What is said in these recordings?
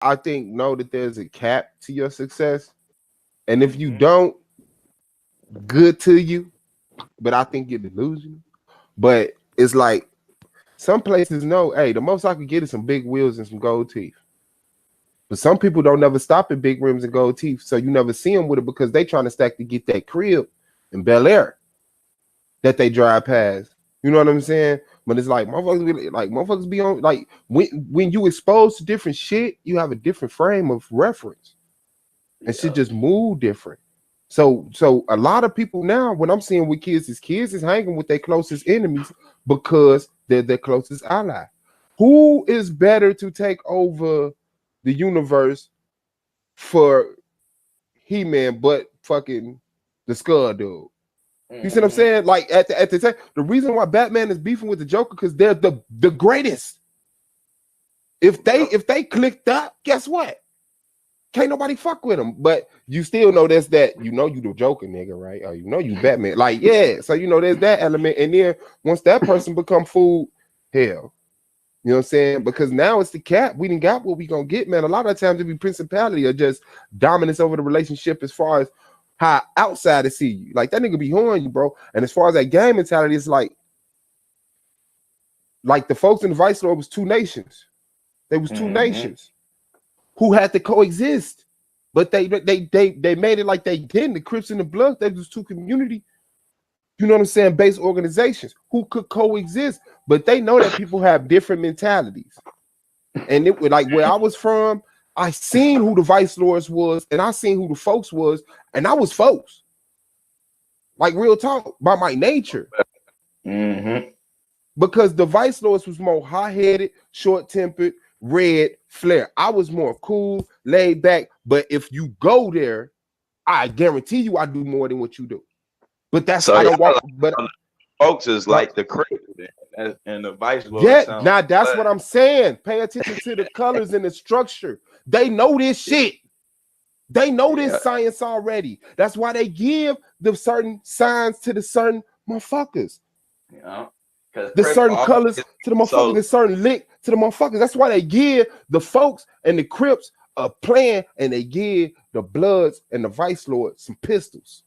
I think know that there's a cap to your success, and if you Mm-hmm. don't, good to you. But I think you're delusional. But it's like some places know, hey, the most I could get is some big wheels and some gold teeth. But some people don't never stop at big rims and gold teeth, so you never see them with it because they trying to stack to get that crib in Bel Air that they drive past. You know what I'm saying? But it's like motherfuckers be on like when you expose to different shit, you have a different frame of reference and shit Yeah. just move different. So a lot of people now, when I'm seeing with kids is hanging with their closest enemies because they're their closest ally. Who is better to take over the universe for He-Man but fucking the Skull Dude? You see what I'm Mm-hmm. saying? Like at the time, the reason why Batman is beefing with the Joker because they're the greatest. Yep. If they clicked up, guess what? Can't nobody fuck with them. But you still know there's that, you know, you the Joker nigga, right? Or you know you Batman. Like, yeah. So you know there's that element. And then once that person become food, hell. You know what I'm saying? Because now it's the cap. We didn't got what we gonna get, man. A lot of times it be principality or just dominance over the relationship as far as how outsiders see you. Like that nigga be horning you, bro. And as far as that game mentality, it's like the folks in the Vice Lord was two nations. There was two Mm-hmm. nations who had to coexist. But they made it like they didn't. The Crips and the Bloods, they was two community, you know what I'm saying, based organizations who could coexist. But they know that people have different mentalities. And it was like where I was from, I seen who the Vice Lords was, and I seen who the folks was, and I was folks. Like real talk, by my nature. Mm-hmm. Because the Vice Lords was more hot-headed, short-tempered, red, flair. I was more cool, laid back. But if you go there, I guarantee you I do more than what you do. But that's So I don't y'all walk. But folks is like the Crips and the Vice Lord yeah, sound. now that's what I'm saying. Pay attention to the colors and the structure. They know this shit. They know Yeah. this science already. That's why they give the certain signs to the certain motherfuckers, You know, because the Crip certain always colors to the motherfuckers, so the certain lick to the motherfuckers. That's why they give the folks and the Crips a plan, and they give the Bloods and the Vice Lords some pistols.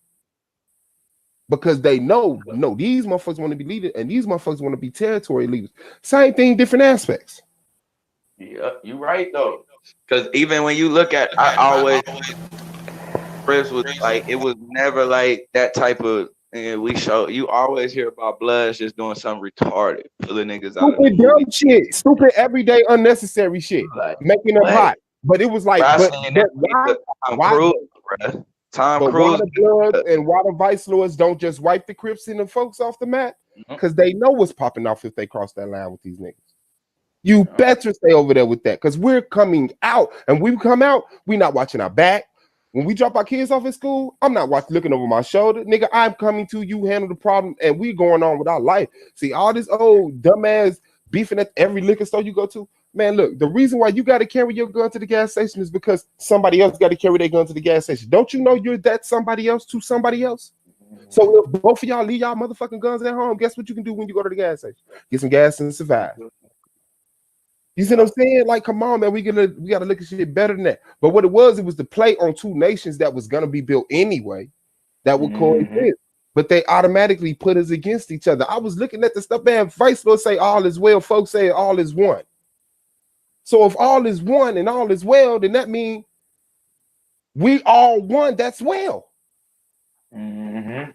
Because they know, no, these motherfuckers want to be leaders and these motherfuckers want to be territory leaders. Same thing, different aspects. yeah, you right though. Because even when you look at, I always Crips was like it was never like that type of. And we show you always hear about Bloods just doing something retarded, pulling niggas out of the Stupid movie. dumb shit, stupid everyday unnecessary shit, Like making them what? hot. But it was Bro, like, I but seen that but why? with Tom Why Cruise, though? bro. Tom But why Cruise. the Bloods and why the Vice Lords don't just wipe the Crips and the folks off the map? Mhm, Because they know what's popping off if they cross that line with these niggas. You yeah. better stay over there with that because we're coming out, and we come out, we not watching our back. When we drop our kids off at school, I'm not looking over my shoulder. Nigga, I'm coming to you, handle the problem, and we going on with our life. See, all this old dumbass beefing at every liquor store you go to. Man, look, the reason why you got to carry your gun to the gas station is because somebody else got to carry their gun to the gas station. Don't you know you're that somebody else to somebody else? So if both of y'all leave y'all motherfucking guns at home, guess what you can do when you go to the gas station? Get some gas and survive. You see what Yeah. I'm saying? Like, come on, man, we gotta look at shit better than that. But what it was the play on two nations that was gonna be built anyway that would Mm-hmm. coexist. But they automatically put us against each other. I was looking at the stuff, man. Vice Lord say all is well, folks say all is one. So if all is one and all is well, then that means we all one. That's well. Mm-hmm.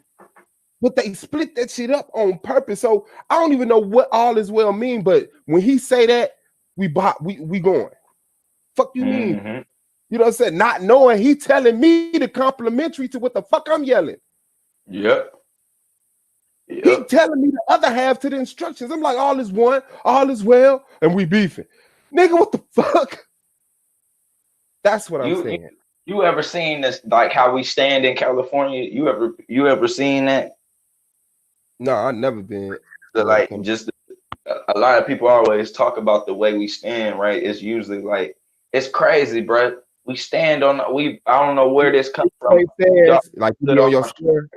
But they split that shit up on purpose. So I don't even know what all is well mean. But when he say that, we going. Fuck you mean? Mm-hmm. You know what I'm saying? Not knowing he telling me the complimentary to what the fuck I'm yelling. Yep. He Yep. telling me the other half to the instructions. I'm like, all is one, all is well, and we beefing. Nigga, what the fuck? That's what I'm You you saying. you ever seen this like how we stand in California? You ever seen that? No, I never been So, around like California. just a lot of people always talk about the way we stand, right? It's usually like it's crazy, bro. We stand on we I don't know where this comes from. Y'all Like you stood be on on your our square.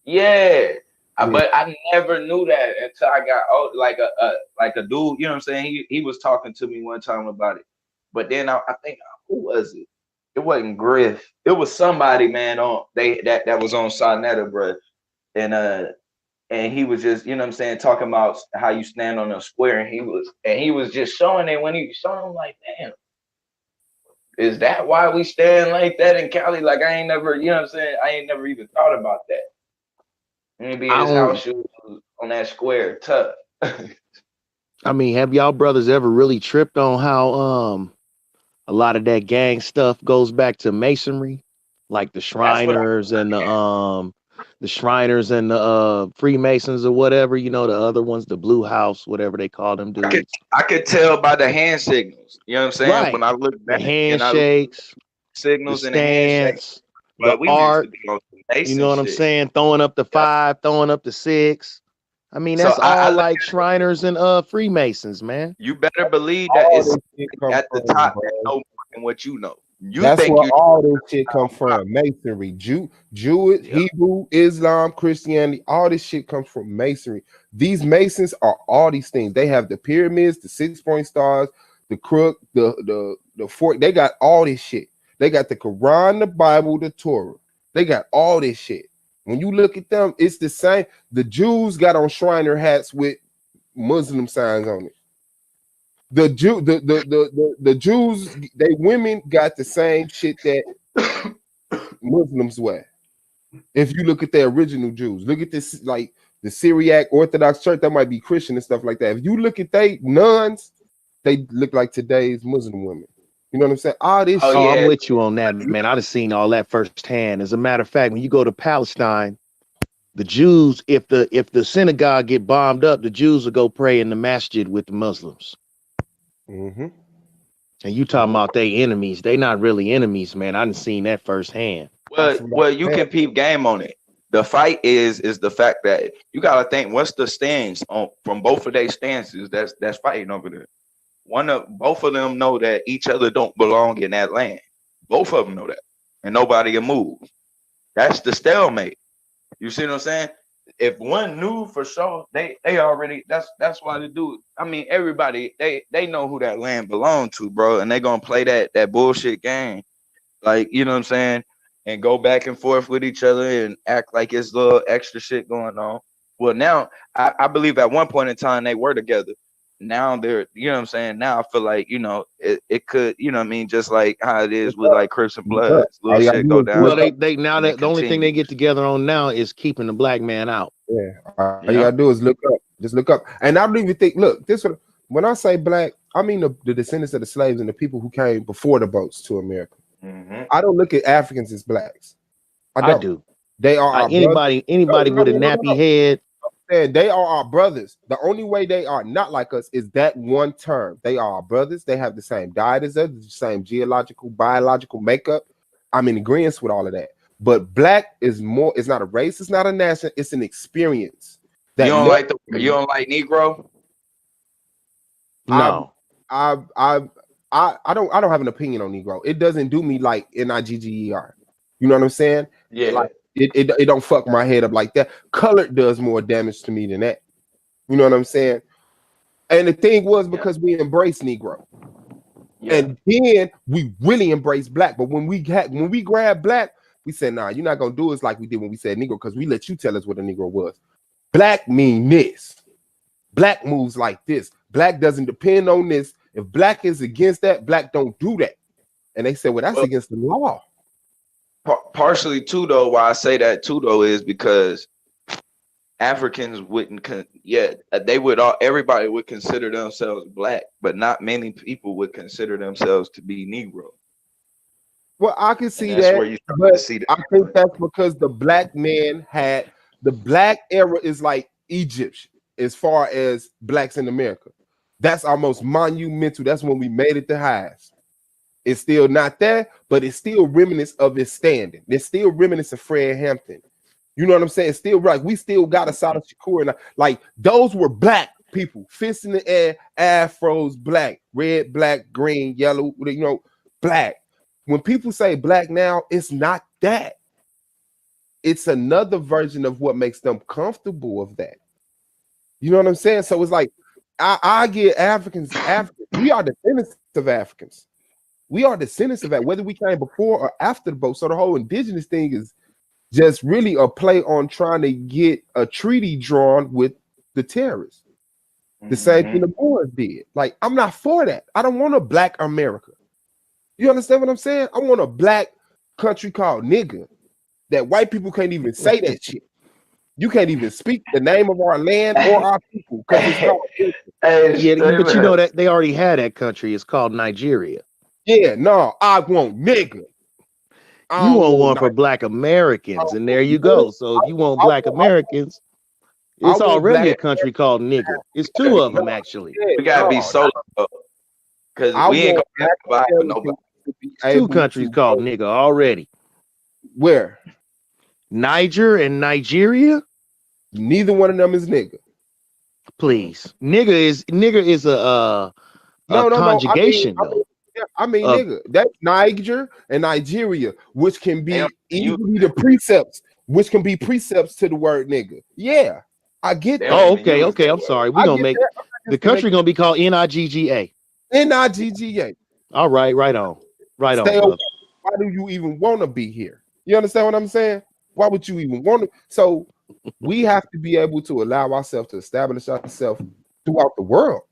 yeah. Yeah. But I never knew that until I got like a dude, you know what I'm saying? He was talking to me one time about it. But then I think who was it? It wasn't Griff. It was somebody, man, on that was on Sonetta, bro. And he was just, you know what I'm saying, talking about how you stand on a square, and he was just showing it when he was showing, I'm like, damn, is that why we stand like that in Cali? Like I ain't never, you know what I'm saying? I ain't never even thought about that. Maybe his house shoes on that square, tough. I mean, have y'all brothers ever really tripped on how a lot of that gang stuff goes back to masonry, like the Shriners and the Shriners and the Freemasons or whatever, you know, the other ones, the Blue House, whatever they call them dudes. I could tell by the hand signals. You know what I'm saying? Right. When I look back, the handshakes, signals the and the handshakes. stance, But the we art. used to be on some Mason You know what I'm shit. saying? Throwing up the 5, throwing up the 6. I mean, So that's I all look like Shriners and Freemasons, man. You better believe that All it's this shit come at the from, top bro. that know more than what you know. You That's think where you all this shit come from. Masonry, Jewish, Yeah. Hebrew, Islam, Christianity, all this shit comes from masonry. These masons are all these things. They have the pyramids, the 6-point stars, the crook, the fork. They got all this shit. They got the Quran, the Bible, the Torah. They got all this shit. When you look at them, it's the same. The Jews got on Shriner hats with Muslim signs on it. The Jews, they women got the same shit that Muslims wear. If you look at the original Jews, look at this, like the Syriac Orthodox Church, that might be Christian and stuff like that. If you look at they nuns, they look like today's Muslim women. You know what I'm saying? All this shit. I'm with you on that, man. I've seen all that firsthand. As a matter of fact, when you go to Palestine, the Jews, if the synagogue get bombed up, the Jews will go pray in the masjid with the Muslims. Mm-hmm. And you talking about they enemies? They not really enemies, man. I done seen that firsthand. Well, you can peep game on it. The fight is the fact that you gotta think what's the stance on from both of their stances that's fighting over there. Both of them know that each other don't belong in that land. Both of them know that, and nobody can move. That's the stalemate. You see what I'm saying? If one knew for sure, they already that's why they do it. I mean, everybody they know who that land belonged to, bro, and they gonna play that bullshit game, like you know what I'm saying, and go back and forth with each other and act like it's little extra shit going on. Well, now I believe at one point in time they were together. Now they're, you know what I'm saying. Now I feel like it could, you know what I mean, just like how it is with like Crips and Bloods, little shit go down. Well, they now that the only thing they get together on now is keeping the black man out. Yeah, all you gotta do is look up. Just look up. And I don't even think. Look, this one. When I say black, I mean the descendants of the slaves and the people who came before the boats to America. Mm-hmm. I don't look at Africans as blacks. I do. They are anybody with a nappy head. And they are our brothers. The only way they are not like us is that one term. They are our brothers. They have the same diet as us, the same geological, biological makeup. I'm in agreement with all of that. But black is more. It's not a race. It's not a nation. It's an experience. You don't like Negro? No, I don't have an opinion on Negro. It doesn't do me like Nigger. You know what I'm saying? Yeah. Like it don't fuck my head up like that. Colored does more damage to me than that. You know what I'm saying? And the thing was because we embraced Negro. Yeah. And then we really embraced black. But when we grabbed black, we said, nah, you're not gonna do us like we did when we said Negro, because we let you tell us what a Negro was. Black mean this. Black moves like this. Black doesn't depend on this. If black is against that, black don't do that. And they said, well, that's against the law. Partially too, though, why I say that too, though, is because Africans wouldn't, everybody would consider themselves black, but not many people would consider themselves to be Negro. Well, I can see that, but I think that's because the black man had, the black era is like Egypt as far as blacks in America. That's our most monumental. That's when we made it the highest. It's still not there, but it's still remnants of its standing. There's still remnants of Fred Hampton. You know what I'm saying? It's still right. We still got a Sada Shakur, and like those were black people, fists in the air, afros, black, red, black, green, yellow, black. When people say black now, it's not that. It's another version of what makes them comfortable of that. You know what I'm saying? So it's like I get Africans. We are descendants of Africans. We are descendants of that, whether we came before or after the boat. So the whole indigenous thing is just really a play on trying to get a treaty drawn with the terrorists. The same thing the Moors did. Like, I'm not for that. I don't want a black America. You understand what I'm saying? I want a black country called nigga that white people can't even say that shit. You can't even speak the name of our land or our people because it's called. Yeah, but you know that they already had that country. It's called Nigeria. Yeah, no, I want nigga. You want one for black Americans, and there you go. So if you want black Americans, it's already a country called nigga. It's two of them actually. We gotta be solo because we ain't gonna have nobody. Two countries called nigga already. Where? Niger and Nigeria. Neither one of them is nigga. Please, nigga is a conjugation though. I mean, nigga, that's Niger and Nigeria, which can be easily the precepts, which can be precepts to the word nigga. Yeah, I get that. Oh, okay. I'm sorry. We're gonna make the country gonna be called Nigga. Nigga. All right, right on. Right on. Brother. Why do you even want to be here? You understand what I'm saying? Why would you even want to? So we have to be able to allow ourselves to establish ourselves throughout the world.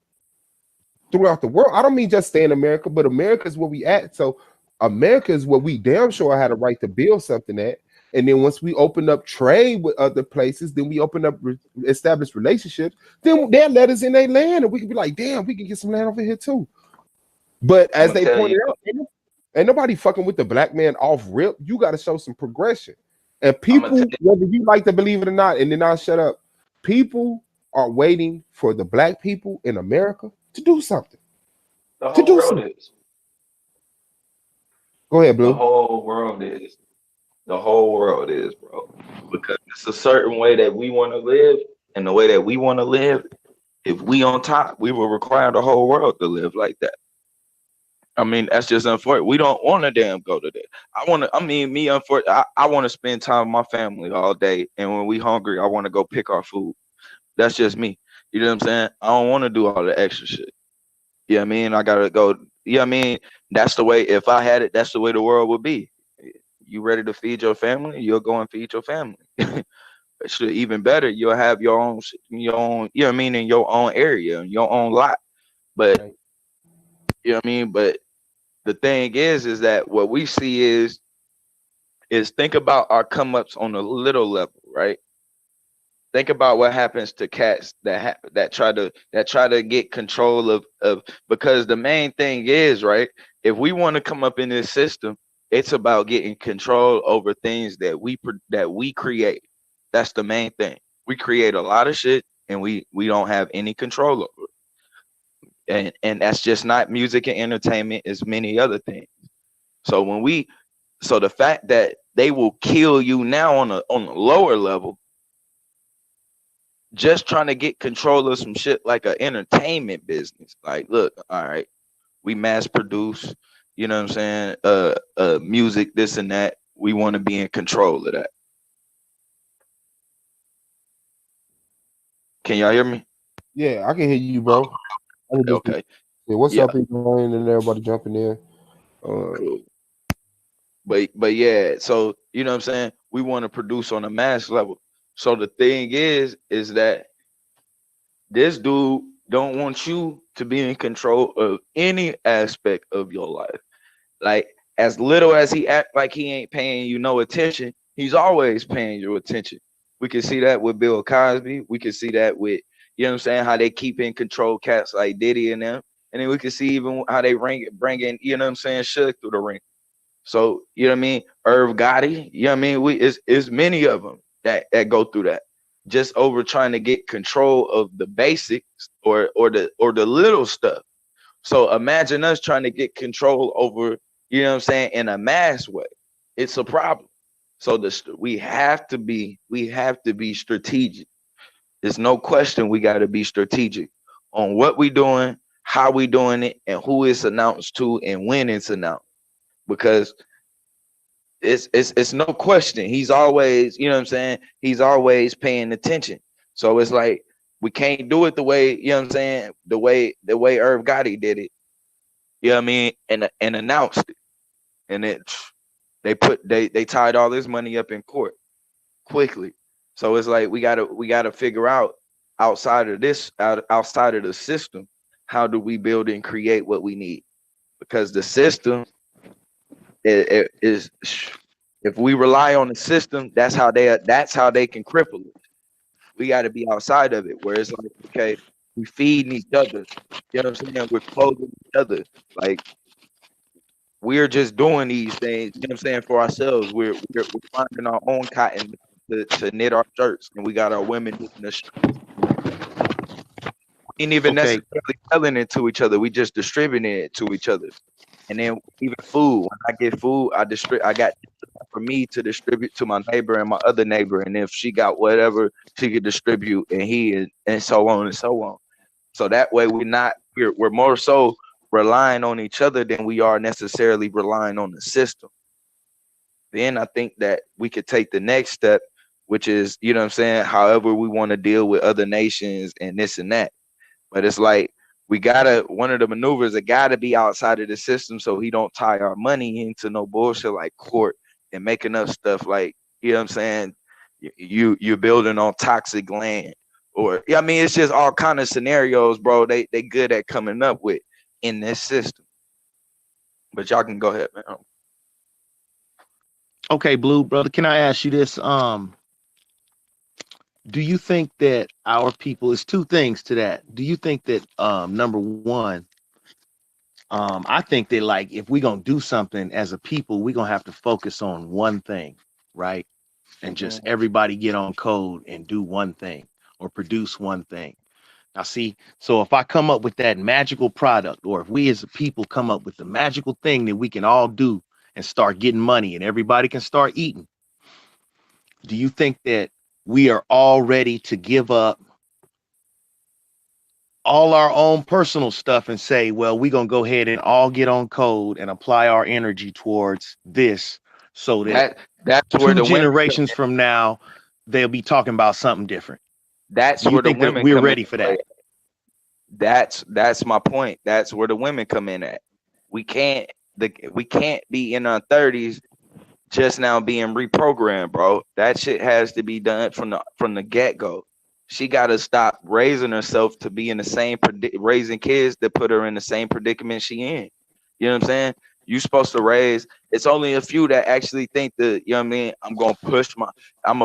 Throughout the world. I don't mean just stay in America, but America is where we at. So America is where we damn sure had a right to build something at. And then once we open up trade with other places, then we open up established relationships, then they'll let us in their land and we can be like, damn, we can get some land over here too. But as they pointed out, ain't nobody fucking with the black man off rip. You got to show some progression. And people, whether you like to believe it or not, and then I'll shut up, people are waiting for the black people in America to do something. The whole world is. Go ahead, Blue. The whole world is. The whole world is, bro. Because it's a certain way that we want to live, and the way that we want to live, if we on top, we will require the whole world to live like that. I mean, that's just unfortunate. We don't want to damn go to that. I want to spend time with my family all day, and when we hungry, I want to go pick our food. That's just me. You know what I'm saying? I don't want to do all the extra shit. You know what I mean? I gotta go. You know what I mean? That's the way. If I had it, that's the way the world would be. You ready to feed your family? You'll go and feed your family. Even better, you'll have your own. You know what I mean? In your own area, your own lot. But you know what I mean? But the thing is that what we see is think about our come ups on a little level, right? Think about what happens to cats that try to get control of because the main thing is, right, if we want to come up in this system, it's about getting control over things that we create. That's the main thing. We create a lot of shit and we don't have any control over it. And that's just not music and entertainment, it's many other things. So the fact that they will kill you now on a lower level, just trying to get control of some shit like an entertainment business. Like, look, all right, we mass produce, you know what I'm saying? Music, this and that. We want to be in control of that. Can y'all hear me? Yeah, I can hear you, bro. Okay. Yeah, what's up, people? And everybody jumping in. Cool. But yeah, so you know what I'm saying? We want to produce on a mass level. So the thing is that this dude don't want you to be in control of any aspect of your life. Like, as little as he act like he ain't paying you no attention, he's always paying you attention. We can see that with Bill Cosby. We can see that with, you know what I'm saying, how they keep in control cats like Diddy and them. And then we can see even how they bring in, you know what I'm saying, Suge through the ring. So, you know what I mean? Irv Gotti, you know what I mean? It's many of them that go through that, just over trying to get control of the basics or the little stuff. So imagine us trying to get control over, you know what I'm saying, in a mass way. It's a problem. So we have to be strategic. There's no question we got to be strategic on what we doing, how we doing it, and who it's announced to and when it's announced. Because it's no question. He's always, you know what I'm saying? He's always paying attention. So it's like we can't do it the way, you know what I'm saying, the way Irv Gotti did it. You know what I mean? And announced it. And they tied all this money up in court quickly. So it's like we gotta figure out outside of outside of the system, how do we build and create what we need? Because the system is if we rely on the system, that's how they can cripple it. We got to be outside of it, where it's like, okay, we feeding each other. You know what I'm saying? We're clothing each other. Like we're just doing these things. You know what I'm saying, for ourselves. We're finding our own cotton to knit our shirts, and we got our women knitting the shirts. We ain't even Okay. necessarily selling it to each other. We just distributing it to each other. And then even food. When I get food, I got for me to distribute to my neighbor and my other neighbor. And if she got whatever, she could distribute, and so on and so on. So that way we're more so relying on each other than we are necessarily relying on the system. Then I think that we could take the next step, which is, you know what I'm saying, however we want to deal with other nations and this and that. But it's like one of the maneuvers that gotta be outside of the system so he don't tie our money into no bullshit like court and making up stuff like, you know what I'm saying, you're building on toxic land. Or I mean, it's just all kind of scenarios, bro. They good at coming up with in this system. But y'all can go ahead, man. Okay, Blue brother, can I ask you this? Do you think that our people, is two things to that? Do you think that number one, I think that like if we're gonna do something as a people, we're gonna have to focus on one thing, right? And just everybody get on code and do one thing or produce one thing. Now, see, so if I come up with that magical product, or if we as a people come up with the magical thing that we can all do and start getting money and everybody can start eating, do you think that we are all ready to give up all our own personal stuff and say, well, we're going to go ahead and all get on code and apply our energy towards this so that that's where two the generations from now, they'll be talking about something different? That's Do you where the think that women we're come ready in for that? That's my point. That's where the women come in at. We can't be in our 30s just now being reprogrammed, bro. That shit has to be done from the get-go. She got to stop raising herself to be in the same raising kids that put her in the same predicament she in. You know what I'm saying? You supposed to raise. It's only a few that actually think that, you know what I mean, I'm gonna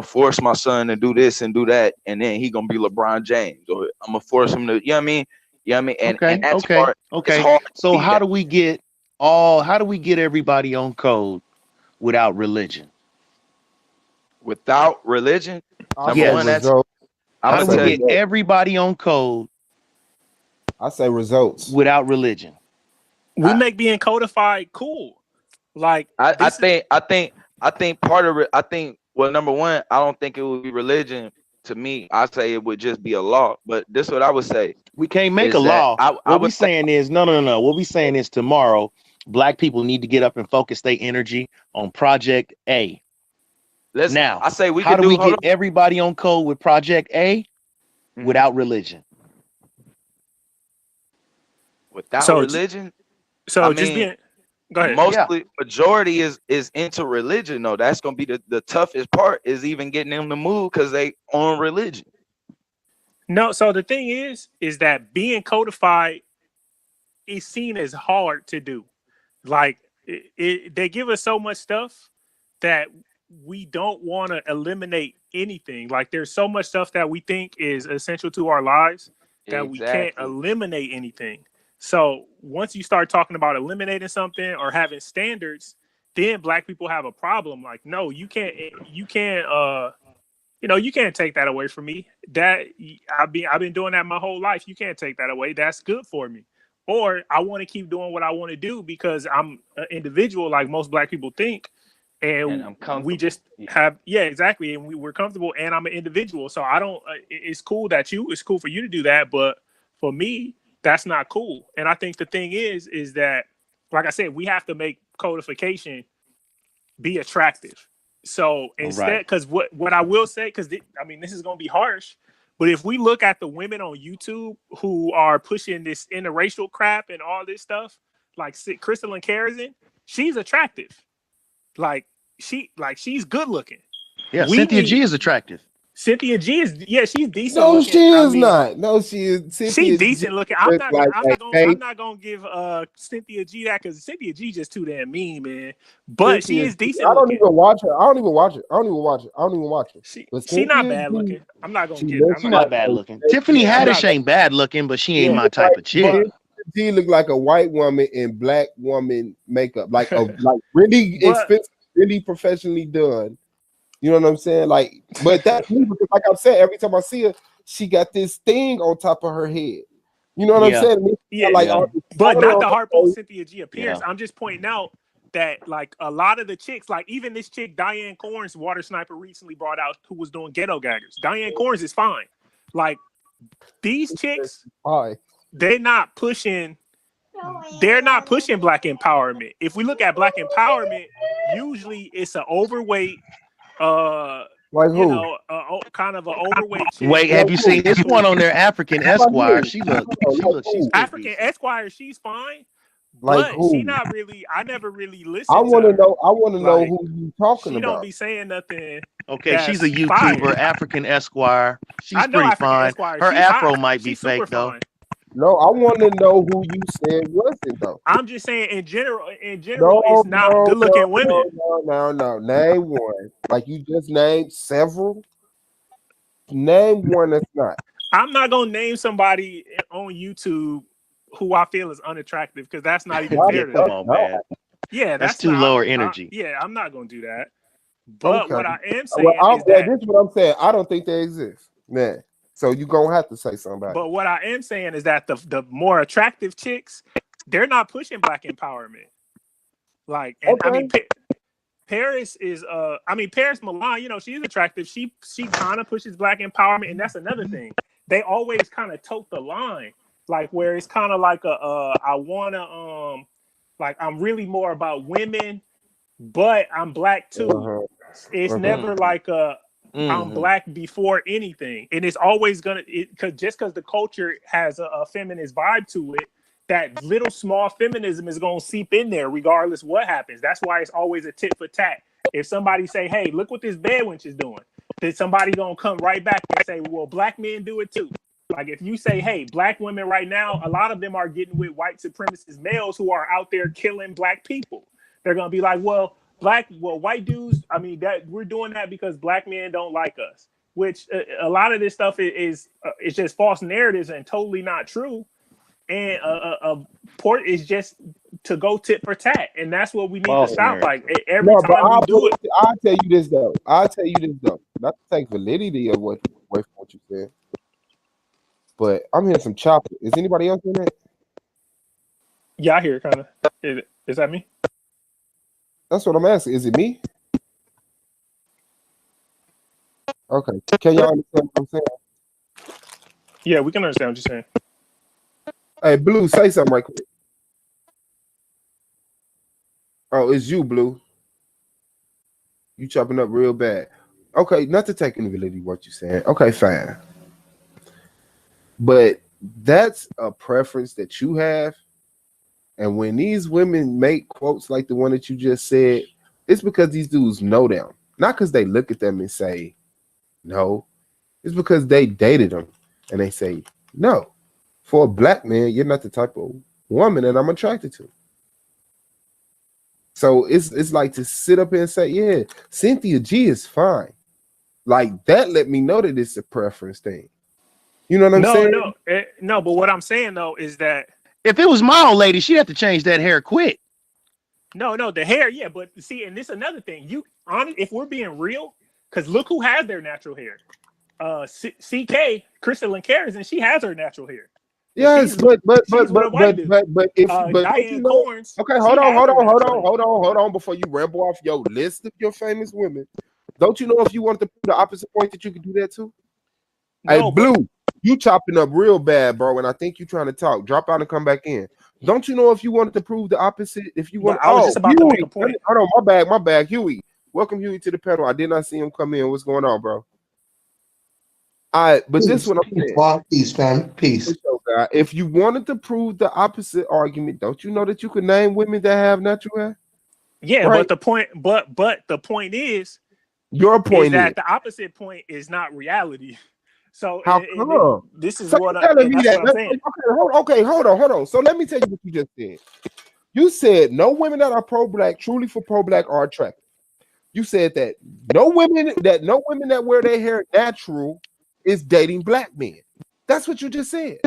force my son to do this and do that, and then he gonna be LeBron James, or I'm gonna force him to, you know what I mean? You know what I mean? And that's hard. Okay. It's hard So how do we get everybody on code without religion? without religion? Number Yes. one, that's how do we get everybody on code? I say results without religion. We make being codified cool. Like I think part of it. I think, well, number one, I don't think it would be religion. To me, I say it would just be a law. But this is what I would say. We can't make a law. What we saying is no. What we saying is tomorrow, Black people need to get up and focus their energy on Project A. Now, I say how do we get everybody on code with Project A without religion? Without religion? So I mean, go ahead. Mostly majority is into religion, though. That's gonna be the toughest part, is even getting them to move because they on religion. No, so the thing is that being codified is seen as hard to do. Like they give us so much stuff that we don't want to eliminate anything. Like there's so much stuff that we think is essential to our lives that we can't eliminate anything. So once you start talking about eliminating something or having standards, then Black people have a problem. Like, no, you can't you can't take that away from me. That I've been doing that my whole life. You can't take that away. That's good for me. Or I want to keep doing what I want to do because I'm an individual, like most Black people think, and we just have exactly, and we're comfortable, and I'm an individual, so I don't. It's cool for you to do that, but for me, that's not cool. And I think the thing is that, like I said, we have to make codification be attractive. So instead, because what I will say, because this is going to be harsh, but if we look at the women on YouTube who are pushing this interracial crap and all this stuff, Crystal and Karazin, she's attractive. She's good looking. Yeah, Cynthia G is attractive. Cynthia G is she's decent. No, looking. she is not. No, she is. She's decent looking. I'm not gonna give Cynthia G that because Cynthia G just too damn mean, man. But she is decent. I don't even watch her. I don't even watch her. She's not bad looking. I'm not gonna give. She's not bad looking. Tiffany Haddish ain't bad looking, but she ain't my type of chick. She look like a white woman in black woman makeup, like really expensive, really professionally done. You know what I'm saying? Like, but that's me because, like I'm saying, every time I see her, she got this thing on top of her head. You know what I'm saying? Yeah, but not the harp on Cynthia G appearance. I'm just pointing out that like a lot of the chicks, like even this chick Diane Corns, Water Sniper recently brought out, who was doing Ghetto Gaggers. Diane Corns is fine. Like these chicks, they're not pushing black empowerment. If we look at black empowerment, usually it's an overweight. Like who? You know, kind of an overweight chick. Wait, have you seen this one on there? African Esquire. She's African Esquire. She's fine, like but who? she not really. I never really listened. I want to know. I want to know like, who you talking she about. She don't be saying nothing. Okay, she's a YouTuber, fire. African Esquire. She's pretty African fine. Esquire. Her afro might be fake though. Fine. No, I want to know who you said wasn't though. I'm just saying in general, it's not good looking women. No. Name one. Like you just named several. Name one that's not. I'm not gonna name somebody on YouTube who I feel is unattractive because that's not even fair. Come on, man. Yeah, that's too lower energy. I'm not gonna do that. But what I am saying is this is what I'm saying. I don't think they exist, man. So you're gonna have to say something. But what I am saying is that the more attractive chicks, they're not pushing black empowerment. Like, and I mean, Paris is Paris Milan, you know, she's attractive. She kind of pushes black empowerment, and that's another thing. They always kind of tote the line, like where it's kind of like I wanna like I'm really more about women, but I'm black too. It's never like I'm black before anything, and it's always gonna because the culture has a feminist vibe to it. That little small feminism is gonna seep in there regardless what happens. That's why it's always a tit for tat. If somebody say, "Hey, look what this bed wench is doing," then somebody gonna come right back and say, "Well, black men do it too." Like if you say, "Hey, black women right now, a lot of them are getting with white supremacist males who are out there killing black people." They're gonna be like, white dudes, I mean, that we're doing that because black men don't like us, which a lot of this stuff is just false narratives and totally not true. And port is just to go tit for tat, and that's what we need to stop. Like every time we do it. I'll tell you this though. Not to take validity of what you said, but I'm hearing some chopping. Is anybody else in that? Yeah, I hear it kind of. Is that me? That's what I'm asking. Is it me? Okay. Can y'all understand what I'm saying? Yeah, we can understand what you're saying. Hey, Blue, say something right quick. Oh, it's you, Blue. You chopping up real bad. Okay, not to take any validity what you're saying. Okay, fine. But that's a preference that you have. And when these women make quotes like the one that you just said, it's because these dudes know them. Not because they look at them and say, no. It's because they dated them and they say, no. For a black man, you're not the type of woman that I'm attracted to. So it's like to sit up here and say, yeah, Cynthia G is fine. Like that let me know that it's a preference thing. You know what I'm saying? No, but what I'm saying though is that if it was my old lady, she'd have to change that hair quick. No, the hair, yeah, but see, and this is another thing. If we're being real, because look who has their natural hair. CK, Crystal and Karazin, she has her natural hair. Yes, but if Diane Corns, okay, hold on before you ramble off your list of your famous women. Don't you know if you wanted to put the opposite point that you could do that too? No, hey, Blue, you chopping up real bad, bro, and I think you're trying to talk. Drop out and come back in. Don't you know if you wanted to prove the opposite? If you want, I was just about to make a point. Hold on, my bad, Huey. Welcome, Huey, to the panel. I did not see him come in. What's going on, bro? But this is what I'm saying. Peace, fam. Peace. If you wanted to prove the opposite argument, don't you know that you could name women that have natural hair? Yeah, Right. but the point, but the point is Your point that is the opposite point is not reality. So how come? this is So what you I, telling and me that's that? what I'm saying. Okay, hold on. So let me tell you what you just said. You said no women that are pro-black, truly for pro-black, are attractive. You said that no women that wear their hair natural is dating black men. That's what you just said.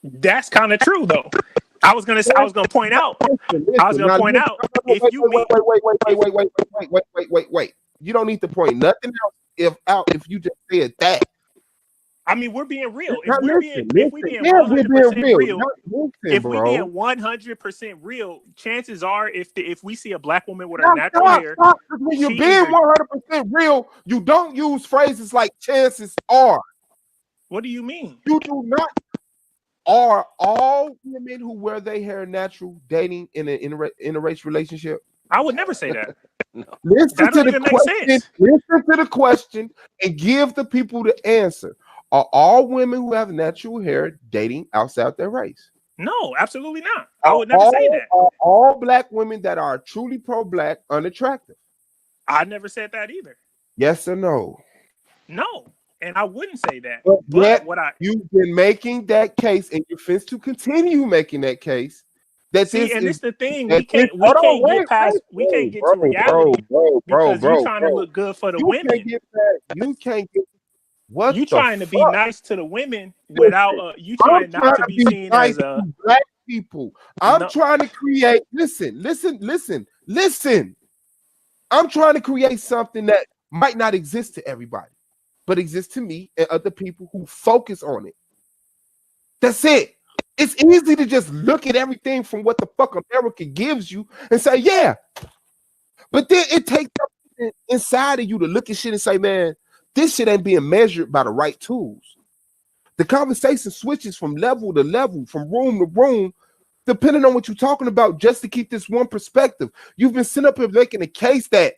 That's kind of true, though. I was gonna point out. If you meet, wait. You don't need to point nothing else if you just said that. I mean, we're being real. Now, If we being 100% real, if we bro. being 100% real, chances are, if we see a black woman with her natural hair, when you're being 100% real, you don't use phrases like chances are. What do you mean? You do not. Are all women who wear their hair natural dating in an interracial relationship? I would never say that. No. Listen That to don't the even make question. sense. Listen to the question and give the people the answer. Are all women who have natural hair dating outside their race? No, absolutely not. I would never say that. Are all black women that are truly pro-black unattractive? I never said that either. Yes or no? No, and I wouldn't say that. But you've been making that case, and you're fit to continue making that case. That see, this and is it's the thing. We can't get past. We can't get to reality because you're trying to look good for the women. You can't get. What you trying to be nice to the women without you I'm trying not to be seen nice as a black people. I'm trying to create. Listen. I'm trying to create something that might not exist to everybody, but exists to me and other people who focus on it. That's it. It's easy to just look at everything from what the fuck America gives you and say, yeah. But then it takes something inside of you to look at shit and say, man, this shit ain't being measured by the right tools. The conversation switches from level to level, from room to room, depending on what you're talking about, just to keep this one perspective. You've been sitting up here making a case that,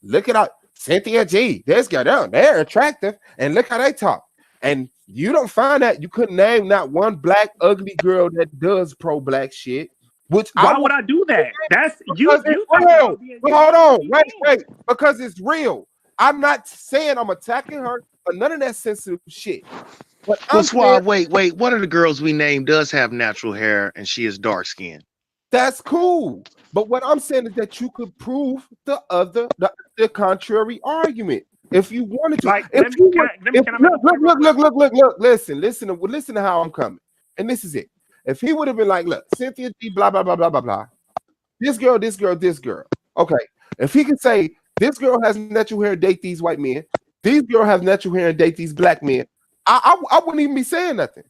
look at Cynthia G, this girl, they're attractive, and look how they talk. And you don't find that you couldn't name not one black ugly girl that does pro-black shit. Which why would I do that? That's you. Real. Hold on, wait, because it's real. I'm not saying I'm attacking her for none of that sensitive shit. But that's why. Wait. One of the girls we named does have natural hair, and she is dark skinned. That's cool. But what I'm saying is that you could prove the contrary argument if you wanted to. Like, look. Listen to how I'm coming. And this is it. If he would have been like, look, Cynthia G, blah, blah, blah, blah, blah, blah. This girl. Okay. If he could say, this girl has natural hair and date these white men. These girls have natural hair and date these black men. I wouldn't even be saying nothing.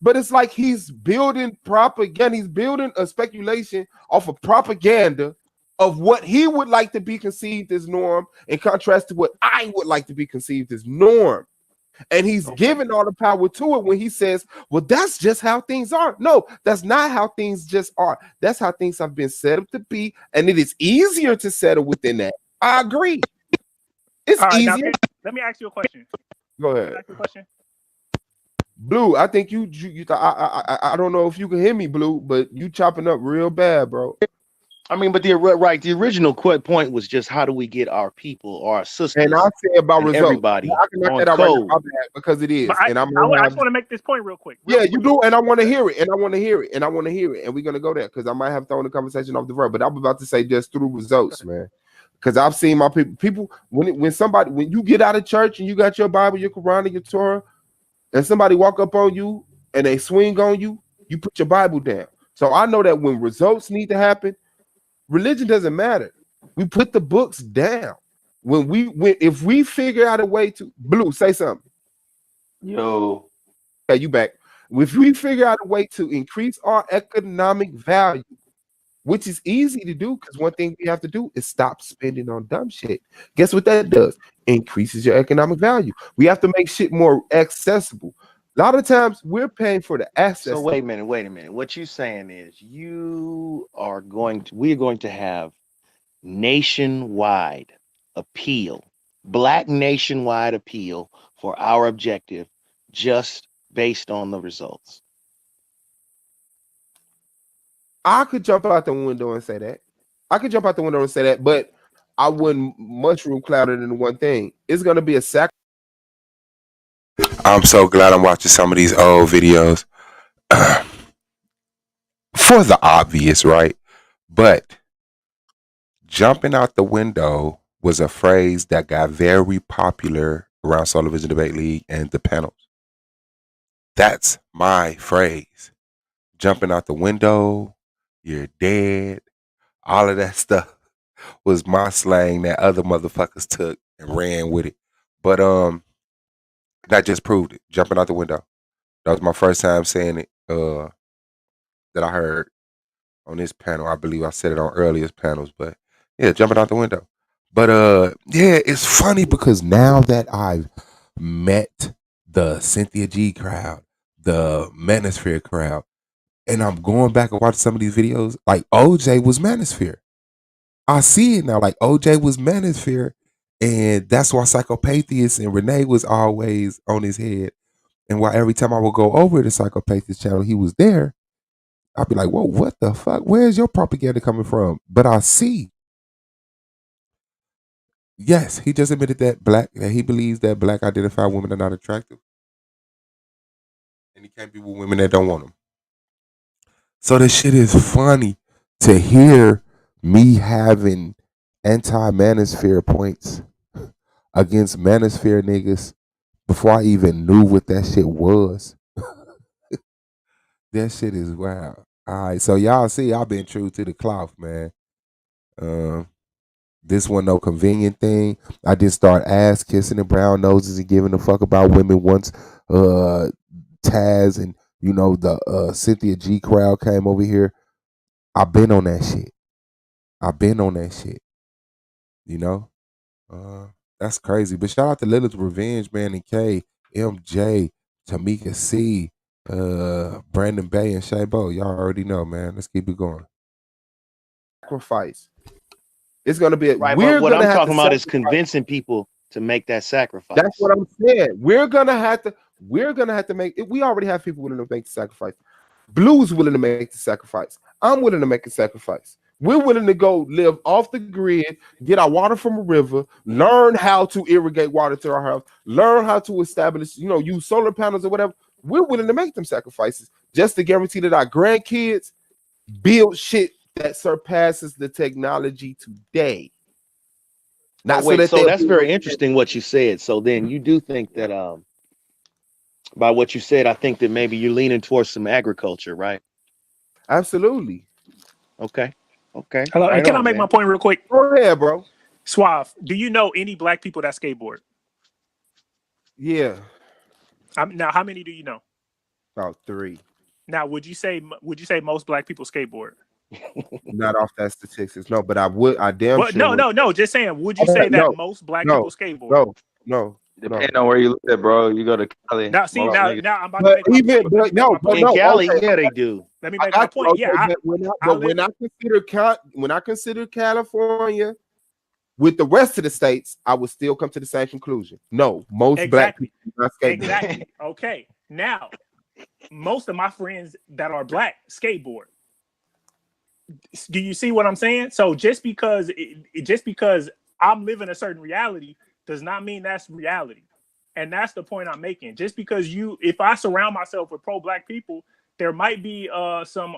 But it's like he's building propaganda. He's building a speculation off of propaganda of what he would like to be conceived as norm in contrast to what I would like to be conceived as norm. And he's giving all the power to it when he says, well, that's just how things are. No, that's not how things just are. That's how things have been set up to be. And it is easier to settle within that. I agree. It's easier. Let me ask you a question. Go ahead. Blue, I think you I don't know if you can hear me, Blue, but you chopping up real bad, bro. I mean, but the original point was just how do we get our people or our sisters? And I say about results. Everybody I can knock that out right now, my bad, because it is. I just want to make this point real quick. You do, and I want to hear it, and we're gonna go there because I might have thrown the conversation off the road. But I'm about to say just through results, man. Because I've seen my people when you get out of church and you got your Bible, your Quran, and your Torah, and somebody walk up on you and they swing on you, you put your Bible down. So I know that when results need to happen, religion doesn't matter. We put the books down. If we figure out a way to Blue, say something. Yo. Okay, you back. If we figure out a way to increase our economic value, which is easy to do because one thing we have to do is stop spending on dumb shit. Guess what that does? Increases your economic value. We have to make shit more accessible. A lot of times we're paying for the access. So wait a minute. What you're saying is we're going to have nationwide appeal, black nationwide appeal for our objective just based on the results? I could jump out the window and say that. I could jump out the window and say that, but I wouldn't mushroom cloud it into one thing. It's gonna be a sacrifice. I'm so glad I'm watching some of these old videos. For the obvious, right? But jumping out the window was a phrase that got very popular around Sullivan's Debate League and the panels. That's my phrase. Jumping out the window, you're dead. All of that stuff was my slang that other motherfuckers took and ran with it. But that just proved it. Jumping out the window. That was my first time saying it that I heard on this panel. I believe I said it on earlier panels, but yeah, jumping out the window. But yeah, it's funny because now that I've met the Cynthia G crowd, the Manosphere crowd, and I'm going back and watching some of these videos, like OJ was Manosphere. I see it now, like OJ was Manosphere, and that's why Psychopathist and Renee was always on his head. And why every time I would go over to Psychopathist channel, he was there. I'd be like, whoa, what the fuck? Where's your propaganda coming from? But I see. Yes, he just admitted that he believes that black identified women are not attractive. And he can't be with women that don't want him. So this shit is funny to hear me having anti-manosphere points against manosphere niggas before I even knew what that shit was. That shit is wild. All right, so y'all see, I've been true to the cloth, man. This one no convenient thing. I did start ass kissing and brown noses and giving a fuck about women once. Taz and the Cynthia G crowd came over here. I've been on that shit. That's crazy. But shout out to Lilith Revenge, Man and K, MJ, Tamika C, Brandon Bay, and Shay Bo. Y'all already know, man. Let's keep it going. Sacrifice. It's gonna be right. But what I'm talking about is convincing people to make that sacrifice. That's what I'm saying. We're gonna have to make it. We already have people willing to make the sacrifice. Blue's willing to make the sacrifice. I'm willing to make a sacrifice. We're willing to go live off the grid, get our water from a river, learn how to irrigate water to our house, learn how to establish, use solar panels or whatever. We're willing to make them sacrifices just to guarantee that our grandkids build shit that surpasses the technology today. Not so that's very interesting what you said. So then you do think that by what you said, I think that maybe you're leaning towards some agriculture, right? Absolutely. Okay. Hello, right, can I make my point real quick? Go ahead, bro. Suave, do you know any black people that skateboard? Yeah. Now, how many do you know? About 3. Now, would you say most black people skateboard? Not off that statistics, no. But I damn sure. No. Just saying, would you say that most black people skateboard? No. Depending on where you look at, bro. You go to Cali. Now, see, now I'm about to make in Cali, yeah, they do. Let me make my point. Okay, yeah, when I consider California with the rest of the states, I would still come to the same conclusion. No, most black people do not skateboard. Exactly. Okay. Now, most of my friends that are black skateboard. Do you see what I'm saying? So just because I'm living a certain reality does not mean that's reality. And that's the point I'm making. Just because if I surround myself with pro-black people, there might be some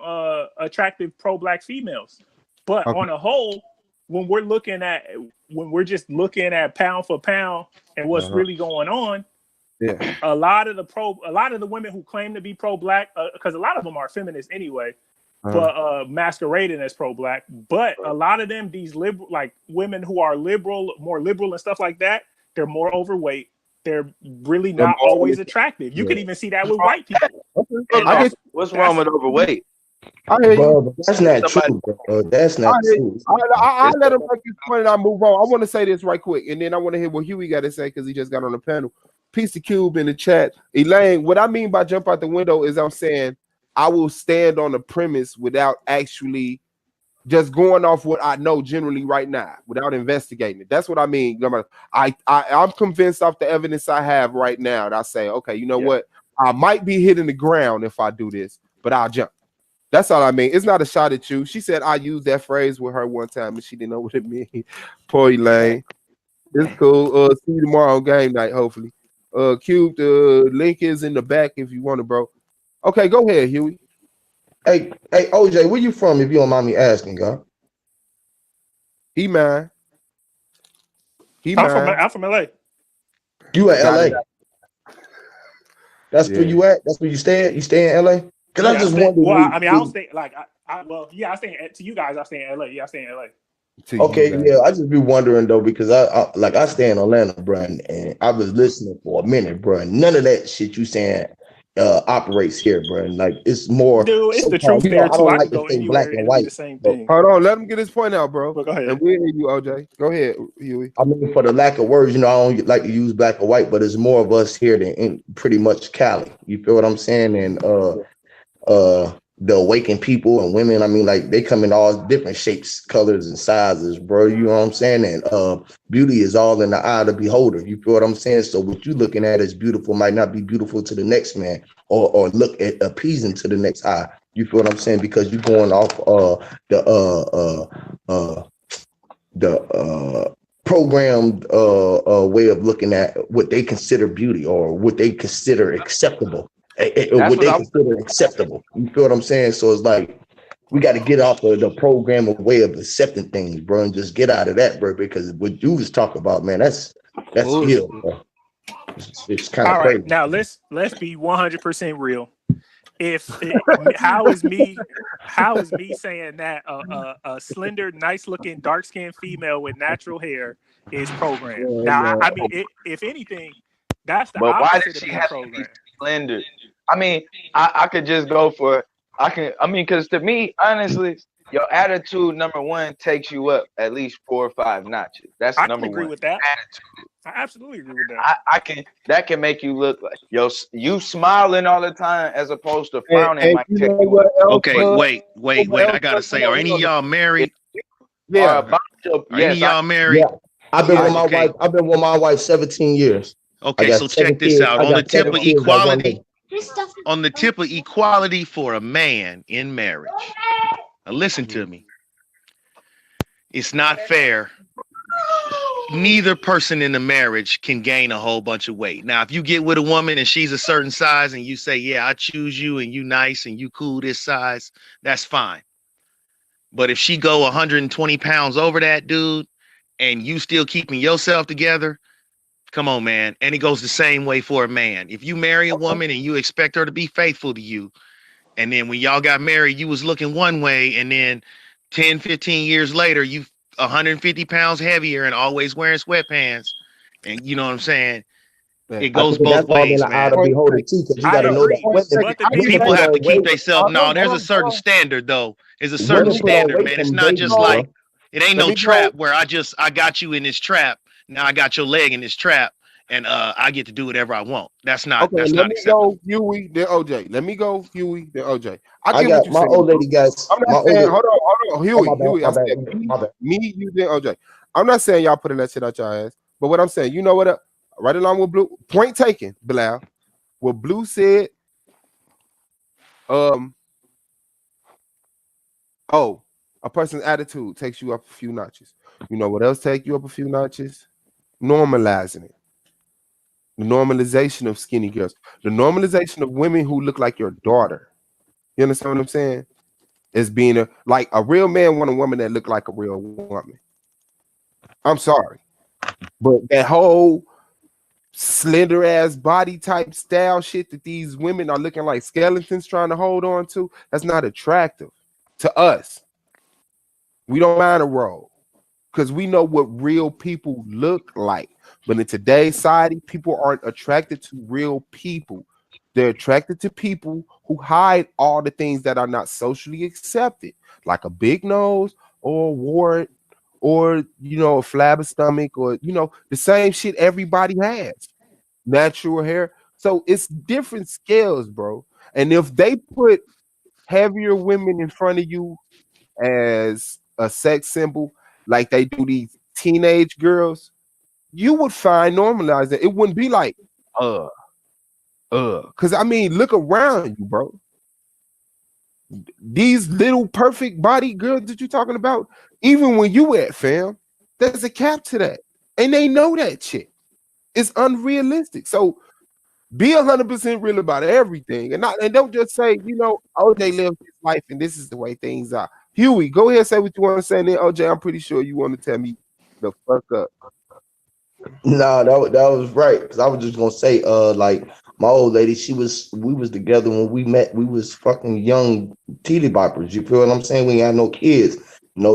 attractive pro-black females. But on a whole, when we're just looking at pound for pound and what's really going on, a lot of the women who claim to be pro-black, because a lot of them are feminists anyway, but masquerading as pro-black. But a lot of them, these liberal, like women who are more liberal and stuff like that, they're more overweight. They're really not always attractive. You can even see that with white people. What's wrong with overweight? Bro, that's not true, bro. That's not true. I let him make his point and I move on. I want to say this right quick, and then I want to hear what Huey got to say because he just got on the panel. Piece of Cube in the chat. Elaine, what I mean by jump out the window is I'm saying I will stand on the premise without actually just going off what I know generally right now without investigating it. That's what I mean. I'm convinced off the evidence I have right now that I say, okay, you know what? I might be hitting the ground if I do this, but I'll jump. That's all I mean. It's not a shot at you. She said I used that phrase with her one time and she didn't know what it meant. Poor Elaine. It's cool. See you tomorrow on game night, hopefully. Cube, the link is in the back if you want to, bro. Okay, go ahead, Huey. Hey, OJ, where you from? If you don't mind me asking, God. He mine. I'm from LA. You at LA? That's where Yeah. you at? That's where you stay at? You stay in LA? Because I just wonder. Well, I mean, I don't stay like I stay to you guys. I stay in LA. Yeah, I stay in LA. Okay, yeah, I just be wondering though because I stay in Atlanta, bro, and I was listening for a minute, bro. And none of that shit you saying operates here, bro. And like it's more. Dude, it's the truth there too. I don't I like can go to say anywhere black and and white. be the same thing. Hold on, let him get his point out, bro. But go ahead. And we'll hear you, OJ. Go ahead, Huey. I mean, for the lack of words, I don't like to use black or white, but it's more of us here than in pretty much Cali. You feel what I'm saying? And the awakened people and women, I mean, like they come in all different shapes, colors, and sizes, bro. You know what I'm saying? And beauty is all in the eye of the beholder. You feel what I'm saying? So what you looking at as beautiful might not be beautiful to the next man, or look at appeasing to the next eye. You feel what I'm saying? Because you're going off the programmed way of looking at what they consider beauty or what they consider acceptable. What they consider acceptable. You feel what I'm saying? So it's like we got to get off of the program of way of accepting things, bro, and just get out of that, bro. Because what you was talking about, man, that's ill, bro. It's kind of crazy. Right, now let's be 100% real. How is me saying that a slender, nice looking, dark skinned female with natural hair is programmed? Now, I mean, if anything, that's the but opposite why did she have to be slender? I mean, I could just go for because to me, honestly, your attitude, number one, takes you up at least 4 or 5 notches. That's I number can agree one. with that. Attitude. I absolutely agree with that. That can make you look like you smiling all the time as opposed to frowning. Might take you up. Okay, wait. I gotta say, are any of y'all married? Yeah. Any of y'all married? Yeah. I've been with my wife. I've been with my wife 17 years. Okay, so check this out. On the tip of equality for a man in marriage. Now listen to me. It's not fair. Neither person in the marriage can gain a whole bunch of weight. Now, if you get with a woman and she's a certain size and you say, yeah, I choose you and you nice and you cool this size, that's fine. But if she go 120 pounds over that dude and you still keeping yourself together, come on, man. And it goes the same way for a man. If you marry a woman and you expect her to be faithful to you, and then when y'all got married, you was looking one way, and then 10, 15 years later, you 150 pounds heavier and always wearing sweatpants. And you know what I'm saying? It goes both ways, man. People have to keep themselves. No, there's a certain standard, though. There's a certain standard, man. It's not just like, it ain't no trap where I got you in this trap. Now I got your leg in this trap, and I get to do whatever I want. That's not. Okay, that's let not me acceptable. go Huey, then OJ. Let me go Huey, then OJ. I got my old lady, guys. I'm not saying. Hold on, Huey. I said me, you, then OJ. I'm not saying y'all putting that shit out your ass, but what I'm saying, you know what? Right along with Blue. Point taken, Bilal. What Blue said. A person's attitude takes you up a few notches. You know what else take you up a few notches? Normalizing it. The normalization of skinny girls. The normalization of women who look like your daughter. You understand what I'm saying? As being a real man want a woman that look like a real woman. I'm sorry. But that whole slender ass body type style shit that these women are looking like skeletons trying to hold on to, that's not attractive to us. We don't mind a role because we know what real people look like. But in today's society, people aren't attracted to real people. They're attracted to people who hide all the things that are not socially accepted, like a big nose or a wart or, a flabby stomach or, the same shit everybody has. Natural hair. So it's different scales, bro. And if they put heavier women in front of you as a sex symbol like they do these teenage girls, you would find normalized that it wouldn't be like, because I mean, look around you, bro. These little perfect body girls that you're talking about, even when you at fam, there's a cap to that. And they know that shit. It's unrealistic. So be 100% real about everything. And don't just say, OJ lived his life and this is the way things are. Huey, go ahead and say what you want to say. And then OJ, I'm pretty sure you want to tell me the fuck up. No, that was right. Because I was just gonna say, like my old lady, we was together when we met. We was fucking young titty boppers. You feel what I'm saying? We ain't had no kids.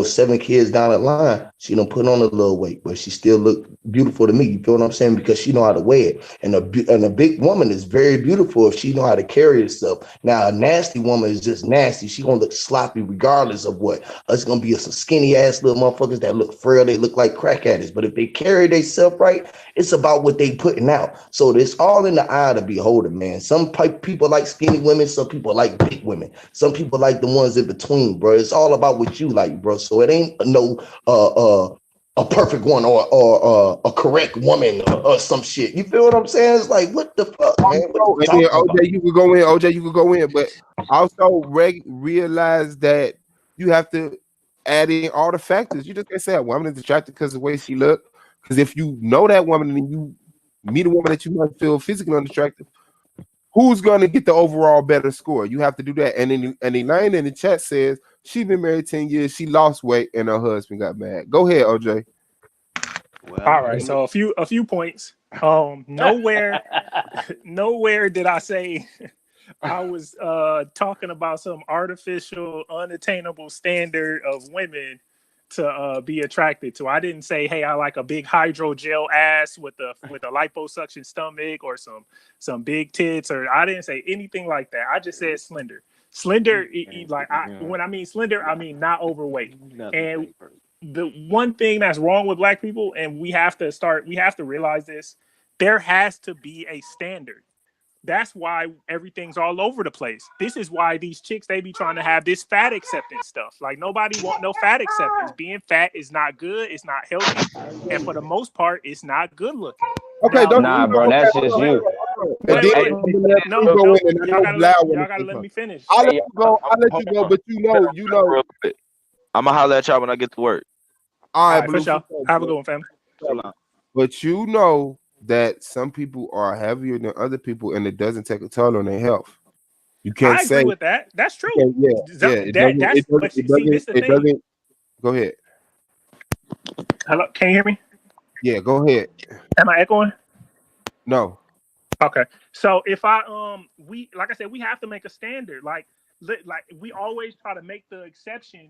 7 kids down the line, she done put on a little weight, but she still look beautiful to me. You feel what I'm saying? Because she know how to wear it. And a big woman is very beautiful if she know how to carry herself. Now, a nasty woman is just nasty. She gonna look sloppy regardless of what. It's gonna be some skinny ass little motherfuckers that look frail. They look like crack addicts. But if they carry themselves right, it's about what they putting out. So it's all in the eye of the beholder, man. Some people like skinny women. Some people like big women. Some people like the ones in between, bro. It's all about what you like, bro. So it ain't no a perfect one or a correct woman or some shit. You feel what I'm saying? It's like, what the fuck, man? And then OJ, you could go in. OJ, you could go in, but also realize that you have to add in all the factors. You just can't say a woman is attracted because of the way she look. Because if you know that woman and you meet a woman that you might feel physically unattractive, who's going to get the overall better score? You have to do that. And then Elaine in the chat says she's been married 10 years. She lost weight and her husband got mad. Go ahead, OJ. Well, all right. So a few points. Nowhere did I say I was talking about some artificial, unattainable standard of women to be attracted to. I didn't say, hey, I like a big hydrogel ass with a liposuction stomach or some big tits, or I didn't say anything like that. I just said slender. Slender, when I mean slender, I mean not overweight. And the one thing that's wrong with black people, and we have to realize this, there has to be a standard. That's why everything's all over the place. This is why these chicks, they be trying to have this fat acceptance stuff. Like, nobody want no fat acceptance. Being fat is not good. It's not healthy. And for the most part, it's not good looking. Okay, nah, bro, that's just you. No, y'all gotta let me finish. I'll let you go. But you know. I'm gonna holler at y'all when I get to work. All right, for sure. Have a good one, family. But you know that some people are heavier than other people, and it doesn't take a toll on their health. You can't say. I agree with that. That's true. It doesn't. Go ahead. Hello, can you hear me? Yeah, go ahead. Am I echoing? No. Okay. So if we have to make a standard. Like we always try to make the exception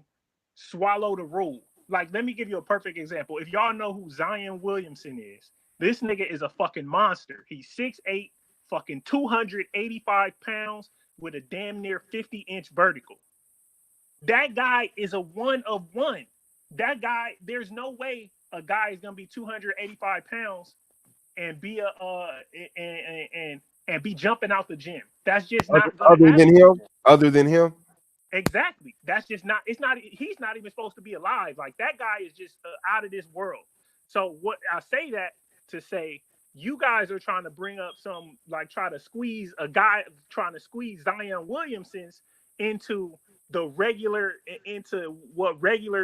swallow the rule. Like, let me give you a perfect example. If y'all know who Zion Williamson is, this nigga is a fucking monster. He's 6'8", fucking 285 pounds with a damn near 50-inch vertical. That guy is a one of one. That guy, there's no way a guy is gonna be 285 pounds and be and be jumping out the gym. That's just not other than him. Exactly. That's just not. It's not. He's not even supposed to be alive. Like, that guy is just out of this world. So what I say that to say, you guys are trying to bring up try to squeeze Zion Williamson's into what regular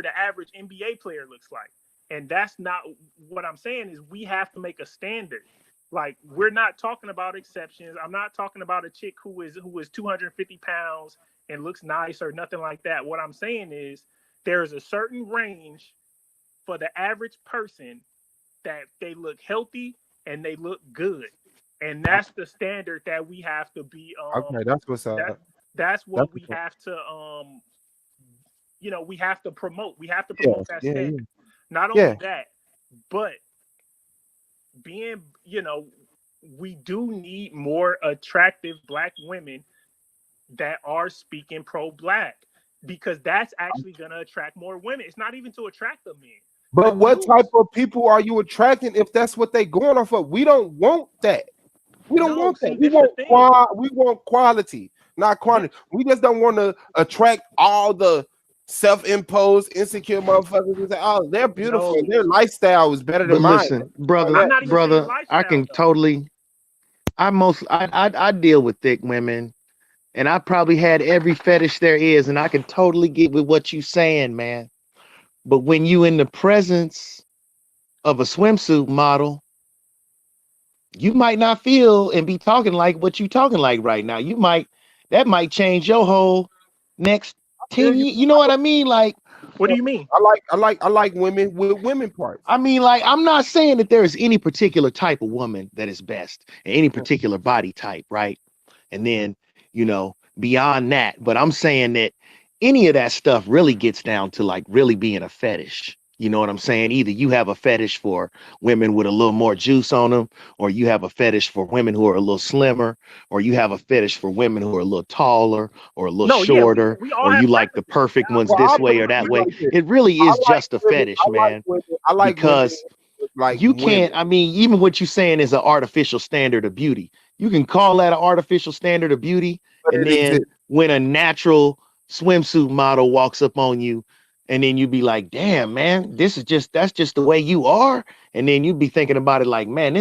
the average NBA player looks like. And that's not what I'm saying. Is we have to make a standard. Like, we're not talking about exceptions. I'm not talking about a chick who is 250 pounds and looks nice or nothing like that. What I'm saying is there's a certain range for the average person that they look healthy and they look good. And that's the standard that we have to be okay, that's what's up. That's what we have to we have to promote. We have to promote that standard. Yeah. Not only that, but being, we do need more attractive black women that are speaking pro-black, because that's actually going to attract more women. It's not even to attract the men. But what type of people are you attracting if that's what they going off of? We don't want that. We don't want that. We want quality, not quantity. We just don't want to attract all the self-imposed, insecure motherfuckers who say, "Oh, they're beautiful. No. Their lifestyle is better But than mine." listen, brother, I'm not even saying brother, I lifestyle can though. totally. I deal with thick women, and I probably had every fetish there is, and I can totally get with what you saying, man. But when you in the presence of a swimsuit model, you might not feel and be talking like what you talking like right now. That might change your whole next Feel 10 you. years. You know what I mean? Like, What do you mean? I like women with women parts. I mean, like, I'm not saying that there is any particular type of woman that is best, and any particular body type, right? And then, beyond that, but I'm saying that any of that stuff really gets down to like really being a fetish. You know what I'm saying? Either you have a fetish for women with a little more juice on them, or you have a fetish for women who are a little slimmer, or you have a fetish for women who are a little taller or a little No, yeah, shorter, we all or have you like the preferences. perfect ones Well, this I'll put way it or that to you way. like this. It really I is like just a women. fetish, man. I like women Because like you women. can't, I mean, even what you're saying is an artificial standard of beauty. You can call that an artificial standard of beauty, But and it then exists. when a natural swimsuit model walks up on you, and then you be like, damn, man, that's just the way you are. And then you be thinking about it like, man,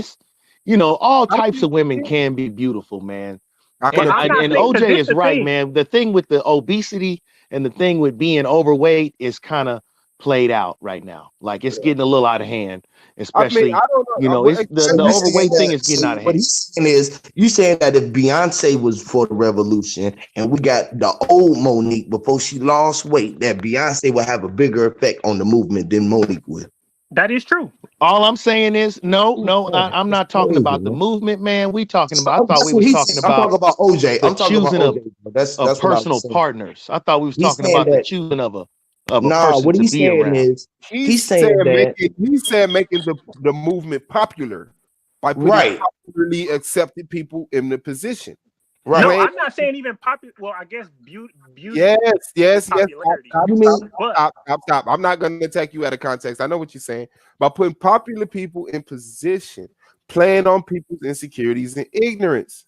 all I types mean, of women can be beautiful, man. I But can And I'm and, attest not and to saying, it. because OJ this is the right, thing. man. The thing with the obesity and the thing with being overweight is kind of played out right now. Like it's getting a little out of hand, I mean, especially, I don't know. it's So the you saying overweight thing that? is getting So out of what hand. he's saying is, you saying that if Beyonce was for the revolution, and we got the old Monique before she lost weight, that Beyonce would have a bigger effect on the movement than Monique would. That is true. All I'm saying is, no, I'm That's not talking crazy, about the man. movement, man. I thought That's we what was he's talking saying. I'm about talking about OJ. the I'm talking about choosing OJ. Bro. of That's what I was personal saying. partners. I thought we was He's talking saying about the that. choosing of a Nah, person what to he's be saying around. is, he's saying that. He said making the movement popular by putting Right, popularly accepted people in the position. No, right. Playing, I'm not saying even popular. Well, I guess beauty yes. popularity. You mean But Stop. I'm not going to take you out of context. I know what you're saying. By putting popular people in position, playing on people's insecurities and ignorance.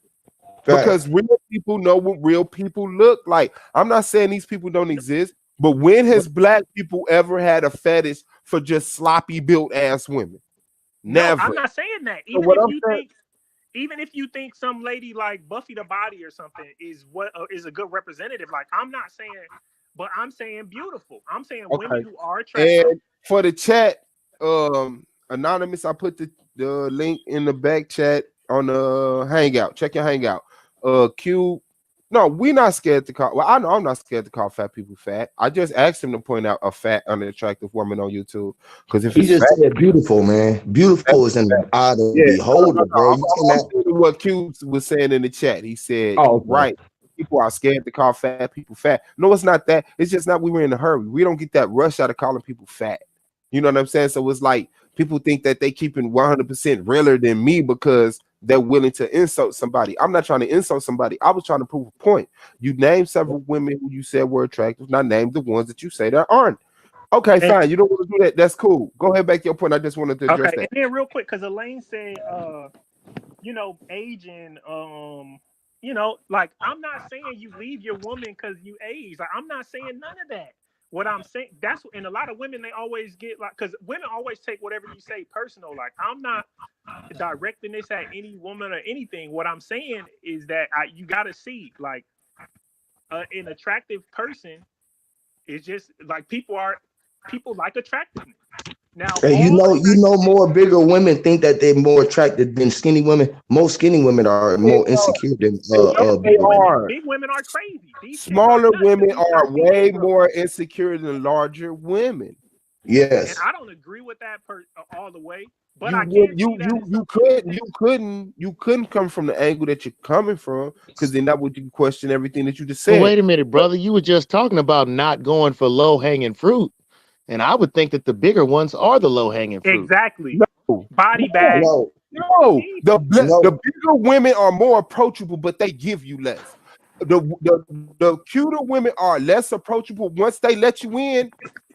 Because facts? real people know what real people look like. I'm not saying these people don't exist, but when has black people ever had a fetish for just sloppy built ass women? no, Never. I'm not saying that. So what I'm saying, Even if you think some lady like Buffy the Body or something is what is a good representative, like I'm not saying, but I'm saying beautiful. I'm saying women okay. who are attractive. And for the chat, anonymous, I put the link in the back chat on the hangout. Check your hangout. Q. No, we not scared to call. Well, I know I'm not scared to call fat people fat. I just asked him to point out a fat, unattractive woman on YouTube. Because if He it's just fat, said beautiful, man. Beautiful is in the eye of the yeah, beholder, bro. You I'm cannot. saying what Q was saying in the chat. He said, Oh, okay. right. People are scared to call fat people fat. No, it's not that. It's just not we were in a hurry. We don't get that rush out of calling people fat. You know what I'm saying? So it's like people think that they keeping 100% realer than me because they're willing to insult somebody. I'm not trying to insult somebody. I was trying to prove a point. You named several women who you said were attractive. Now name the ones that you say that aren't. Okay, And fine. You don't want to do that. That's cool. Go ahead back to your point. I just wanted to address okay, and that. then real quick, because Elaine said, aging, like I'm not saying you leave your woman because you age. Like I'm not saying none of that. What I'm saying, and a lot of women, they always get like, because women always take whatever you say personal. Like I'm not directing this at any woman or anything. What I'm saying is that you got to see like an attractive person is just like people like attractiveness. Now And all you know, attractiveness, more bigger women think that they're more attractive than skinny women. Most skinny women are more insecure than yes, They bigger women. are. big women are crazy. These chicks are Smaller nuts because women these are are female way growth. more insecure than larger women. And Yes. I don't agree with that all the way, but You I would can see that in some you couldn't come from the angle that you're coming from, because then that would you question everything that you just Well, said. wait a minute, brother. You were just talking about not going for low hanging fruit. And I would think that the bigger ones are the low hanging fruit. exactly No, body bag. No. no, No. the bigger women are more approachable, but they give you less. The cuter women are less approachable. Once they let you in,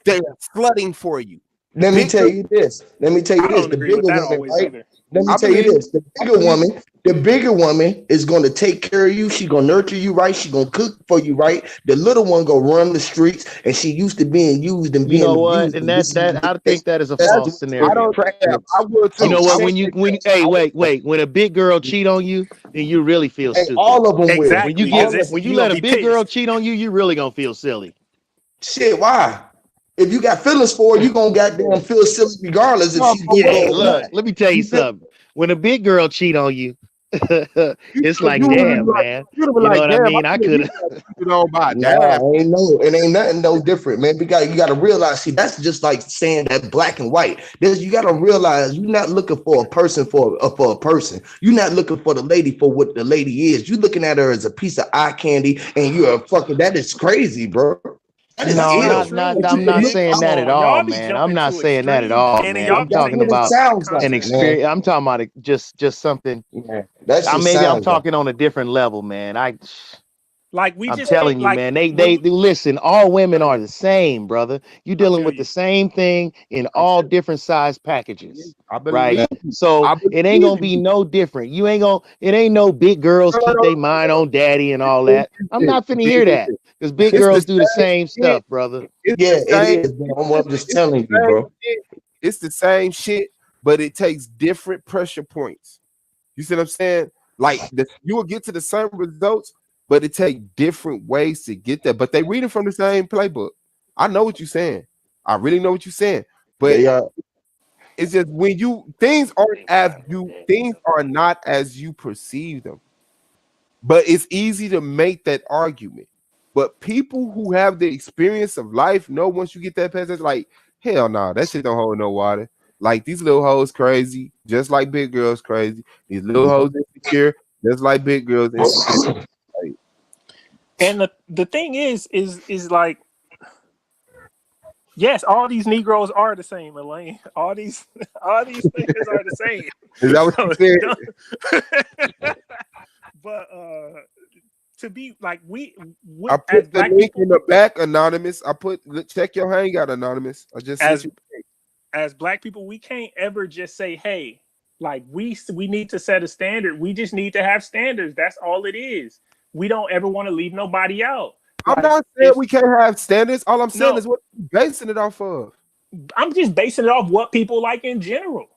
they are slutting for you. Let me tell you this. Let me tell you I this. don't The agree with bigger that woman, always right? either. Let me I tell you believe this. The bigger woman is going to take care of you. She going to nurture you right. She going to cook for you right. The little one go run the streets, and she used to being used and You being know what? abused. And And this is that I think that is a that's false I scenario. don't yeah, I would You too. know I'm what? saying When hey, wait, when a big girl cheat on you, then you really feel hey, stupid. all of them will. When you Exactly, get because it's when you you let gonna a be big girl pissed. cheat on you, you really gonna feel silly. Shit, why? If you got feelings for her, you gonna goddamn feel silly regardless if No, she but do Hey, what, or look, not. let me tell you You feel something. When a big girl cheat on you, it's you like, would be damn, like, man. you'd be You know like, what I damn, I mean? I could have could been have. cheated on by damn. Nah, it ain't nothing no different, man. You got to realize. See, that's just like saying that black and white. You got to realize you're not looking for a person for a person. You're not looking for the lady for what the lady is. You're looking at her as a piece of eye candy, and you're a fucking. That is crazy, bro. That is That's No, not ill. not. true, But you I'm can not man. look. saying Come that at on, all, y'all be man. I'm jumping not to saying that at extremes, all, and then man. y'all I'm be That's talking taking what it it about out of sounds like, an context. man. experience. I'm talking about just something. Yeah, that shit Maybe I'm sounds like. talking on a different level, man. Like we I'm just can't telling you, like man. They when listen. All women are the same, brother. You I dealing feel with the you. same thing in I all feel different size packages, I right? believe you. So I it ain't believe gonna be you. no different. You ain't gonna. It ain't no big girls No, no, keep no, their no, mind no. on daddy and all It that. is I'm this. not finna It hear is that this. because big It's the girls do the same same shit. stuff, brother. It's Yeah, the it same. is, man. I'm just It's the telling you, same bro. shit. It's the same shit, but it takes different pressure points. You see what I'm saying? Like you will get to the same results, but it takes different ways to get there. But they reading from the same playbook. I know what you're saying. I really know what you're saying. But They are. it's just when things are not as you perceive them. But it's easy to make that argument. But people who have the experience of life know once you get that past, it's like, hell no, that shit don't hold no water. Like these little hoes crazy, just like big girls crazy. These little hoes insecure, just like big girls insecure. Like, And the thing is like yes, all these Negroes are the same, Elaine. All these niggas are the same. is that what So you said? but to be like we I as put the black link people, in the back, anonymous. Check your hangout, anonymous. I just sent as you. as black people, we can't ever just say, "Hey, like we need to set a standard." We just need to have standards. That's all it is. We don't ever want to leave nobody out. I'm Like not saying if we can't have standards. All I'm saying no, is what you basing it off of. I'm just basing it off what people like in general.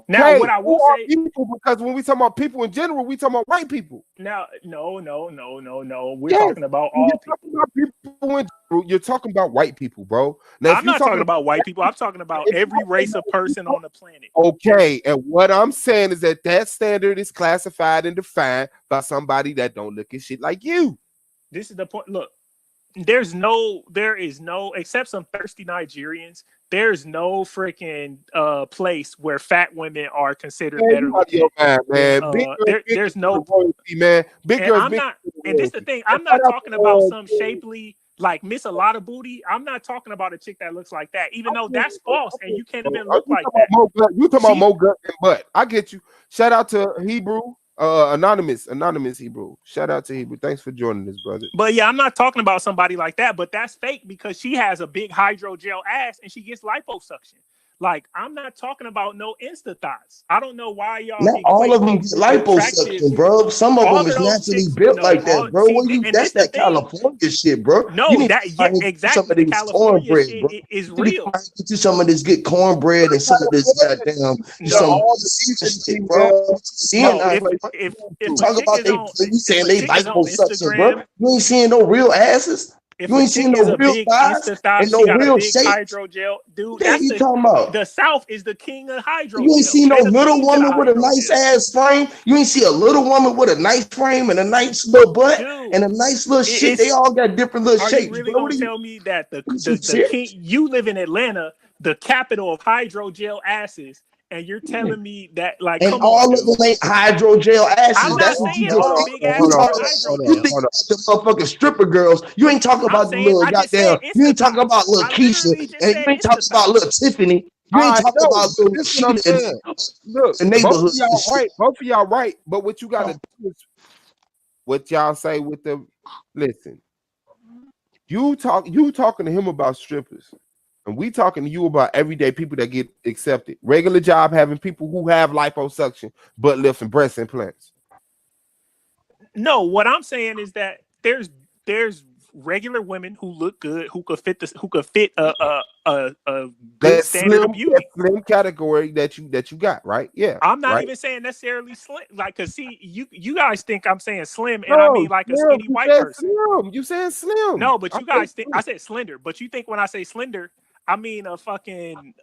Now, Okay, what I will who are say, people? Because when we talk about people in general, we talk about white people. now, no. We're Yes, talking about when all you're people. talking about people in general, you're talking about white people, bro. Now, if I'm you're not talking talking about about white people. I'm talking about if every race of you person on the planet. okay, and what I'm saying is that standard is classified and defined by somebody that don't look at shit like you. This is the point. Look, there is no, except some thirsty Nigerians. There's no freaking place where fat women are considered Man, better you out of your looking mind, than man. Big girls, big there's for the no. royalty, man. Big And girls, I'm big not. for the And this the royalty. thing. And I'm shout not out talking about some to, shapely like Miss a lot of booty. I'm not talking about a chick that looks like that. Even though that's false, and you can't even look You like talking about that. more gut? You talking about She more gut than butt? I get you. Shout out to Hebrew, anonymous Hebrew. Shout out to Hebrew. Thanks for joining us, brother. But yeah, I'm not talking about somebody like that, but that's fake because she has a big hydrogel ass and she gets liposuction. Like, I'm not talking about no Insta thoughts. I don't know why y'all Not all of them equating get attractive. liposuction, bro. Some of All them of is those naturally chicks, built no, like that, all bro. see, What you? and That's this the that thing. California shit, bro. You No, need to that come yeah, out and get you some exactly. of The this California cornbread, shit bro. is You need to come real. out and get you some of this good cornbread and some of this goddamn some No, All the decency, shit, man. bro. Seeing no. out If here. if You if a talk chick about is they on you if saying a they chick is on liposuction, bro. Instagram, You ain't seeing no real asses. if You a ain't seeing chick no is a real big thighs Insta thought, and she no got a real big shapes. hydrogel. Dude, What the hell that's you talking about? the South is the king of You ain't hydrogel. seen no They the little queens of the woman with a nice hydrogel. ass frame. You ain't see a little woman with a nice frame and a nice little butt Dude, and a nice little shit. They it's all got different little are you shapes, really bro. gonna tell me that You the king serious? you live in Atlanta, the capital of hydrogel asses, and you're telling me that like And come on, all of dude. them ain't hydrogel I'm asses. Hold on, not That's what you saying just all think. big You asses talk are about, you think hydrogel. the motherfucking stripper girls. You ain't talking I'm about the saying little I just said goddamn. You ain't talking Insta about little I Keisha, literally just and you said ain't talking Insta about little Tiffany. You ain't I talking know, about but little this is what I'm Rashida saying. Look, and the both of neighborhood and y'all shit. right. Both of y'all right. But what you got to do is what y'all say with the listen. You talking to him about strippers. And we talking to you about everyday people that get accepted. Regular job having people who have liposuction, butt lifts, and breast implants. No, what I'm saying is that there's regular women who look good, who could fit a good standard of beauty. That slim category that you got, right? Yeah. I'm not right? even saying necessarily slim, like, cause see, you guys think I'm saying slim, and No, I mean like slim. a skinny You white said person. Slim. You said slim. No, but you guys think I said slender, but you think when I say slender, I mean a fucking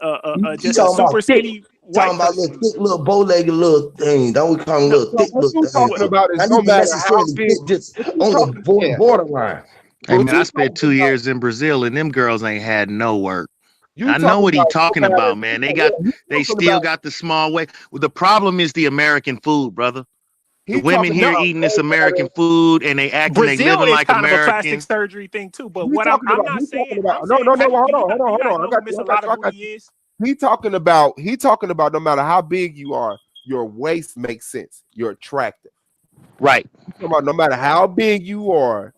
just a super skinny white talking about person. little thick, little bow-legged little thing. Don't we call them little thick What little you things? talking about is Not no even matter how necessarily big. thick, just on the borderline. Hey, What man, I you spent 2 talking about- years in Brazil, and them girls ain't had no work. You I know what he no talking matter- about, man. They talking still about- got the small way. Well, the problem is the American food, brother. The women talking here about eating this no matter- American food, and they acting, they Brazil living is like kind of a plastic Americans. surgery thing too. But He what I'm talking about- not he saying, talking about- I'm no, saying, hold on. do you I guys got know who you. Miss a lot of booty is? He talking about no matter how big you are, your waist makes sense. You're attractive. Right. He talking about no matter how big you are,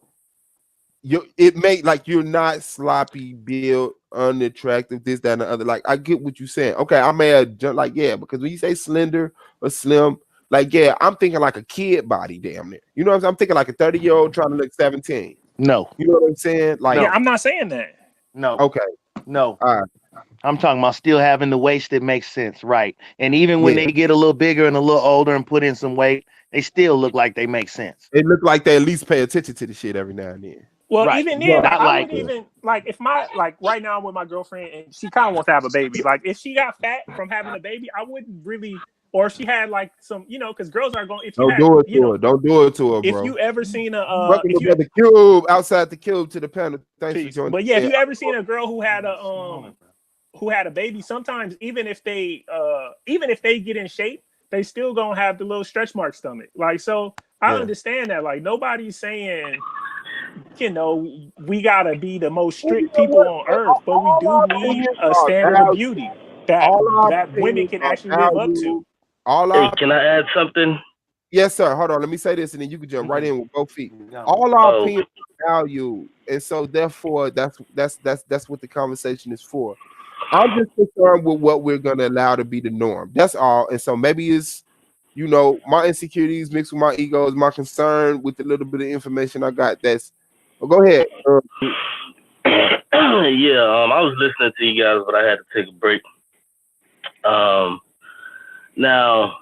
it make like you're not sloppy built, unattractive, this, that, and the other. Like I get what you're saying. Okay, I may have like because when you say slender or slim, like I'm thinking like a kid body, damn near. You know what I'm saying? I'm thinking like a 30-year-old trying to look 17. No. You know what I'm saying? Like Yeah, I'm not saying that. No. Okay. No. All right. I'm talking about still having the waist that makes sense, right? And even when Yeah. they get a little bigger and a little older and put in some weight, they still look like they make sense. It look like they at least pay attention to the shit every now and then. Well, Right. even then, Not I like wouldn't even like if right now I'm with my girlfriend and she kind of wants to have a baby. Like if she got fat from having a baby, I wouldn't really. Or if she had like some, because girls are going. If you Don't do it to her. Don't do it to her, bro. If you ever seen welcome to the cube outside the cube to the panel. Thanks for joining. But yeah, if you ever seen a girl who had a baby, sometimes even if they get in shape, they still gonna have the little stretch mark stomach. Like so, I understand that. Like nobody's saying, we gotta be the most strict people on earth, but we do need a standard of beauty that women can actually live up to. Hey, can I add something? Yes, sir. Hold on. Let me say this, and then you can jump right in with both feet. All our opinions are value, and so therefore, that's what the conversation is for. I'm just concerned with what we're gonna allow to be the norm. That's all. And so maybe it's my insecurities mixed with my egos, my concern with the little bit of information I got. Go ahead. Yeah, I was listening to you guys, but I had to take a break. Now,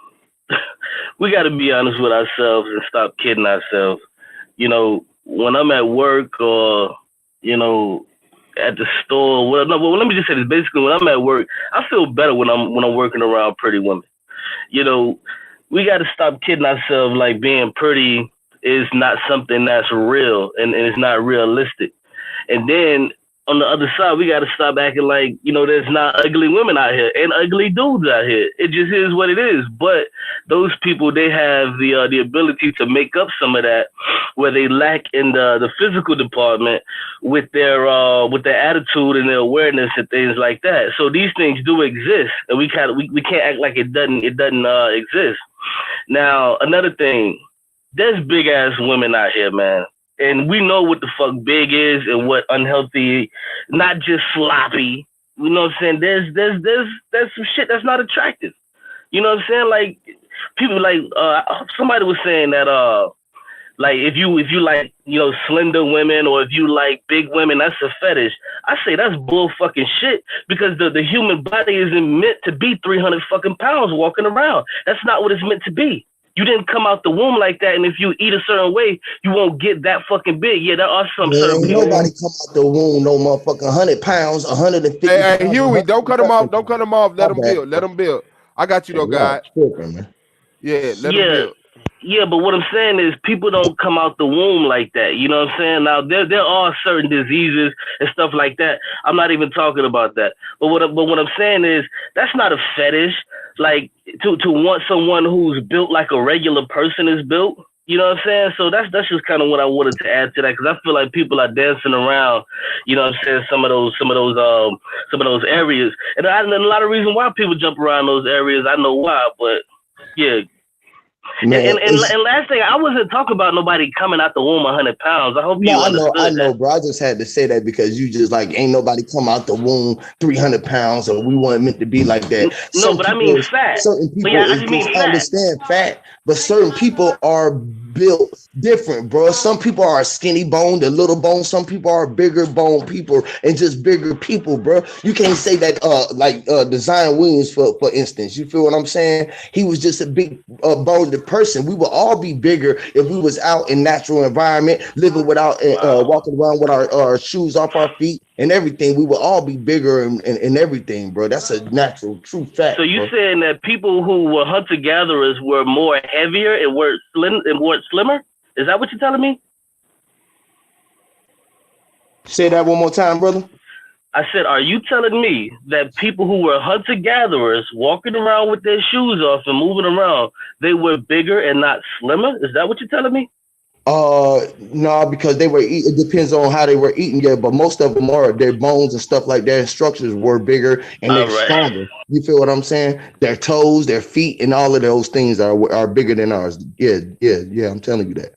we got to be honest with ourselves and stop kidding ourselves. When I'm at work or, at the store, let me just say this. Basically, when I'm at work, I feel better when I'm working around pretty women. We got to stop kidding ourselves like being pretty is not something that's real and it's not realistic. And then on the other side, we got to stop acting like, there's not ugly women out here and ugly dudes out here. It just is what it is. But those people, they have the ability to make up some of that where they lack in the physical department with their attitude and their awareness and things like that. So these things do exist, and we can't act like it doesn't exist. Now, another thing, there's big ass women out here, man. And we know what the fuck big is and what unhealthy, not just sloppy. You know what I'm saying? There's some shit that's not attractive. You know what I'm saying? Like people like somebody was saying that like if you like slender women or if you like big women, that's a fetish. I say that's bull fucking shit because the human body isn't meant to be 300 fucking pounds walking around. That's not what it's meant to be. You didn't come out the womb like that, and if you eat a certain way, you won't get that fucking big. Yeah, there are some certain people. Nobody come out the womb no motherfucking 100 pounds, 150 pounds. Hey, Huey, don't cut him off. Don't cut him off. Let him build. Let him build. I got you though, God. Yeah, let him build. Yeah, but what I'm saying is people don't come out the womb like that. You know what I'm saying? Now, there are certain diseases and stuff like that. I'm not even talking about that. But what I'm saying is that's not a fetish. Like to want someone who's built like a regular person is built. You know what I'm saying? So that's just kind of what I wanted to add to that because I feel like people are dancing around. You know what I'm saying? Some of those areas, and a lot of reasons why people jump around those areas. I know why, but yeah. Man, And last thing, I wasn't talking about nobody coming out the womb 100 pounds. I hope you understood I know, that. bro. I just had to say that because you just like ain't nobody come out the womb 300 pounds, or we weren't meant to be like that. No, but I mean fat. Certain people Yeah, I is just mean just fat. understand fat, but certain people are built different, bro. Some people are skinny boned and little bone. Some people are bigger bone people and just bigger people, bro. You can't say that Design Williams, for instance. You feel what I'm saying? He was just a big boned person. We would all be bigger if we was out in natural environment, living without walking around with our shoes off our feet and everything. We would all be bigger and everything, bro. That's a natural, true fact. So you bro. saying that people who were hunter gatherers were more heavier and were slimmer? Is that what you're telling me? Say that one more time, brother. I said, are you telling me that people who were hunter gatherers walking around with their shoes off and moving around, they were bigger and not slimmer? Is that what you're telling me? No, because they were it depends on how they were eating, yeah, but most of them are their bones and stuff like that, structures were bigger and they're stronger. You feel what I'm saying? Their toes, their feet, and all of those things are bigger than ours. Yeah, I'm telling you that.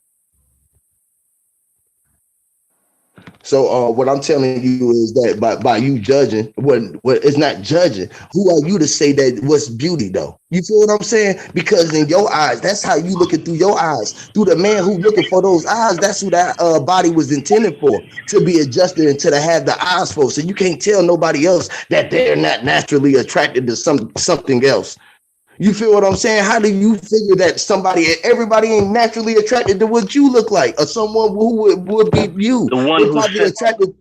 So what I'm telling you is that by you judging, what it's not judging. Who are you to say that what's beauty though? You feel what I'm saying? Because in your eyes, that's how you looking through your eyes. Through the man who looking for those eyes, that's who that body was intended for, to be adjusted and to have the eyes for. So you can't tell nobody else that they're not naturally attracted to something else. You feel what I'm saying? How do you figure that everybody ain't naturally attracted to what you look like, or someone who would be you? The one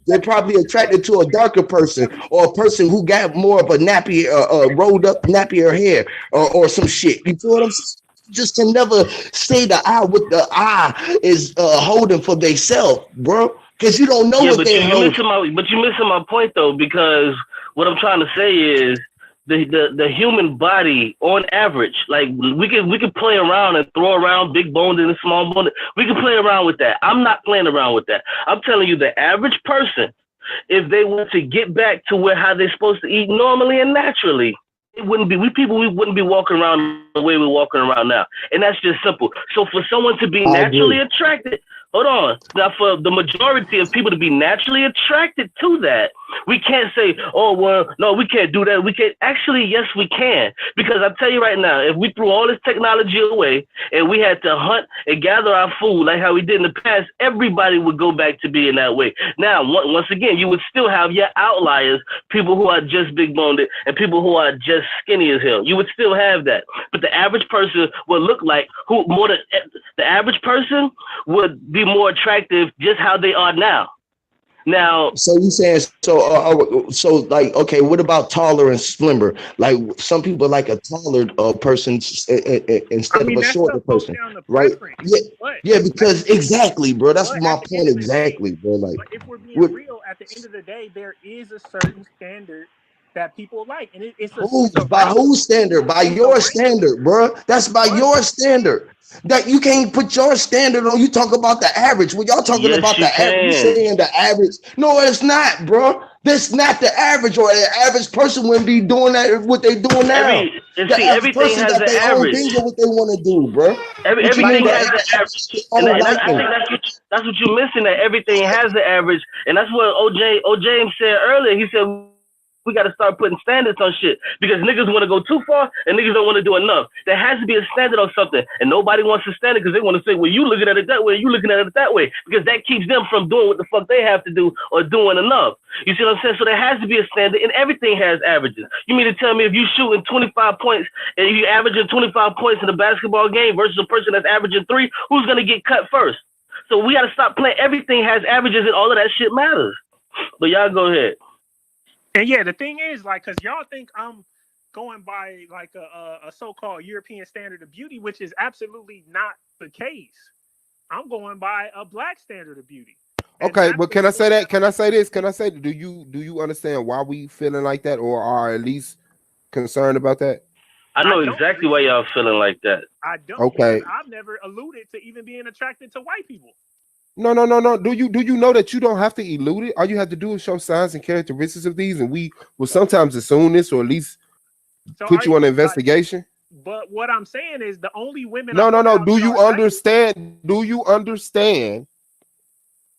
They're probably attracted to a darker person, or a person who got more of a rolled up nappier hair, or some shit. You feel what I'm saying? You just can never say the eye what the eye is holding for themselves, bro. Because you don't know what they're holding. But you're missing my point though, because what I'm trying to say is, the human body on average, like we could play around and throw around big boned and small boned. We can play around with that. I'm not playing around with that. I'm telling you, the average person, if they were to get back to how they're supposed to eat normally and naturally, we wouldn't be walking around the way we're walking around now. And that's just simple. So for someone to be naturally attracted, hold on. Now, for the majority of people to be naturally attracted to that, we can't say, oh, well, no, we can't do that. We can't. Actually, yes, we can. Because I'll tell you right now, if we threw all this technology away and we had to hunt and gather our food like how we did in the past, everybody would go back to being that way. Now, once again, you would still have your outliers, people who are just big boned and people who are just skinny as hell. You would still have that. But the average person would look like the average person would be more attractive just how they are now. Now, so you saying so like, okay, what about taller and slimmer? Like some people like a taller person instead of a shorter person, right? Yeah, because exactly, bro. That's my point exactly, bro. Like, if we're being real, at the end of the day, there is a certain standard that people like, and by whose standard? By your standard, bro. That's by your standard. That you can't put your standard on. You talk about the average. When y'all talking about the average, you saying the average. No, it's not, bro. That's not the average, or the average person wouldn't be doing that. What they doing now? Everything has an average. What they want to do, bro. Everything has an average. And I think that's what you're missing. That everything has an average, and that's what James said earlier. He said, we got to start putting standards on shit, because niggas want to go too far and niggas don't want to do enough. There has to be a standard on something, and nobody wants to stand it because they want to say, well, you looking at it that way, you looking at it that way, because that keeps them from doing what the fuck they have to do or doing enough. You see what I'm saying? So there has to be a standard, and everything has averages. You mean to tell me if you shooting 25 points and you averaging 25 points in a basketball game versus a person that's averaging 3, who's going to get cut first? So we got to stop playing. Everything has averages, and all of that shit matters. But y'all go ahead. And yeah, the thing is, like, because y'all think I'm going by like a so-called European standard of beauty, which is absolutely not the case. I'm going by a black standard of beauty. Okay, but can I say that? Can I say this? Can I say, do you understand why we feeling like that, or are at least concerned about that? I know exactly why y'all feeling like that. I don't. Okay. I've never alluded to even being attracted to white people. No. Do you know that you don't have to elude it? All you have to do is show signs and characteristics of these, and we will sometimes assume this, or at least put you on an investigation. But what I'm saying is the only women. No. Do that you are nice- understand? Do you understand?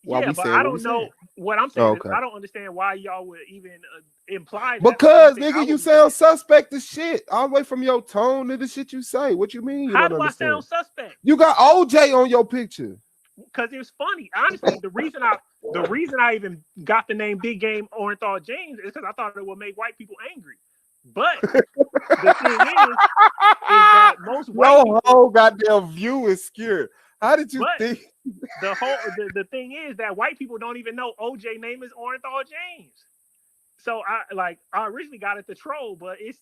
Why Yeah, we but saying I what don't we know. saying? What I'm saying Okay. is I don't understand why y'all would even imply that. Because Anything I nigga, you would be sound saying. suspect as shit. All the way from your tone to the shit you say. What you mean you How don't do I understand? sound suspect? You got OJ on your picture. Because it was funny. Honestly, the reason I even got the name Big Game Orenthal James is because I thought it would make white people angry. But the thing is that most white Your people, whole goddamn view is skewed. How did you but think? the thing is that white people don't even know OJ name is Orenthal James. So I originally got it to troll, but it's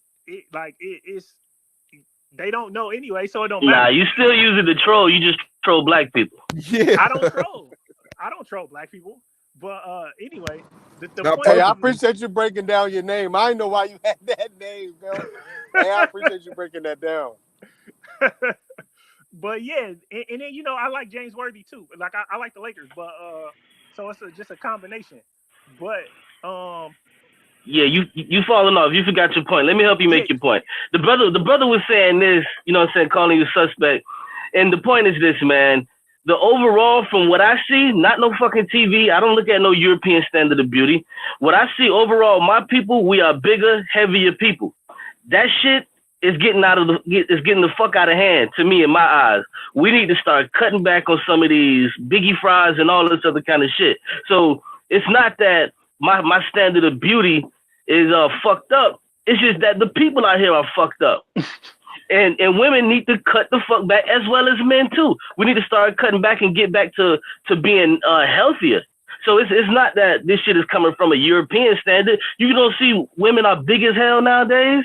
they don't know anyway, so it don't matter. Nah, you still use it to troll. You just troll black people. Yeah. I don't troll black people. But anyway, the Now, point Hey, I is, appreciate you breaking down your name. I didn't know why you had that name, bro. Hey, I appreciate you breaking that down. but yeah, and then I like James Worthy too. Like I like the Lakers, but so it's just a combination. But Yeah, you falling off. You forgot your point. Let me help you make your point. The brother was saying this, calling you suspect. And the point is this, man. The overall, from what I see, not no fucking TV. I don't look at no European standard of beauty. What I see overall, my people, we are bigger, heavier people. That shit is getting the fuck out of hand to me in my eyes. We need to start cutting back on some of these biggie fries and all this other kind of shit. So it's not that my standard of beauty is fucked up. It's just that the people out here are fucked up. And women need to cut the fuck back, as well as men too. We need to start cutting back and get back to being healthier. So it's not that this shit is coming from a European standard. You don't see women are big as hell nowadays.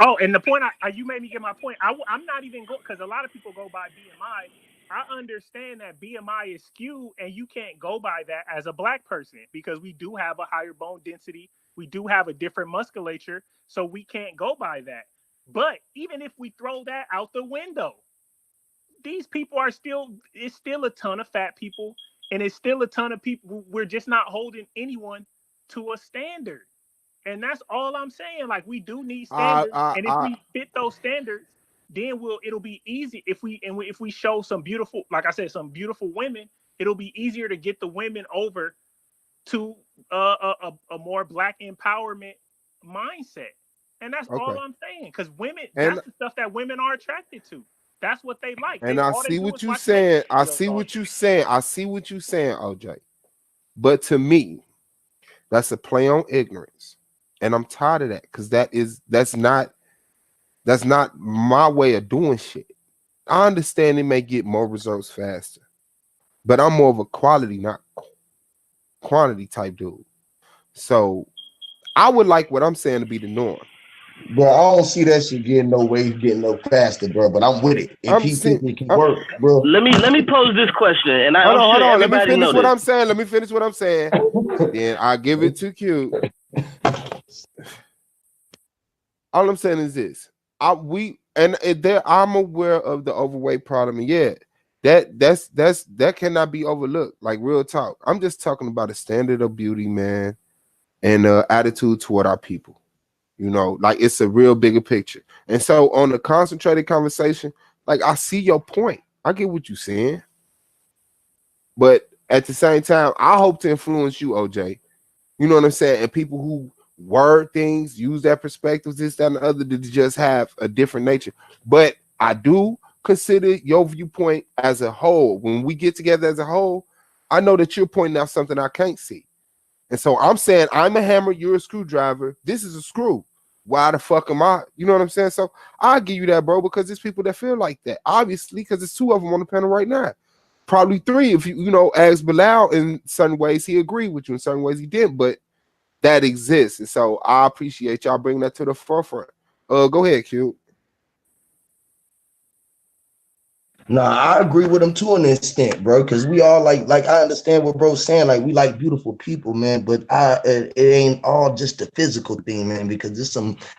Oh, and the point you made me get my point. I'm not even going because a lot of people go by BMI. I understand that BMI is skewed, and you can't go by that as a black person because we do have a higher bone density. We do have a different musculature, so we can't go by that. But even if we throw that out the window, these people it's still a ton of fat people, and it's still a ton of people. We're just not holding anyone to a standard. And that's all I'm saying. Like, we do need standards. And if we fit those standards, then it'll be easy. If we show some beautiful, like I said, some beautiful women, it'll be easier to get the women over to a more black empowerment mindset. And that's all I'm saying. Because women, that's the stuff that women are attracted to. That's what they like. And I see what you're saying. I see what you're saying, OJ. But to me, that's a play on ignorance. And I'm tired of that because that's not my way of doing shit. I understand it may get more results faster, but I'm more of a quality, not quantity type dude. So I would like what I'm saying to be the norm. Bro, I don't see that shit getting no faster, bro. But I'm with it. If he thinks it can work, bro. Let me pose this question, and hold on. Let me finish what I'm saying. Then I give it to Q. All I'm saying is this: I'm aware of the overweight problem. And yeah, that cannot be overlooked. Like, real talk. I'm just talking about a standard of beauty, man, and attitude toward our people. Like, it's a real bigger picture. And so on the concentrated conversation, like, I see your point. I get what you're saying. But at the same time, I hope to influence you, OJ. You know what I'm saying? And people who word things, use their perspectives, this, that, and the other, to just have a different nature. But I do consider your viewpoint as a whole. When we get together as a whole, I know that you're pointing out something I can't see. And so I'm saying, I'm a hammer, you're a screwdriver. This is a screw. Why the fuck am I? You know what I'm saying? So I'll give you that, bro, because there's people that feel like that. Obviously, because there's two of them on the panel right now. Probably three if you ask Bilal in certain ways, he agreed with you. In certain ways, he didn't. But that exists. And so I appreciate y'all bringing that to the forefront. Go ahead, Q. Nah, I agree with him to an extent, bro. Because we all like I understand what bro's saying. Like, we like beautiful people, man. But it ain't all just the physical thing, man. Because it's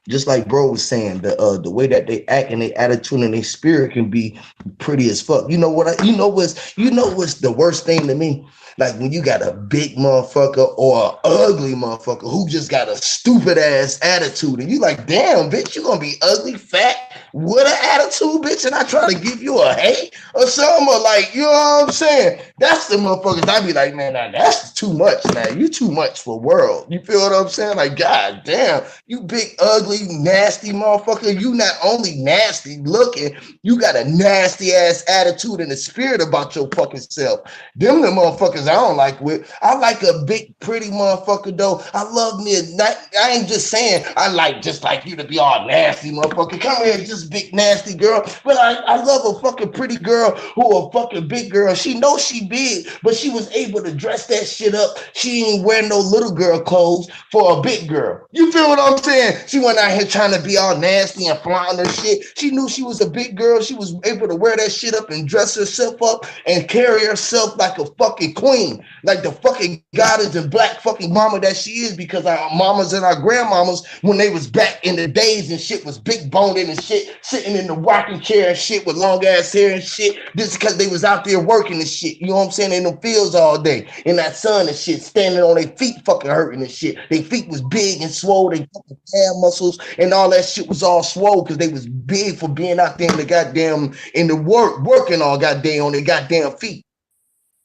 just like bro was saying, the way that they act and their attitude and their spirit can be pretty as fuck. You know what's the worst thing to me? Like, when you got a big motherfucker or an ugly motherfucker who just got a stupid ass attitude, and you like, damn, bitch, you gonna be ugly, fat, with an attitude, bitch, and I try to give you a hate or something, or like, you know what I'm saying? That's the motherfuckers I be like, man, now that's too much, man. You too much for world. You feel what I'm saying? Like, god damn, you big, ugly, nasty motherfucker. You not only nasty looking, you got a nasty ass attitude and a spirit about your fucking self. Them the motherfuckers I don't like with. I like a big, pretty motherfucker though. I love me. I ain't just saying I like just like you to be all nasty motherfucker. Come here, just big nasty girl. But I love a fucking pretty girl who a fucking big girl. She knows she big, but she was able to dress that shit up. She ain't wear no little girl clothes for a big girl. You feel what I'm saying? She went out here trying to be all nasty and flaunting her shit. She knew she was a big girl. She was able to wear that shit up and dress herself up and carry herself like a fucking queen, like the fucking goddess and black fucking mama that she is, because our mamas and our grandmamas, when they was back in the days and shit, was big boned and shit, sitting in the rocking chair and shit with long ass hair and shit. This is because they was out there working and shit. You know what I'm saying? In the fields all day, in that sun and shit, standing on their feet fucking hurting and shit. Their feet was big and swole. They fucking calf muscles and all that shit was all swole because they was big for being out there in the goddamn, in the working all goddamn on their goddamn feet.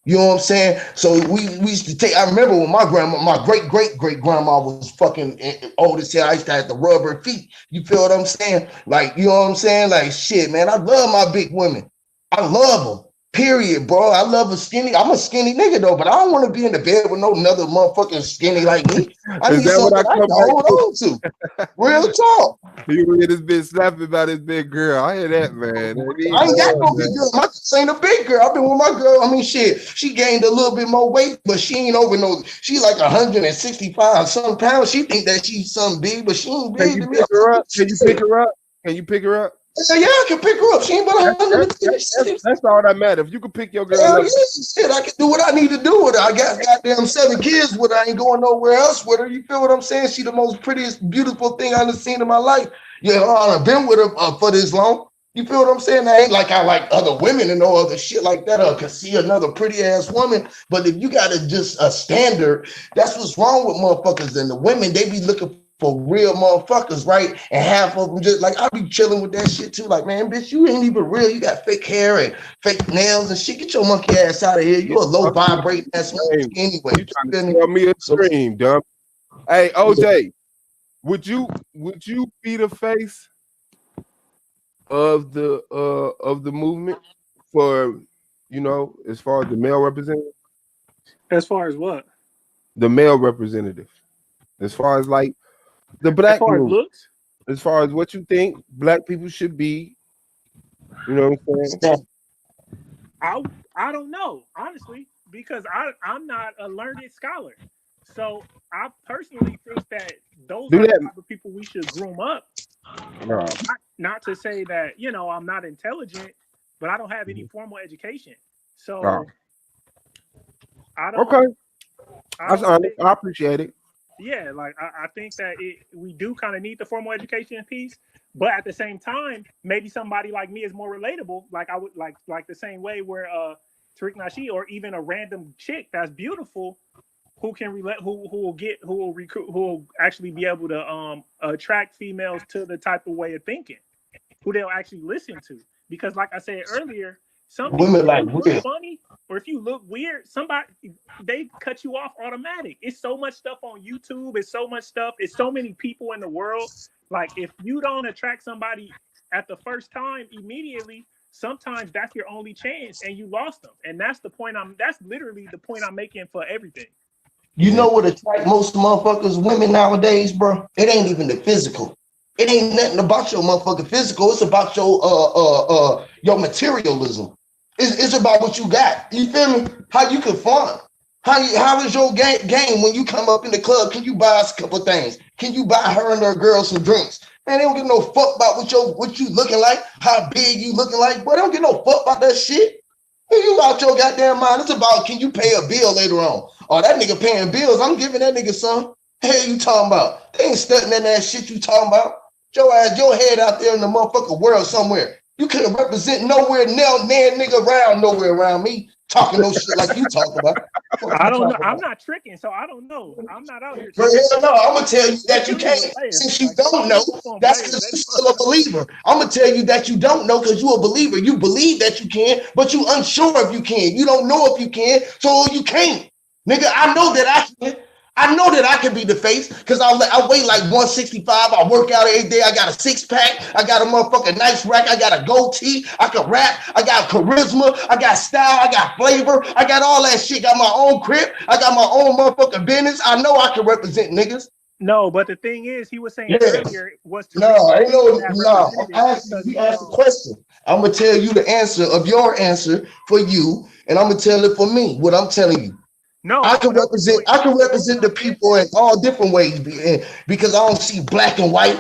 You know what I'm saying? So we used to take, I remember when my grandma, my great grandma was fucking old as hell. I used to have to rub her feet. You feel what I'm saying? Like, you know what I'm saying? Like, shit, man, I love my big women. I love them. Period, bro. I love a skinny. I'm a skinny nigga though, but I don't want to be in the bed with no another motherfucking skinny like me. I need something I can hold on to. Real talk. You hear this bitch slapping about this big girl. I hear that, man. I ain't got no big girl. My sister ain't a big girl. I've been with my girl. I mean, shit, she gained a little bit more weight, but she ain't over no. She's like 165 some pounds. She think that she's something big, but she ain't big. Can you pick her up? Can you pick her up? Can you pick her up? Yeah, I can pick her up. She ain't but 150. That's all that matters. If you can pick your girl Hell up. yeah, shit, I can do what I need to do with her. I got goddamn 7 kids with her. I ain't going nowhere else with her. You feel what I'm saying? She the most prettiest, beautiful thing I've seen in my life. Yeah, I've been with her for this long. You feel what I'm saying? I ain't like I like other women and no other shit like that. Or can see another pretty ass woman. But if you got just a standard, that's what's wrong with motherfuckers. And the women, they be looking for real motherfuckers, right? And half of them just like, I be chilling with that shit too. Like, man, bitch, you ain't even real. You got fake hair and fake nails and shit. Get your monkey ass out of here. You a low vibrating ass monkey anyway. You trying to tell me a stream, dumb. Hey, OJ, would you be the face of the movement for, you know, as far as the male representative? As far as what? The male representative. As far as like the black as far as looks? As far as what you think black people should be, you know what I'm saying? I don't know, honestly, because I'm not a learned scholar. So I personally think that those are the type of people we should groom up. Not to say that, you know, I'm not intelligent, but I don't have any formal education. So I don't. Okay. I appreciate it. Yeah, like I think that we do kind of need the formal education piece, but at the same time, maybe somebody like me is more relatable. Like I would like the same way where Tariq Nasheed or even a random chick that's beautiful who can relate, who will recruit, who will actually be able to attract females to the type of way of thinking, who they'll actually listen to. Because like I said earlier, some people like look funny, or if you look weird, somebody they cut you off automatic. It's so much stuff on YouTube. It's so much stuff. It's so many people in the world. Like if you don't attract somebody at the first time immediately, sometimes that's your only chance, and you lost them. And that's the point. That's literally the point I'm making for everything. You know what attract most motherfuckers, women nowadays, bro? It ain't even the physical. It ain't nothing about your motherfucking physical. It's about your materialism. It's about what you got. You feel me? How you can fund. How is your game when you come up in the club? Can you buy us a couple things? Can you buy her and her girl some drinks? Man, they don't give no fuck about what you looking like, how big you looking like. Boy, they don't give no fuck about that shit. You out your goddamn mind. It's about, can you pay a bill later on? Oh, that nigga paying bills. I'm giving that nigga some. Hell you talking about? They ain't studying that shit you talking about. Your ass, your head out there in the motherfucking world somewhere. You couldn't represent nowhere, nigga around nowhere around me. talking no shit like you talk about. I don't know. I'm not tricking, so I don't know. I'm not out here. But hell no, I'm gonna tell you that you can't. Since you don't know, that's because you're still a believer. I'm gonna tell you that you don't know because you're a believer. You believe that you can, but you unsure if you can. You don't know if you can, so you can't. Nigga, I know that I can. I know that I can be the face because I weigh like 165. I work out every day. I got a 6-pack. I got a motherfucking nice rack. I got a goatee. I can rap. I got charisma. I got style. I got flavor. I got all that shit. Got my own crib. I got my own motherfucking business. I know I can represent niggas. No, but the thing is, he was saying earlier was to no. He asked the question. I'm gonna tell you the answer of your answer for you, and I'm gonna tell it for me. What I'm telling you. No, I can represent the people in all different ways because I don't see black and white.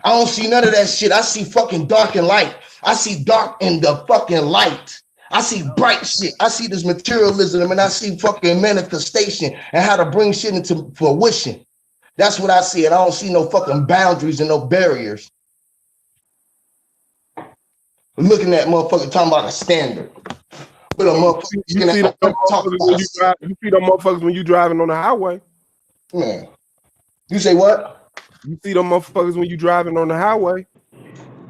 I don't see none of that shit. I see fucking dark and light. I see dark and the fucking light. I see bright shit. I see this materialism and I see fucking manifestation and how to bring shit into fruition. That's what I see. And I don't see no fucking boundaries and no barriers. I'm looking at motherfucker talking about a standard. You see them motherfuckers when you driving on the highway. Man. You say what? You see them motherfuckers when you driving on the highway.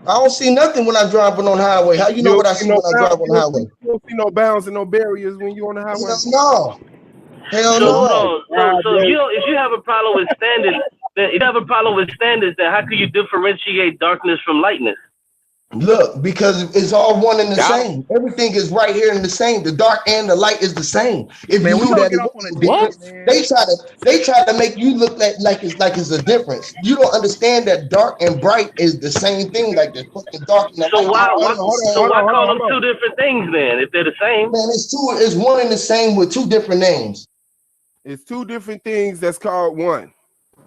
I don't see nothing when I'm driving on the highway. How you know what I see when I drive on the highway? You don't see no bounds and no barriers when you on the highway. No. Hell no. So if you have a problem with standards, then how can you differentiate darkness from lightness? Look, because it's all one and the same. Everything is right here in the same. The dark and the light is the same. If you knew that, they try to make you look like it's a difference. You don't understand that dark and bright is the same thing. Like the fucking dark and the light. Why call them two different things then? If they're the same, man, it's one and the same with two different names. It's two different things that's called one.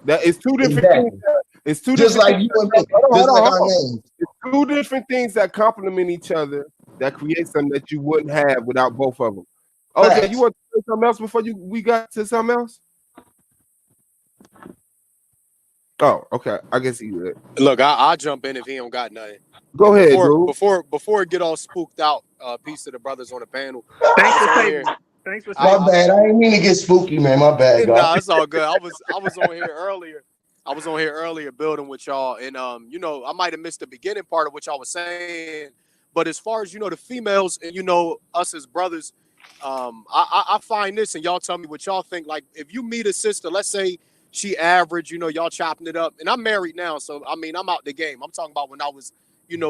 That is two different things. It's two just different like you and me. Just like our names. It's two different things that complement each other that create something that you wouldn't have without both of them. Okay, you want to say something else before we got to something else? Oh, okay. I guess he would. Look, I'll jump in if he don't got nothing. Go ahead, before it get all spooked out. Peace to the brothers on the panel. Thanks for saying. Thanks for saying. My bad. I didn't mean to get spooky, man. My bad. Nah, it's all good. I was on here earlier. I was on here earlier building with y'all, and I might have missed the beginning part of what y'all was saying, but as far as the females and us as brothers, I find this, and y'all tell me what y'all think. Like, if you meet a sister, let's say she average, y'all chopping it up, and I'm married now, so I mean I'm out the game. I'm talking about when I was,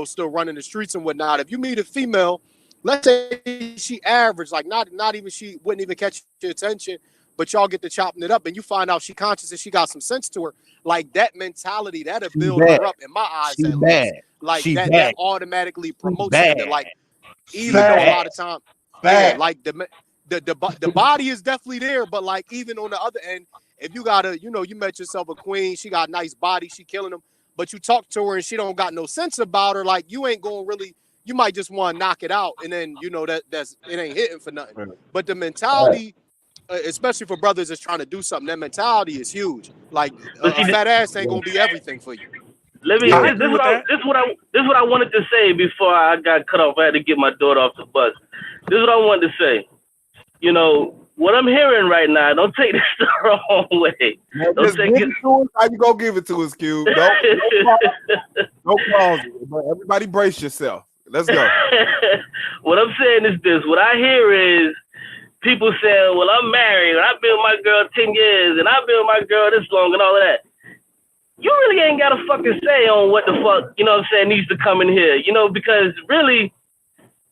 still running the streets and whatnot. If you meet a female, let's say she average, like not even she wouldn't even catch your attention. But y'all get to chopping it up and you find out she conscious and she got some sense to her. Like that mentality, that'll build her up in my eyes. At least. Like that automatically promotes her to like, even though a lot of time, like the body is definitely there. But like even on the other end, if you got you met yourself a queen, she got a nice body, she killing them. But you talk to her and she don't got no sense about her. Like you ain't going really, you might just want to knock it out. And then, that's it ain't hitting for nothing. But the mentality, especially for brothers that's trying to do something, that mentality is huge. Like a fat ass ain't gonna be everything for you. This is what I wanted to say before I got cut off. I had to get my daughter off the bus. This is what I wanted to say. What I'm hearing right now, don't take this the wrong way. Just give it to us. How you gonna give it to us, Cube? Don't pause it. But everybody brace yourself. Let's go. What I'm saying is this. What I hear is people saying, well, I'm married, and I've been with my girl 10 years, and I've been with my girl this long, and all of that. You really ain't got a fucking say on what the fuck, needs to come in here, because really,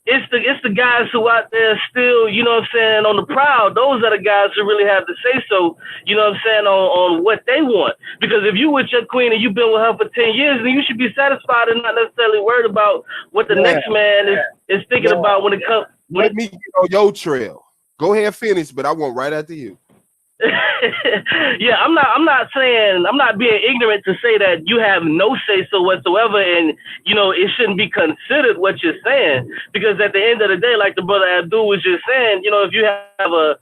it's the guys who out there still, on the prowl. Those are the guys who really have to say so, on what they want. Because if you with your queen and you've been with her for 10 years, then you should be satisfied and not necessarily worried about what the next man is thinking about when it comes. Let me get on your trail. Go ahead and finish, but I want right after you. Yeah, I'm not saying, I'm not being ignorant to say that you have no say so whatsoever, and it shouldn't be considered what you're saying, because at the end of the day, like the brother Abdul was just saying, if you have a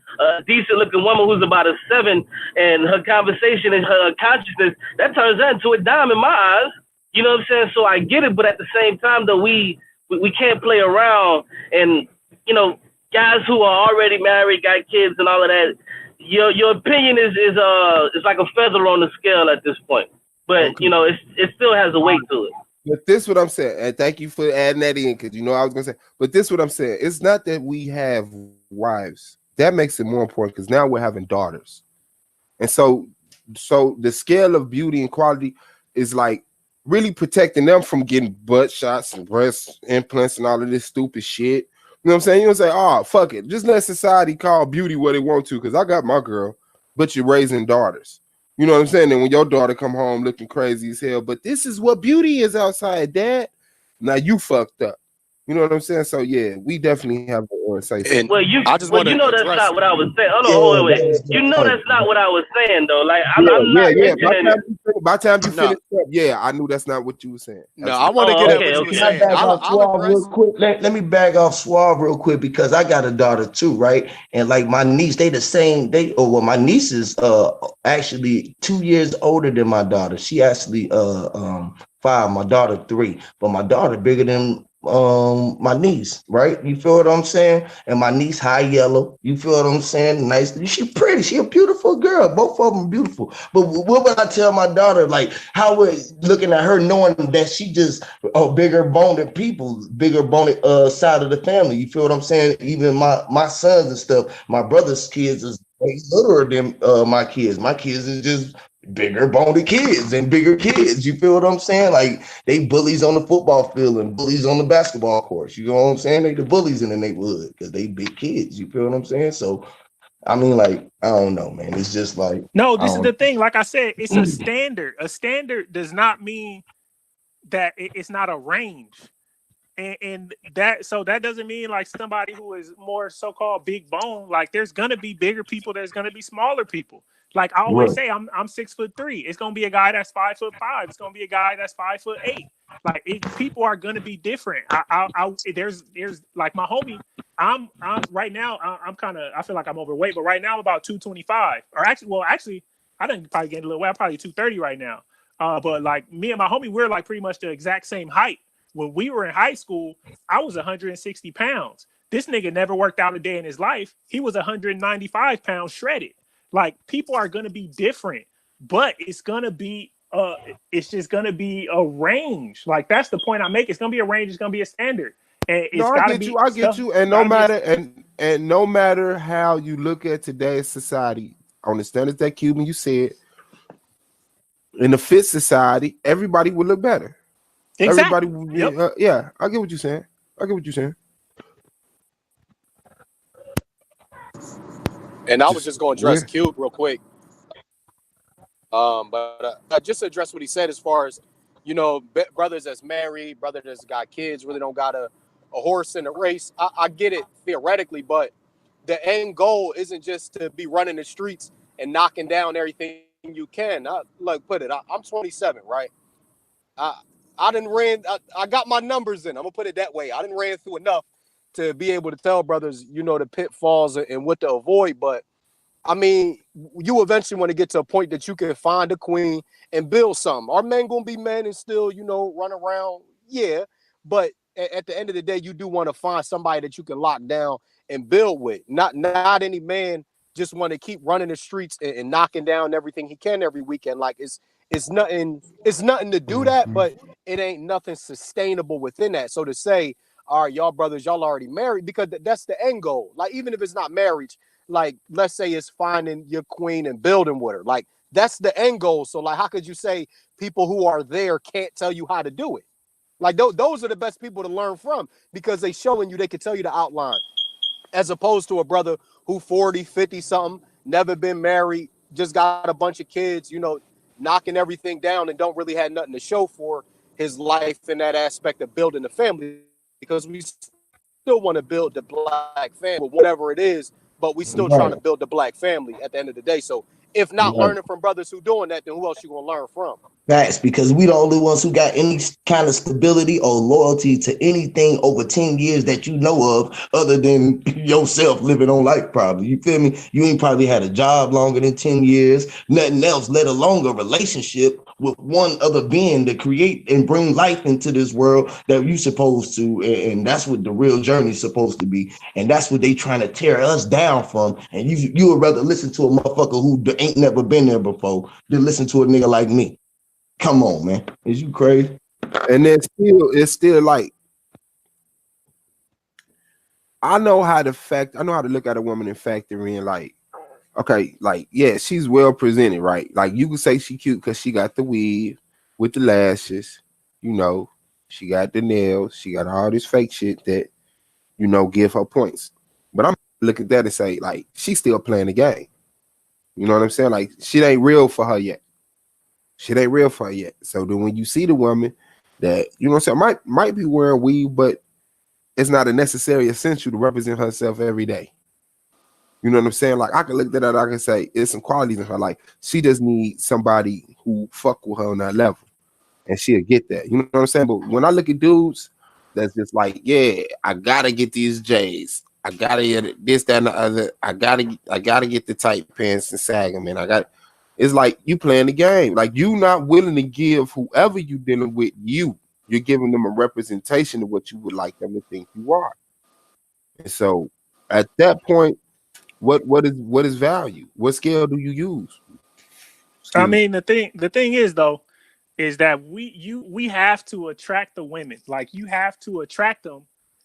decent looking woman who's about a 7 and her conversation and her consciousness, that turns out into a dime in my eyes. You know what I'm saying? So I get it, but at the same time though, we can't play around and guys who are already married, got kids, and all of that, your opinion is like a feather on the scale at this point. But Okay. you know, it still has a weight to it. But this what I'm saying, and thank you for adding that in, because you know I was gonna say. But this what I'm saying. It's not that we have wives. That makes it more important because now we're having daughters, and so the scale of beauty and quality is like really protecting them from getting butt shots and breast implants and all of this stupid shit. You know what I'm saying? You don't say, oh, fuck it. Just let society call beauty what they want to, because I got my girl, but you're raising daughters. You know what I'm saying? And when your daughter come home looking crazy as hell, but this is what beauty is outside, Dad. Now you fucked up. You know what I'm saying? So yeah, we definitely have to say something. And Well, you I just want to know that's address. not what I was saying. Hold on, hold on, wait. You know that's not what I was saying though. Like I'm not mentioning. By the time you No. finish up, yeah, I knew that's not what you were saying. No, I want to get at what you were Can I saying. back off I'll Suave address. real quick? Let me back off Suave real quick because I got a daughter too, right? And like my niece, they the same. My niece is actually 2 years older than my daughter. She actually 5, my daughter 3, but my daughter bigger than my niece, right? You feel what I'm saying? And my niece high yellow, you feel what I'm saying? Nice. She pretty, she a beautiful girl. Both of them beautiful. But what would I tell my daughter? Like how would looking at her knowing that she just bigger boned people, bigger boned side of the family. You feel what I'm saying? Even my sons and stuff, my brother's kids is way littler than my kids. My kids is just bigger boned kids and bigger kids. You feel what I'm saying? Like they bullies on the football field and bullies on the basketball course. You know what I'm saying? They the bullies in the neighborhood because they big kids. You feel what I'm saying? So I mean, like, I don't know, man. It's just like no, this is the thing. Like I said, it's a standard. A standard does not mean that it's not a range. And that doesn't mean like somebody who is more so-called big bone, like there's gonna be bigger people, there's gonna be smaller people. Like I always say, I'm 6'3". It's gonna be a guy that's 5'5". It's gonna be a guy that's 5'8". Like people are gonna be different. There's like my homie. I'm right now. I feel like I'm overweight, but right now I'm about 225. Or actually, I didn't probably get a little weight. I'm probably 230 right now. But like me and my homie, we're like pretty much the exact same height. When we were in high school, I was 160 pounds. This nigga never worked out a day in his life. He was 195 pounds shredded. Like people are gonna be different, but it's gonna be it's just gonna be a range. Like that's the point I make. It's gonna be a range. It's gonna be a standard. And it's I get you. And no matter how you look at today's society, on the standards that Cuban you said, in the fit society, everybody would look better. Exactly. Everybody would be, yeah, I get what you're saying. And I was just going to address Cube real quick. But just to address what he said as far as, you know, brothers that's married, brother that's got kids, really don't got a horse in a race. I get it theoretically, but the end goal isn't just to be running the streets and knocking down everything you can. I'm 27, right? I didn't ran. I got my numbers in. I'm gonna put it that way. I didn't ran through enough to be able to tell brothers, you know, the pitfalls and what to avoid. But I mean, you eventually want to get to a point that you can find a queen and build something. Are men gonna be men and still, you know, run around? Yeah, but at the end of the day, you do want to find somebody that you can lock down and build with. Not any man just want to keep running the streets and knocking down everything he can every weekend. Like it's nothing to do that, but it ain't nothing sustainable within that. So to say, all right, y'all brothers, y'all already married, because that's the end goal. Like even if it's not marriage, like let's say it's finding your queen and building with her. Like that's the end goal. So like, how could you say people who are there can't tell you how to do it? Like those are the best people to learn from, because they showing you, they can tell you the outline, as opposed to a brother who 40, 50 something, never been married, just got a bunch of kids, you know, knocking everything down and don't really have nothing to show for his life in that aspect of building a family, because we still want to build the black family, whatever it is, but we still trying to build the black family at the end of the day. So if not learning from brothers who doing that, then who else you gonna learn from? Facts, because we the only ones who got any kind of stability or loyalty to anything over 10 years that you know of, other than yourself living on life, probably. You feel me? You ain't probably had a job longer than 10 years, nothing else, let alone a relationship with one other being to create and bring life into this world that you supposed to, and that's what the real journey is supposed to be, and that's what they trying to tear us down from. And you would rather listen to a motherfucker who ain't never been there before than listen to a nigga like me. Come on, man, is you crazy? And then it's still like, I know how to look at a woman and factor in, like, okay, like, yeah, she's well presented, right? Like, you could say she cute because she got the weave with the lashes, you know, she got the nails, she got all this fake shit that, you know, give her points. But I'm looking at that and say, like, she's still playing the game. You know what I'm saying? Like, shit ain't real for her yet. Shit ain't real for her yet. So then when you see the woman that, you know what I'm saying, might be wearing weave, but it's not a necessary essential to represent herself every day. You know what I'm saying? Like, I can look at that, I can say there's some qualities in her. Like, she just needs somebody who fuck with her on that level, and she'll get that. You know what I'm saying? But when I look at dudes, that's just like, yeah, I gotta get these J's. I gotta get this, that, and the other. I gotta get the tight pants and sag them. And it's like you playing the game. Like, you not willing to give whoever you dealing with you. You're giving them a representation of what you would like them to think you are. And so at that point, what is value? What scale do you use? I mean, the thing is though, is that we have to attract the women. Like, you have to attract them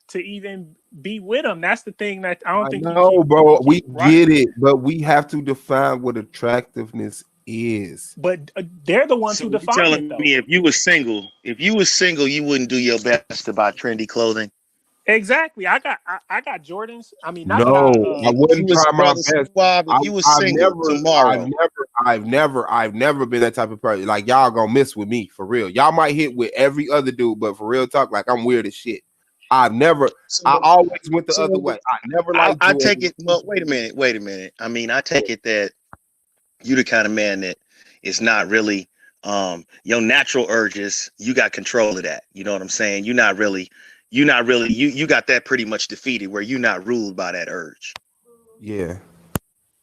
to even be with them. That's the thing that I don't think. No, bro, we get it, but we have to define what attractiveness is. But they're the ones So who you define telling it, though. me if you were single, you wouldn't do your best to buy trendy clothing? Exactly. I got Jordans. I mean, not No, that I wouldn't was try my brother best. Suave, if you was single tomorrow. I've never been that type of person. Like, y'all gonna miss with me for real. Y'all might hit with every other dude, but for real talk, like, I'm weird as shit. I always went the other way. I never liked. I take it. Well, wait a minute. I mean, I take it that you the kind of man that is not really your natural urges. You got control of that. You know what I'm saying? You got that pretty much defeated, where you're not ruled by that urge. Yeah.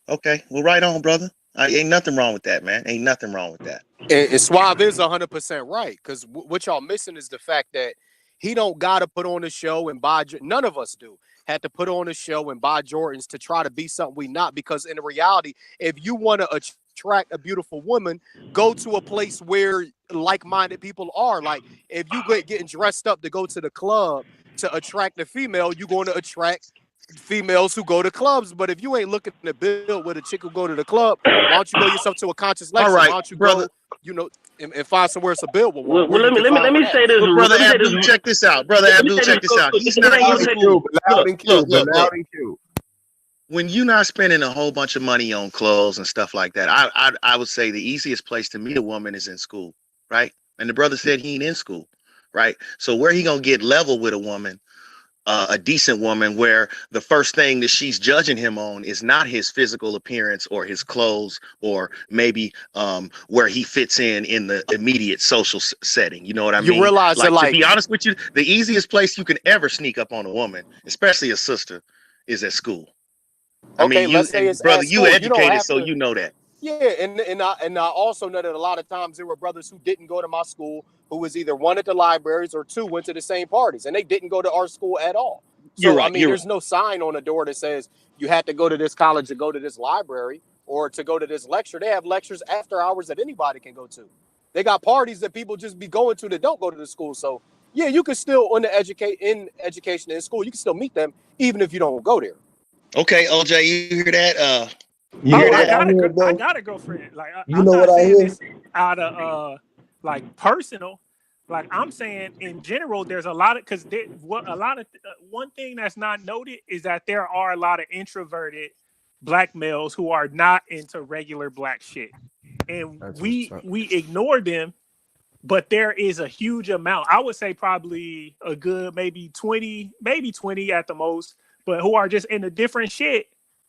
Okay. Well, right on, brother. Ain't nothing wrong with that, man. Ain't nothing wrong with that. And Suave is 100% right, because what y'all missing is the fact that he don't gotta put on a show and buy. None of us do had to put on a show and buy Jordans to try to be something we not. Because in reality, if you want to attract a beautiful woman, go to a place where like-minded people are. Like, if you getting dressed up to go to the club to attract a female, you're going to attract females who go to clubs. But if you ain't looking to build with a chick who go to the club, why don't you go yourself to a conscious lecture? All right, why don't you brother. go, and find somewhere to build with Well, one? let me say this, Brother let me say Abdul, this. check this out. Brother Abdul, check this out. He's not Look, Loud and cute. When you're not spending a whole bunch of money on clothes and stuff like that, I would say the easiest place to meet a woman is in school, right? And the brother said he ain't in school, right? So where he gonna get level with a woman, a decent woman, where the first thing that she's judging him on is not his physical appearance or his clothes, or maybe where he fits in the immediate social setting. You know what I mean? You realize that, to be honest with you, the easiest place you can ever sneak up on a woman, especially a sister, is at school. I Okay, mean, let's say it's brother, at you school. You educated, don't have so to- you know that. Yeah, and I also know that a lot of times there were brothers who didn't go to my school, who was either one at the libraries or two went to the same parties, and they didn't go to our school at all. So You're right, I mean, there's no sign on the door that says you had to go to this college to go to this library or to go to this lecture. They have lectures after hours that anybody can go to. They got parties that people just be going to that don't go to the school. So yeah, you can still in education in school, you can still meet them even if you don't go there. Okay, OJ, you hear that? You know what I hear, I bro? got a girlfriend. Like, You I'm know not what I saying hear? this out of like personal. Like, I'm saying in general, there's a lot of one thing that's not noted is that there are a lot of introverted black males who are not into regular black shit, and we ignore them. But there is a huge amount. I would say probably a good maybe 20 at the most, but who are just into different shit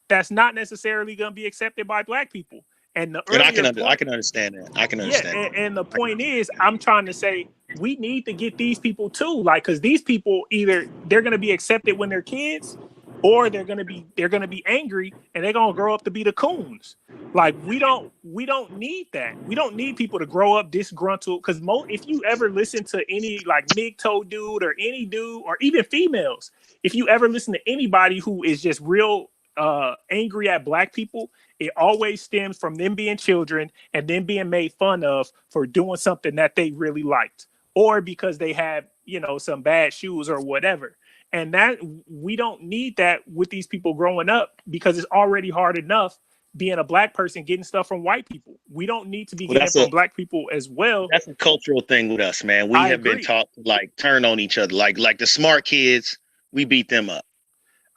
that's not necessarily going to be accepted by black people. And I can understand that. I can understand. Yeah, and the point is, I'm trying to say we need to get these people too, like, because these people either they're going to be accepted when they're kids, or they're gonna be angry and they're gonna grow up to be the coons. Like we don't need that. We don't need people to grow up disgruntled. Because if you ever listen to any like MGTOW dude or any dude or even females, if you ever listen to anybody who is just real angry at black people, it always stems from them being children and then being made fun of for doing something that they really liked, or because they had, some bad shoes or whatever. And that we don't need that with these people growing up, because it's already hard enough being a black person getting stuff from white people. We don't need to be getting it from black people as well. That's a cultural thing with us, man. We have been taught to like turn on each other. Like the smart kids, we beat them up.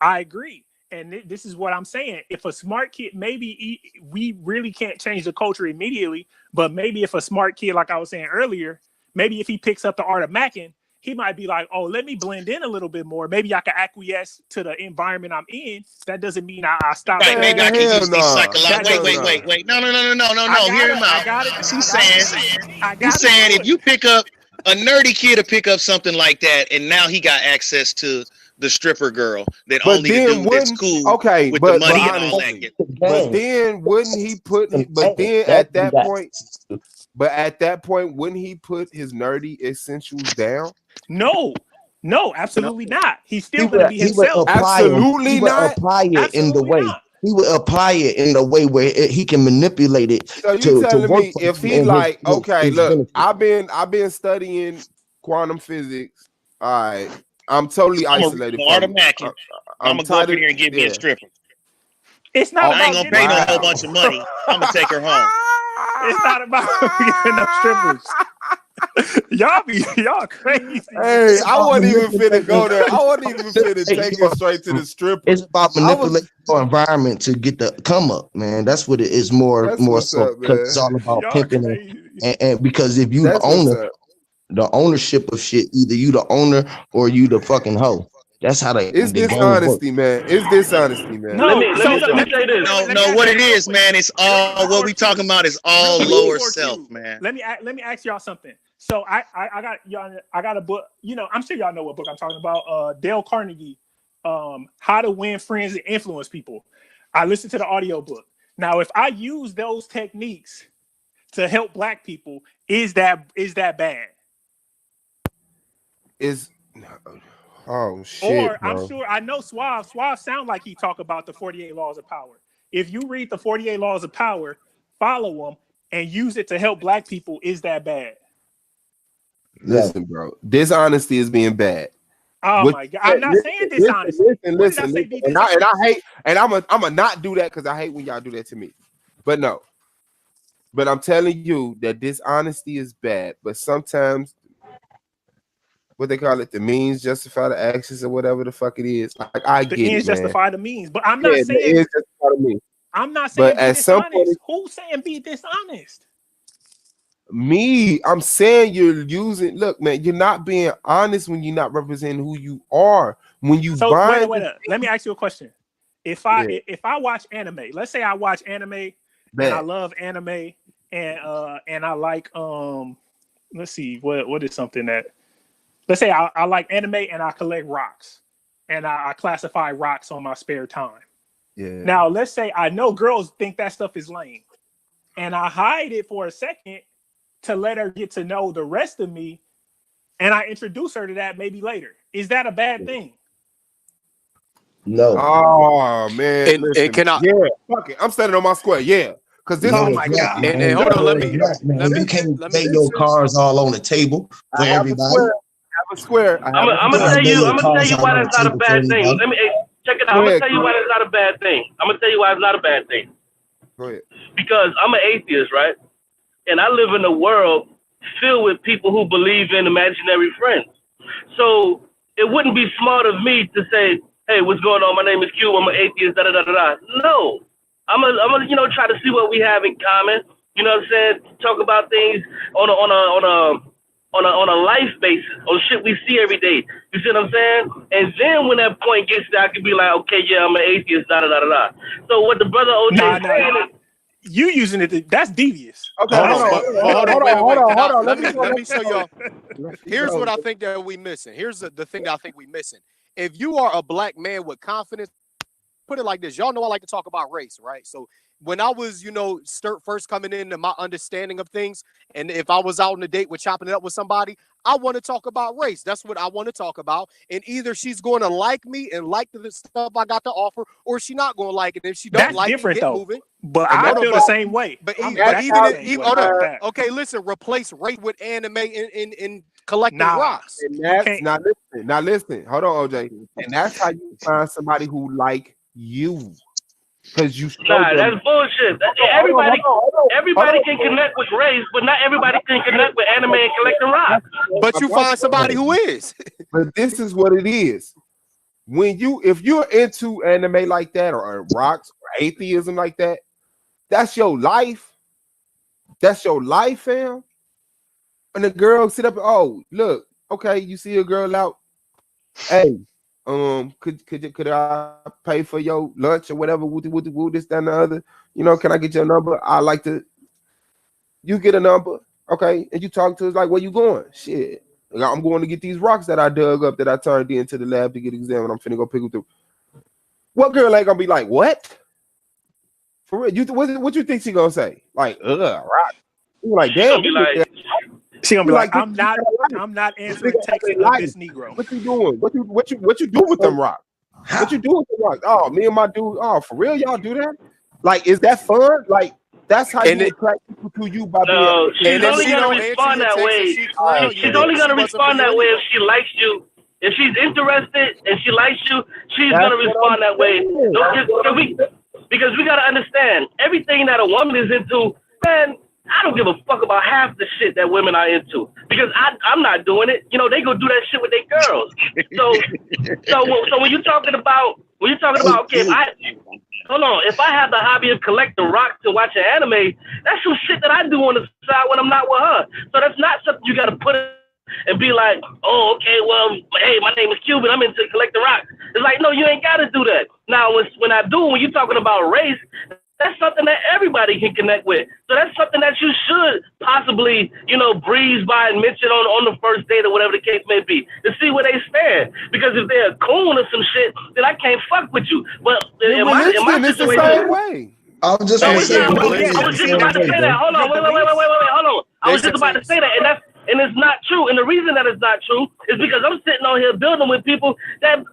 I agree. And this is what I'm saying. If a smart kid, maybe we really can't change the culture immediately, but maybe if a smart kid, like I was saying earlier, maybe if he picks up the art of macking, he might be like, oh, let me blend in a little bit more. Maybe I can acquiesce to the environment I'm in. That doesn't mean I stop. Right, maybe I can use these psychological. Wait. No. Hear him out. He's saying if you pick up a nerdy kid to pick up something like that, and now he got access to the stripper girl that only the dude that's cool with the money and all that. But then wouldn't he put? But then at that point, wouldn't he put his nerdy essentials down? No, absolutely not. He's still going to be himself. Absolutely not. Apply it in the way. He would apply it in a way where he can manipulate it. So you telling me if he like, okay, look, I've been studying quantum physics. All right, I'm totally isolated. I'm gonna go over here and give me a stripper. It's not. I ain't gonna pay no whole bunch of money. I'm gonna take her home. It's not about getting no strippers. Y'all crazy. Hey, I wasn't even finna go there. I wasn't even finna take it straight to the stripper. It's about manipulating your environment to get the come up, man. That's what it is more so. Because it's all about pimping and because if you the owner, the ownership of shit, either you the owner or you the fucking hoe. That's how it's dishonesty, man. It's dishonesty, man. No, let me say this. No, what it is, man. It's all what we talking about is all lower self, man. Let me ask y'all something. So I got a book. I'm sure y'all know what book I'm talking about. Dale Carnegie, How to Win Friends and Influence People. I listened to the audio book. Now, if I use those techniques to help black people, is that bad? Oh shit! Or I'm sure I know Suave sound like he talk about the 48 laws of power. If you read the 48 laws of power, follow them and use it to help black people, is that bad? Listen, bro, dishonesty is being bad. Oh my God, I'm not saying dishonesty. Listen. And I hate, and I'm a not do that because I hate when y'all do that to me. But no, but I'm telling you that dishonesty is bad. But sometimes, what they call it, the means justify the actions or whatever the fuck it is. Like I get it, man. The ends justify the means, but I'm not saying the ends justify the means. I'm not saying be dishonest. Who's saying be dishonest? Me, I'm saying you're using. Look, man, you're not being honest when you're not representing who you are. When you bind. Wait. Let me ask you a question. If I watch anime, let's say I watch anime and I love anime and I like let's see what is something that. Let's say I like anime and I collect rocks and I classify rocks on my spare time. Yeah. Now, let's say I know girls think that stuff is lame and I hide it for a second to let her get to know the rest of me and I introduce her to that maybe later. Is that a bad thing? No. Oh, man. And can I? Yeah, fuck it. I'm standing on my square. Yeah. Because this oh my God. And hold on, let me you can't lay your cards all on the table for everybody. I'm gonna tell you why that's not a bad thing. Let me check it out. I'm gonna tell you why that's not a bad thing. I'm gonna tell you why it's not a bad thing. Go ahead. Because I'm an atheist, right? And I live in a world filled with people who believe in imaginary friends. So it wouldn't be smart of me to say, "Hey, what's going on? My name is Q. I'm an atheist." Da da da da. No, I'm gonna try to see what we have in common. You know what I'm saying? Talk about things on a life basis, on shit we see every day. You see what I'm saying? And then when that point gets there, I can be like, okay, yeah, I'm an atheist, da da da da. So what the brother OJ saying is, you using it, that's devious. Okay, hold on. Let me show y'all. Here's what I think that we missing. Here's the thing that I think we missing. if you are a black man with confidence, put it like this. Y'all know I like to talk about race, right? So when I was, first coming into my understanding of things, and if I was out on a date with chopping it up with somebody, I want to talk about race. That's what I want to talk about. And either she's going to like me and like the stuff I got to offer, or she not going to like it. If she don't That's like different it, get though. moving. But And I no, feel but- the same way. But I'm even exactly even, the same even way hold about up. that. Okay, listen, replace race with anime and collecting Nah. rocks. And that's can't- now listen. Hold on, OJ. And that's how you find somebody who like you. Because you show Nah, them. that's bullshit. Everybody can connect with race, but not everybody can connect with anime and collecting rocks. But you find somebody who is. But this is what it is. If you're into anime like that or rocks or atheism like that, that's your life. That's your life, fam. And the girl sit up, oh, look, okay, you see a girl out. Hey, could I pay for your lunch or whatever? Woo, this, that, and the other. Can I get your number? I like to. You get a number, okay, and you talk to us like, where you going? Shit, I'm going to get these rocks that I dug up that I turned into the lab to get examined. I'm finna go pick them through. What girl ain't gonna be like, what? For real? What you think she gonna say? Like, rock. You like, damn. Be like, She gonna be like, Like, I'm not answering texts of this Negro. What you doing? What you do with them rocks? What you do with them rocks? Oh, me and my dude. Oh, for real, y'all do that? Like, is that fun? Like, that's how And you attract people to you by no, being. she's only gonna respond that way. She's only gonna respond that way if she likes you. If she's interested and she likes you, she's gonna respond that way. Because we gotta understand everything that a woman is into, man. I don't give a fuck about half the shit that women are into because I'm not doing it. They go do that shit with their girls. So when you're talking about okay, if I have the hobby of collecting rocks and watching anime, that's some shit that I do on the side when I'm not with her. So that's not something you got to put in and be like, oh, okay, well, hey, my name is Cuban, I'm into collecting rocks. It's like, no, you ain't got to do that. Now, when you're talking about race, that's something that everybody can connect with. So that's something that you should possibly, breeze by and mention on the first date or whatever the case may be to see where they stand. Because if they're a coon or some shit, then I can't fuck with you. But in my It's the same way. I was just no, gonna it's say, not. I was just about to say that. Hold on, wait, hold on. I was just about to say that, and it's not true. And the reason that it's not true is because I'm sitting on here building with people that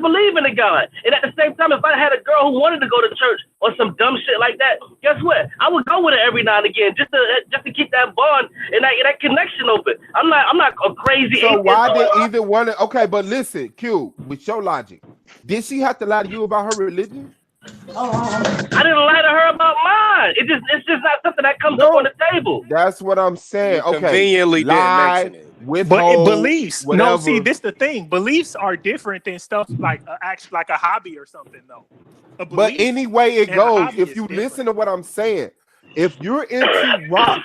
believe in a God. And at the same time, if I had a girl who wanted to go to church or some dumb shit like that, guess what? I would go with her every now and again just to keep that bond and that connection open. I'm not a crazy. So why did either one? Okay, but listen, Q, with your logic, did she have to lie to you about her religion? I didn't lie to her about mine. It's just not something that comes up on the table. That's what I'm saying. You conveniently didn't mention it. Withhold, beliefs. whatever. No, see, this the thing. Beliefs are different than stuff like a hobby or something, though. But anyway, it and a goes. hobby If is you different. listen to what I'm saying, if you're into rock,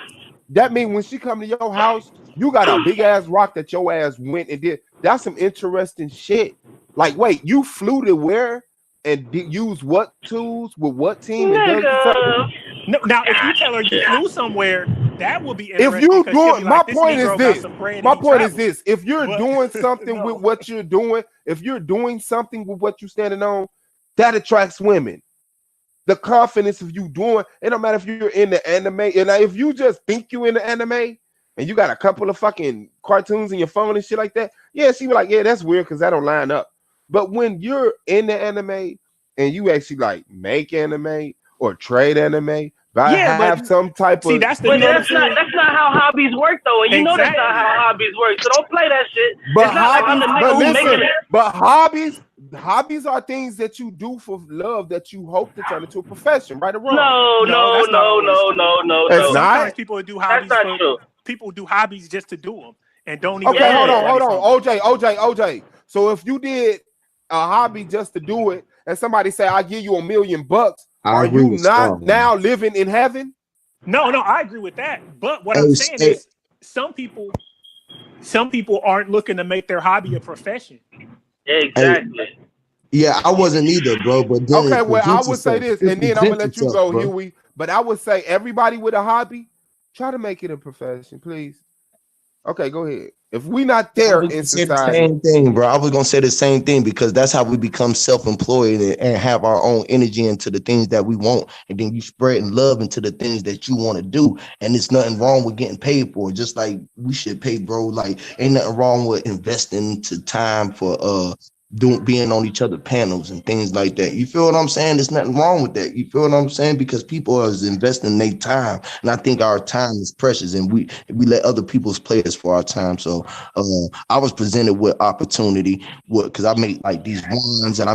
that means when she come to your house, you got a big ass rock that your ass went and did. That's some interesting shit. Like, wait, you flew to where and use what tools with what team? And no, now, if you tell her you flew somewhere, that would be interesting. If you because she'll be doing, my like, "This point Negro is got this. some bread and My he point is traveled." this. If you're But- doing something No. with what you're doing, if you're doing something with what you're standing on, that attracts women. The confidence of you doing, it don't matter if you're in the anime, and if you just think you in the anime and you got a couple of fucking cartoons in your phone and shit like that, yeah, she be like, yeah, that's weird because that don't line up. But when you're in the anime and you actually like make anime or trade anime, have some type of. That's not how hobbies work though, and you know that's not how hobbies work. So don't play that shit. But it's not like I'm the nigga who's making it. But hobbies are things that you do for love that you hope to turn into a profession, right or wrong? No. It's not. Sometimes people do hobbies. That's not true. People do hobbies just to do them and don't even. Okay, hold on, OJ. So if you did a hobby just to do it, and somebody say, "I'll give you $1 million," are you not now living in heaven? No, I agree with that. But what I'm saying is, some people aren't looking to make their hobby a profession. Exactly. Yeah, I wasn't either, bro. But then okay, well, I would say this, and then I'm gonna let you go, Huey. But I would say everybody with a hobby, try to make it a profession, please. Okay, go ahead. If we not I there was in gonna say the society, same thing, bro. I was gonna say the same thing because that's how we become self-employed and have our own energy into the things that we want, and then you spreading love into the things that you want to do. And there's nothing wrong with getting paid for it. Just like we should pay, bro. Like ain't nothing wrong with investing into time for doing being on each other panels and things like that. You feel what I'm saying? There's nothing wrong with that. You feel what I'm saying? Because people are investing their time, and I think our time is precious, and we let other people's play us for our time. So I was presented with opportunity because I make like these ones, and I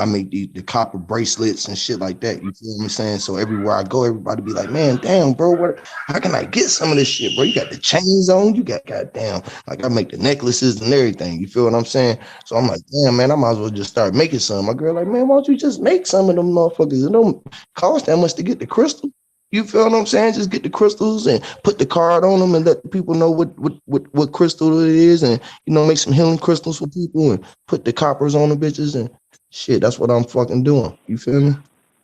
make the copper bracelets and shit like that. You feel what I'm saying? So everywhere I go, everybody be like, man, damn, bro, how can I get some of this shit, bro? You got the chains on, you got goddamn, like I make the necklaces and everything. You feel what I'm saying? So I'm like, damn, man, I might as well just start making some. My girl like, man, why don't you just make some of them motherfuckers? It don't cost that much to get the crystal. You feel what I'm saying? Just get the crystals and put the card on them and let people know what crystal it is, and make some healing crystals for people and put the coppers on the bitches and shit. That's what I'm fucking doing. You feel me?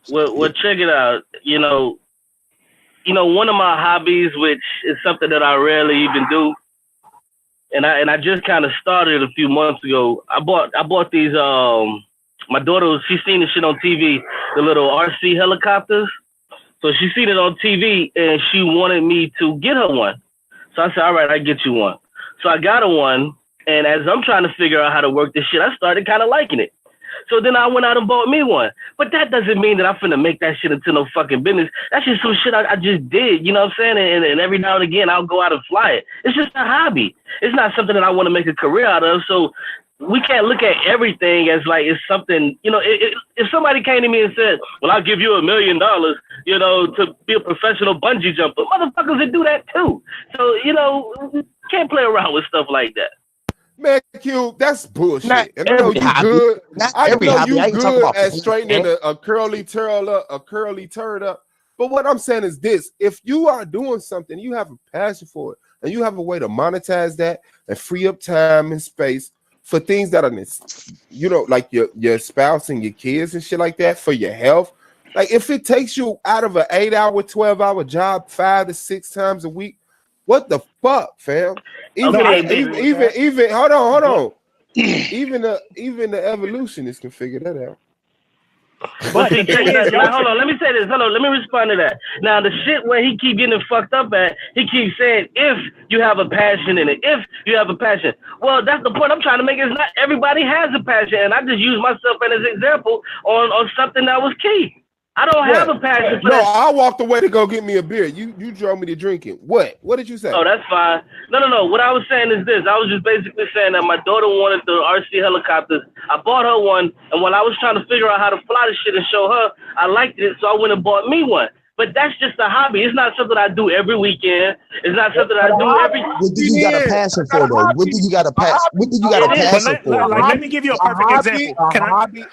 Well, check it out. One of my hobbies, which is something that I rarely even do, and I just kind of started a few months ago. I bought these. My daughter, she's seen this shit on TV, the little RC helicopters. So she seen it on TV and she wanted me to get her one. So I said, all right, I get you one. So I got her one. And as I'm trying to figure out how to work this shit, I started kind of liking it. So then I went out and bought me one. But that doesn't mean that I'm finna make that shit into no fucking business. That's just some shit I just did. You know what I'm saying? And every now and again, I'll go out and fly it. It's just a hobby. It's not something that I want to make a career out of. So we can't look at everything as like it's something, if somebody came to me and said, well, I'll give you $1 million, to be a professional bungee jumper, motherfuckers would do that too. So, we can't play around with stuff like that. Man, Q, that's bullshit. Not And I know you hobby. good. I know you I ain't talking good about at straightening a curly turd up. But what I'm saying is this: if you are doing something, you have a passion for it, and you have a way to monetize that and free up time and space for things that are, like your spouse and your kids and shit like that, for your health. Like if it takes you out of an 8-hour, 12-hour job 5 to 6 times a week, what the fuck, fam? Even hold on. Even the evolutionists can figure that out. But see, check it out. Now, hold on. Let me say this. Hold on. Let me respond to that. Now, the shit where he keep getting fucked up at, he keeps saying, if you have a passion in it, if you have a passion. Well, that's the point I'm trying to make. Is not everybody has a passion. And I just use myself as an example on something that was key. I don't have a passion for that. No, I walked away to go get me a beer. You drove me to drinking. What did you say? Oh, that's fine. No. What I was saying is this. I was just basically saying that my daughter wanted the RC helicopters. I bought her one, and when I was trying to figure out how to fly the shit and show her, I liked it, so I went and bought me one. But that's just a hobby. It's not something I do every weekend. It's not something I do every. What do you got a passion for, though? What do you got a passion for? Let me give you a perfect example. Let me say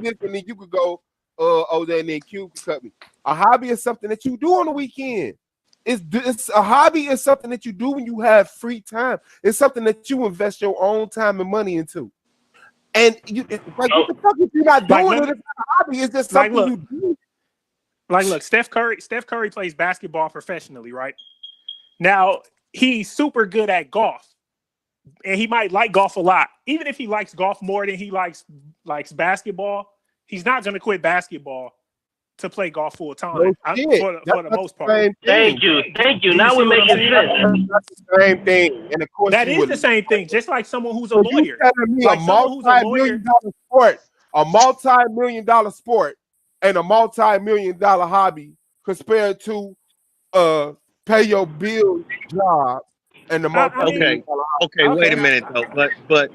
this, and then you could go. And then Q can cut me. A hobby is something that you do on the weekend. It's a hobby is something that you do when you have free time. It's something that you invest your own time and money into. And what the fuck if you're not doing it? It's not a hobby. It's just something you do. Look, Steph Curry plays basketball professionally, right? Now he's super good at golf, and he might like golf a lot. Even if he likes golf more than he likes basketball, he's not going to quit basketball to play golf full time for the most part. Thank you. Now we're making sense. That's the same thing, and of course that is the same thing. Just like someone who's a lawyer, like a multi-million-dollar sport, and a multi-million-dollar hobby compared to pay your bill job and the okay. Wait a minute though,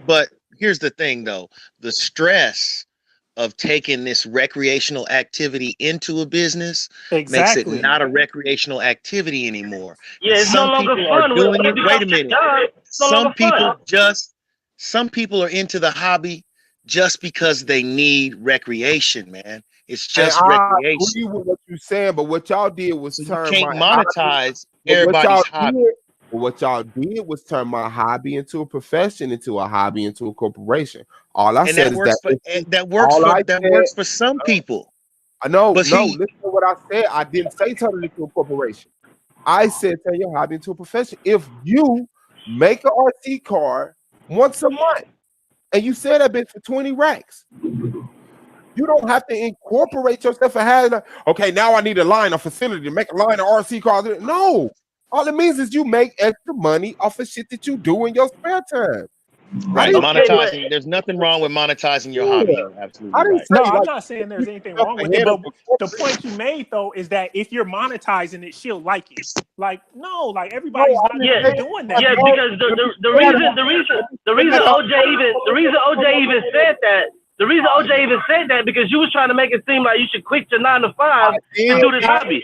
but here's the thing though: the stress of taking this recreational activity into a business makes it not a recreational activity anymore. Yeah, it's no longer fun. Wait a minute. Some people are into the hobby just because they need recreation, man. It's just recreation. I agree with what you're saying, but what y'all did was turn you can't monetize everybody's hobby. What y'all did was turn my hobby into a profession, into a hobby, into a corporation. All I said is that works for some people. I know. Listen to what I said. I didn't say turn it into a corporation. I said turn your hobby into a profession. If you make an RC car once a month and you sell that bitch for 20 racks, you don't have to incorporate yourself and have okay, now I need a line, a facility to make a line of RC cars. No. All it means is you make extra money off of shit that you do in your spare time. Right. Okay, but Monetizing. There's nothing wrong with monetizing your hobby. You're I absolutely didn't right. say No, I'm like not saying there's anything yourself wrong with it, ahead but of the point you made though is that if you're monetizing it, she'll like it. Like, no, like No, everybody's I not didn't yeah, say doing that. that. yeah, because the reason OJ even said that. The reason OJ even said that because you was trying to make it seem like you should quit your 9 to 5 and do this hobby.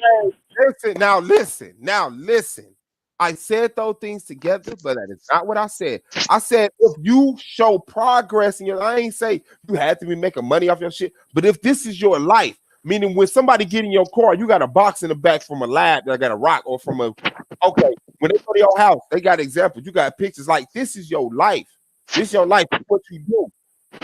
Listen. I said those things together, but that is not what I said. I said if you show progress in your, I ain't say you had to be making money off your shit, but if this is your life, meaning when somebody get in your car, you got a box in the back from a lab that got a rock or from a, okay, when they go to your house, they got examples. You got pictures like this is your life. This is your life. This is what you do.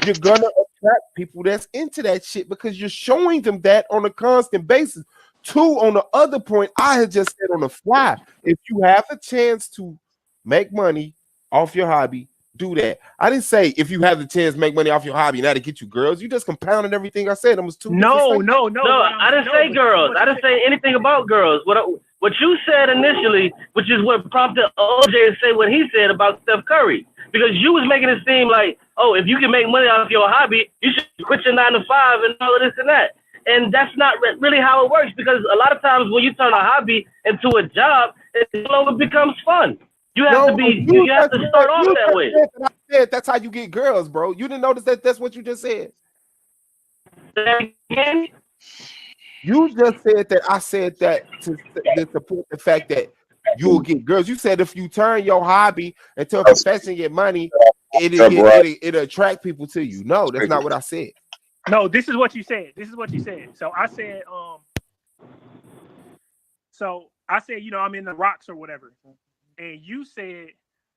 You're gonna attract people that's into that shit because you're showing them that on a constant basis. Two, on the other point, I had just said on the fly, if you have a chance to make money off your hobby, do that. I didn't say if you have the chance to make money off your hobby, now to get you girls. You just compounded everything I said. It was two different No, statements. no. No, I didn't say girls. I didn't say anything about girls. What you said initially, which is what prompted OJ to say what he said about Steph Curry, because you was making it seem like, oh, if you can make money off your hobby, you should quit your 9 to 5 and all of this and that. And that's not really how it works, because a lot of times when you turn a hobby into a job, it no longer becomes fun. You have to be. You have to start off that way. I said that's how you get girls, bro. You didn't notice that? That's what you just said. Again? You just said that. I said that to support the fact that you will get girls. You said if you turn your hobby into a profession, get money, it'll attract people to you. No, that's not what I said. No, this is what you said. So I said, you know, I'm in the rocks or whatever. And you said,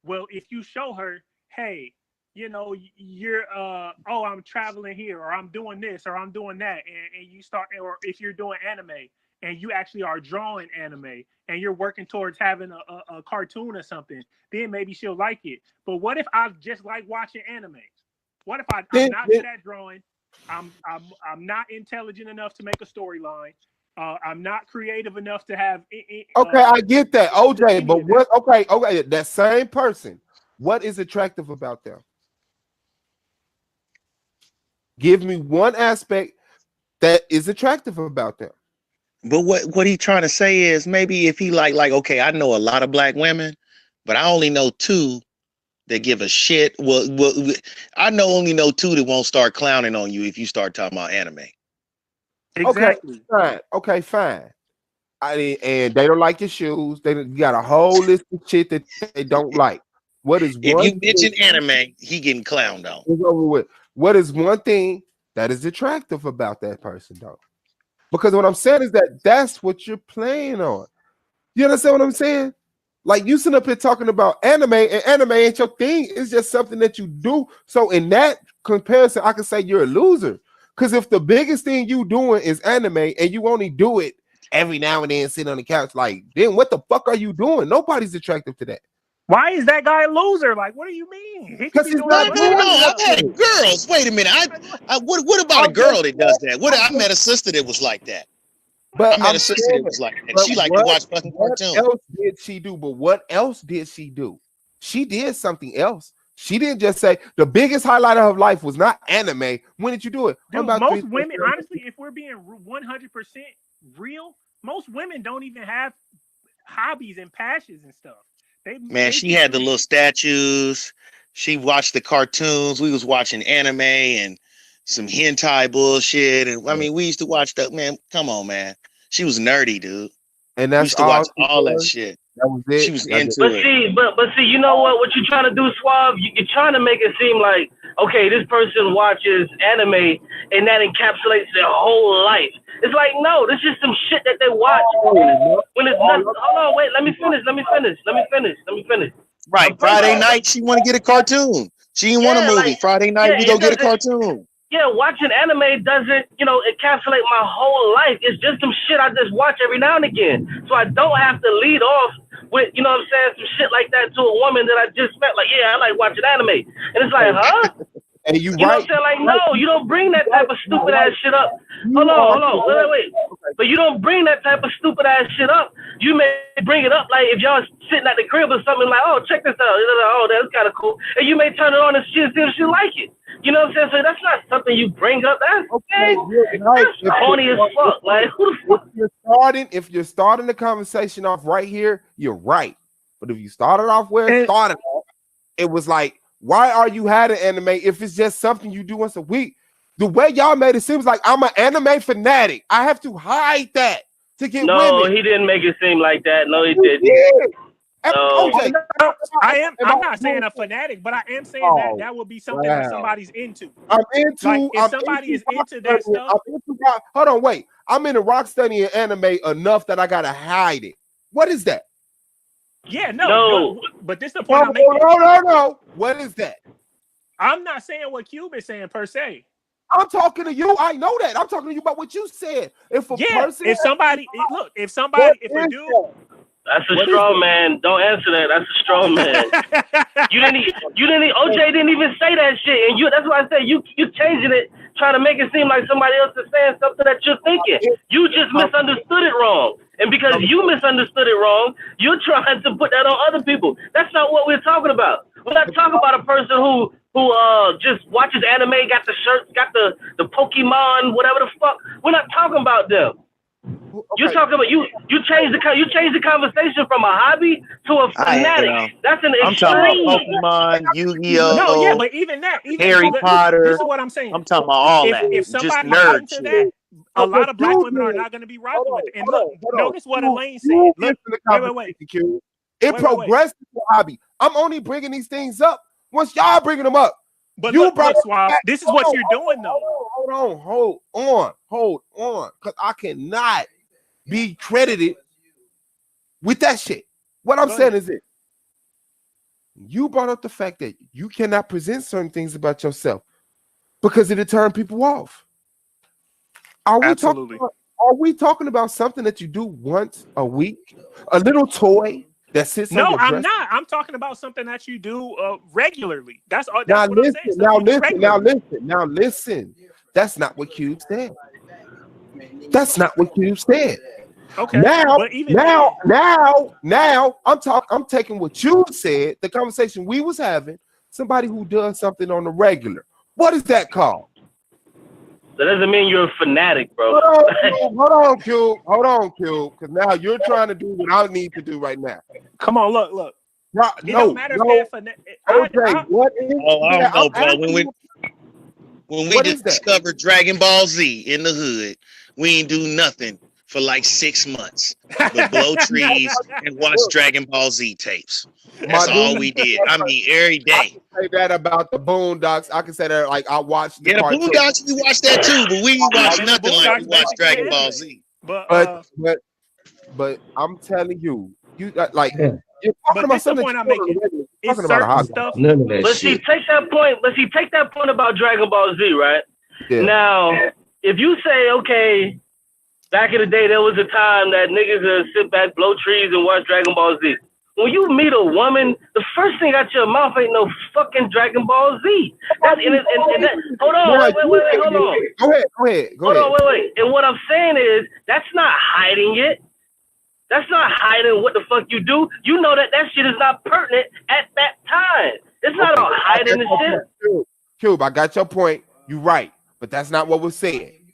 well, if you show her, hey, you know, you're I'm traveling here, or I'm doing this, or I'm doing that, and you start, or if you're doing anime and you actually are drawing anime and you're working towards having a cartoon or something, then maybe she'll like it. But what if I just like watching anime? What if I'm not good at drawing? I'm not intelligent enough to make a storyline. I'm not creative enough to have. Okay, I get that, OJ. But what? Okay, that same person. What is attractive about them? Give me one aspect that is attractive about them. But what he trying to say is maybe if he like okay, I know a lot of black women, but I only know 2 that give a shit. Well, I only know 2 that won't start clowning on you if you start talking about anime. Exactly. Okay, fine. And they don't like your shoes. You got a whole list of shit that they don't like. What is if one you mention anime, he getting clowned on. Over with. What is one thing that is attractive about that person, though? Because what I'm saying is that's what you're playing on. You understand what I'm saying? Like you sitting up here talking about anime, and anime ain't your thing. It's just something that you do. So in that comparison, I can say you're a loser. Because if the biggest thing you doing is anime and you only do it every now and then sitting on the couch, like, then what the fuck are you doing? Nobody's attractive to that. Why is that guy a loser? Like, what do you mean? Because he's No, I've had girls. Wait a minute. What about a girl that does that? I met a sister that was like that. But I met a sister that was like that. She liked to watch fucking cartoons. What else did she do? But what else did she do? She did something else. She didn't just say the biggest highlight of her life was not anime. When did you do it? Dude, most women, honestly, if we're being 100% real, most women don't even have hobbies and passions and stuff. She had the little statues. She watched the cartoons. We was watching anime and some hentai bullshit. And I mean, we used to watch that. Man, come on, man. She was nerdy, dude. And that's we used to watch all that shit. That was it. She was into it. But see, you know what? What you're trying to do, Suave? You're trying to make it seem like, okay, this person watches anime and that encapsulates their whole life. It's like, no, this is some shit that they watch when it's not. Hold on, wait, let me finish. Right, Friday night she want to get a cartoon. She didn't want a movie. Friday night we go get a cartoon. watching anime doesn't, encapsulate my whole life. It's just some shit I just watch every now and again. So I don't have to lead off with, some shit like that to a woman that I just met. Like, yeah, I like watching anime. And it's like, huh? And you know what I'm saying? Like, no, you don't bring that type of stupid ass shit up. Hold on, wait. But you don't bring that type of stupid ass shit up. You may bring it up like if y'all sitting at the crib or something like, oh, check this out. Oh, that's kind of cool. And you may turn it on and see if she like it. You know what I'm saying? So that's not something you bring up. That's that's corny as fuck. Like, who the fuck? If you're starting the conversation off right here, you're right. But if you started off where it started off, it was like, why are you had an anime if it's just something you do once a week? The way y'all made it seems like I'm an anime fanatic. I have to hide that to get women. No, he didn't make it seem like that. No, he didn't. No. Okay. I'm not saying a fanatic, but I am saying that would be something that somebody's into. I'm into. Like, if somebody is into that stuff. Hold on, wait. I'm into rock studying anime enough that I gotta hide it. What is that? Yeah, no. But this is the point I'm making. No. What is that? I'm not saying what Cube is saying per se. I'm talking to you. I know that. I'm talking to you about what you said. If a person, if a dude. That's a straw man. Don't answer that. That's a straw man. OJ didn't even say that shit. And that's why I said you changing it, trying to make it seem like somebody else is saying something that you're thinking. You just misunderstood it wrong. And because you misunderstood it wrong, you're trying to put that on other people. That's not what we're talking about. We're not talking about a person who just watches anime, got the shirts, got the Pokemon, whatever the fuck. We're not talking about them. Okay. You're talking about you changed the conversation from a hobby to a fanatic. That's an I'm extreme. talking about Pokemon, Yu-Gi-Oh. No, yeah, but even Harry Potter. This is what I'm saying. I'm talking about all that. If somebody's nerd into that, a lot of black women are not going to be rocking with it. And look, notice what Elaine said. Look, wait. It progressed to a hobby. I'm only bringing these things up once y'all bringing them up. But you brought this is what you're doing though. Hold on, because I cannot be credited with that shit. What I'm saying is this. You brought up the fact that you cannot present certain things about yourself because it'll turn people off. Are we talking about something that you do once a week? A little toy that sits on your I'm not. I'm talking about something that you do regularly. That's what I'm saying. Now listen. That's not what Cube said. Okay. Now I'm taking what you said, the conversation we was having, somebody who does something on the regular. What is that called? That doesn't mean you're a fanatic, bro. Hold on, Q. Because now you're trying to do what I need to do right now. Come on, look. It don't matter if they're what is? I don't know, bro. When we discovered Dragon Ball Z in the hood, we ain't do nothing for like 6 months but blow trees and watch Dragon Ball Z tapes. That's all we did. I mean, every day. I can say that about the Boondocks. I can say that like I watched the Boondocks. We watched that too, but we ain't watched nothing like we watched Dragon Ball Z. But I'm telling you, you're talking about something. I'm making. It's certain stuff. Let's see, take that point about Dragon Ball Z, right? Yeah. Now, if you say, okay, back in the day, there was a time that niggas would sit back, blow trees, and watch Dragon Ball Z. When you meet a woman, the first thing out your mouth ain't no fucking Dragon Ball Z. Hold on, wait, hold on. Go ahead. Hold on, wait. And what I'm saying is, that's not hiding it. That's not hiding what the fuck you do. You know that shit is not pertinent at that time. It's not about hiding the shit. Cube, I got your point. You're right. But that's not what we're saying.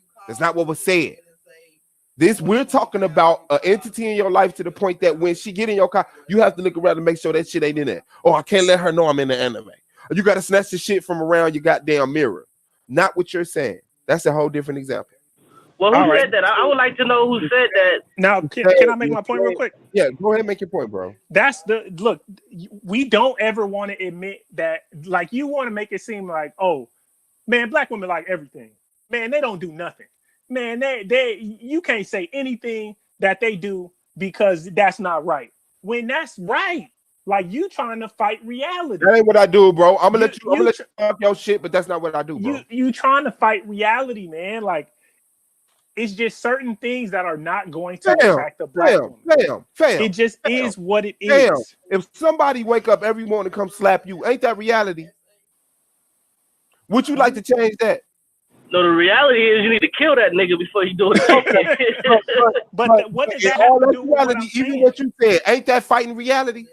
We're talking about an entity in your life to the point that when she get in your car, you have to look around and make sure that shit ain't in there. Oh, I can't let her know I'm in the anime. You got to snatch the shit from around your goddamn mirror. Not what you're saying. That's a whole different example. Well, who said that? I would like to know who said that. Now, can I make my point real quick? Yeah, go ahead and make your point, bro. Look, we don't ever want to admit that, like, you want to make it seem like, oh, man, black women like everything. Man, they don't do nothing. Man, you can't say anything that they do because that's not right. When that's right. Like you trying to fight reality. That ain't what I do, bro. I'm gonna let you talk your shit, but that's not what I do, bro. You trying to fight reality, man. Like it's just certain things that are not going to attract the black woman. It just is what it is. If somebody wake up every morning and come slap you, ain't that reality? Would you like to change that? No, the reality is you need to kill that nigga before you do it. But what does that have to do with what I'm even saying? what you said, ain't that fighting reality?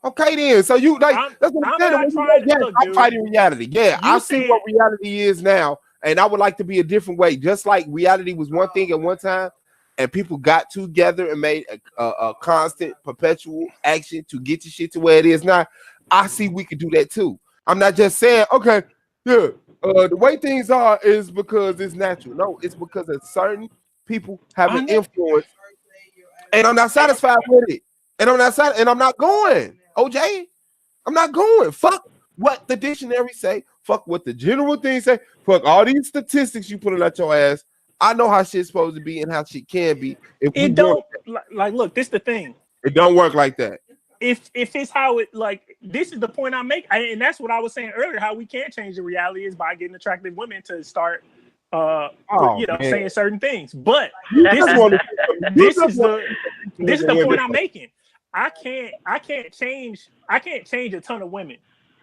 Okay, then. So you like that's what I'm saying. I'm fighting reality. Yeah, I see what reality is now, and I would like to be a different way. Just like reality was one thing at one time, and people got together and made a constant, perpetual action to get the shit to where it is now. I see we could do that too. I'm not just saying, okay, yeah. The way things are is because it's natural. No, it's because of certain people have an influence, and I'm not satisfied with it. And I'm not going. OJ, I'm not going. Fuck what the dictionary say. Fuck what the general things say. Fuck all these statistics you put out your ass. I know how shit's supposed to be and how shit can be. If it don't like look, this the thing. It don't work like that. If it's how it like this is the point I make, and that's what I was saying earlier. How we can't change the reality is by getting attractive women to start, saying certain things. But this is the point I'm making. I can't change a ton of women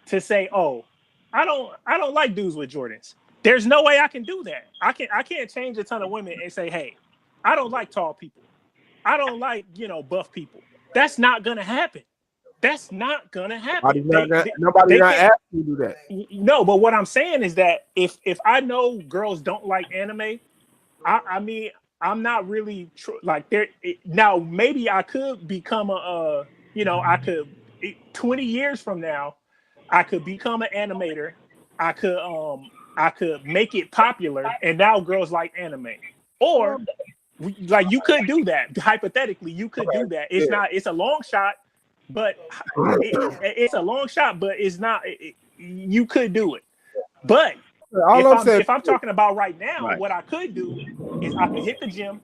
to say, oh, I don't like dudes with Jordans. There's no way I can do that. I can't change a ton of women and say, hey, I don't like tall people. I don't like buff people. That's not gonna happen. That's not gonna happen. Nobody not asking you to do that. No, but what I'm saying is that if I know girls don't like anime, I mean I'm not really like there. Now maybe I could become I could 20 years from now, I could become an animator. I could make it popular, and now girls like anime. Or like you could do that hypothetically. You could do that. It's not. It's a long shot, but it's a long shot. But it's not. You could do it. But if I'm talking about right now, what I could do is I could hit the gym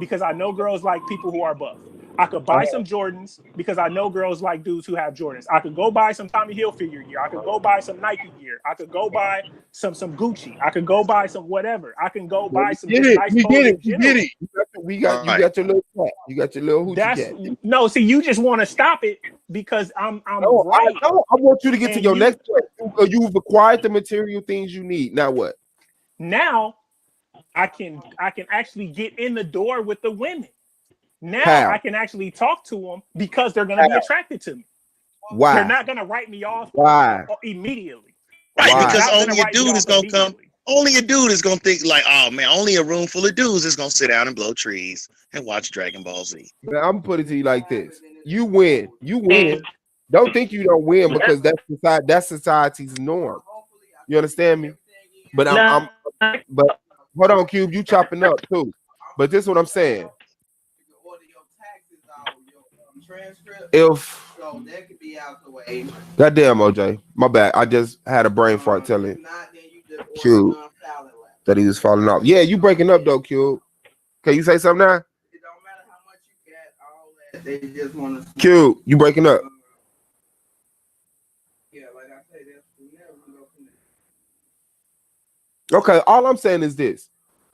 because I know girls like people who are buff. I could buy some Jordans because I know girls like dudes who have Jordans. I could go buy some Tommy Hilfiger gear. I could go buy some Nike gear. I could go buy some Gucci. I could go buy some whatever. I can go buy some nice clothes. You got your little cat. You got your little hoochie cat. No, see, you just want to stop it because I'm right. I want you to get to your next point. You've acquired the material things you need. Now what? Now I can actually get in the door with the women. Now How? I can actually talk to them because they're going to be attracted to me. Why? They're not going to write me off immediately. Right, Why? because only a dude is going to come. Only a dude is going to think like, oh man, only a room full of dudes is going to sit down and blow trees and watch Dragon Ball Z. Man, I'm putting it to you like this. You win. You win. Don't think you don't win because that's society's norm. You understand me? But but hold on, Cube, you chopping up too. But this is what I'm saying. If goddamn OJ, my bad. I just had a brain fart telling Cube that he was falling off. Yeah, you breaking up though, Cube. Can you say something now? It don't matter how much you get, all that. They just want to. Cube, you breaking up? Yeah, like I said, okay, all I'm saying is this: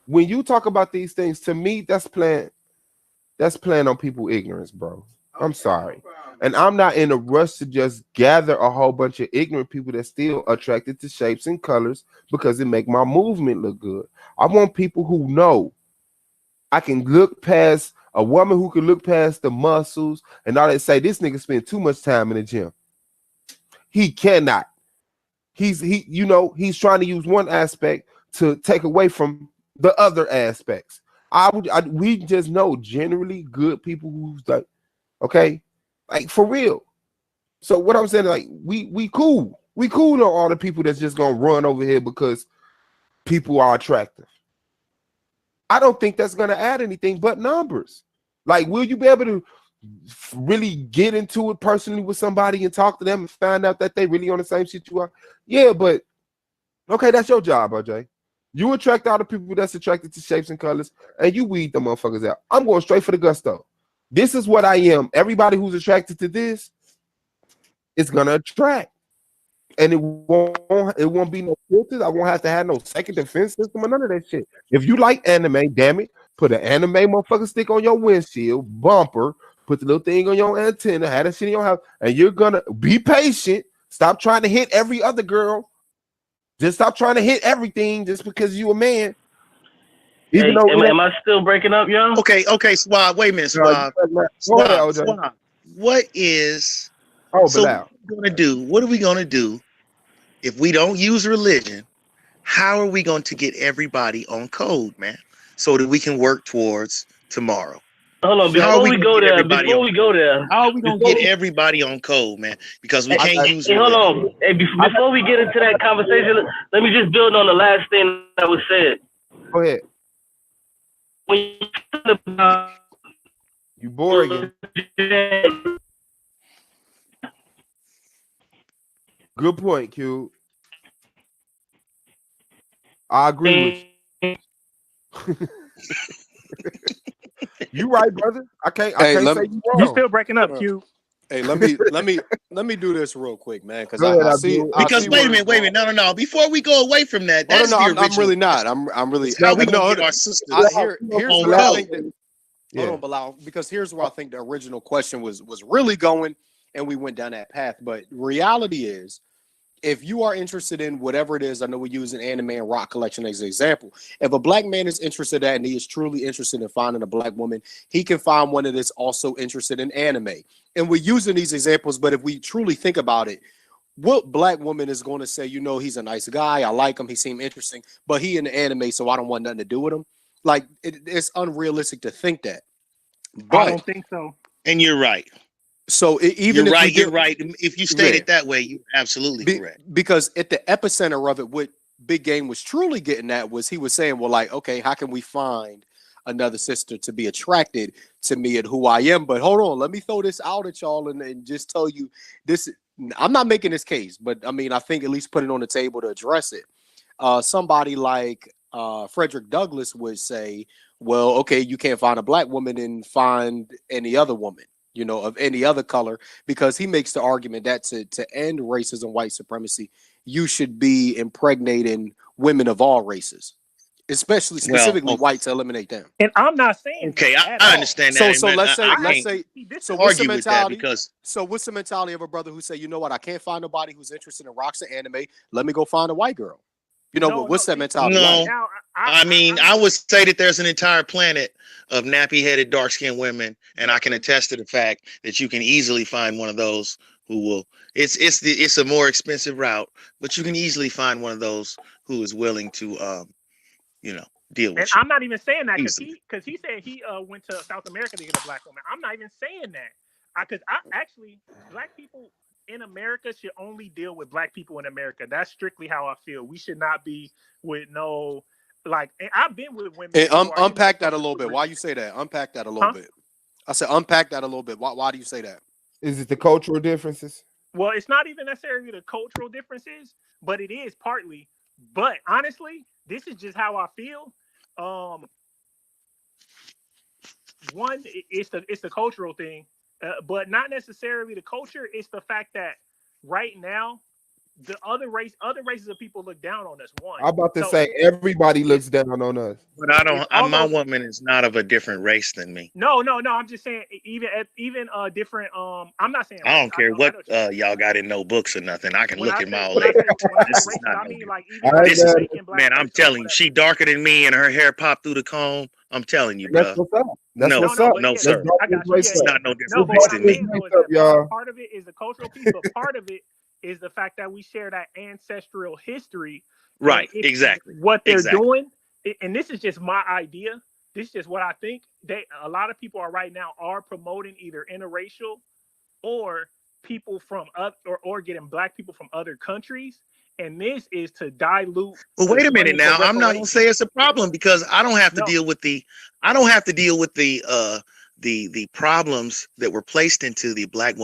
when you talk about these things, to me, that's playing on people's ignorance, bro. I'm sorry. And I'm not in a rush to just gather a whole bunch of ignorant people that's still attracted to shapes and colors because it make my movement look good. I want people who know I can look past a woman who can look past the muscles and all that. Say this nigga spend too much time in the gym. He cannot. He's trying to use one aspect to take away from the other aspects. We just know generally good people who's like, okay, like for real. So what I'm saying, like we cool on all the people that's just gonna run over here because people are attractive. I don't think that's gonna add anything but numbers. Like, will you be able to really get into it personally with somebody and talk to them and find out that they really on the same shit you are? Yeah, but okay, that's your job, RJ. You attract all the people that's attracted to shapes and colors, and you weed the motherfuckers out. I'm going straight for the gusto. This is what I am. Everybody who's attracted to this, it's gonna attract. And it won't be no filters. I won't have to have no second defense system or none of that shit. If you like anime, damn it, put an anime motherfucker stick on your windshield bumper, put the little thing on your antenna, have that shit in your house, and you're gonna be patient. Stop trying to hit every other girl. Just stop trying to hit everything just because you a man. Hey, am I still breaking up, y'all? Okay, Swab. Wait a minute, Swab. Swab. What is Bilal. What are we gonna do if we don't use religion? How are we going to get everybody on code, man, so that we can work towards tomorrow? Hold on, before we go there, how are we gonna get everybody on code, man? Because we can't use. Hey, hold on. Hey, before we get into that conversation, let me just build on the last thing that was said. Go ahead. When you talk about you boring. Good point, Q. I agree with you. You right, brother. I can't say you wrong. You still breaking up, Q. Hey, let me do this real quick, man. Because I see. Because wait a minute. No. Before we go away from that, that's I'm really not. I'm really. How we gonna get our sisters here's where I think that. Hold on, Bilal. Because here's where I think the original question was really going, and we went down that path. But reality is, if you are interested in whatever it is, I know we use an anime and rock collection as an example. If a black man is interested in that and he is truly interested in finding a black woman, he can find one that is also interested in anime. And we're using these examples, but if we truly think about it, what black woman is going to say, you know, he's a nice guy, I like him, he seemed interesting, but he in the anime, so I don't want nothing to do with him? Like, it's unrealistic to think that. But, I don't think so. And you're right. So even you're right. If you state it that way, you're absolutely correct. Because at the epicenter of it, what Big Game was truly getting at was he was saying, well, like, okay, how can we find another sister to be attracted to me and who I am? But hold on, let me throw this out at y'all and just tell you this. I'm not making this case, but I mean, I think at least put it on the table to address it. Somebody like Frederick Douglass would say, well, okay, you can't find a black woman and find any other woman, you know, of any other color, because he makes the argument that to end racism, white supremacy, you should be impregnating women of all races, specifically white, to eliminate them. And I'm not saying I understand that. So let's say so what's the mentality? So what's the mentality of a brother who say, you know what, I can't find nobody who's interested in rocks and anime. Let me go find a white girl. You know, what's that mentality? No, I would say that there's an entire planet of nappy-headed, dark-skinned women, and I can attest to the fact that you can easily find one of those who will. It's a more expensive route, but you can easily find one of those who is willing to, deal with. And I'm not even saying that because he said he went to South America to get a black woman. I'm not even saying that because actually black people in America should only deal with black people in America. That's strictly how I feel. We should not be with no, like, and I've been with women. Hey, unpack that a little bit. Why you say that? Unpack that a little bit. I said unpack that a little bit. Why do you say that? Is it the cultural differences? Well, it's not even necessarily the cultural differences, but it is partly. But honestly, this is just how I feel. One, it's the cultural thing. But not necessarily the culture. It's the fact that right now, the other races of people look down on us. One, I'm about to say everybody looks down on us. But my woman is not of a different race than me. No. I'm just saying even different. I'm not saying. I don't care what y'all got in no books or nothing. I can look at my old lady. This is not. Man, I'm telling you, she darker than me and her hair popped through the comb. I'm telling you, bro. That's what's up. No, sir. It's not no different race than me. Part of it is the cultural piece, but part of it is the fact that we share that ancestral history. Right, exactly. What they're doing, and this is just my idea. This is just what I think. A lot of people right now are promoting either interracial or people from or getting black people from other countries. And this is to dilute. Well, wait a minute now. I'm not gonna say it's a problem because I don't have to deal with the problems that were placed into the black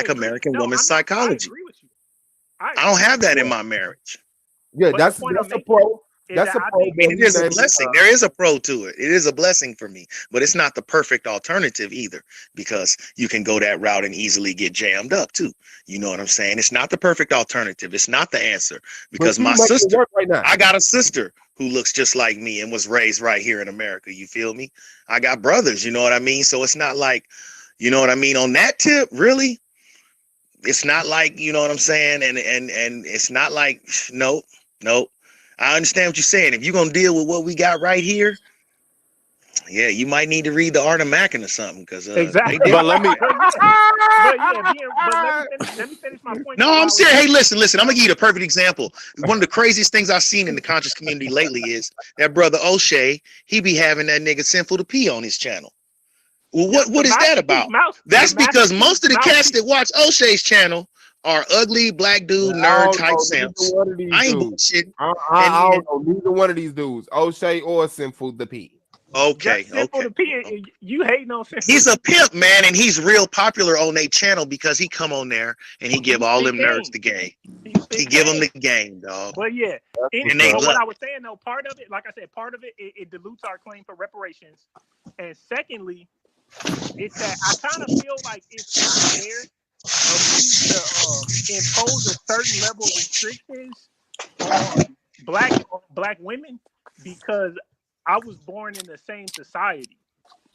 American woman's psychology. I agree with you. I don't have that in my marriage. Yeah, that's a pro. That's a I pro. think I mean, it is a that- blessing. There is a pro to it. It is a blessing for me, but it's not the perfect alternative either, because you can go that route and easily get jammed up too. You know what I'm saying? It's not the perfect alternative. It's not the answer, because but you my making it sister, work right now. I got a sister who looks just like me and was raised right here in America. You feel me? I got brothers, you know what I mean? So it's not like, you know what I mean? On that tip, really, it's not like, you know what I'm saying? And it's not like, no. I understand what you're saying. If you're gonna deal with what we got right here, yeah, you might need to read the Art of Mackin or something, because exactly. But let me. Let me finish my point. No, I'm serious. Hey, listen. I'm gonna give you the perfect example. One of the craziest things I've seen in the conscious community lately is that brother O'Shea. He be having that nigga Sinful to Pee on his channel. Well, what is that about? That's because most of the cats that watch O'Shea's channel are ugly black dude nerd type simps. I ain't bullshit. I don't know neither one of these dudes, O'Shea or Sinful the P. Okay. You hating on Sinful. He's a pimp, man, and he's real popular on their channel because he come on there and he give all them nerds the game. He give them the game, dog. But yeah, and they what I was saying though, part of it, like I said, it dilutes our claim for reparations, and secondly, it's that I kind of feel like it's unfair of me to impose a certain level of restrictions on black women because I was born in the same society.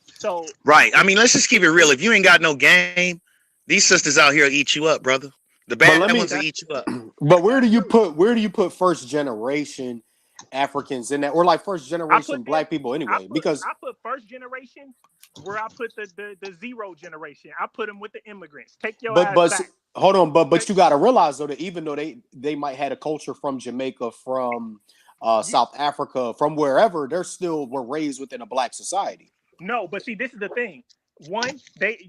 So right. I mean, let's just keep it real. If you ain't got no game, these sisters out here will eat you up, brother. The bad ones will eat you up. But where do you put first generation Africans in that, or like first generation black people anyway? Because I put first generation where I put the zero generation. I put them with the immigrants. Take your ass back. Hold on, but you got to realize though that even though they might had a culture from Jamaica, from South Africa, from wherever, they're still were raised within a black society. No, but see, this is the thing. One,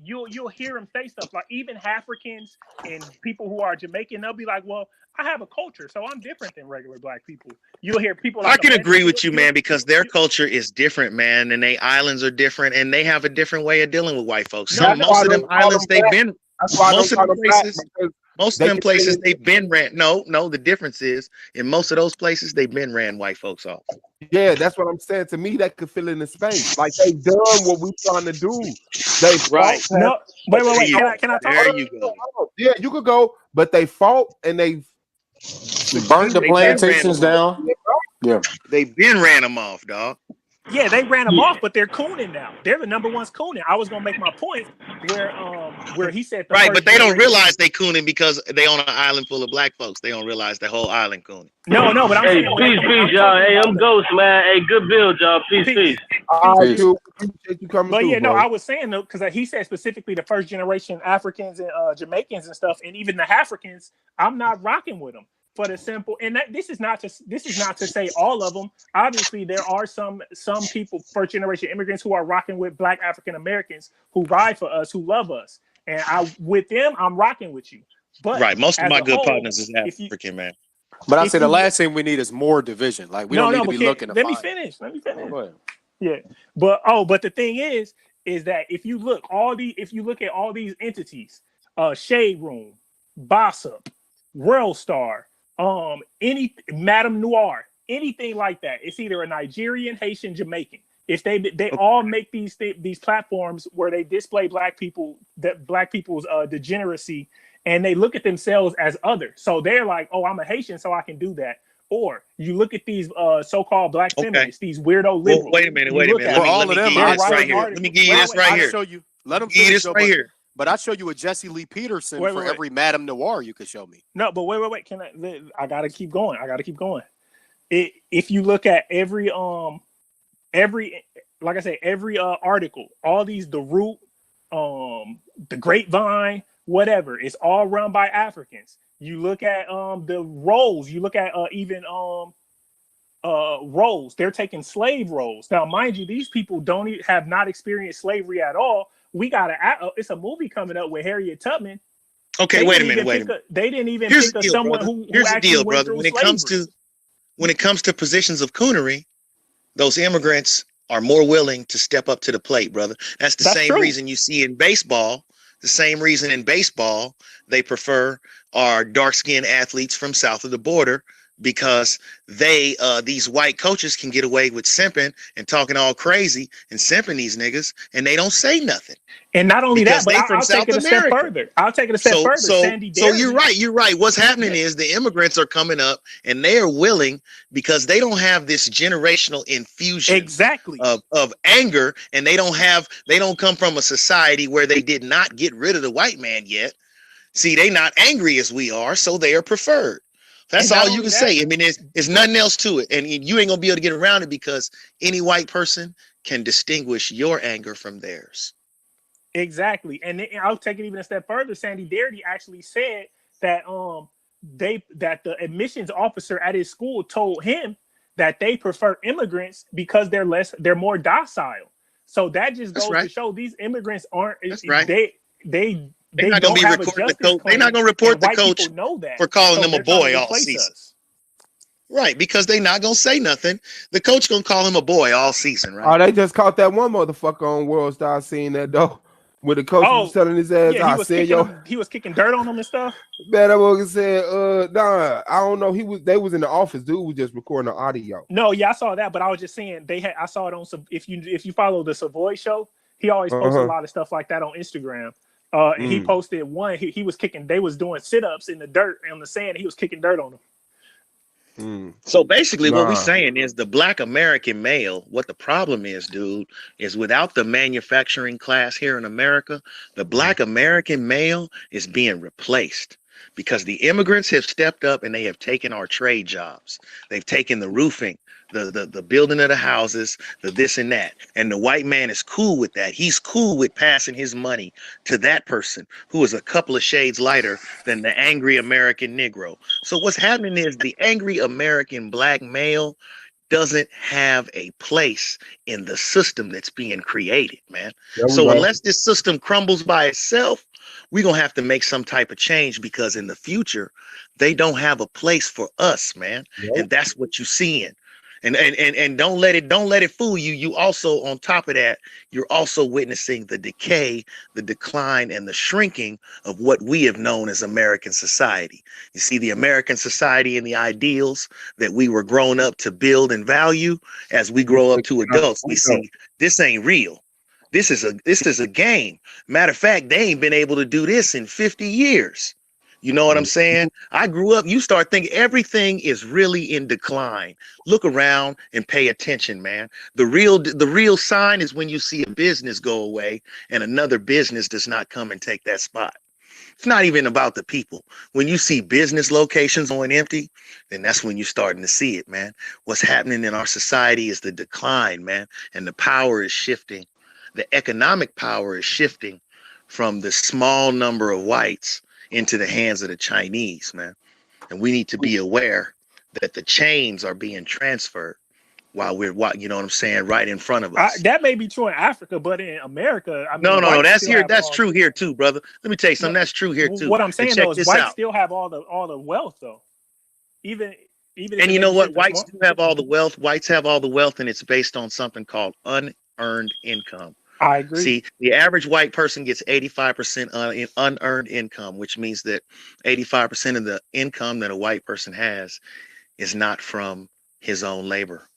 you'll hear them say stuff like even Africans and people who are Jamaican, they'll be like, "Well, I have a culture, so I'm different than regular black people." You'll hear people like I can agree with you, man, because their culture is different, man, and their islands are different, and they have a different way of dealing with white folks. Most of them islands they've been. Most of them places they've been ran. No, the difference is in most of those places they've been ran white folks off. Yeah, that's what I'm saying. To me, that could fill in the space. Like they done what we trying to do. They right. No, wait. Can I talk? There you go. Yeah, you could go, but they fought and they burned the plantations down. Yeah, they've been ran them off, dog. Yeah, they ran them off, but they're cooning now. They're the number ones cooning. I was gonna make my point where he said right, but they don't realize they cooning because they on an island full of black folks. They don't realize the whole island cooning. No, but I'm saying peace, y'all. Hey, I'm Ghost, man. Hey, good build, y'all. Peace. Appreciate you coming but through, yeah, bro. no, I was saying though, because he said specifically the first generation Africans and Jamaicans and stuff, and even the Africans, I'm not rocking with them. For the simple, and this is not to say all of them. Obviously, there are some people, first generation immigrants, who are rocking with Black African Americans who ride for us, who love us, and with them, I'm rocking with you. But right, most of my good partners is African, man. But I say the last thing we need is more division. Like we don't need to be looking. Let me finish. Go ahead. Yeah, but the thing is that if you look at all these entities, Shade Room, Boss Up, World Star. Any Madame Noir, anything like that, it's either a Nigerian, Haitian, Jamaican. If they all make these platforms where they display black people's degeneracy, and they look at themselves as other. So they're like, "Oh, I'm a Haitian, so I can do that." Or you look at these so-called black feminists, these weirdo liberals. Well, wait a minute. Let me give you this right here. Show you. Let them give you this right here. But I'll show you a Jesse Lee Peterson for every Madame Noir you could show me. No, but wait. I gotta keep going. If you look at every like I say, every article, all these, The Root, the Grapevine, whatever, it's all run by Africans. You look at the roles. You look at even roles. They're taking slave roles. Now, mind you, these people have not experienced slavery at all. We got it's a movie coming up with Harriet Tubman. Okay, wait a minute. They didn't even think of someone who actually went through slavery. When it comes to positions of coonery, those immigrants are more willing to step up to the plate, brother. That's the same reason you see in baseball. The same reason in baseball they prefer our dark-skinned athletes from south of the border because they these white coaches can get away with simping and talking all crazy and simping these niggas, and they don't say nothing. And not only Because that, but they from I'll take South it a step America. further. I'll take it a step further. Sandy So Darity. you're right. What's happening is the immigrants are coming up and they are willing, because they don't have this generational infusion Exactly. of anger, and they don't come from a society where they did not get rid of the white man yet. See, they not angry as we are, so they are preferred. That's all you can say. I mean, there's nothing else to it, and you ain't gonna be able to get around it because any white person can distinguish your anger from theirs. Exactly. And then I'll take it even a step further. Sandy Darity actually said that that the admissions officer at his school told him that they prefer immigrants because they're more docile. So that just goes to show these immigrants aren't they not don't gonna have be a reporting justice they're not gonna report the coach know that for calling them a boy all season. Right, because they not gonna say nothing. The coach gonna call him a boy all season, right? Oh, they just caught that one motherfucker on World Star seeing that though. Where the coach was telling his ass, he was kicking dirt on him and stuff. Man, that motherfucker said, nah, I don't know. They was in the office. Dude was just recording the audio. No, yeah, I saw that, but I was just saying I saw it on some. If you follow the Savoy show, he always posts a lot of stuff like that on Instagram. And he posted one. He was kicking. They was doing sit-ups in the dirt on the sand. He was kicking dirt on them. So basically what we're saying is the Black American male, what the problem is, dude, is without the manufacturing class here in America, the Black American male is being replaced because the immigrants have stepped up and they have taken our trade jobs. They've taken the roofing, the building of the houses, the this and that. And the white man is cool with that. He's cool with passing his money to that person who is a couple of shades lighter than the angry American Negro. So what's happening is the angry American black male doesn't have a place in the system that's being created, man. So unless this system crumbles by itself, we're going to have to make some type of change because in the future, they don't have a place for us, man. And that's what you're seeing. And don't let it fool you. You also, on top of that, you're also witnessing the decay, the decline, and the shrinking of what we have known as American society. You see, the American society and the ideals that we were grown up to build and value as we grow up to adults, we see this ain't real. This is a game. Matter of fact, they ain't been able to do this in 50 years. You know what I'm saying? I grew up, you start thinking everything is really in decline. Look around and pay attention, man. The real sign is when you see a business go away and another business does not come and take that spot. It's not even about the people. When you see business locations going empty, then that's when you're starting to see it, man. What's happening in our society is the decline, man. And the power is shifting. The economic power is shifting from the small number of whites into the hands of the Chinese, man. And we need to be aware that the chains are being transferred while we're, you know what I'm saying, right in front of us. That may be true in Africa, but in America, I mean, no, that's here. That's true here too, brother. Let me tell you something. That's true here too. What I'm saying though is whites still have all the wealth though. Even and you know what? Whites do have all the wealth. Whites have all the wealth, and it's based on something called unearned income. I agree. See, the average white person gets 85% unearned income, which means that 85% of the income that a white person has is not from his own labor.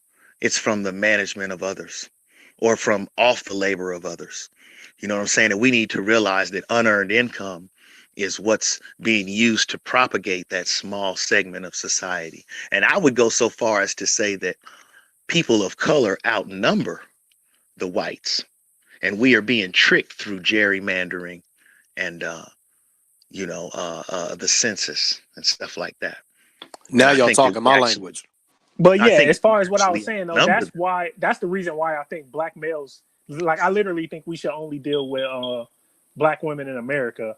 It's from the management of others or from off the labor of others. You know what I'm saying? And we need to realize that unearned income is what's being used to propagate that small segment of society. And I would go so far as to say that people of color outnumber the whites. And we are being tricked through gerrymandering and, the census and stuff like that. Now y'all talking my language. But yeah, as far as what I was saying, though, that's the reason why I think black males, like I literally think we should only deal with black women in America.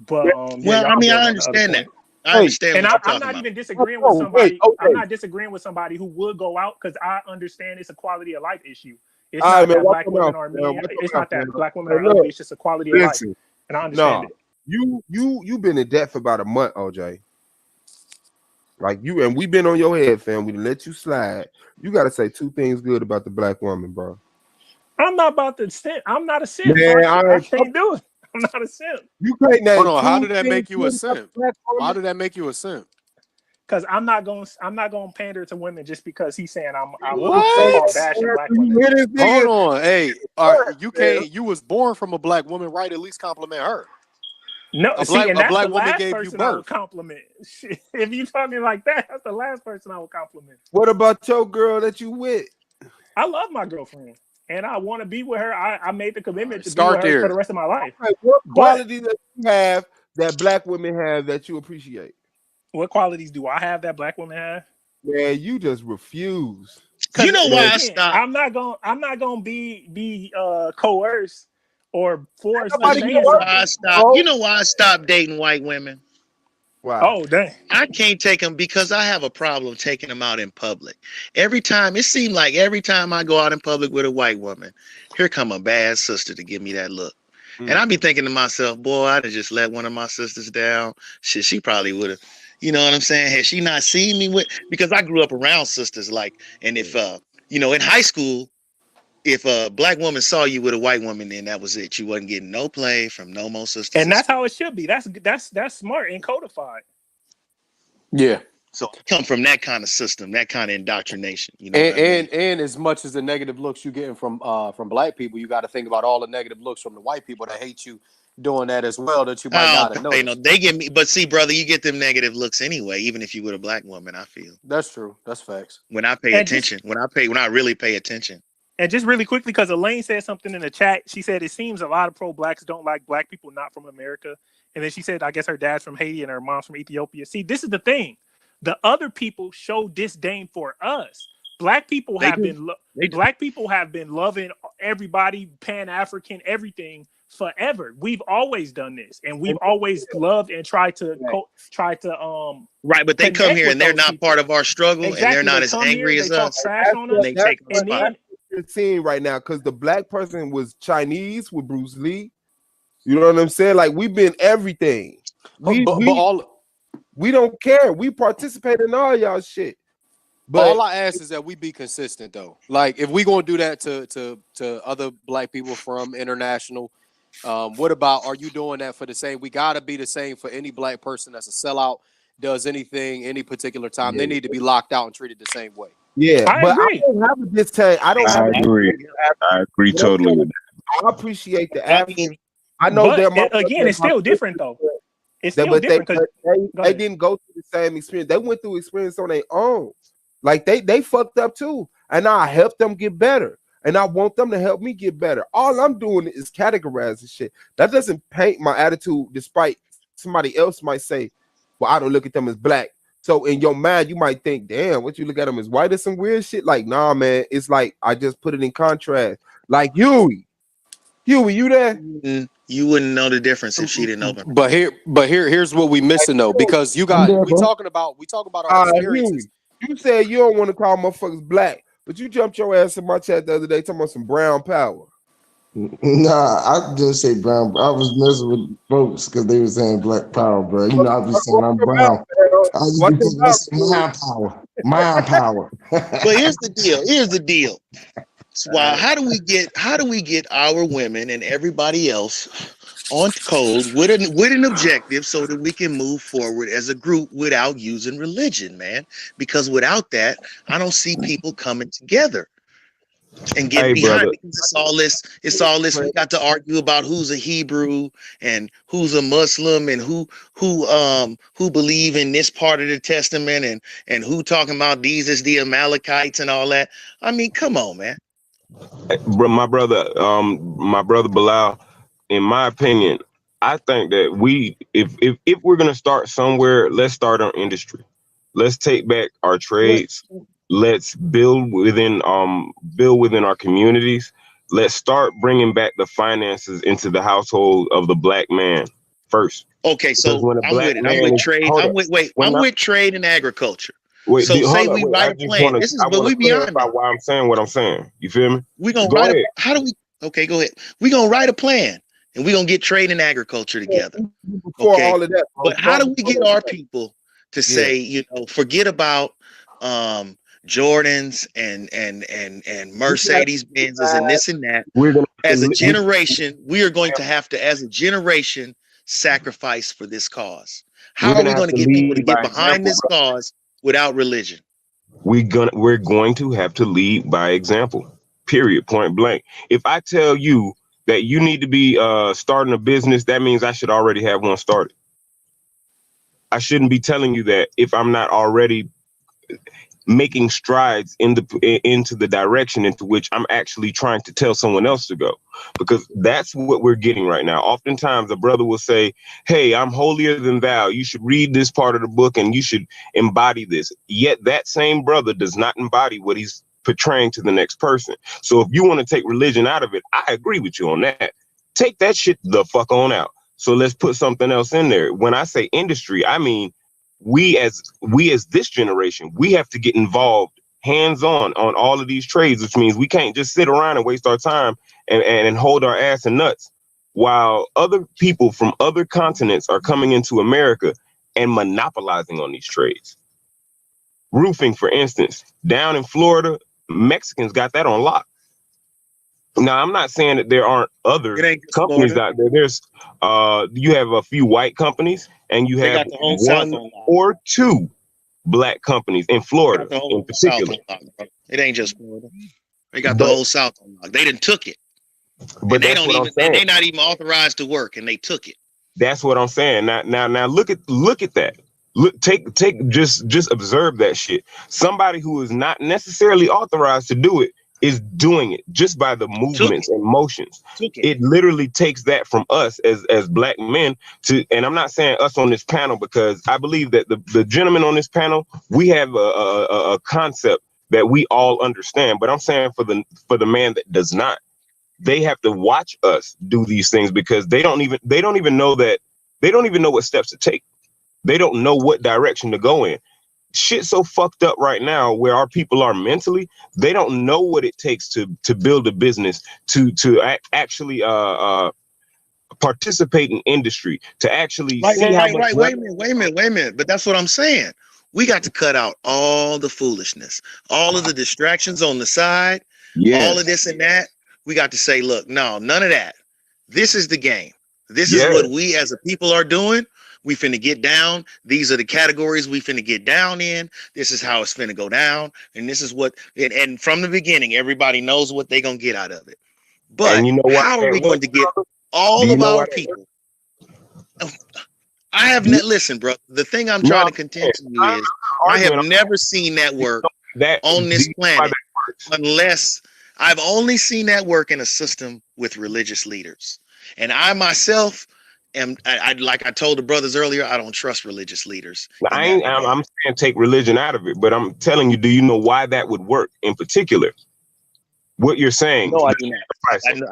But I mean, I understand that. I understand. And I'm not even disagreeing with somebody. I'm not disagreeing with somebody who would go out because I understand it's a quality of life issue. It's not that black women are mean. It's not that black women are ugly. It's just a quality of life. And I understand it. You've been in debt for about a month, OJ. Like you, and we've been on your head, fam. We let you slide. You got to say two things good about the black woman, bro. I'm not about to simp. I'm not a simp. Man, I can't do it. I'm not a simp. You can't. Hold on. How did that make you a simp? Why did that make you a simp? because I'm not gonna pander to women just because he's saying I'm What? so-called bashing black women. Hold on, hey, you can't. You was born from a black woman, right? At least compliment her. No, A see, and black that's the woman last gave you person I would birth. compliment. Shit, if you talking like that, that's the last person I would compliment. What about your girl that you with? I love my girlfriend, and I want to be with her. I made the commitment to be Start with her for there. the rest of my life. Like, what But quality that you have that black women have that you appreciate? what qualities do I have that black women have? Yeah, you just refuse. You know why I Again, stopped? I'm not gonna be coerced or forced to Nobody say You know can why I something. stopped? You know why I stopped dating white women? Wow. Oh dang! I can't take them because I have a problem taking them out in public. Every time, it seemed like every time I go out in public with a white woman, here come a bad sister to give me that look. And I be thinking to myself, boy, I'd have just let one of my sisters down. Shit, she probably would have, you know what I'm saying? Had she not seen me with, because I grew up around sisters, like, and if, you know, in high school, if a black woman saw you with a white woman, then that was it. You wasn't getting no play from no more sisters. And that's how it should be. That's smart and codified. Yeah. So I come from that kind of system, that kind of indoctrination. You know what I mean? And as much as the negative looks you getting from black people, you got to think about all the negative looks from the white people that hate you doing that as well, that you might not have noticed. No, they give me, but see, brother, you get them negative looks anyway, even if you with a black woman. I feel That's true. That's facts. when I pay attention, when I really pay attention. And just really quickly, because Elaine said something in the chat. She said it seems a lot of pro-blacks don't like black people not from America. And then she said, I guess her dad's from Haiti and her mom's from Ethiopia. See, this is the thing. The other people show disdain for us. Black people have been loving everybody, Pan-African, everything forever. We've always done this, and we've always loved and tried to right. But they come here and they're not part of our struggle, exactly. and they're not as angry as us. Trash on us. They take our spot. You're seeing right now because the black person was Chinese with Bruce Lee. You know what I'm saying? Like we've been everything. We don't care. We participate in all y'all shit. But all I ask is that we be consistent though. Like if we gonna do that to other black people from international, what about are you doing that for the same? We gotta be the same for any black person that's a sellout, does anything any particular time. Yeah. They need to be locked out and treated the same way. Yeah, I agree. I don't have a disdain. I agree totally with that. I appreciate the African. I know that again, it's still different though. It's still different because they didn't go through the same experience. They went through experience on their own. Like they fucked up too, and I helped them get better, and I want them to help me get better. All I'm doing is categorizing shit. That doesn't paint my attitude, despite somebody else might say, "Well, I don't look at them as black." So in your mind, you might think, "Damn, what you look at them as white or some weird shit." Like, nah, man. It's like I just put it in contrast. Like Huey, you there? You wouldn't know the difference if she didn't open. But here's what we missing though, because you got we talking about our experiences. You said you don't want to call motherfuckers black, but you jumped your ass in my chat the other day talking about some brown power. Nah, I just say brown. I was messing with folks because they were saying black power, bro. You know, I was saying I'm brown. I was mind power. But here's the deal. So how do we get our women and everybody else on code with an objective so that we can move forward as a group without using religion, man? Because without that, I don't see people coming together and getting behind it. It's all this. We got to argue about who's a Hebrew and who's a Muslim and who believe in this part of the Testament and who talking about these as the Amalekites and all that. I mean, come on, man. My brother Bilal, in my opinion, I think that if we're gonna start somewhere, let's start our industry. Let's take back our trades. Let's build within our communities. Let's start bringing back the finances into the household of the black man first. Okay, so I'm with it. I'm with trade. I'm with trade and agriculture. Wait, so say we write a plan. But we beyond that. Why I'm saying what I'm saying. You feel me? We're gonna write okay, go ahead. We're gonna write a plan and we're gonna get trade and agriculture together. Okay. All of that, but how do we get our people to say, forget about Jordans and Mercedes Benzes and this and that? As a generation, we are going to have to, as a generation, sacrifice for this cause. How are we going to get people to get behind this cause without religion? We're going to have to lead by example. Period. Point blank. If I tell you that you need to be starting a business, that means I should already have one started. I shouldn't be telling you that if I'm not already making strides into the direction into which I'm actually trying to tell someone else to go, because that's what we're getting right now. Oftentimes a brother will say, hey, I'm holier than thou. You should read this part of the book and you should embody this. Yet that same brother does not embody what he's portraying to the next person. So if you want to take religion out of it, I agree with you on that. Take that shit the fuck on out. So let's put something else in there. When I say industry, I mean we as this generation, we have to get involved hands-on on all of these trades, which means we can't just sit around and waste our time and hold our ass and nuts while other people from other continents are coming into America and monopolizing on these trades. Roofing, for instance, down in Florida, Mexicans got that on lock. Now, I'm not saying that there aren't other companies out there. There's you have a few white companies and you have one or two black companies in Florida in particular. It ain't just Florida. They got the whole South on lock. They done took it. But they don't even, and they're not even authorized to work, and they took it. That's what I'm saying. Now look at that. Look, just observe that shit. Somebody who is not necessarily authorized to do it is doing it just by the movements and motions. It literally takes that from us as black men to, and I'm not saying us on this panel, because I believe that the gentlemen on this panel, we have a concept that we all understand. But I'm saying for the man that does not, they have to watch us do these things because they don't even know that, they don't even know what steps to take. They don't know what direction to go in. Shit's so fucked up right now where our people are mentally, they don't know what it takes to build a business, to actually participate in industry, to actually see how much. Wait a minute. But that's what I'm saying. We got to cut out all the foolishness, all of the distractions on the side, all of this and that. We got to say, look, no, none of that. This is the game. This is what we as a people are doing. We finna get down. These are the categories we finna get down in. This is how it's finna go down. And this is what, and from the beginning, everybody knows what they're going to get out of it. But you know what? How are we going to get all of our people? I have not, listen, bro, the thing I'm trying to contend to you is I have never seen that work on this planet unless I've only seen that work in a system with religious leaders. And I myself, and like I told the brothers earlier, I don't trust religious leaders. I'm saying take religion out of it, but I'm telling you, do you know why that would work in particular? What you're saying? No, I do not.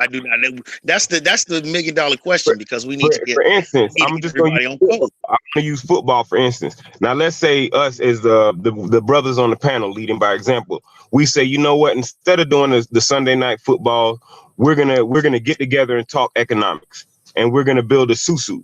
I do not. That's the $1 million question, because we need to get. For instance, I'm just going to use football for instance. Now, let's say us as the brothers on the panel leading by example. We say, you know what? Instead of doing the Sunday night football, we're gonna get together and talk economics. And we're going to build a susu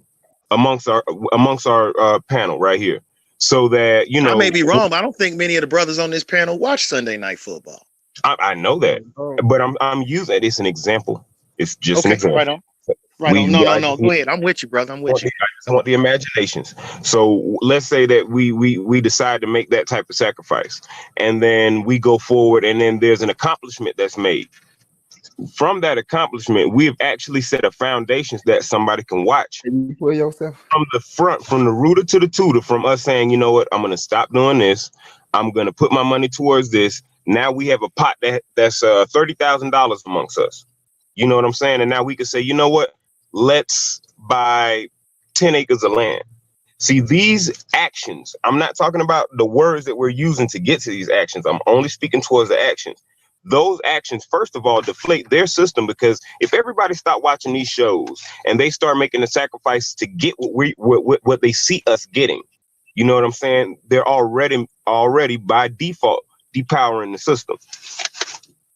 amongst our panel right here, so that, you know, I may be wrong, but I don't think many of the brothers on this panel watch Sunday night football. I know that, but I'm using it. It's an example. It's just an example. Right on. No. Go ahead. I'm with you, brother. I'm with you. I just want the imaginations. So let's say that we decide to make that type of sacrifice, and then we go forward, and then there's an accomplishment that's made. From that accomplishment, we've actually set a foundation that somebody can watch for yourself from the front, from the rooter to the tutor, from us saying, you know what, I'm going to stop doing this. I'm going to put my money towards this. Now we have a pot that's $30,000 amongst us. You know what I'm saying? And now we can say, you know what, let's buy 10 acres of land. See, these actions, I'm not talking about the words that we're using to get to these actions. I'm only speaking towards the actions. Those actions, first of all, deflate their system, because if everybody stop watching these shows and they start making the sacrifice to get what they see us getting, you know what I'm saying? They're already by default depowering the system.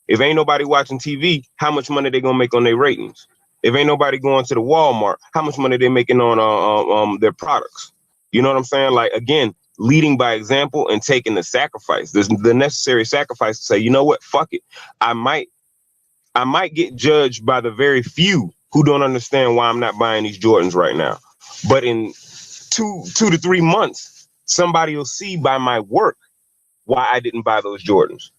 If ain't nobody watching TV, how much money they gonna make on their ratings? If ain't nobody going to the Walmart, how much money they making on their products? You know what I'm saying? Like, again, leading by example and taking the sacrifice. There's the necessary sacrifice to say, you know what, fuck it. I might get judged by the very few who don't understand why I'm not buying these Jordans right now. But in 2 to 3 months, somebody will see by my work why I didn't buy those Jordans.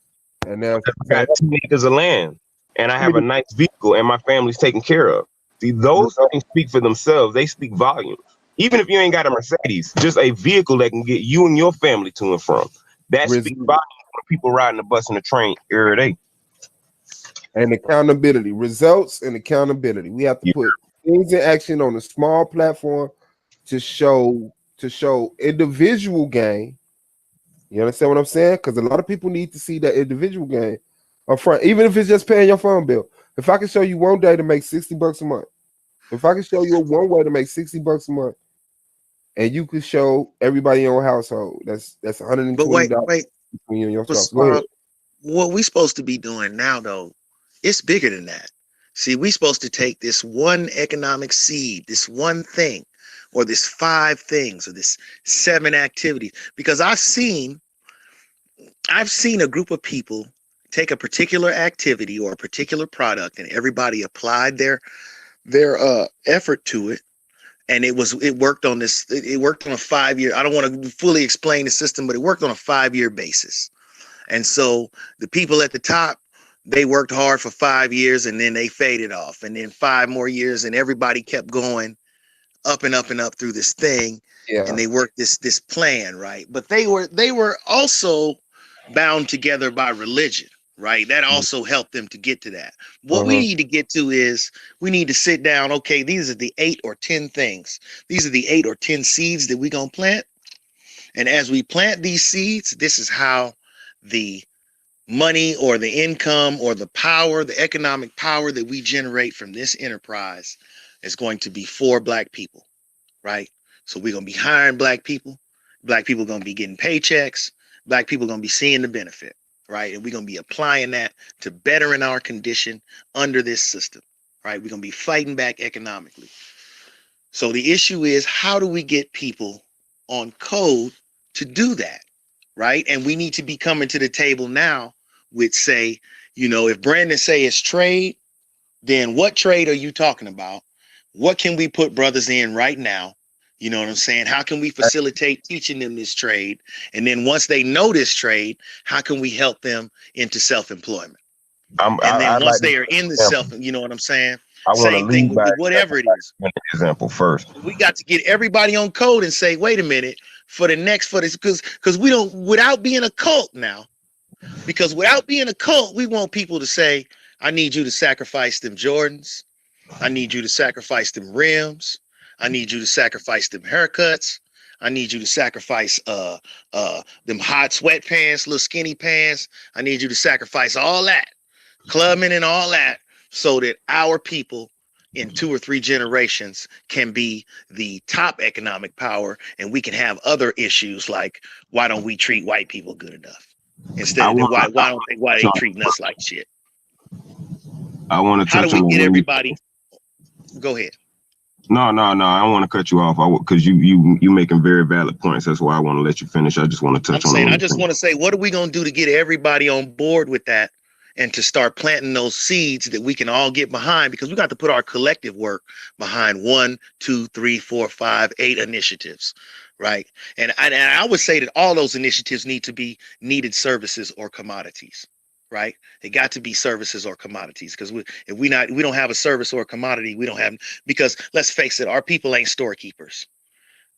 And now, I got 2 acres of land, and I have a nice vehicle, and my family's taken care of. See, those things speak for themselves. They speak volumes. Even if you ain't got a Mercedes, just a vehicle that can get you and your family to and from. That speaks volumes when people riding the bus and the train every day. And accountability, results and accountability. We have to put things in action on a small platform to show individual gain. You understand what I'm saying? Because a lot of people need to see that individual gain up front, even if it's just paying your phone bill. If I can show you one day to make $60 a month, if I can show you one way to make $60 a month, and you could show everybody in your household, that's $120 wait. between you and your spouse. Go ahead. What we supposed to be doing now, though, it's bigger than that. See, we supposed to take this one economic seed, this one thing, or this 5 things, or this 7 activities, because I've seen a group of people take a particular activity or a particular product, and everybody applied their effort to it, and it worked on a 5-year. I don't want to fully explain the system, but it worked on a 5-year basis. And so the people at the top, they worked hard for 5 years, and then they faded off, and then 5 more years, and everybody kept going up and up and up through this thing. Yeah. And they worked this plan, right? But they were also bound together by religion, right? That also helped them to get to that. What we need to get to is we need to sit down. Okay, these are the 8 or 10 things. These are the 8 or 10 seeds that we're gonna plant. And as we plant these seeds, this is how the money or the income or the power, the economic power that we generate from this enterprise is going to be for Black people, right? So we're going to be hiring Black people. Black people are going to be getting paychecks. Black people are going to be seeing the benefit, right? And we're going to be applying that to bettering our condition under this system, right? We're going to be fighting back economically. So the issue is, how do we get people on code to do that? Right. And we need to be coming to the table now with, say, if Brandon say it's trade, then what trade are you talking about? What can we put brothers in right now? You know what I'm saying? How can we facilitate teaching them this trade? And then once they know this trade, how can we help them into self-employment? And then once they are in the you know what I'm saying? Same thing with whatever it is. Example first. We got to get everybody on code and say, wait a minute, for this, because we don't, without being a cult now, because without being a cult, we want people to say, I need you to sacrifice them Jordans. I need you to sacrifice them rims. I need you to sacrifice them haircuts. I need you to sacrifice them hot sweatpants, little skinny pants. I need you to sacrifice all that, clubbing and all that, so that our people in 2 or 3 generations can be the top economic power, and we can have other issues like, why don't we treat white people good enough? Instead of why they treating us like shit? I want to touch on. How do we get everybody? Go ahead. No. I don't want to cut you off because you making very valid points. That's why I want to let you finish. I just want to touch on. I just want to say, what are we going to do to get everybody on board with that? And to start planting those seeds that we can all get behind, because we got to put our collective work behind 1, 2, 3, 4, 5, 8 initiatives, right? And I would say that all those initiatives need to be needed services or commodities, right? They got to be services or commodities, because if we don't have a service or a commodity, we don't have, because let's face it, our people ain't storekeepers.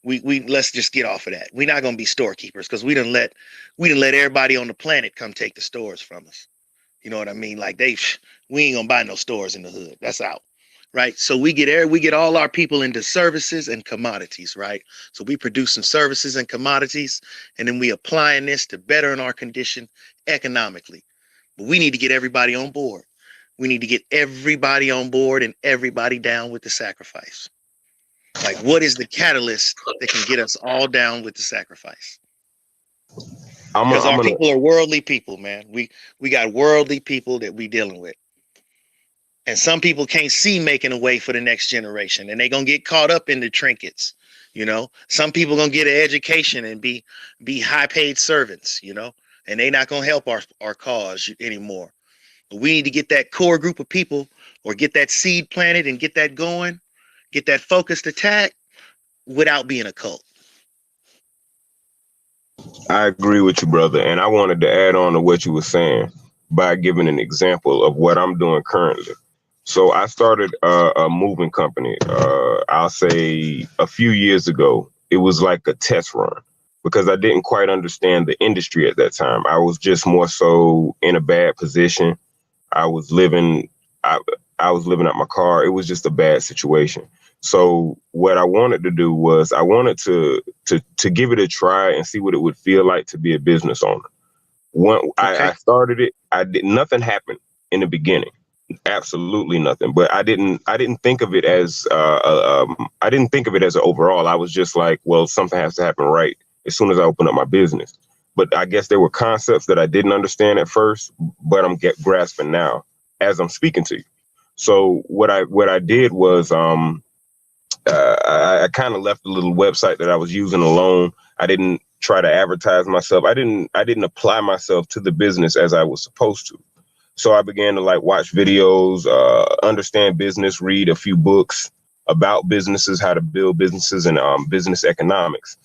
We let's just get off of that. We're not gonna be storekeepers, because we didn't let everybody on the planet come take the stores from us. You know what I mean? Like we ain't gonna buy no stores in the hood. That's out, right? So we get all our people into services and commodities, right? So we produce some services and commodities, and then we applying this to bettering our condition economically. But we need to get everybody on board. We need to get everybody on board and everybody down with the sacrifice. Like, what is the catalyst that can get us all down with the sacrifice? Because our people are worldly people, man. We got worldly people that we dealing with. And some people can't see making a way for the next generation, and they're going to get caught up in the trinkets. Some people going to get an education and be high paid servants, and they're not going to help our cause anymore. But we need to get that core group of people, or get that seed planted and get that going, get that focused attack. without being a cult. I agree with you, brother. And I wanted to add on to what you were saying by giving an example of what I'm doing currently. So I started a moving company, I'll say a few years ago. It was like a test run because I didn't quite understand the industry at that time. I was just more so in a bad position. I was living out my car. It was just a bad situation. So what I wanted to do was I wanted to give it a try and see what it would feel like to be a business owner. When I started it, nothing happened in the beginning. Absolutely nothing. But I didn't think of it as I didn't think of it as an overall. I was just like, well, something has to happen right as soon as I open up my business. But I guess there were concepts that I didn't understand at first, but I'm grasping now as I'm speaking to you. So what I did was I kind of left the little website that I was using alone. I didn't try to advertise myself. I didn't apply myself to the business as I was supposed to. So I began to like watch videos, understand business, read a few books about businesses, how to build businesses and business economics.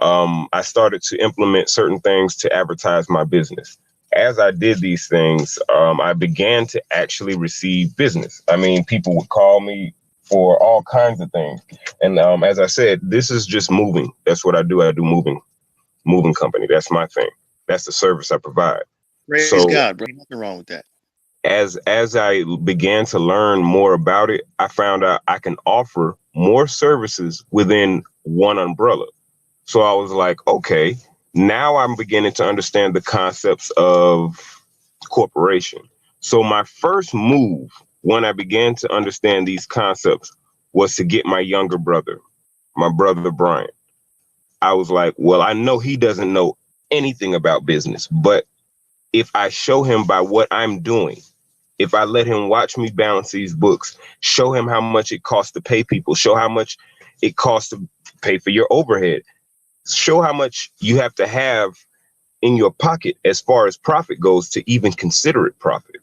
I started to implement certain things to advertise my business. As I did these things, I began to actually receive business. I mean, people would call me for all kinds of things. And as I said, this is just moving. That's what I do. I do moving company. That's my thing. That's the service I provide. Praise So, God, bro. Nothing wrong with that. As I began to learn more about it, I found out I can offer more services within one umbrella. So I was like, okay, now I'm beginning to understand the concepts of corporation. So my first move when I began to understand these concepts was to get my younger brother, my brother Brian. I was like, well, I know he doesn't know anything about business, but if I show him by what I'm doing, if I let him watch me balance these books, show him how much it costs to pay people, show how much it costs to pay for your overhead, show how much you have to have in your pocket as far as profit goes to even consider it profit.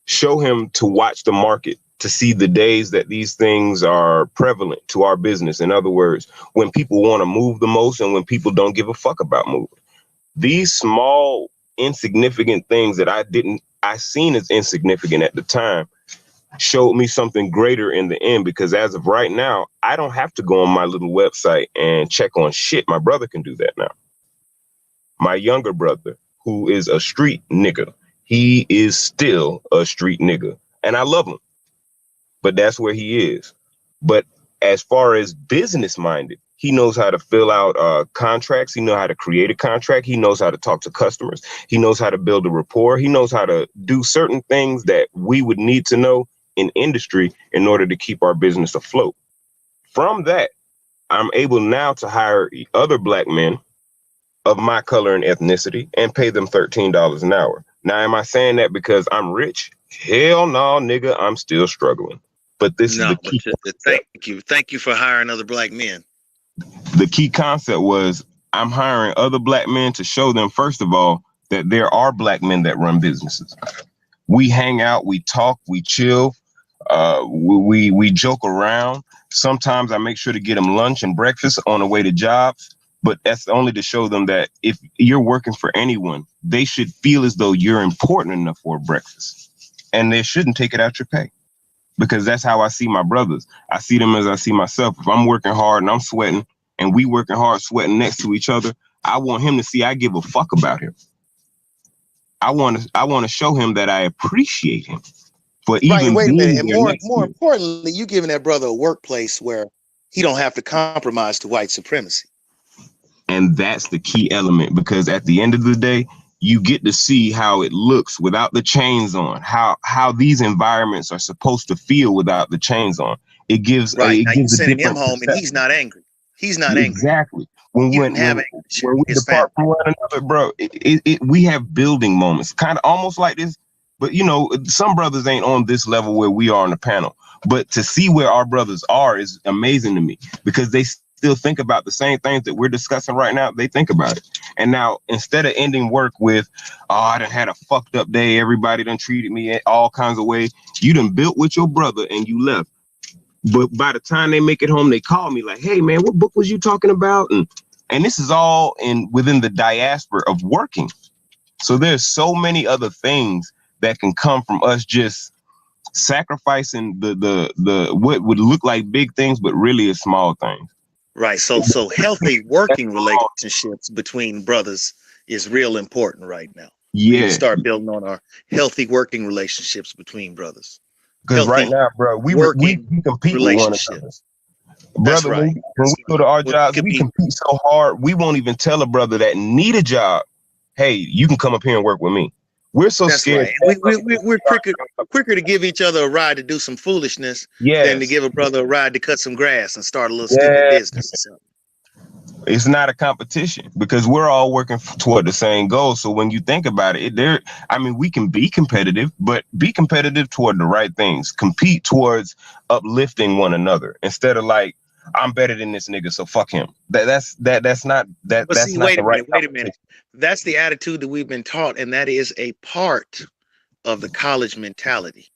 Show him to watch the market to see the days that these things are prevalent to our business. In other words, when people want to move the most and when people don't give a fuck about moving. These small, insignificant things that I seen as insignificant at the time showed me something greater in the end, because as of right now, I don't have to go on my little website and check on shit. My brother can do that now. My younger brother, who is a street nigga, he is still a street nigga, and I love him, but that's where he is. But as far as business minded, he knows how to fill out contracts. He knows how to create a contract. He knows how to talk to customers. He knows how to build a rapport. He knows how to do certain things that we would need to know in industry in order to keep our business afloat. From that, I'm able now to hire other black men of my color and ethnicity and pay them $13 an hour. Now, am I saying that because I'm rich? Hell no, nigga, I'm still struggling. But this is the key. Thank you for hiring other black men. The key concept was I'm hiring other black men to show them, first of all, that there are black men that run businesses. We hang out, we talk, we chill, we joke around. Sometimes I make sure to get them lunch and breakfast on the way to jobs, but that's only to show them that if you're working for anyone, they should feel as though you're important enough for breakfast, and they shouldn't take it out your pay. Because that's how I see my brothers. I see them as I see myself. If I'm working hard and I'm sweating and we working hard, sweating next to each other, I want him to see I give a fuck about him. I want to show him that I appreciate him for even wait a minute. And more more importantly, you giving that brother a workplace where he don't have to compromise to white supremacy. And that's the key element, because at the end of the day, you get to see how it looks without the chains on, how these environments are supposed to feel without the chains on. It gives now a sending him different home and he's not angry. He's not angry. Exactly. When we depart from one another, bro, we have building moments, kind of almost like this. But you know, some brothers ain't on this level where we are on the panel. But to see where our brothers are is amazing to me, because they still think about the same things that we're discussing right now. They think about it. And now, instead of ending work with, oh, I done had a fucked up day, everybody done treated me all kinds of ways, you done built with your brother and you left. But by the time they make it home, they call me like, "Hey man, what book was you talking about?" And this is all within the diaspora of working. So there's so many other things that can come from us just sacrificing the what would look like big things, but really is small things. Right. So healthy working relationships between brothers is real important right now. We need to Yeah, start building on our healthy working relationships between brothers. because right Healthy now, bro, we working compete with one another. relationships. That's Brother, right. when we go to our We jobs, we compete. compete so hard, we won't even tell a brother that need a job, "Hey, you can come up here and work with me." We're so That's scared. right. We're quicker to give each other a ride to do some foolishness than to Yes. give a brother a ride to cut some grass and start a little stupid Yeah. business or something. It's not a competition because we're all working toward the same goal. So when you think about it, we can be competitive, but be competitive toward the right things. Compete towards uplifting one another instead of like, "I'm better than this nigga, so fuck him." That's not But that's see, not wait the a right minute. That's the attitude that we've been taught, and that is a part of the college mentality,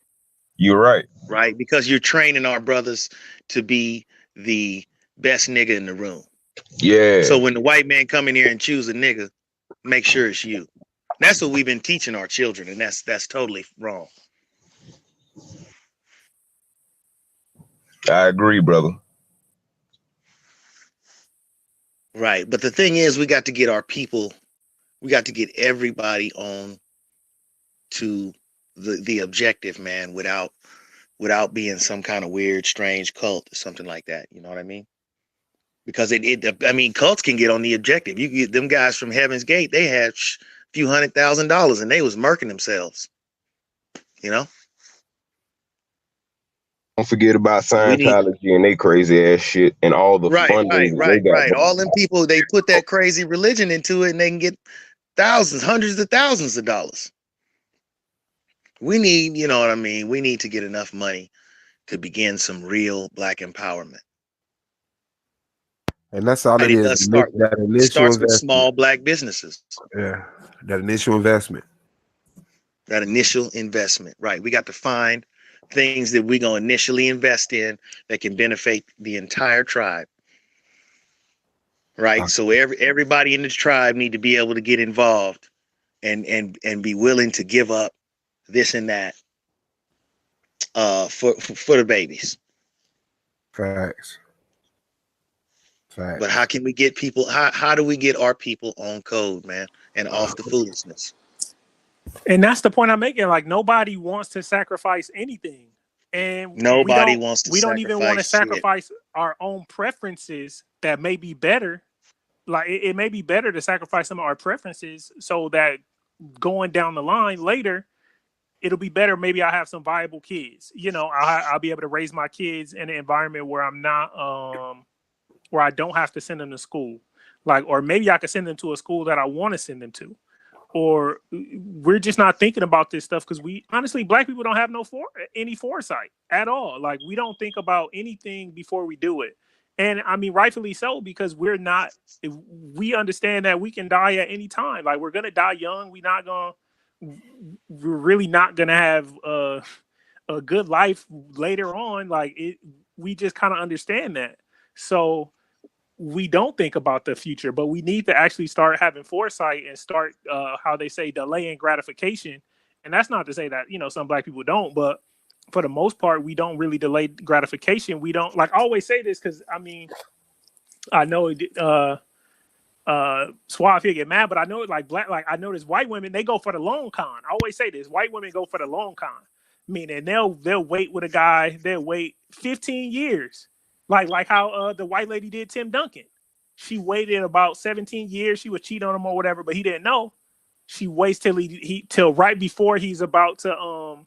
You're right. right? Because you're training our brothers to be the best nigga in the room. Yeah. So when the white man come in here and choose a nigga, make sure it's you. That's what we've been teaching our children, and that's totally wrong. I agree, brother. Right. But the thing is, we got to get everybody on to the objective, man, without being some kind of weird, strange cult or something like that. You know what I mean? Because cults can get on the objective. You get them guys from Heaven's Gate, they had a few $100,000 and they was murking themselves. You know? Don't forget about We need Scientology and they crazy ass shit and all the funding they got. All them people, they put that crazy religion into it and they can get thousands, hundreds of thousands of dollars. We need, you know what I mean? We need to get enough money to begin some real black empowerment. And that's all And it it is. does start That initial starts with investment. small black businesses. Yeah, that initial investment. That initial investment, right? We got to find things that we're gonna initially invest in that can benefit the entire tribe, right? So everybody in the tribe need to be able to get involved and be willing to give up this and that for the babies. Facts. But how can we get people? How do we get our people on code, man, and off the foolishness? And that's the point I'm making. Like nobody wants to sacrifice anything, and Nobody we don't even want to sacrifice our own preferences that may be better. Like it may be better to sacrifice some of our preferences so that going down the line later, it'll be better. Maybe I have some viable kids. You know, I'll be able to raise my kids in an environment where I'm not where I don't have to send them to school. Like, or maybe I could send them to a school that I want to send them to. Or we're just not thinking about this stuff because we honestly, black people don't have any foresight at all. Like we don't think about anything before we do it. And I mean, rightfully so, because we understand that we can die at any time. Like we're going to die young. We're really not going to have a good life later on. We just kind of understand that. So we don't think about the future, but we need to actually start having foresight and start how they say delaying gratification. And that's not to say that, you know, some black people don't, but for the most part, we don't really delay gratification. We don't, like I always say this because I mean, I know Suave here get mad, but I know I notice white women, they go for the long con. I always say this, white women go for the long con, meaning they'll wait with a guy, they'll wait 15 years. Like how the white lady did Tim Duncan. She waited about 17 years. She would cheat on him or whatever, but he didn't know. She waits till right before he's about to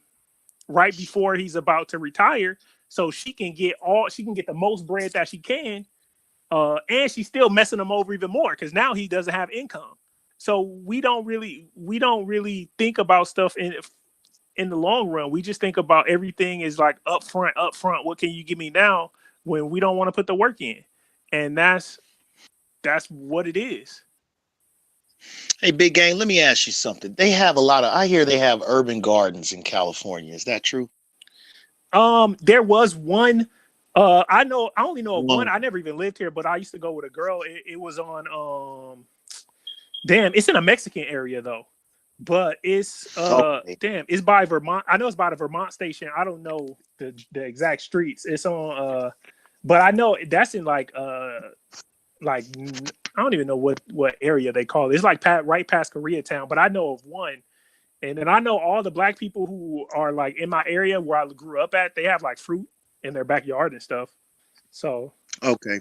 retire, so she can get the most bread that she can, and she's still messing him over even more because now he doesn't have income. So we don't really think about stuff in the long run. We just think about everything is like upfront. What can you give me now? When we don't want to put the work in. And that's what it is. Hey, Big Gang, let me ask you something. I hear they have urban gardens in California. Is that true? There was one I only know of one. I never even lived here, but I used to go with a girl. It was on damn, it's in a Mexican area though. But it's damn, it's by Vermont. I know it's by the Vermont station. I don't know the exact streets. It's on but I know that's in like I don't even know what area they call it. It's like right past Koreatown, but I know of one. And then I know all the black people who are like in my area where I grew up at, they have like fruit in their backyard and stuff. So okay,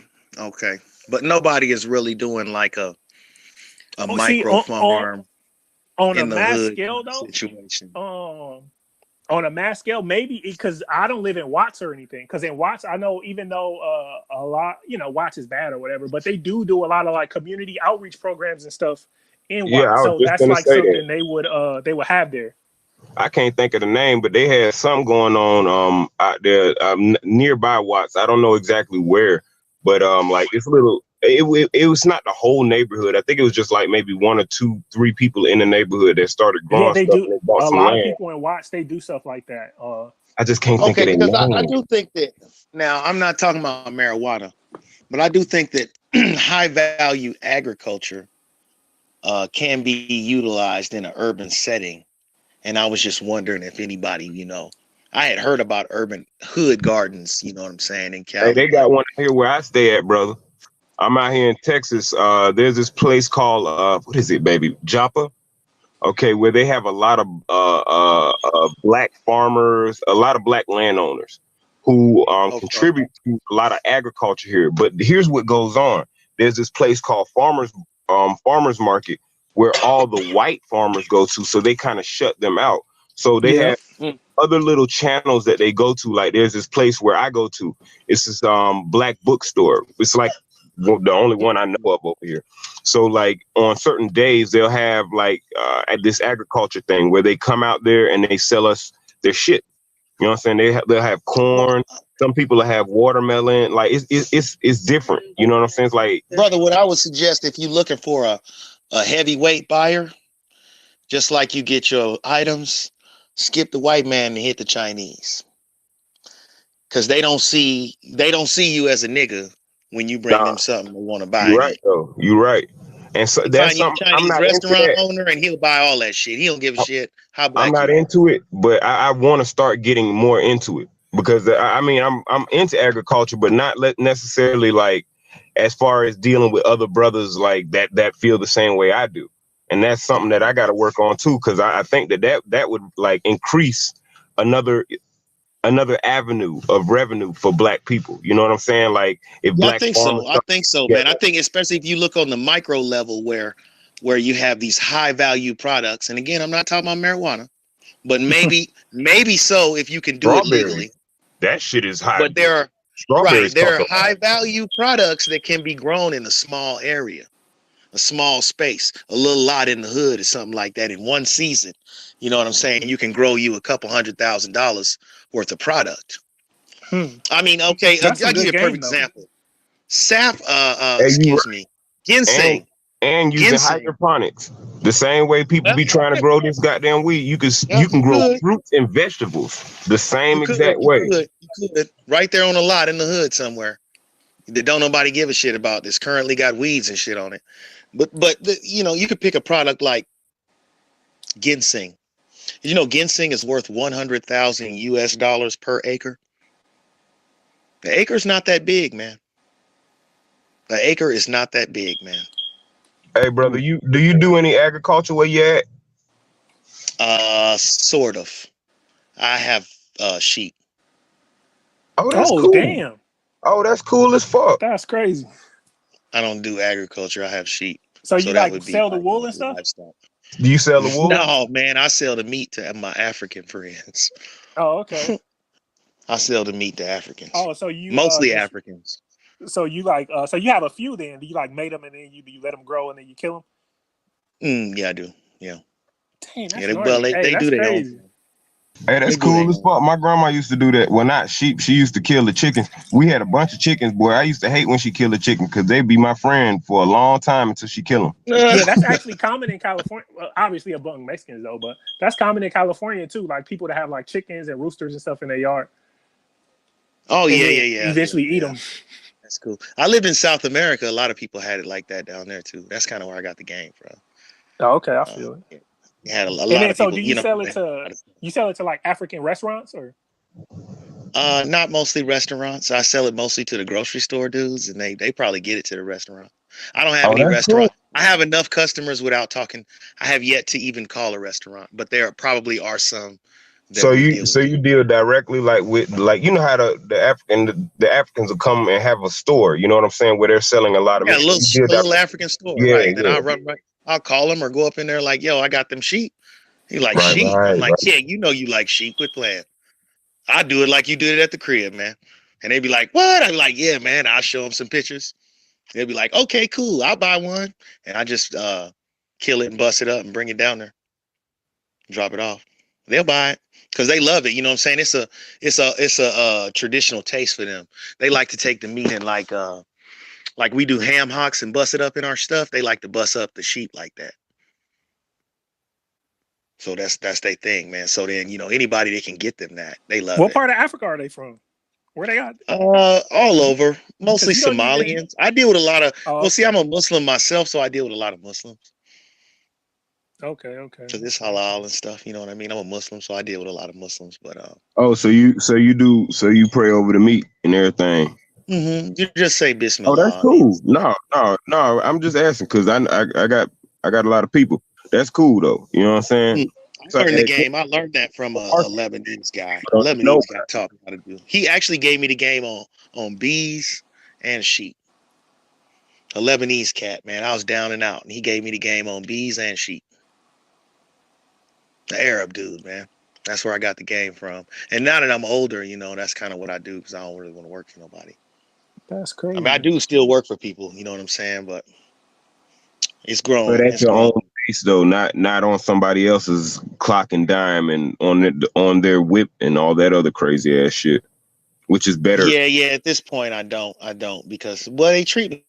but nobody is really doing like a micro farm on in a the mass hood scale though. situation. On a mass scale, maybe because I don't live in Watts or anything. Because in Watts, I know even though a lot, Watts is bad or whatever, but they do a lot of like community outreach programs and stuff in Watts. Yeah, I was So just that's gonna like say something that. they would have there. I can't think of the name, but they had something going on out there nearby Watts. I don't know exactly where, but like it's little. It was not the whole neighborhood. I think it was just like maybe 1 or 2, 3 people in the neighborhood that started growing They stuff do. and they bought A some lot of land. people in Watts, they do stuff like that. I just can't think of Okay, their because I name. do think that now I'm not talking about marijuana, but I do think that high value agriculture can be utilized in an urban setting. And I was just wondering if anybody, I had heard about urban hood gardens, you know what I'm saying, in Hey, Cali, they but got one here where I stay at, brother. I'm out here in Texas. There's this place called what is it, baby? Joppa. Okay, where they have a lot of black farmers, a lot of black landowners who okay. contribute to a lot of agriculture here. But here's what goes on. There's this place called farmers market where all the white farmers go to, so they kind of shut them out. So they yeah. have other little channels that they go to. Like there's this place where I go to. It's this black bookstore. It's like the only one I know of over here. So like on certain days they'll have like at this agriculture thing where they come out there and they sell us their shit. You know what I'm saying? They'll have corn. Some people will have watermelon. Like it's different. You know what I'm saying? It's like, Brother, what I would suggest if you're looking for a heavyweight buyer, just like you get your items, skip the white man and hit the Chinese. Cause they don't see you as a nigga when you bring them something they want to buy. You're right though. You're right. And so You that's find you a something I'm Chinese not into restaurant that. owner and he'll buy all that shit. He don't give a shit how black I'm not you are. into it, but I want to start getting more into it because I mean I'm into agriculture, but not necessarily like as far as dealing with other brothers like that feel the same way I do, and that's something that I got to work on too because I think that would like increase another avenue of revenue for black people. You know what I'm saying? Like if Yeah, black farmers I think so, man. I think especially if you look on the micro level where you have these high value products, and again, I'm not talking about marijuana, but maybe so if you can do it strawberries, legally. that shit is high. But there are strawberries high value products that can be grown in a small area, a small space, a little lot in the hood or something like that in one season. You know what I'm saying? You can grow you a couple $100,000 worth of product. I mean, okay, I'll give you a perfect example. Ginseng. And using hydroponics. The same way people be trying to grow this goddamn weed, you can grow fruits and vegetables the same exact way. You could. Right there on a lot in the hood somewhere that don't nobody give a shit about. That's currently got weeds and shit on it. But you could pick a product like ginseng. You know, ginseng is worth $100,000 per acre. The acre's not that big, man. The acre is not that big, man. Hey, brother, do you do any agriculture where you at? Sort of. I have sheep. Oh, that's cool. Damn. Oh, that's cool as fuck. That's crazy. I don't do agriculture. I have sheep. So you like sell the wool and stuff? Livestock. Do you sell the wool? No, man. I sell the meat to my African friends. Oh, okay. I sell the meat to Africans. Oh, so you mostly Africans. So you like so you have a few then? Do you like mate them and then you let them grow and then you kill them? Yeah, I do. Yeah. Dang, that's they do their own. Hey, that's cool as fuck. My grandma used to do that. Well, not sheep. She used to kill the chickens. We had a bunch of chickens, boy. I used to hate when she killed a chicken because they'd be my friend for a long time until she kill them. Yeah, that's actually common in California. Well, obviously among Mexicans though, but that's common in California too. Like people that have like chickens and roosters and stuff in their yard. Oh and yeah, then yeah, yeah, eventually eat yeah. them. That's cool. I lived in South America. A lot of people had it like that down there too. That's kind of where I got the game from. Oh, okay, I feel it. You had a And lot then, of so people, do you you know. sell it to like African restaurants or? Not mostly restaurants. I sell it mostly to the grocery store dudes, and they probably get it to the restaurant. I don't have Oh, any that's cool. restaurant. I have enough customers without talking. I have yet to even call a restaurant, but there probably are some that So would you deal so with. you deal directly like with like you know how the Africans will come and have a store, you know what I'm saying, where they're selling a lot of Yeah, meat. So you deal a little direct- African store, Yeah, right? Then yeah. I'll run right. I'll call them or go up in there like, yo, I got them sheep. He like Right, sheep. I'm like, right. yeah, you know you like sheep. Quit playing. I do it like you did it at the crib, man. And they be like, what? I'm like, yeah, man. I'll show them some pictures. They'll be like, okay, cool. I'll buy one. And I just kill it and bust it up and bring it down there, drop it off. They'll buy it because they love it. You know what I'm saying? It's a traditional taste for them. They like to take the meat and like we do ham hocks and bust it up in our stuff. They like to bust up the sheep like that. So that's their thing, man. So then, you know, anybody that can get them that, they love What it. part of Africa are they from? Where they got? All over, mostly you don't even. Somalians. I deal with a lot of. Oh, Well, see, okay. I'm a Muslim myself, so I deal with a lot of Muslims. Okay. Because it's halal and stuff. You know what I mean? I'm a Muslim, so I deal with a lot of Muslims. But Oh, so you pray over the meat and everything. you just say Oh, that's Bismillah. I mean, cool. No. I'm just asking because I got a lot of people. That's cool though. You know what I'm saying? I So learned the game. I learned that from a Lebanese guy. A no, Lebanese guy taught me how to do. He actually gave me the game on bees and sheep. A Lebanese cat, man. I was down and out, and he gave me the game on bees and sheep. The Arab dude, man. That's where I got the game from. And now that I'm older, you know, that's kind of what I do because I don't really want to work for nobody. That's I crazy. mean, I do still work for people, you know what I'm saying? But it's growing. but at It's your growing. own pace though, not on somebody else's clock and dime and on their whip and all that other crazy ass shit, which is better. Yeah. At this point, I don't because well, they treat me.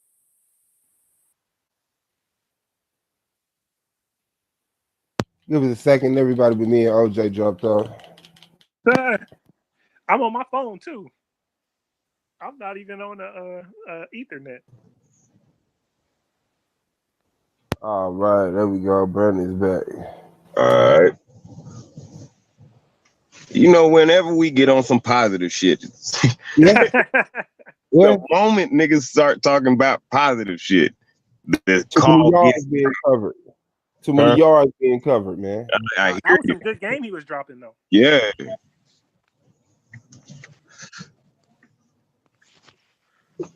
Give us a second, everybody, but me and OJ dropped off. I'm on my phone too. I'm not even on the Ethernet. All right, there we go. Brandon's back. All right. You know, whenever we get on some positive shit, the moment niggas start talking about positive shit, the call gets being covered. Too many yards being covered, man. I That hear was you. some good game he was dropping though. Yeah.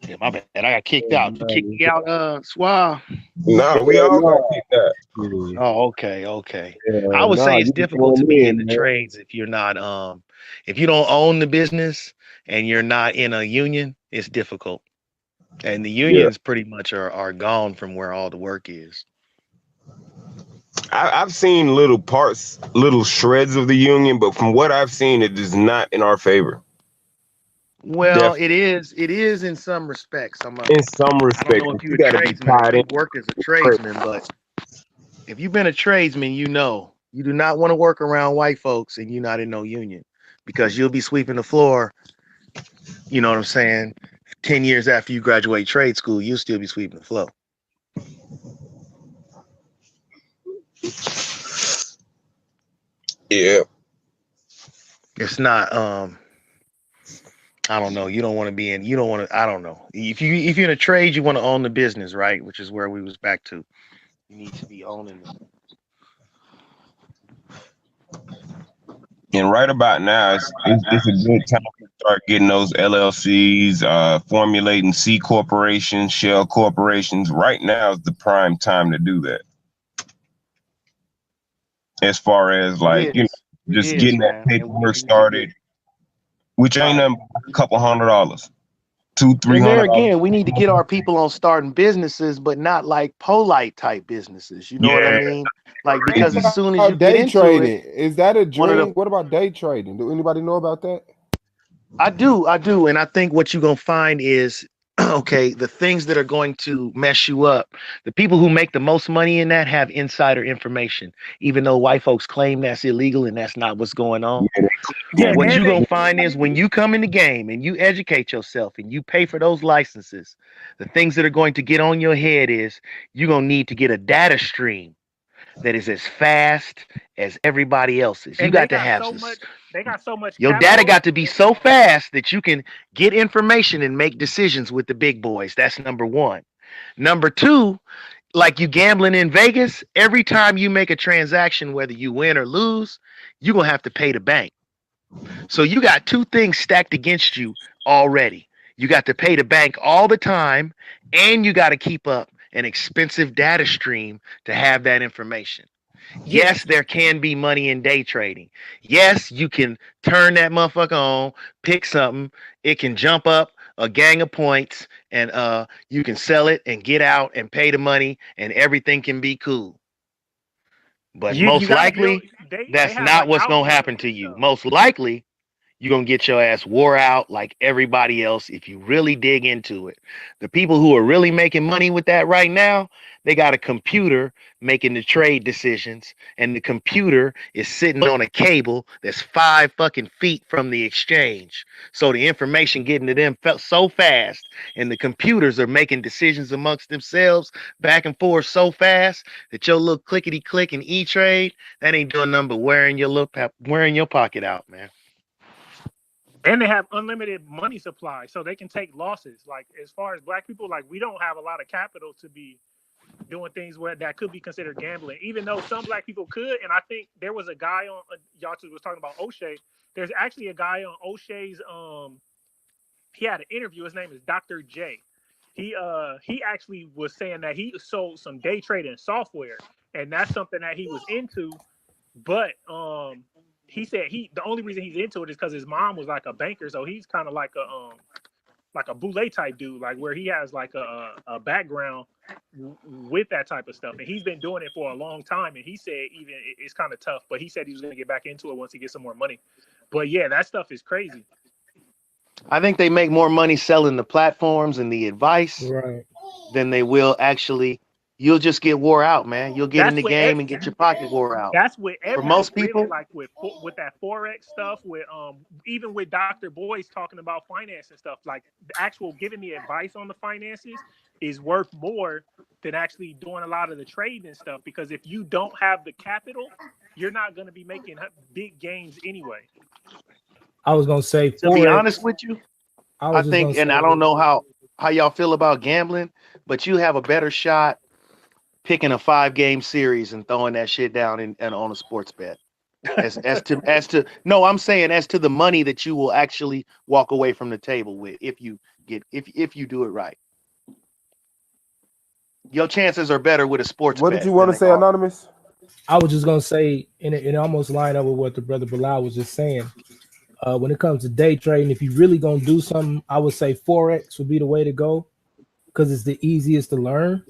Yeah, my bad. I got kicked out. You kicked me out, Swab. No, we all got kicked out. Oh, okay. Yeah, I would say it's you difficult to throw be them in the man. trades if you're not if you don't own the business and you're not in a union, it's difficult. And the unions pretty much are gone from where all the work is. I've seen little shreds of the union, but from what I've seen, it is not in our favor. Well, it is in some respects. In some I respects, don't know if you you're a got to be tradesman or tied if in. you've worked as a tradesman, but if you've been a tradesman, you know you do not want to work around white folks and you're not in no union because you'll be sweeping the floor. You know what I'm saying? 10 years after you graduate trade school, you'll still be sweeping the floor. Yeah. It's not I don't know. You don't want to be in. You don't want to. I don't know. If you're in a trade, you want to own the business, right? Which is where we was back to. You need to be owning it. And right about now, it's a good time to start getting those LLCs, formulating C corporations, shell corporations. Right now is the prime time to do that. As far as like, you know, just getting that paperwork started, which ain't nothing but a couple $100, $200-300. And there again, we need to get our people on starting businesses, but not like polite type businesses. You know what I mean? Like, because as soon as you get into trading, it, is that a dream? What about day trading? Do anybody know about that? I do, and I think what you're gonna find is okay, the things that are going to mess you up, the people who make the most money in that have insider information, even though white folks claim that's illegal and that's not what's going on. Yeah, What and you're they gonna find is when you come in the game and you educate yourself and you pay for those licenses, the things that are going to get on your head is you're gonna need to get a data stream that is as fast as everybody else's. You and they got to got have so this. much. They got so much Your data capital. got to be so fast that you can get information and make decisions with the big boys. That's number one. Number two, like you gambling in Vegas, every time you make a transaction, whether you win or lose, you're gonna have to pay the bank. So you got two things stacked against you already. You got to pay the bank all the time, and you got to keep up an expensive data stream to have that information. Yeah, Yes, there can be money in day trading. Yes, you can turn that motherfucker on, pick something, it can jump up a gang of points, and you can sell it and get out and pay the money, and everything can be cool. But you most got to build. likely, They that's have not like what's gonna happen algorithms to and you. stuff. Most likely, you're gonna get your ass wore out like everybody else if you really dig into it. The people who are really making money with that right now, they got a computer making the trade decisions, and the computer is sitting on a cable that's 5 fucking feet from the exchange. So the information getting to them felt so fast, and the computers are making decisions amongst themselves back and forth so fast that your little clickety click and E Trade, that ain't doing nothing but wearing your pocket out, man. And they have unlimited money supply, so they can take losses. Like as far as black people, like we don't have a lot of capital to be doing things where that could be considered gambling, even though some black people could. And I think there was a guy on y'all was talking about O'Shea. There's actually a guy on O'Shea's. He had an interview. His name is Dr. J. He actually was saying that he sold some day trading software, and that's something that he was into. But he said the only reason he's into it is because his mom was like a banker, so he's kind of like a boule type dude, like where he has like a background with that type of stuff, and he's been doing it for a long time. And he said even it's kind of tough, but he said he was going to get back into it once he gets some more money. But yeah, that stuff is crazy. I think they make more money selling the platforms and the advice Right. than they will actually. You'll just get wore out, man. You'll get in That's the what game and get your pocket wore out. that's with For everything, most really. people, Like with that forex stuff, with even with Dr. Boyce talking about finance and stuff. Like the actual giving the advice on the finances is worth more than actually doing a lot of the trading and stuff. Because if you don't have the capital, you're not going to be making big gains anyway. I was gonna say to be Forex. honest with you, I I was just gonna think, say and I don't know how y'all feel about gambling, but you have a better shot picking a 5 game series and throwing that shit down and on a sports bet. As to no, I'm saying as to the money that you will actually walk away from the table with if you do it right. Your chances are better with a sports What bet did you want than to they say, are. Anonymous? I was just gonna say, and it almost lined up with what the brother Bilal was just saying. When it comes to day trading, if you really gonna do something, I would say Forex would be the way to go because it's the easiest to learn.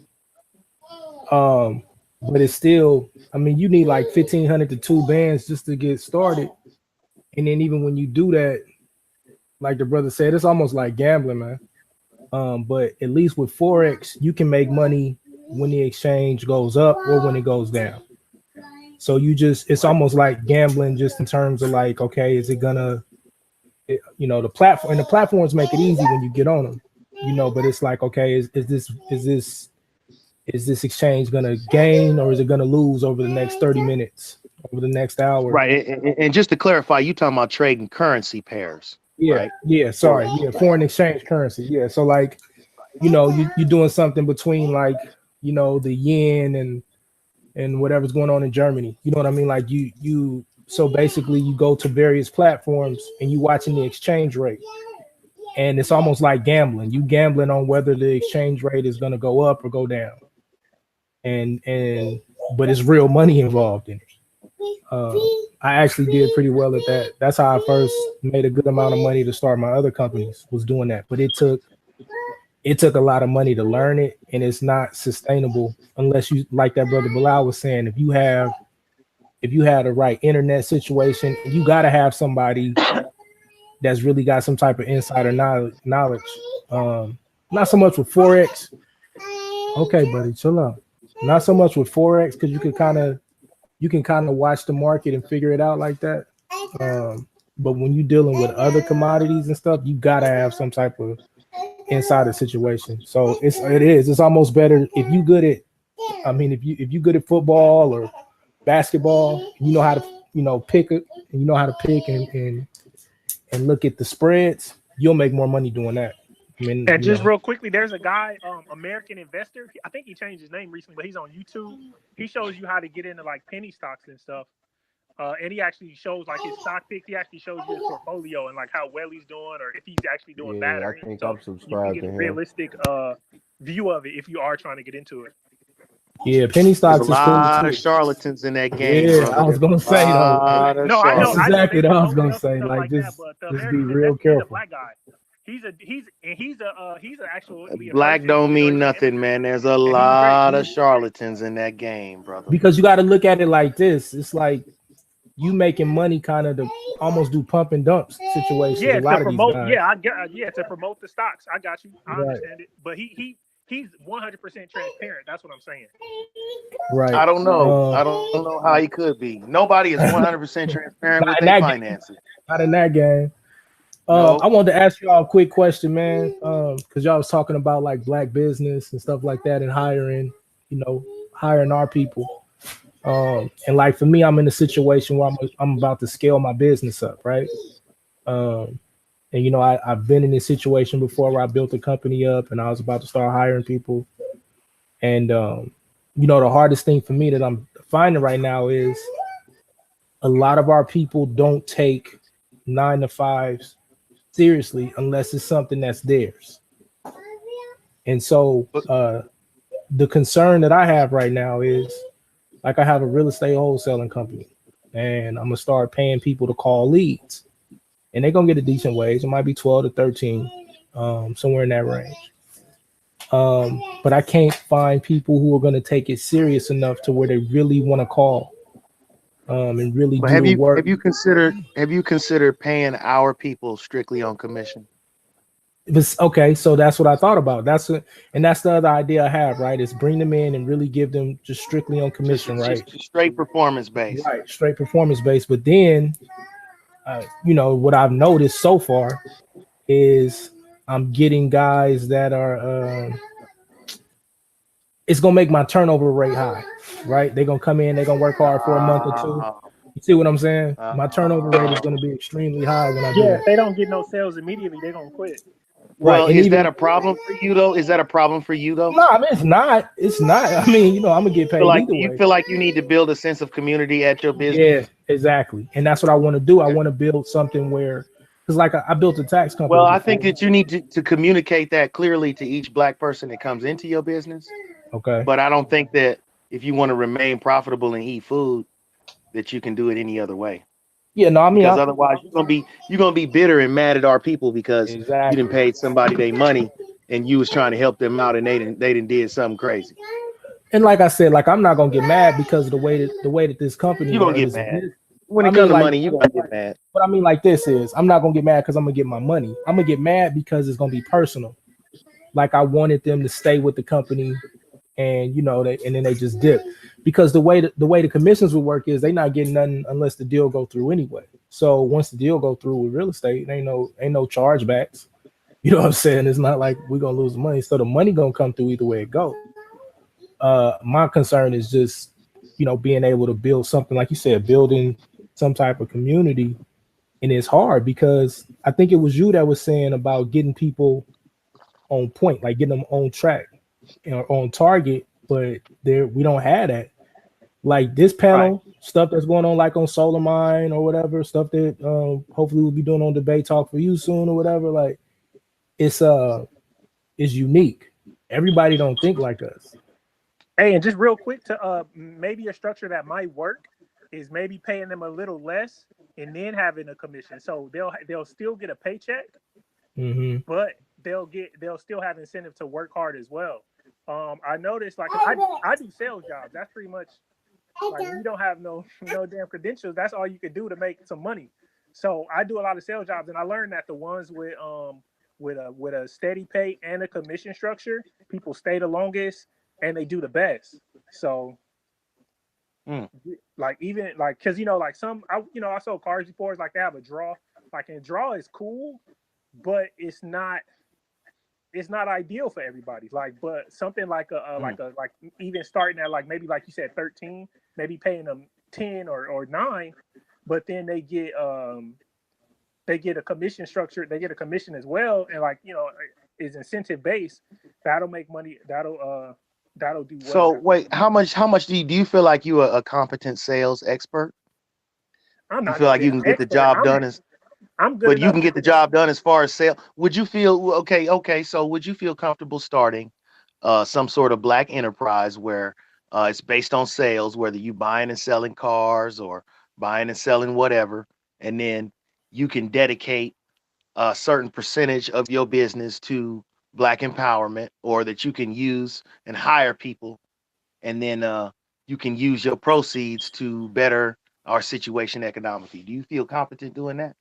But it's still, I mean, you need like 1,500 to 2 bands just to get started. And then even when you do that, like the brother said, it's almost like gambling, man. But at least with Forex, you can make money when the exchange goes up or when it goes down. So it's almost like gambling just in terms of like, okay, is it gonna, the platform, and the platforms make it easy when you get on them, but it's like, okay, is this exchange gonna gain or is it gonna lose over the next 30 minutes, over the next hour? Right. And just to clarify, you talking about trading currency pairs, Yeah, right? yeah, sorry, yeah, foreign exchange currency. Yeah, so like, you're doing something between like, the yen and whatever's going on in Germany. You know what I mean? Like so basically you go to various platforms and you watching the exchange rate. And it's almost like gambling. You gambling on whether the exchange rate is going to go up or go down. But it's real money involved in it. I actually did pretty well at that. That's how I first made a good amount of money to start my other companies, was doing that. But it took a lot of money to learn it, and it's not sustainable unless you, like that brother Bilal was saying, if you had the right internet situation, you got to have somebody that's really got some type of insider knowledge. Not so much with Forex. Okay, buddy, chill out. Not so much with Forex because you can kind of watch the market and figure it out like that. But when you're dealing with other commodities and stuff, you gotta have some type of insider situation. So it's almost better if you good at. I mean, if you good at football or basketball, you know how to pick it, and you know how to pick and look at the spreads. You'll make more money doing that. I mean, And just real quickly, there's a guy, American Investor. I think he changed his name recently, but he's on YouTube. He shows you how to get into like penny stocks and stuff. And he actually shows like his stock picks. He actually shows you his portfolio and like how well he's doing, or if he's actually doing bad or I think so I'm you can subscribed get to a him. realistic view of it if you are trying to get into it. Yeah, penny stocks There's a is cool lot too. of charlatans in that game, Yeah, brother. I was gonna say though. No, I know. That's exactly They what I was promote gonna stuff say. and stuff Like, that, just but the be American real Investor, he's a careful. black guy. He's an actual Black don't mean nothing, man. There's a lot of charlatans in that game, brother. Because you got to look at it like this. It's like you making money kind of to almost do pump and dump situations. Yeah, a lot to of these promote. guys. Yeah, I get. Yeah, to promote the stocks. I got you. I Right. understand it. But he's 100% transparent. That's what I'm saying. Right. I don't know. I don't know how he could be. Nobody is 100% transparent with their finances. Not in that game. No. I wanted to ask y'all a quick question, man. Because y'all was talking about like black business and stuff like that, and hiring our people. And like for me, I'm in a situation where I'm about to scale my business up, right? And I've been in this situation before where I built a company up and I was about to start hiring people. And the hardest thing for me that I'm finding right now is a lot of our people don't take 9 to 5s seriously unless it's something that's theirs. And so the concern that I have right now is like I have a real estate wholesaling company and I'm gonna start paying people to call leads, and they're gonna get a decent wage. It might be 12 to 13, somewhere in that range. But I can't find people who are gonna take it serious enough to where they really want to call and really do the work. Have you considered paying our people strictly on commission? Okay, so that's what I thought about. That's the other idea I have, right? Is bring them in and really give them just strictly on commission, right? Just straight performance based. Right, straight performance based. But then, what I've noticed so far is I'm getting guys that are. It's gonna make my turnover rate high, right? They're gonna come in, they're gonna work hard for a month or two. You see what I'm saying? My turnover rate is gonna be extremely high when I do that. If they don't get no sales immediately, they're gonna quit. Well, is that a problem for you though? No, I mean it's not. It's not. I mean, I'm gonna get paid either way. You feel like you need to build a sense of community at your business. Yeah, exactly. And that's what I want to do. I want to build something where, because like I built a tax company. Well, I think that you need to communicate that clearly to each black person that comes into your business. Okay. But I don't think that if you want to remain profitable and eat food, that you can do it any other way. Yeah, no, I mean, because otherwise you're gonna be bitter and mad at our people because you didn't pay somebody their money and you was trying to help them out and they didn't did something crazy. And like I said, like I'm not gonna get mad because of the way that this company. You're gonna get mad when it comes to money. You're gonna get mad. But I mean, like this is, I'm not gonna get mad because I'm gonna get my money. I'm gonna get mad because it's gonna be personal. Like I wanted them to stay with the company, and and then they just dip. Because the way the commissions would work is they not getting nothing unless the deal go through anyway. So once the deal go through with real estate, ain't no chargebacks. You know what I'm saying? It's not like we're gonna lose money. So the money gonna come through either way it goes. My concern is just being able to build something like you said, building some type of community, and it's hard because I think it was you that was saying about getting people on point, like getting them on track or on target. But we don't have that. Like this panel stuff that's going on, like on Solar Mine or whatever, stuff that hopefully we'll be doing on Debate Talk for You soon or whatever. Like it's unique. Everybody don't think like us. Hey, and just real quick to maybe a structure that might work is maybe paying them a little less and then having a commission. So they'll still get a paycheck, but they'll still have incentive to work hard as well. I noticed like I do sales jobs. That's pretty much like you don't have no damn credentials. That's all you could do to make some money. So I do a lot of sales jobs, and I learned that the ones with with a steady pay and a commission structure, people stay the longest and they do the best. So like even like because like some I sold cars before. It's like they have a draw. Like and draw is cool, but it's not ideal for everybody. Like, but something like like even starting at like maybe like you said 13, maybe paying them 10 or 9, but then they get a commission structure. They get a commission as well, and like is incentive based. That'll make money. That'll do well. So wait, how much do you feel like you are a competent sales expert? I'm You not feel gonna like say you an can get the expert. job done as I'm good but you enough. can get the job done as far as sale. Would you feel okay, so would you feel comfortable starting some sort of black enterprise where it's based on sales, whether you buying and selling cars or buying and selling whatever, and then you can dedicate a certain percentage of your business to black empowerment, or that you can use and hire people, and then you can use your proceeds to better our situation economically. Do you feel competent doing that?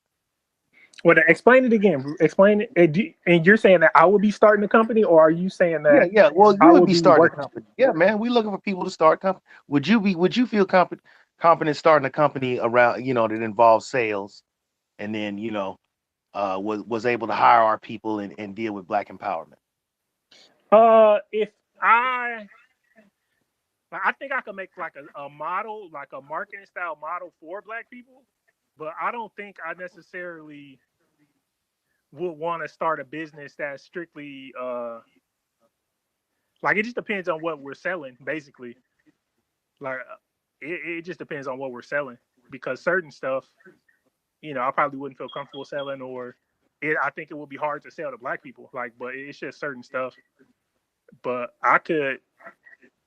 Well, explain it again. Explain it. And you're saying that I would be starting a company, or are you saying Yeah, that yeah. Well, you I would would be be starting a working? company. Yeah, man. We looking for people to start company. Would you feel confident starting a company around, that involves sales, and then, was able to hire our people and deal with black empowerment? If I think I could make like a model, like a marketing style model for black people, but I don't think I necessarily would want to start a business that's strictly like it just depends on what we're selling, basically. Like it just depends on what we're selling because certain stuff, I probably wouldn't feel comfortable selling, or I think it would be hard to sell to black people. Like, but it's just certain stuff. But I could.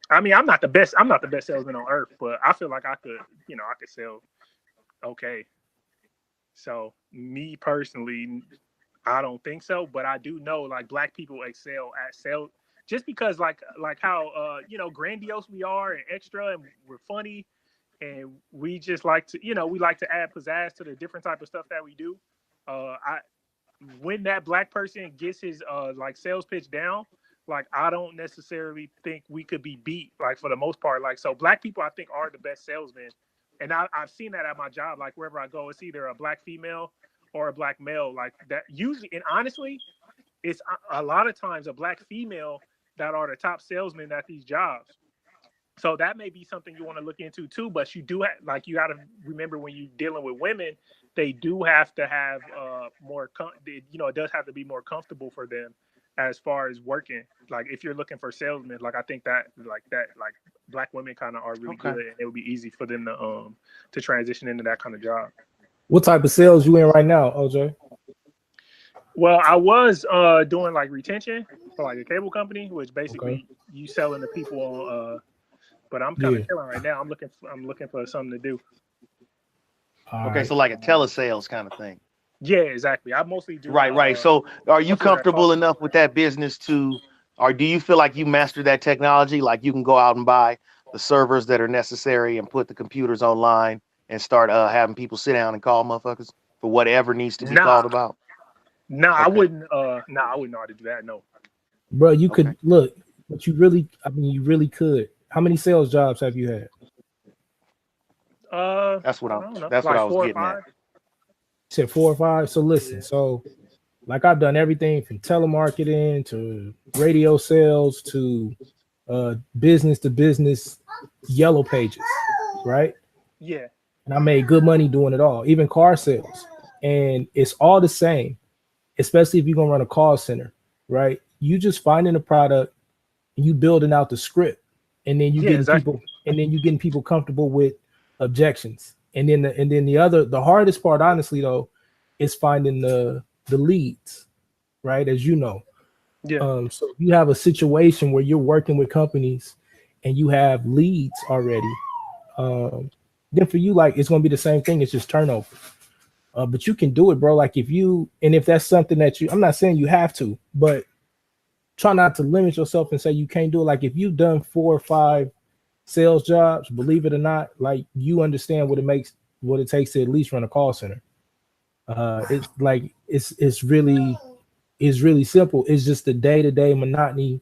I mean, I'm not the best. I'm not the best salesman on earth, but I feel like I could. I could sell okay. So me personally, I don't think so, but I do know like black people excel at sales just because like how grandiose we are and extra and we're funny and we just like to we like to add pizzazz to the different type of stuff that we do. I When that black person gets his like sales pitch down, like I don't necessarily think we could be beat like for the most part. Like so black people I think are the best salesmen. And I've seen that at my job, like wherever I go, it's either a black female or a black male. Like that usually and honestly, it's a lot of times a black female that are the top salesmen at these jobs. So that may be something you want to look into too. But you do have, like, you got to remember when you're dealing with women, they do have to have it does have to be more comfortable for them as far as working. Like if you're looking for salesmen, like I think that like black women kind of are really Okay. good, and it would be easy for them to transition into that kind of job. What type of sales you in right now, OJ? Well, I was doing like retention for like a cable company, which basically you selling to people on. But I'm kind of chilling right now. I'm looking for something to do. Okay, so like a telesales kind of thing. Yeah, exactly. I mostly do. Right. So are you comfortable enough with that business or do you feel like you mastered that technology? Like you can go out and buy the servers that are necessary and put the computers online and start having people sit down and call motherfuckers for whatever needs to be called about? I wouldn't know how to do that. No. Bro, you could look, but you really could. How many sales jobs have you had? That's what I was getting at. Said 4 or 5. So listen, so like I've done everything from telemarketing to radio sales to business to business yellow pages, right? Yeah. And I made good money doing it all, even car sales. And it's all the same, especially if you're gonna run a call center, right? You just finding a product and you building out the script, and then you getting people comfortable with objections. And then the hardest part, honestly though, is finding the leads, right? As you know. Yeah. So if you have a situation where you're working with companies and you have leads already, then for you, like, it's gonna be the same thing. It's just turnover. But you can do it, bro. Like if that's something that I'm not saying you have to, but try not to limit yourself and say you can't do it. Like if you've done 4 or 5 sales jobs, believe it or not, like you understand what it takes to at least run a call center. It's really is really simple. It's just the day-to-day monotony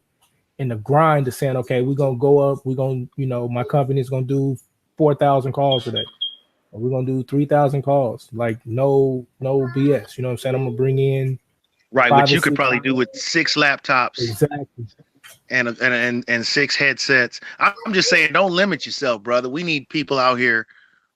and the grind of saying, okay, we're gonna go up, we're gonna, my company's gonna do 4,000 calls today. Or we're gonna do 3,000 calls. Like no BS. You know what I'm saying? I'm gonna bring in Right, 5 which or you could 6 probably do with 6 laptops exactly. and 6 headsets. I'm just saying, don't limit yourself, brother. We need people out here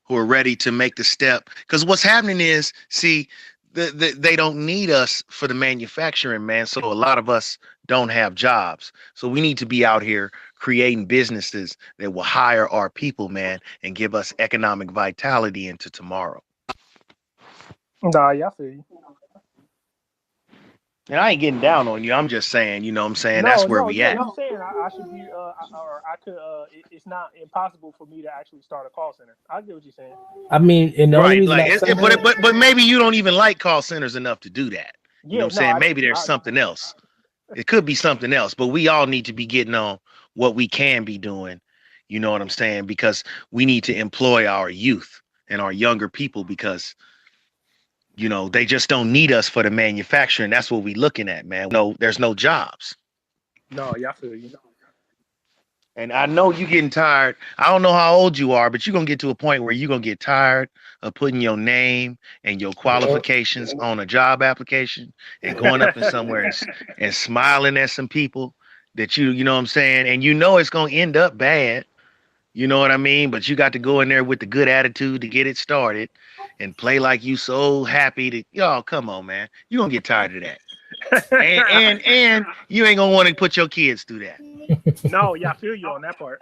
who are ready to make the step. Because what's happening is, see, they don't need us for the manufacturing, man. So a lot of us don't have jobs. So we need to be out here creating businesses that will hire our people, man, and give us economic vitality into tomorrow. Nah, y'all feel you. And I ain't getting down on you. I'm just saying, you know what I'm saying? No, That's where no, we yeah, at. you saying I should be, or I could. It's not impossible for me to actually start a call center. I get what you're saying. I mean, and the only Right, reason like, I say that, but maybe you don't even like call centers enough to do that. You know Yeah, what I'm no, saying? Maybe there's something else. It could be something else, but we all need to be getting on what we can be doing. You know what I'm saying? Because we need to employ our youth and our younger people because, they just don't need us for the manufacturing. That's what we're looking at, man. No, there's no jobs. No, y'all feel you. And I know you're getting tired. I don't know how old you are, but you're going to get to a point where you're going to get tired of putting your name and your qualifications on a job application and going up in somewhere and smiling at some people that you know what I'm saying? And it's going to end up bad. You know what I mean? But you got to go in there with the good attitude to get it started and play like you so happy to, y'all, come on, man. You're going to get tired of that. And you ain't going to want to put your kids through that. No, y'all feel you on that part.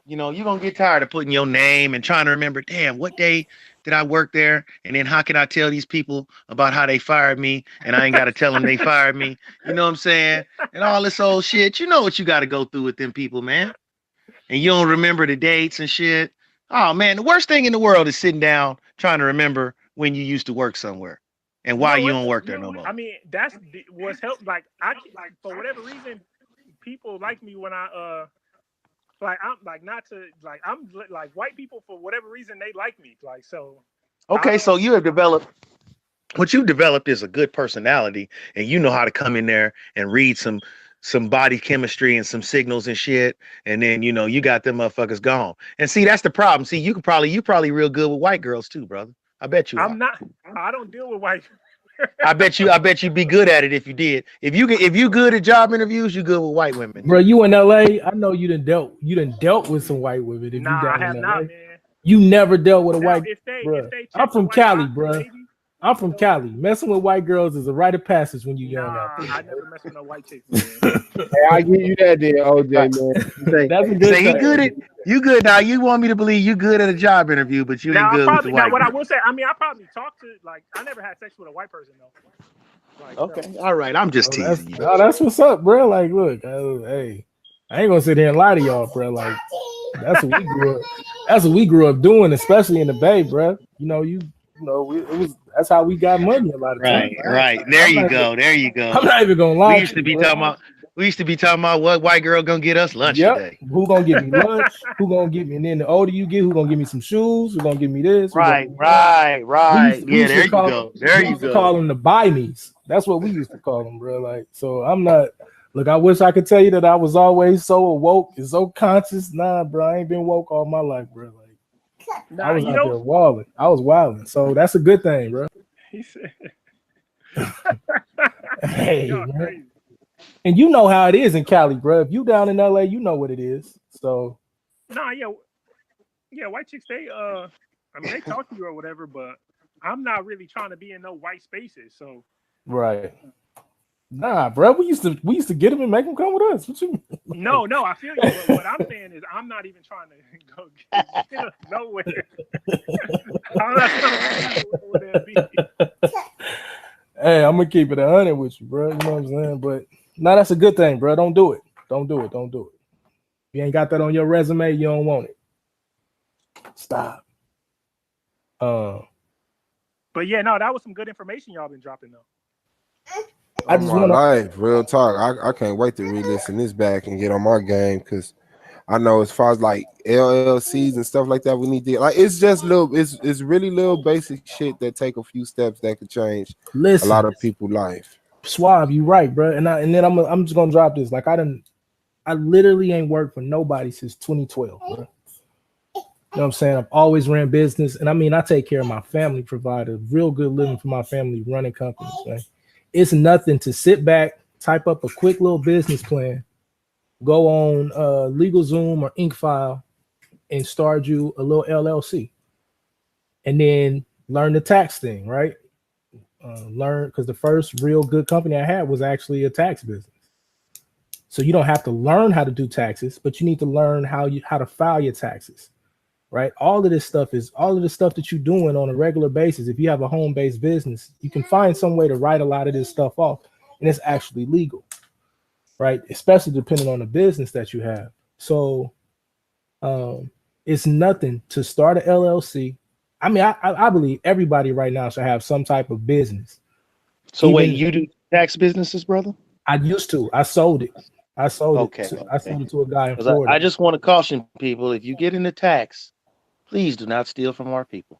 You're going to get tired of putting your name and trying to remember, damn, what day did I work there? And then how can I tell these people about how they fired me? And I ain't got to tell them they fired me. You know what I'm saying? And all this old shit. You know what you got to go through with them people, man. And you don't remember the dates and shit. Oh, man, the worst thing in the world is sitting down trying to remember when you used to work somewhere and why you don't work there no more. I mean, that's what's helped. Like, for whatever reason, people like me when I'm like white people for whatever reason they like me. Like, so. Okay, so you have developed. What you've developed is a good personality, and you know how to come in there and read some body chemistry and some signals and shit, and then you got them motherfuckers gone. And see, that's the problem. See, you probably real good with white girls too, brother. I bet you. I don't deal with white. I bet you'd be good at it if you did. If you good at job interviews, you good with white women. bro. You in LA? I know you done dealt with some white women. If Nah, you down I have in not, LA. man. You never dealt with a white. If they I'm from Cali, bro. I'm from Cali. Messing with white girls is a rite of passage when you young out there. I never mess with no white chicks, man. Hey, I give you that then, OJ, man. That's a good thing. He good at you good now. You want me to believe you good at a job interview, but you ain't good with the white. Now, what I will say, I mean, I probably talked to I never had sex with a white person though. Like, okay, all right. I'm just teasing you. That's what's up, bro. Like, look, hey, I ain't gonna sit here and lie to y'all, bro. Like, that's what we grew up. That's what we grew up doing, especially in the Bay, bro. That's how we got money a lot of times. Right. There you go. I'm not even gonna lie. We used to be talking about what white girl gonna get us lunch today. Who gonna give me lunch? Who gonna give me? And then the older you get, who gonna give me some shoes? Who gonna give me this? Right. Yeah, there you go. There you go. Call them the buy me's. That's what we used to call them, bro. Like, so I'm not. Look, I wish I could tell you that I was always so awoke and so conscious. Nah, bro, I ain't been woke all my life, bro. Like, I was out there wilding. I was wilding. So that's a good thing, bro. He said, hey, man. And you know how it is in Cali, bro. If you down in LA, you know what it is. So yeah, white chicks, they they talk to you or whatever, but I'm not really trying to be in no white spaces. So right. Nah, bro, we used to get them and make them come with us. What you mean? No, I feel you. But what I'm saying is, I'm not even trying to go get us nowhere. I'm not trying to go where they'll be. Hey, I'm gonna keep it 100 with you, bro. You know what I'm saying? But no, that's a good thing, bro. Don't do it. Don't do it. If you ain't got that on your resume, you don't want it. Stop. But yeah, no, that was some good information y'all been dropping though. I just want life, real talk. I can't wait to re-listen this back and get on my game because I know as far as like LLCs and stuff like that, we need to like it's just it's really little basic shit that take a few steps that could change a lot of people's life. Suave, you right, bro. And then I'm just gonna drop this. Like I literally ain't worked for nobody since 2012, bro. You know what I'm saying? I've always ran business, and I mean I take care of my family, provide a real good living for my family, running companies, man. It's nothing to sit back, type up a quick little business plan, go on LegalZoom or InkFile, and start you a little LLC, and then learn the tax thing, right? Learn, because the first real good company I had was actually a tax business. So you don't have to learn how to do taxes, but you need to learn how to file your taxes, right? All of the stuff that you're doing on a regular basis. If you have a home-based business, you can find some way to write a lot of this stuff off, and it's actually legal, right? Especially depending on the business that you have. So it's nothing to start an LLC. I mean, I believe everybody right now should have some type of business. So wait, you do tax businesses, brother? I used to. I sold it. I sold Okay. it to a guy in Florida. I just want to caution people: if you get into tax, please do not steal from our people.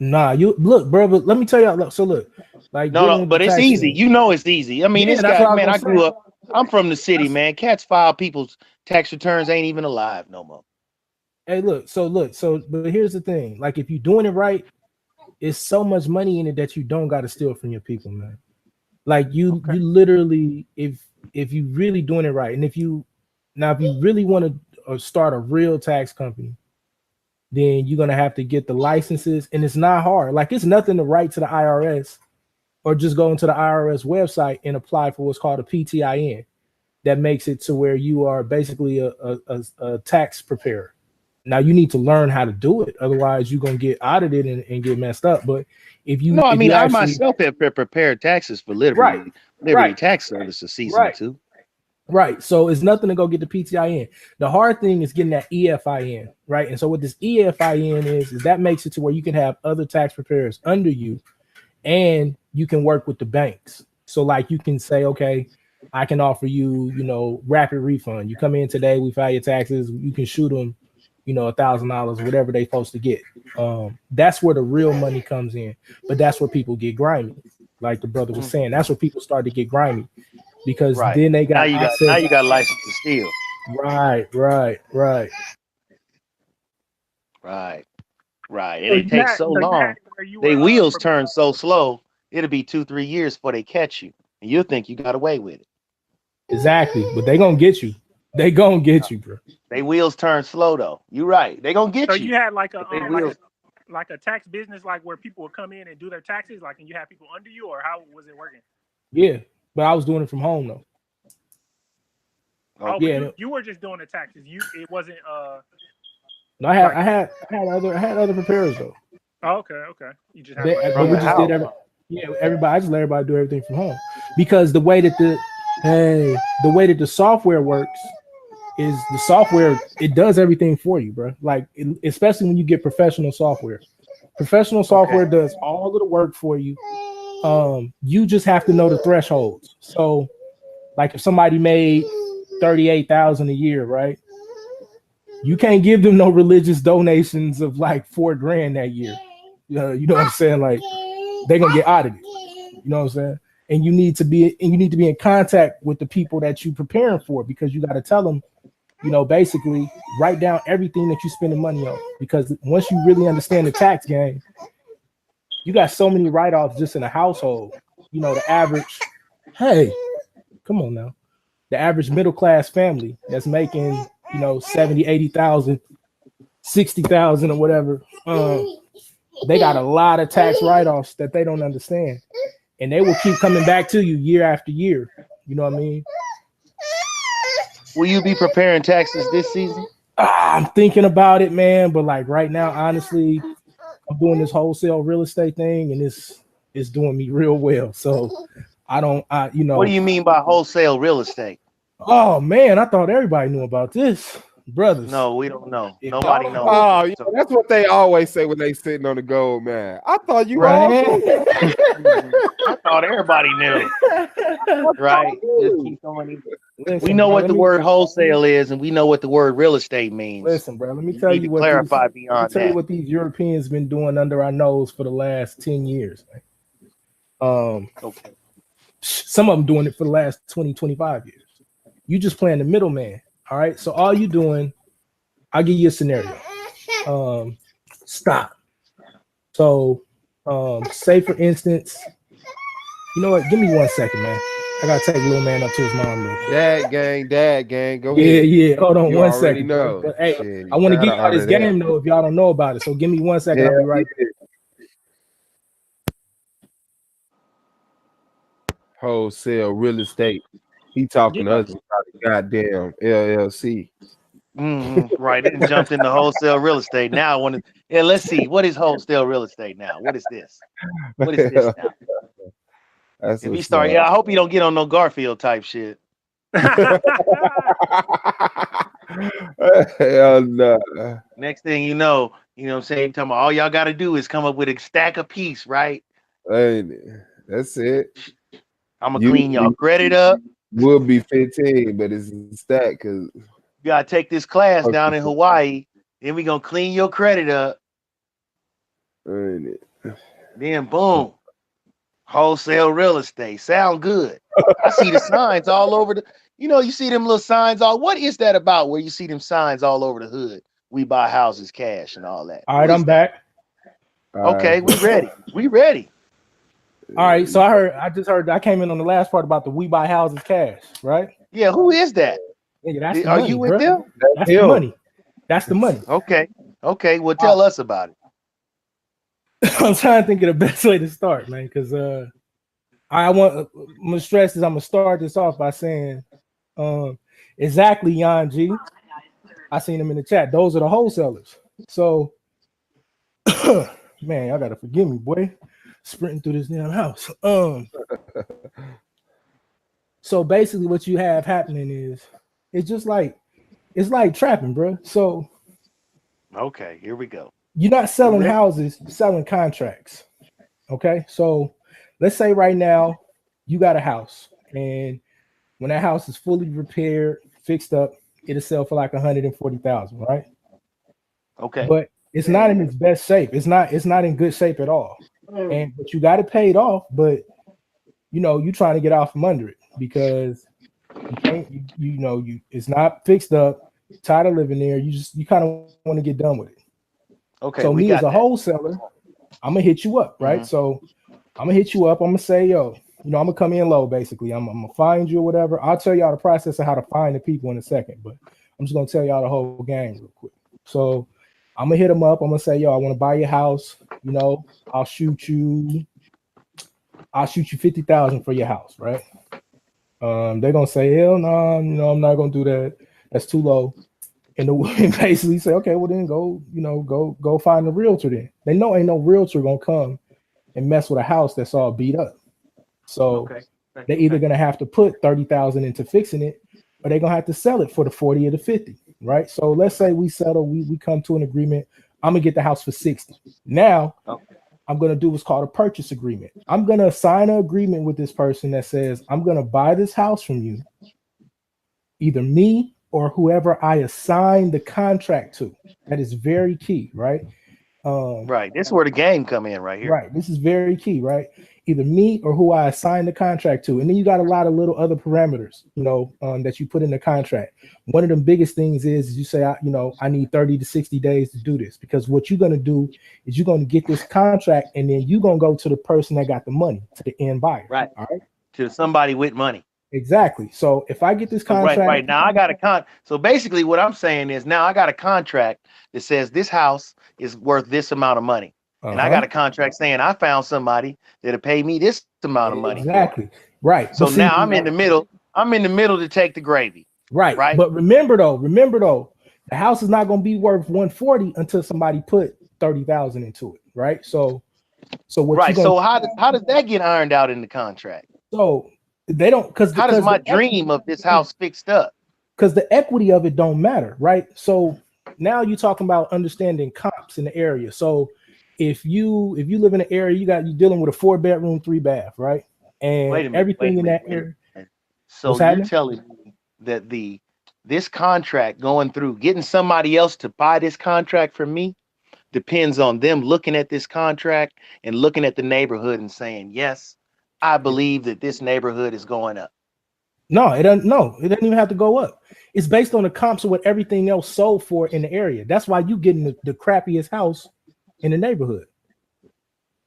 Nah, you look, bro. But let me tell y'all. So look, like no, but it's easy. Thing. You know, it's easy. I mean, yeah, this guy, man. I grew up. I'm from the city, man. Cats file people's tax returns ain't even alive no more. Hey, look. But here's the thing. Like, if you're doing it right, it's so much money in it that you don't got to steal from your people, man. Like you literally, if you really doing it right, and if you really want to start a real tax company, then you're gonna have to get the licenses, and it's not hard. Like, it's nothing to write to the IRS or just go into the IRS website and apply for what's called a PTIN. That makes it to where you are basically a tax preparer. Now you need to learn how to do it, otherwise you're gonna get audited and get messed up. But if you, I myself have prepared taxes for Liberty Tax Services season 2. Right. So it's nothing to go get the PTIN. The hard thing is getting that EFIN, right? And so what this EFIN is that makes it to where you can have other tax preparers under you, and you can work with the banks. So like you can say, okay, I can offer you, rapid refund. You come in today, we file your taxes, you can shoot them, $1,000, whatever they supposed to get. That's where the real money comes in. But that's where people get grimy. Like the brother was saying, that's where people start to get grimy. Because then they got now you got license to steal. Right. And it takes so long. They wheels turn so slow. It'll be 2-3 years before they catch you, and you'll think you got away with it. Exactly, but they gonna get you. They gonna get you, bro. They wheels turn slow though. You're right. They gonna get you. So you had like a tax business, like where people would come in and do their taxes, like, and you had people under you, or how was it working? Yeah. But I was doing it from home though. Oh, yeah, you were just doing the taxes. It wasn't. No, I had other preparers though. Oh, okay. You just did everybody. I just let everybody do everything from home, because the way that the software works is the software, it does everything for you, bro. Like especially when you get professional software. Professional software does all of the work for you. You just have to know the thresholds. So like if somebody made $38,000 a year, right? You can't give them no religious donations of like $4,000 that year. You know what I'm saying? Like they're gonna get audited. You know what I'm saying? And you need to be in contact with the people that you're preparing for, because you got to tell them, basically write down everything that you're spending money on. Because once you really understand the tax game, you got so many write-offs just in a household. The average, come on now. The average middle-class family that's making, 70, 80,000, 60,000 or whatever, they got a lot of tax write-offs that they don't understand. And they will keep coming back to you year after year. You know what I mean? Will you be preparing taxes this season? I'm thinking about it, man. But like right now, honestly, I'm doing this wholesale real estate thing, and it's doing me real well. So what do you mean by wholesale real estate? Oh man, I thought everybody knew about this, brothers. No, we don't know. Nobody knows. Oh, that's what they always say when they sitting on the gold, man. I thought you all I thought everybody knew. Right? We know what the word wholesale is, and we know what the word real estate means. Listen, bro, let me tell you what clarify beyond that. What these Europeans been doing under our nose for the last 10 years. Okay. Some of them doing it for the last 20, 25 years. You just playing the middleman. All right. So all you doing, I'll give you a scenario. Stop. So say for instance, you know what? Give me 1 second, man. I gotta take little man up to his mom real quick. Dad gang, go Yeah, ahead. yeah. Hold on You 1 already second. know. But, hey, Shit, I want to gotta give y'all this honor that. game though if y'all don't know about it. So give me 1 second. I'll be right back. Wholesale real estate. He talking to us about the goddamn LLC. Right. It jumped into wholesale real estate. Now I want to. Yeah, let's see. What is wholesale real estate now? What is this? What is this now? That's If he what's start, up. yeah, I hope he don't get on no Garfield type shit. Hell no. Next thing you know what I'm saying? Talking about all y'all got to do is come up with a stack of piece, right? Ain't it? That's it. I'm gonna clean y'all credit up. We'll be 15, but it's a stack because You gotta take this class down in Hawaii. Then we gonna clean your credit up. ain't it? Then boom, wholesale real estate. Sound good. I see the signs all over the. You see them little signs. What is that about? Where you see them signs all over the hood? We buy houses cash and all that. All right, I'm back. Okay, we ready. We ready. All right, so I came in on the last part about the we buy houses cash, right? Yeah, who is that? Nigga, that's the Are money, you with bro. them? That's the money. That's the money. Okay. Well, tell us about it. I'm trying to think of the best way to start, man, because I'm gonna stress this. I'm gonna start this off by saying, exactly, Jan G. I seen them in the chat. Those are the wholesalers. So, man, y'all gotta forgive me, boy. Sprinting through this damn house. So basically, what you have happening is it's like trapping, bro. So, okay, here we go. You're not selling houses, you're selling contracts. Okay, so let's say right now you got a house, and when that house is fully repaired, fixed up, it'll sell for like 140,000, right? Okay, but it's not in its best shape. It's not in good shape at all. But you got it paid off, but you trying to get out from under it because you can't. It's not fixed up. Tired of living there. You kind of want to get done with it. Okay. So me as a wholesaler, I'm gonna hit you up, right? So I'm gonna hit you up. I'm gonna say, yo, I'm gonna come in low. Basically, I'm gonna find you or whatever. I'll tell y'all the process of how to find the people in a second, but I'm just gonna tell y'all the whole game real quick. So I'm gonna hit them up. I'm gonna say, yo, I want to buy your house. I'll shoot you 50,000 for your house, right? They're gonna say, hell no, I'm not gonna do that. That's too low. And the woman basically say, okay, well then go find a realtor then. They know ain't no realtor gonna come and mess with a house that's all beat up. So they're either gonna have to put 30,000 into fixing it, or they're gonna have to sell it for the 40 or the 50, right? So let's say we settle, we come to an agreement. I'm gonna get the house for 60. Now I'm gonna do what's called a purchase agreement. I'm gonna sign an agreement with this person that says I'm gonna buy this house from you, either me or whoever I assign the contract to. That is very key, right? Right. This is where the game come in right here. Right. This is very key, right? Either me or who I assign the contract to. And then you got a lot of little other parameters, that you put in the contract. One of the biggest things is you say, I need 30 to 60 days to do this, because what you're going to do is you're going to get this contract and then you're going to go to the person that got the money, to the end buyer. Right. All right. To somebody with money. Exactly. So if I get this contract, right now I got a So basically, what I'm saying is now I got a contract that says this house is worth this amount of money, and I got a contract saying I found somebody that'll pay me this amount of money. Exactly. Right. So now I'm in the middle. I'm in the middle to take the gravy. Right. Right. But remember though, the house is not going to be worth 140 until somebody put 30,000 into it. Right. So what? Right. So how does that get ironed out in the contract? So they don't, because how does my dream of this house fixed up? Because the equity of it don't matter, right? So now you're talking about understanding comps in the area. So if you live in an area, you're dealing with a 4-bedroom, 3-bath, right? And everything in that area. So you're telling me that this contract going through, getting somebody else to buy this contract for me, depends on them looking at this contract and looking at the neighborhood and saying, yes, I believe that this neighborhood is going up. No, it doesn't. No, it doesn't even have to go up. It's based on the comps of what everything else sold for in the area. That's why you getting the crappiest house in the neighborhood.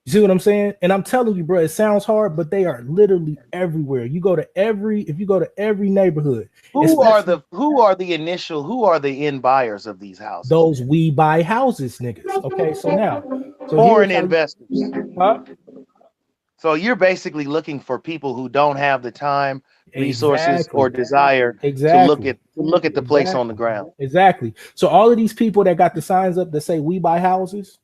You see what I'm saying? And I'm telling you, bro, it sounds hard, but they are literally everywhere. If you go to every neighborhood, Who are the end buyers of these houses? Those we buy houses, niggas. Okay, so foreign investors. Huh? So you're basically looking for people who don't have the time, resources, or desire to look at the place on the ground. Exactly. So all of these people that got the signs up that say we buy houses,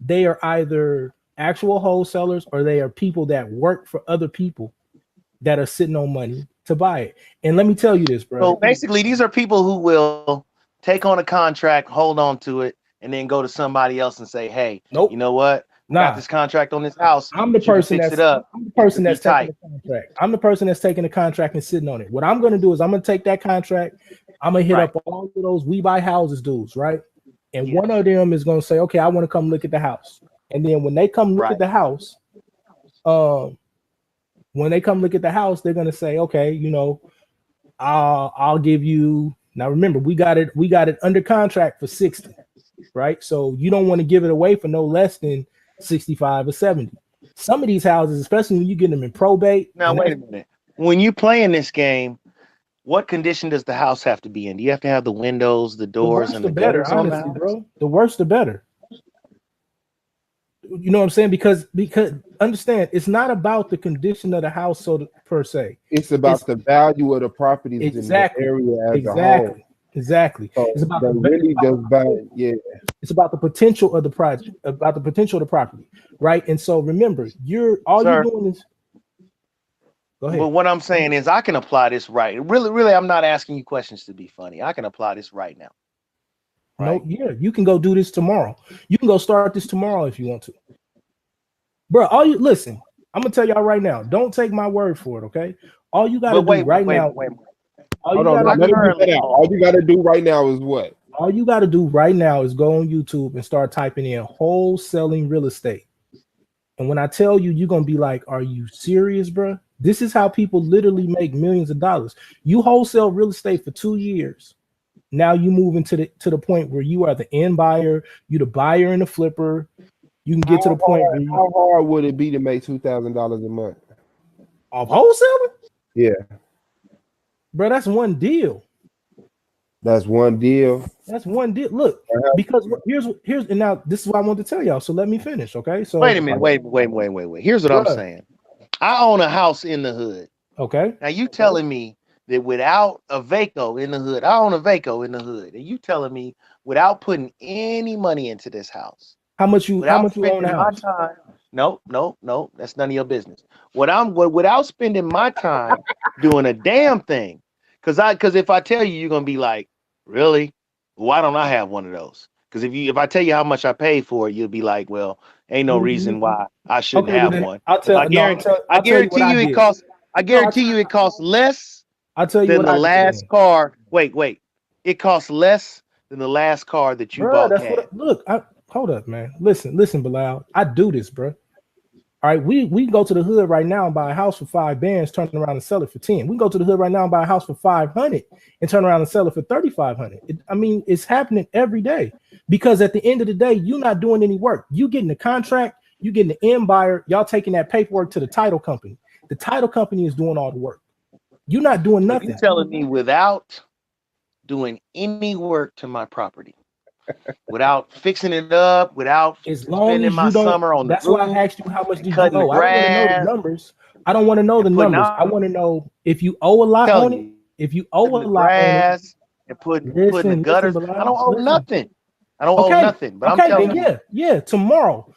they are either actual wholesalers or they are people that work for other people that are sitting on money to buy it. And let me tell you this, bro. So basically, these are people who will take on a contract, hold on to it, and then go to somebody else and say, "Hey, you know what? Got this contract on this house. I'm the person that's taking tight. the contract. I'm the person that's taking the contract and sitting on it. What I'm gonna do is I'm gonna take that contract. I'm gonna hit up all of those we buy houses dudes, right? And one of them is gonna say, "Okay, I want to come look at the house." And then when they come look at the house, they're gonna say, "Okay, you know, I'll give you." Now remember, we got it under contract for 60, right? So you don't want to give it away for no less than 65 or 70. Some of these houses, especially when you get them in probate. Now wait a minute. When you play in this game, what condition does the house have to be in? Do you have to have the windows, the doors, and the gutters on the house? Bro. The worse the better. You know what I'm saying? Because understand, it's not about the condition of the house per se. It's about the value of the properties in the area as a whole. Exactly. So it's about it's about the potential of the project, about the potential of the property, right? And so remember, you're doing is go ahead. But what I'm saying is I can apply this right. Really, I'm not asking you questions to be funny. I can apply this right now. Right? No, yeah, you can go do this tomorrow. You can go start this tomorrow if you want to. Bro, listen, I'm gonna tell y'all right now, don't take my word for it, okay? All you gotta do right now. All you gotta do right now is what? All you gotta do right now is go on YouTube and start typing in wholesaling real estate. And when I tell you, you're gonna be like, are you serious, bro? This is how people literally make millions of dollars. You wholesale real estate for 2 years. Now you move into the point where you are the end buyer, you the buyer and the flipper. You can get to the point where how hard would it be to make $2,000 a month off wholesaling? Yeah. Bro, that's one deal. That's one deal. Look, because here's and now this is what I want to tell y'all. So let me finish, okay? So wait a minute, wait. Here's what I'm saying. I own a house in the hood. Okay. Now you telling me that without a VACO in the hood, I own a VACO in the hood, and you telling me without putting any money into this house, how much you own the house? No, that's none of your business. Without spending my time doing a damn thing, because if I tell you, you're gonna be like, really? Why don't I have one of those? Because if I tell you how much I paid for it, you'll be like, well, ain't no reason why I shouldn't have one. I guarantee you it costs. I guarantee you it costs less. I'll tell you than the last car. Wait. It costs less than the last car that you bought. Hold up, man. Listen, Bilal. I do this, bro. All right, we can go to the hood right now and buy a house for $5, turn around and sell it for 10. We can go to the hood right now and buy a house for $500 and turn around and sell it for $3,500. I mean, it's happening every day because at the end of the day, you're not doing any work. You getting the contract, you getting the end buyer, y'all taking that paperwork to the title company. The title company is doing all the work. You're not doing nothing. You're telling me without doing any work to my property, without fixing it up, without spending my summer on the roof. That's why I asked you how much did you owe. I don't want to know the numbers. I don't want to know the numbers. I want to know if you owe a lot on it. If you owe a lot on it, and putting the gutters. I don't owe nothing. I don't owe nothing. But I'm telling you, yeah. Tomorrow,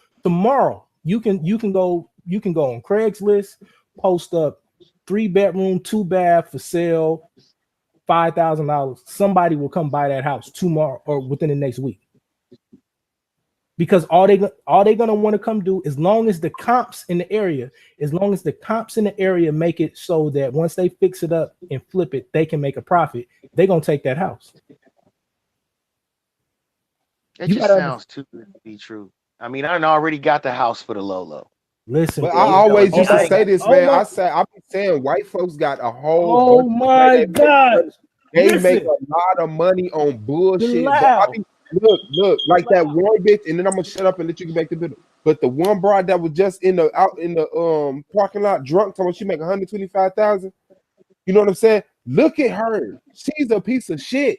you can go on Craigslist, post up 3-bedroom, 2-bath for sale, $5,000. Somebody will come buy that house tomorrow or within the next week. Because all they're gonna want to come do, as long as the comps in the area make it so that once they fix it up and flip it, they can make a profit. They're gonna take that house. It just sounds too good to be true. I mean, I already got the house for the low. Listen, But bro. I always used to my say God. this, Oh man. my, I be saying white folks got a whole oh bunch of my money. God. They make Listen, a lot of money on bullshit. But I Bilal. be look, like that one bitch, and then I'm gonna shut up and let you get back to business. But the one broad that was just out in the parking lot drunk, talking about she make 125,000. You know what I'm saying? Look at her. She's a piece of shit.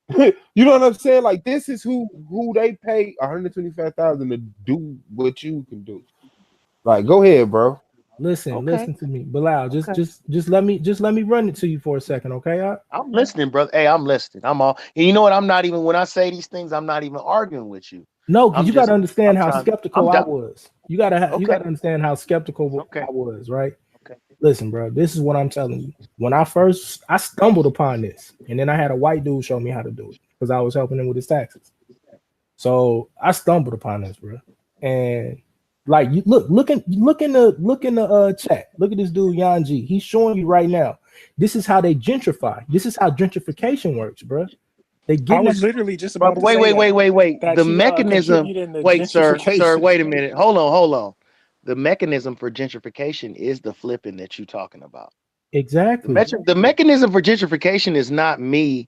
You know what I'm saying? Like this is who they pay 125,000 to do what you can do. Like, go ahead, bro. Listen, Okay. listen to me, Bilal. Okay. Just let me run it to you for a second, okay? I'm listening, brother. Hey, I'm listening. I'm all. And you know what? I'm not even when I say these things. I'm not even arguing with you. No, because you got to understand I'm how trying. skeptical I'm I done. was. You got to Okay. understand how skeptical Okay. I was, right? Okay. Listen, bro. This is what I'm telling you. When I stumbled upon this, and then I had a white dude show me how to do it because I was helping him with his taxes. So I stumbled upon this, bro. And like, you look in the chat. Look at this dude, Yanji. He's showing you right now. This is how they gentrify. This is how gentrification works, bro. They I get was literally just But about to say wait. that The you mechanism. contributing to Wait, sir. gentrification. Wait a minute. Hold on. The mechanism for gentrification is the flipping that you're talking about. exactly. The mechanism for gentrification is not me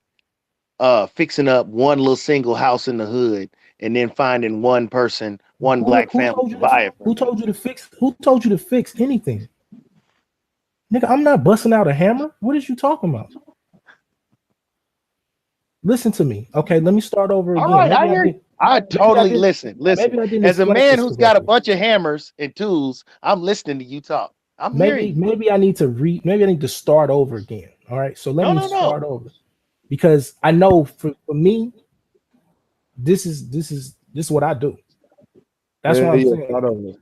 fixing up one little single house in the hood and then finding one person, one black family to buy it Who from me. told you to fix? Who told you to fix anything, nigga? I'm not busting out a hammer. What is you talking about? Listen to me, okay? Let me start over again. All right, I hear you. I totally listen. Maybe I didn't As a explain man this who's got a correctly. bunch of hammers and tools, I'm listening to you talk. I'm hearing you. Maybe I need to maybe I need to start over again. All right, so let me start over because I know for me, this is what I do. That's what I'm saying.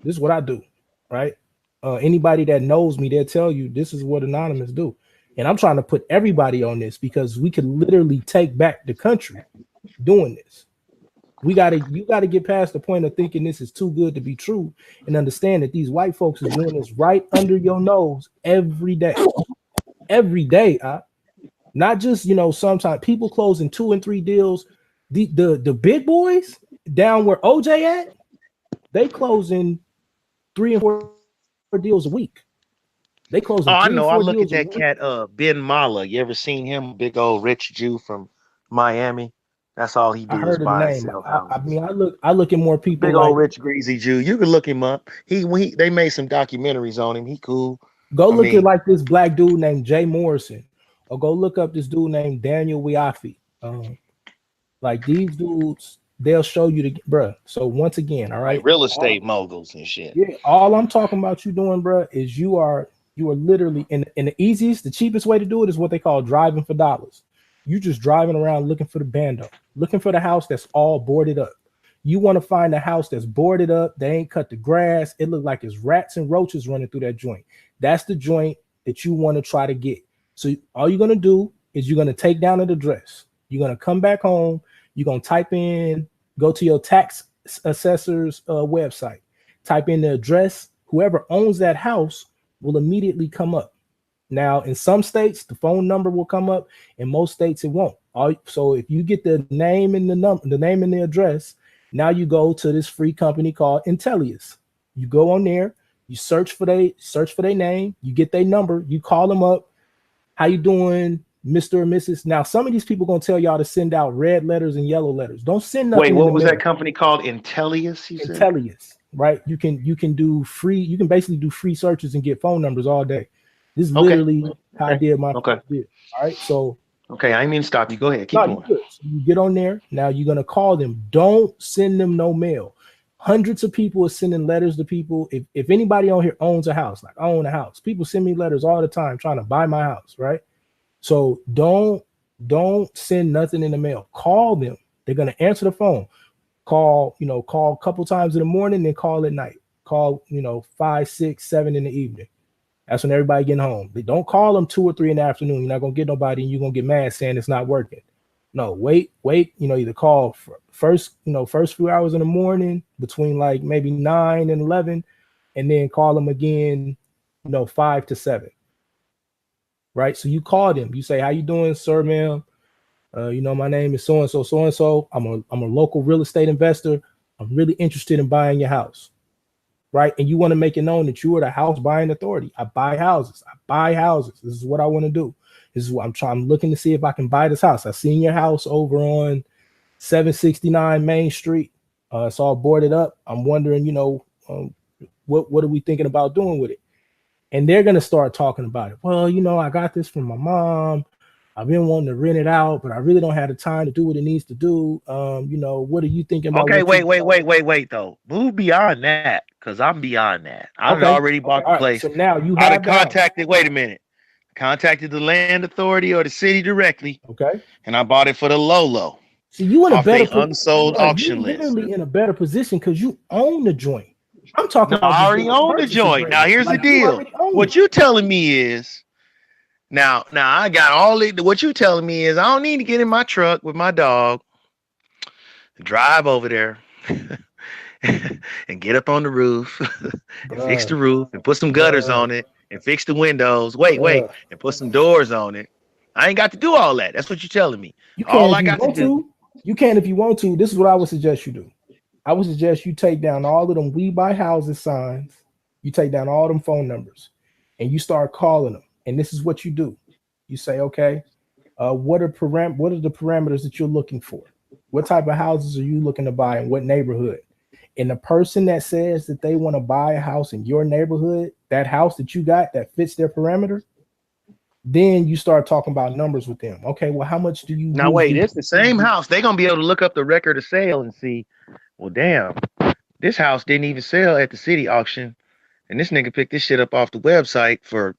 This is what I do, right? Anybody that knows me, they'll tell you this is what anonymous do. And I'm trying to put everybody on this because we could literally take back the country doing this. You gotta get past the point of thinking this is too good to be true and understand that these white folks is doing this right under your nose every day. Every day. Not just, sometimes people closing 2 and 3 deals. The big boys down where OJ at, they closing 3 and 4 deals a week. They closing I 3 and know. I 4 look at deals a that week. cat, Ben Mala. You ever seen him? Big old rich Jew from Miami. That's all he I do is heard of the buy and name. sell I houses. mean, I look at more people Big like old rich greasy Jew. You can look him up. They made some documentaries on him. He cool. go look at like this black dude named Jay Morrison, or go look up this dude named Daniel Wiafi. Like these dudes, they'll show you the bruh. So once again, all right, like real estate moguls and shit. Yeah, all I'm talking about you doing, bruh, is you are literally in the easiest, the cheapest way to do it is what they call driving for dollars. You just driving around looking for the bando, looking for the house that's all boarded up. You want to find a house that's boarded up, they ain't cut the grass, it look like it's rats and roaches running through that joint. That's the joint that you want to try to get. So all you're gonna do is you're gonna take down an address. You're gonna come back home. You're gonna type in, go to your tax assessor's website, type in the address. Whoever owns that house will immediately come up. Now, in some states, the phone number will come up. In most states, it won't. So if you get the name and the name and the address, now you go to this free company called Intellius. You go on there, you search for their name, you get their number, you call them up. How you doing, Mr. or Mrs.? Now, some of these people gonna tell y'all to send out red letters and yellow letters. Don't send nothing. Wait, what was that company called? Intellius? Intellius, right? You can do free. You can basically do free searches and get phone numbers all day. This is literally how I did my first deal. All right, so I didn't mean to stop you. Go ahead, keep going. Good. So you get on there. Now you're gonna call them. Don't send them no mail. Hundreds of people are sending letters to people. If anybody on here owns a house, like I own a house, people send me letters all the time trying to buy my house, right? So don't send nothing in the mail. Call them. They're gonna answer the phone. Call a couple times in the morning, then call at night. Call 5, 6, 7 in the evening. That's when everybody getting home. They don't call them 2 or 3 in the afternoon. You're not gonna get nobody, and you're gonna get mad saying it's not working. No, wait. Either call first few hours in the morning between like maybe 9 and 11, and then call them again, 5 to 7. Right. So you call them. You say, "How you doing, sir, ma'am? My name is so and so. I'm a local real estate investor. I'm really interested in buying your house." right? And you want to make it known that you are the house buying authority. I buy houses. I buy houses. This is what I want to do. This is what I'm trying. I'm looking to see if I can buy this house. I seen your house over on 769 Main Street. It's all boarded up. I'm wondering, what are we thinking about doing with it? And they're gonna start talking about it. Well, I got this from my mom. I've been wanting to rent it out, but I really don't have the time to do what it needs to do. What are you thinking about? Okay, wait, though. Move beyond that, because I'm beyond that. I've already bought the place. So now you I'd have contacted, wait a minute. Contacted the land authority or the city directly. Okay. And I bought it for the low. So you in a better unsold auction list. Literally in a better position because you own the joint. I'm talking about I already own the joint. Now here's the deal. What you telling me is now I got all it. What you telling me is I don't need to get in my truck with my dog, drive over there, and get up on the roof and fix the roof and put some gutters on it and fix the windows. Wait, and put some doors on it. I ain't got to do all that. That's what you're telling me. All I got to do. You can if you want to. This is what I would suggest you do. I would suggest you take down all of them "We Buy Houses" signs. You take down all them phone numbers, and you start calling them. And this is what you do. You say, okay, what are the parameters that you're looking for? What type of houses are you looking to buy in what neighborhood? And the person that says that they want to buy a house in your neighborhood, that house that you got that fits their parameter, then you start talking about numbers with them. Okay, well, how much do you now wait? It's the same house. They're gonna be able to look up the record of sale and see, well, damn, this house didn't even sell at the city auction, and this nigga picked this shit up off the website for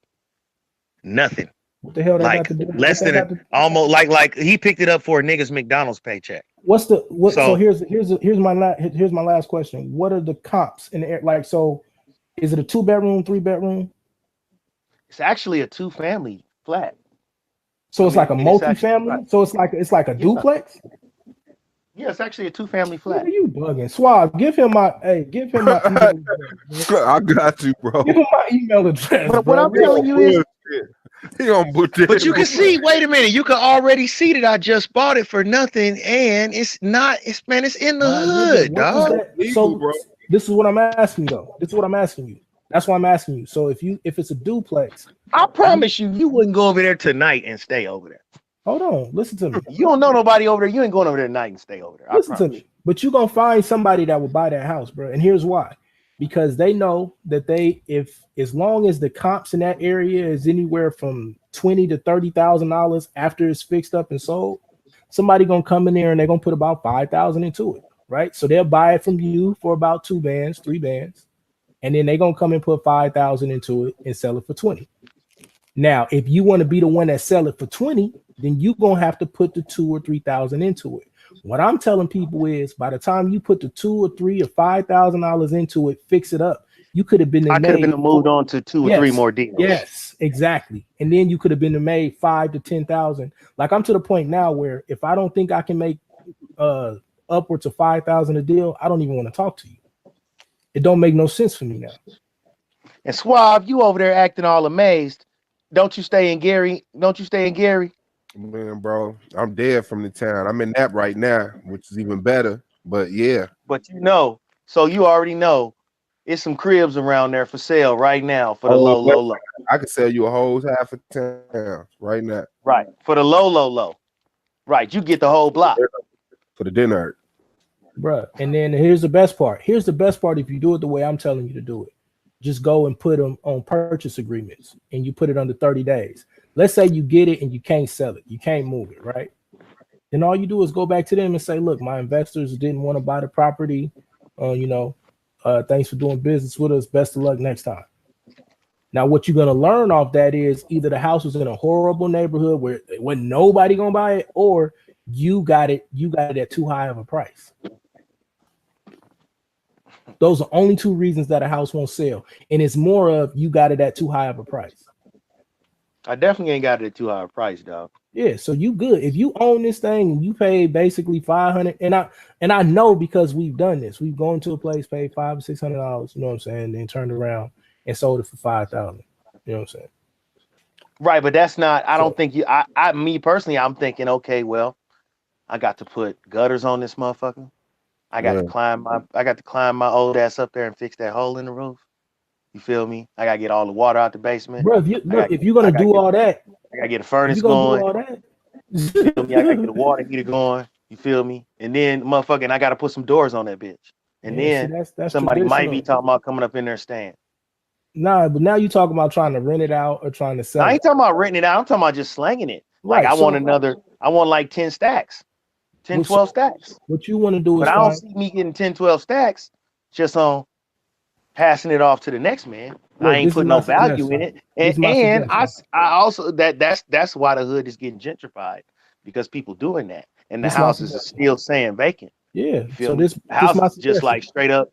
nothing. What the hell? Like less than almost like he picked it up for a nigga's McDonald's paycheck. So here's my last question. What are the comps in the air? Like, so is it a 2-bedroom, 3-bedroom? It's actually a 2-family flat. So it's like a multi-family. So it's like a duplex. Yeah, it's actually a 2-family flat. What are you bugging? Suave, give him my email address. I got you, bro. Give him my email address. But what I'm telling you is, but you can see. Wait a minute, you can already see that I just bought it for nothing, and it's in the hood, dog. So this is what I'm asking you, though. This is what I'm asking you. That's why I'm asking you. So if it's a duplex, I promise you wouldn't go over there tonight and stay over there. Hold on, listen to me. You don't know nobody over there. You ain't going over there tonight and stay over there. Listen to me. But you're gonna find somebody that will buy that house, bro. And here's why. Because they know that as long as the comps in that area is anywhere from $20,000 to $30,000 after it's fixed up and sold, somebody gonna come in there and they're gonna put about $5,000 into it, right? So they'll buy it from you for about 2 bands, 3 bands, and then they're gonna come and put $5,000 into it and sell it for 20. Now, if you want to be the one that sell it for 20, then you're gonna have to put the 2,000 or 3,000 into it. What I'm telling people is, by the time you put the $2,000 or $3,000 or $5,000 into it, fix it up, you could have been. I could have been moved on to 2 or 3 more deals. Yes, exactly. And then you could have been made 5,000 to 10,000. Like I'm to the point now where if I don't think I can make upwards of 5,000 a deal, I don't even want to talk to you. It don't make no sense for me now. And Suave, you over there acting all amazed. Don't you stay in Gary? Man, bro, I'm dead from the town. I'm in that right now, which is even better. But yeah. But so you already know it's some cribs around there for sale right now for the low. I could sell you a whole half of town right now. Right. For the low. Right. You get the whole block. For the dinner. Bruh. And then here's the best part. Here's the best part if you do it the way I'm telling you to do it. Just go and put them on purchase agreements and you put it under 30 days. Let's say you get it and you can't sell it. You can't move it, right? Then all you do is go back to them and say, look, my investors didn't want to buy the property. Thanks for doing business with us. Best of luck next time. Now, what you're going to learn off that is either the house was in a horrible neighborhood where wasn't nobody going to buy it, or you got it at too high of a price. Those are only 2 reasons that a house won't sell. And it's more of you got it at too high of a price. I definitely ain't got it at too high a price, dog. Yeah, so you good. If you own this thing and you pay basically $500, and I know because we've done this. We've gone to a place, paid $500 or $600, you know what I'm saying, then turned around and sold it for $5,000. You know what I'm saying? Right, but that's not, I don't think me personally, I'm thinking, okay, well, I got to put gutters on this motherfucker. I got to Right. climb my old ass up there and fix that hole in the roof. You feel me? I gotta get all the water out the basement. Bro, if you're gonna do all that, I gotta get a if furnace you're gonna do going. all that, You feel me? I gotta get a water heater going. You feel me? And then motherfucking I gotta put some doors on that bitch. And yeah, see, then that's somebody might be traditional. talking about coming up in there and staying. Nah, but now you talking about trying to rent it out or trying to I sell ain't it. talking about renting it out. I'm talking about just slanging it. Like Right. I want So I want like 10 stacks, 10, 12 stacks. what you want to do But is I don't find. see me getting 10, 12 stacks just on passing it off to the next man. I Look, ain't this is putting my no value in suggestion. it. This is my And suggestion. I also that's why the hood is getting gentrified because people doing that. And the This is my houses are suggestion. still saying vacant. Yeah. You feel So me? this The is my houses just like suggestion. straight up,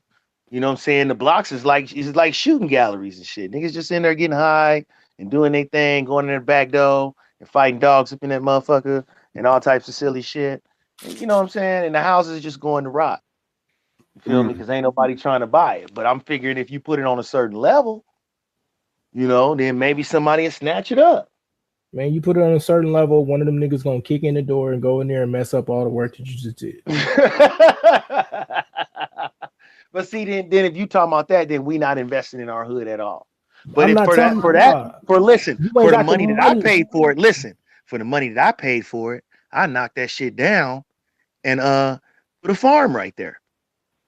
you know what I'm saying? The blocks is like shooting galleries and shit. Niggas just in there getting high and doing their thing, going in their back door and fighting dogs up in that motherfucker and all types of silly shit. And you know what I'm saying? And the houses just going to rot. You feel me? Because ain't nobody trying to buy it. But I'm figuring if you put it on a certain level, you know, then maybe somebody will snatch it up. Man, you put it on a certain level, one of them niggas gonna kick in the door and go in there and mess up all the work that you just did. But see, then if you talking about that, then we not investing in our hood at all. But I'm if not for telling you, nah, listen, you ain't for the got the money that I money. paid for it, for the money that I paid for it, I knocked that shit down and put a farm right there.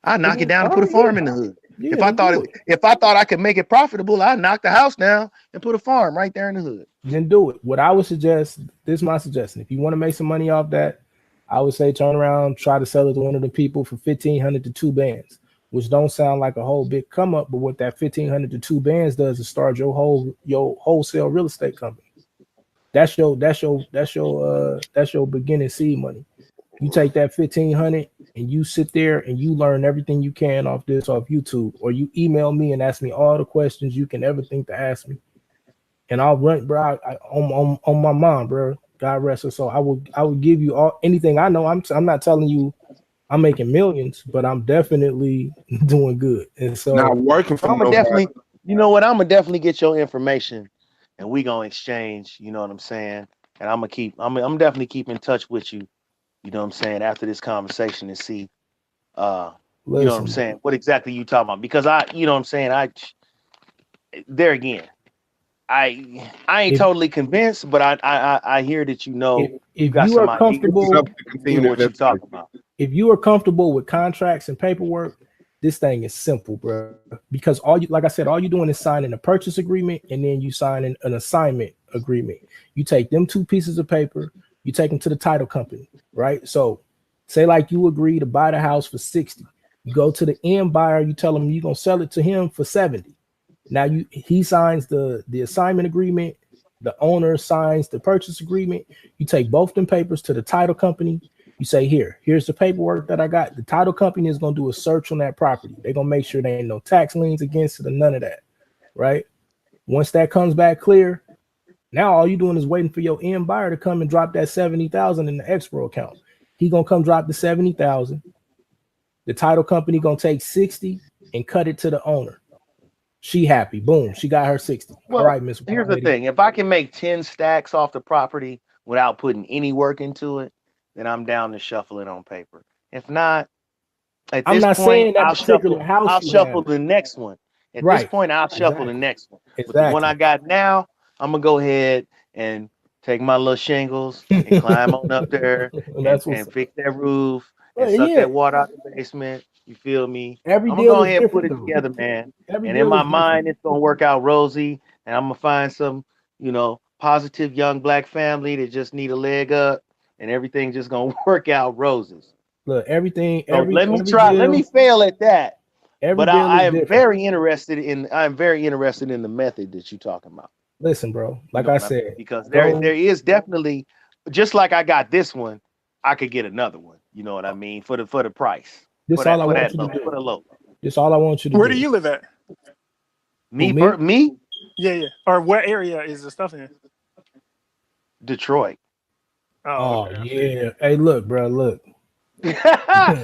I knock it down and put a farm in the hood. Yeah, If I thought I could make it profitable, I knock the house down and put a farm right there in the hood. Then do it. What I would suggest, this is my suggestion. If you want to make some money off that, I would say turn around, try to sell it to one of the people for 1,500 to 2 bands, which don't sound like a whole big come up, but what that 1,500 to 2 bands does is start your wholesale real estate company. That's your beginning seed money. You take that 1,500 and you sit there and you learn everything you can off YouTube, or you email me and ask me all the questions you can ever think to ask me. And I'll run, bro. On my mom, bro. God rest her soul. I would give you anything I know. I'm not telling you I'm making millions, but I'm definitely doing good. And so Not working for I'm gonna nobody. definitely, you know what? I'm gonna definitely get your information, and we gonna exchange. You know what I'm saying? And I'm definitely keep in touch with you. You know what I'm saying? After this conversation and see, you know what I'm listen, saying? What exactly you talking about? Because you know what I'm saying? There again, I ain't totally convinced, but I hear that you know you if got you are some ideas comfortable, with what you talking about. if you are comfortable with contracts and paperwork, this thing is simple, bro. Because like I said, all you're doing is signing a purchase agreement and then you sign an assignment agreement. You take them 2 pieces of paper, you take them to the title company, right? So say like you agree to buy the house for 60. You go to the end buyer, you tell him you're gonna sell it to him for 70. Now he signs the assignment agreement, the owner signs the purchase agreement. You take both them papers to the title company. You say, here's the paperwork that I got. The title company is going to do a search on that property. They're going to make sure there ain't no tax liens against it or none of that, right? Once that comes back clear, now all you're doing is waiting for your end buyer to come and drop that 70,000 in the escrow account. He going to come drop the 70,000. The title company going to take 60 and cut it to the owner. She happy. Boom. She got her 60. Well, all right, Miss. Here's the thing. If I can make 10 stacks off the property without putting any work into it, then I'm down to shuffle it on paper. If not, at I'm this not point, saying that I'll particular house I'll you shuffle have. the next one. At this Right. point, I'll shuffle the Exactly. next one. But the one I got now, I'm gonna go ahead and take my little shingles and climb on up there That's and fix that roof and Well, suck yeah. that water out the basement. You feel me? Every I'm gonna deal go is ahead and put different, it though. together, man. Every And in deal my is different. mind, it's gonna work out rosy. And I'm gonna find some, positive young black family that just need a leg up, and everything just gonna work out roses. Look, everything, So every let me every try. Let me deal, fail at that. every But deal I is am different. very interested in. I'm very interested in the method that you're talking about. Listen, bro. You Like know I what I mean? said, Because there go. is definitely, just like I got this one, I could get another one. You know what I mean? For the price. This all I For want that you to low. For do. the low. This all I want you to Where do. do you live at? Me, me? me, Yeah. Or what area is the stuff in? Detroit. Oh, Oh okay. yeah. Hey, look, bro. Look.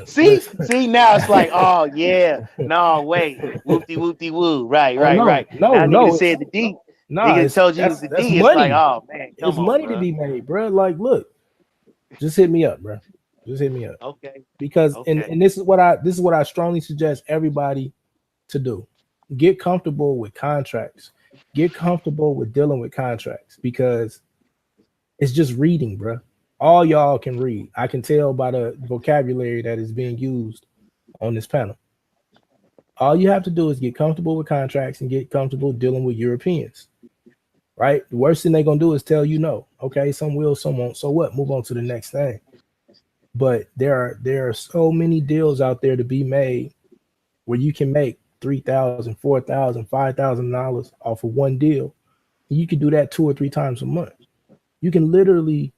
see, Listen. now it's like, oh yeah, no, wait, whoopty whoopty woo, right, Oh right. Now nigga that no. said the D, Nah, nigga that told you it was the that's D, it's like, money. oh man, It's come on, money to bro. be made, bro. Like, look, just hit me up, bro. Just hit me up. Okay. Because Okay. and this is what I strongly suggest everybody to do. Get comfortable with contracts. Get comfortable with dealing with contracts because it's just reading, bro. All y'all can read. I can tell by the vocabulary that is being used on this panel. All you have to do is get comfortable with contracts and get comfortable dealing with Europeans. Right? The worst thing they're gonna do is tell you no. Okay, some will, some won't. So what? Move on to the next thing. But there are so many deals out there to be made where you can make $3,000, $4,000, $5,000 off of one deal. And you can do that 2 or 3 times a month. You literally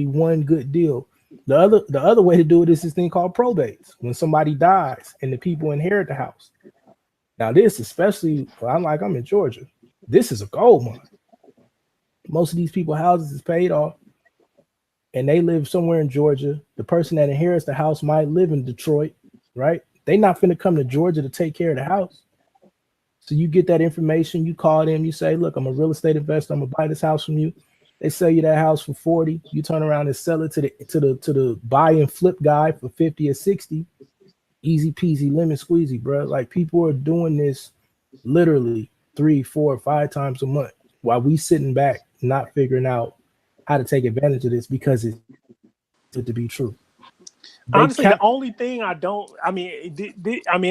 one good deal. The other way to do it is this thing called probates. When somebody dies and the people inherit the house. Now this, especially, I'm in Georgia. This is a gold mine. Most of these people houses is paid off and they live somewhere in Georgia. The person that inherits the house might live in Detroit, right? They not finna come to Georgia to take care of the house. So you get that information, you call them, you say, look, I'm a real estate investor, I'm gonna buy this house from you. They sell you that house for 40. You turn around and sell it to the buy and flip guy for 50 or 60. Easy peasy, lemon squeezy, bro. Like people are doing this literally 3, 4, 5 times a month while we sitting back not figuring out how to take advantage of this because it's to be true. Honestly, the only thing it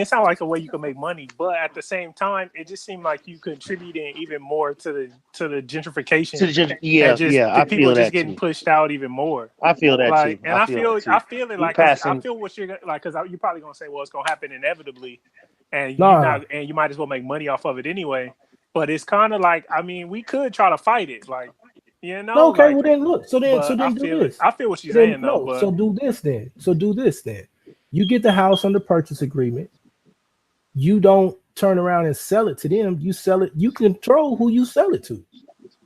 sounds like a way you can make money, but at the same time, it just seemed like you contributing even more to the gentrification. I people feel just that getting too. pushed out even more. I feel that like, too. And I feel it like I feel what you're like because you're probably gonna say, well, it's gonna happen inevitably, and you might as well make money off of it anyway. But it's kind of like we could try to fight it, like. No, okay, well then look. So then do this. I feel what you're saying though. But so do this then. You get the house under purchase agreement. You don't turn around and sell it to them. You sell it. You control who you sell it to.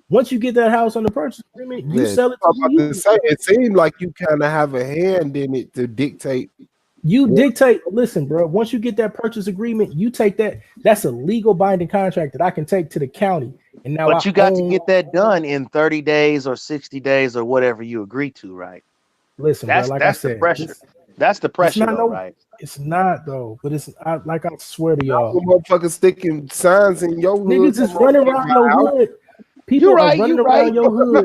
Once you get that house under purchase agreement, you sell it to you. It seemed like you kind of have a hand in it to dictate. You dictate. Listen, bro. Once you get that purchase agreement, you take that. That's a legal binding contract that I can take to the county. And now, but you got to get that done in 30 days or 60 days or whatever you agree to, right? Listen, bro. Like I said, the pressure. That's the pressure, though, right? It's not though. But it's I swear to y'all, motherfuckers sticking signs in your hood. Niggas just running around your hood. People are running around your hood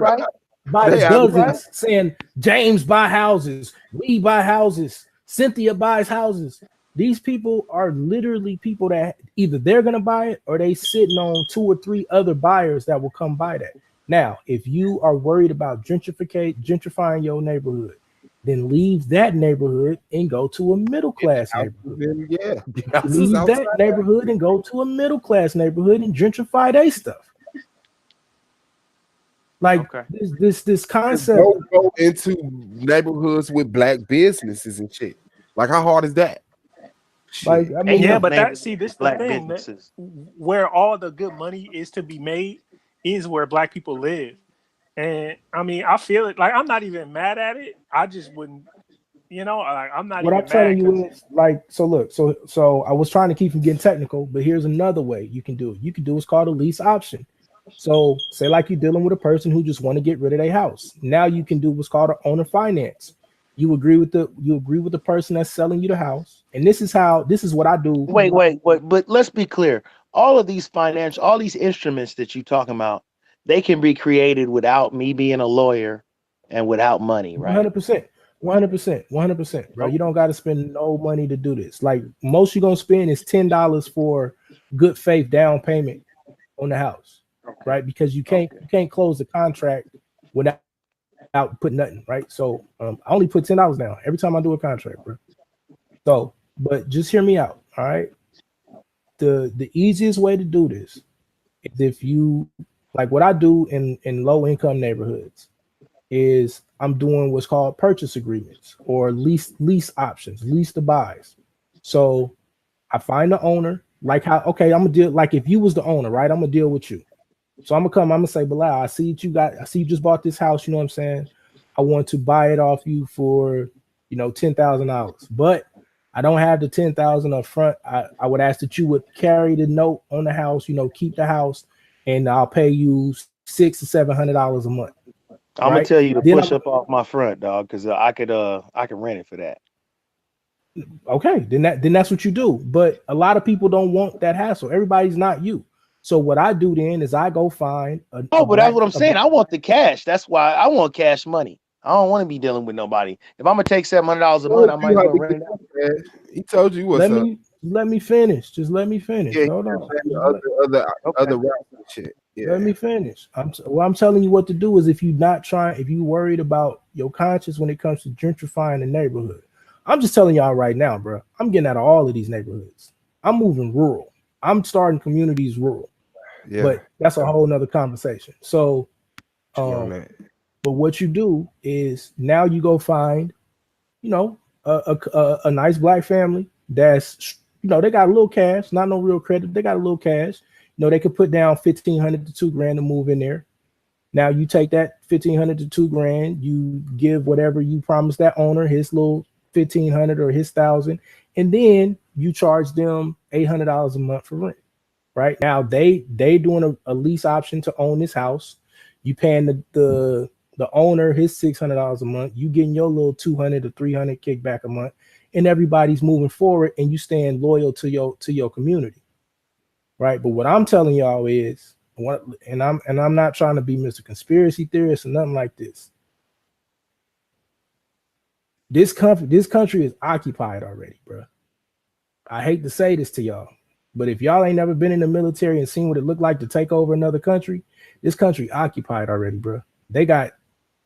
by the dozens, saying James buy houses, we buy houses, Cynthia buys houses. These people are literally people that either they're gonna buy it or they sitting on 2 or 3 other buyers that will come buy that. Now, if you are worried about gentrifying your neighborhood, then leave that neighborhood and go to a middle class neighborhood. Leave that neighborhood and go to a middle class neighborhood and gentrify their stuff. Like this concept. Don't go into neighborhoods with black businesses and shit. Like how hard is that? Like this the thing that, where all the good money is to be made is where black people live. And I feel it. Like I'm not even mad at it. I just wouldn't, I'm not. What I'm telling you is so look, so I was trying to keep from getting technical, but here's another way you can do it. You can do what's called a lease option. So say like you're dealing with a person who just want to get rid of their house. Now you can do what's called an owner finance. You agree with the person that's selling you the house, and this is what I do. Wait, but let's be clear. All these instruments that you're talking about, they can be created without me being a lawyer and without money, right? 100%, bro. You don't got to spend no money to do this. Like most you're gonna spend is $10 for good faith down payment on the house, right? Because you can't close the contract without putting nothing, right? So I only put $10 down every time I do a contract, bro. So, but just hear me out, all right? The easiest way to do this is if you like what I do in low income neighborhoods is I'm doing what's called purchase agreements or lease options, lease to buys. So I find the owner, I'm gonna deal like if you was the owner, right? I'm gonna deal with you. So I'm gonna say, Bilal, I see you just bought this house, you know what I'm saying? I want to buy it off you for $10,000, but I don't have the $10,000 up front. I would ask that you would carry the note on the house, keep the house, and I'll pay you $600 to $700 a month. I'm gonna right? tell you to Then push up off my front, dog, because I can rent it for that. okay, then that's what you do. But a lot of people don't want that hassle. Everybody's not you. So what I do then is I go find Oh, but that's what I'm saying. I want the cash. That's why I want cash money. I don't want to be dealing with nobody. If I'm gonna take $700 a month, I might as well rent it out. He told you what's up. Let me finish. Just let me finish. Yeah, Hold on. Other routes and shit. Yeah. Let me finish. I'm telling you what to do is if you worried about your conscience when it comes to gentrifying the neighborhood. I'm just telling y'all right now, bro. I'm getting out of all of these neighborhoods. I'm moving rural. I'm starting communities rural. Yeah. But that's a whole nother conversation. So, but what you do is now you go find, a nice black family that's, they got a little cash, not no real credit. They got a little cash. They could put down $1,500 to $2,000 to move in there. Now you take that $1,500 to $2,000, you give whatever you promised that owner, his little $1,500 or his $1,000, and then you charge them $800 a month for rent. Right now, they doing a lease option to own this house. You paying the owner his $600 a month. You getting your little $200 to $300 kickback a month, and everybody's moving forward, and you staying loyal to your community, right? But what I'm telling y'all is, and I'm not trying to be Mr. Conspiracy Theorist or nothing like this. This country is occupied already, bro. I hate to say this to y'all. But if y'all ain't never been in the military and seen what it looked like to take over another country, this country occupied already, bro. They got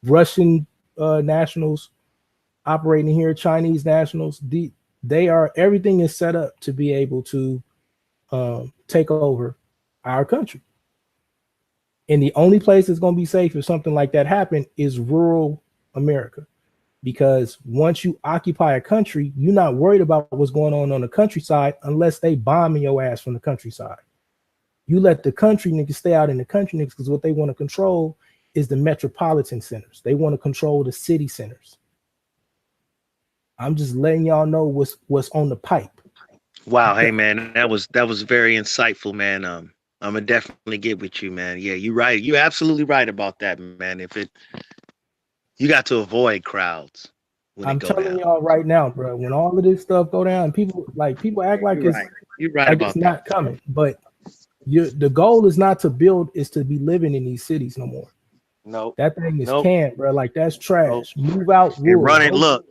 Russian nationals operating here, Chinese nationals. Everything is set up to be able to take over our country. And the only place that's going to be safe if something like that happened is rural America. Because once you occupy a country, you're not worried about what's going on the countryside unless they bombing your ass from the countryside. You let the country niggas stay out in the country niggas because what they want to control is the metropolitan centers. They want to control the city centers. I'm just letting y'all know what's on the pipe. Wow, hey man, that was very insightful, man. I'm gonna definitely get with you, man. Yeah, you're right. You're absolutely right about that, man. You got to avoid crowds. I'm telling y'all right now, bro. When all of this stuff go down, people act like you're right about it's not coming. But the goal is not to build, is to be living in these cities no more. No, that thing is canned, bro. Like that's trash. Move out. Run it. Look.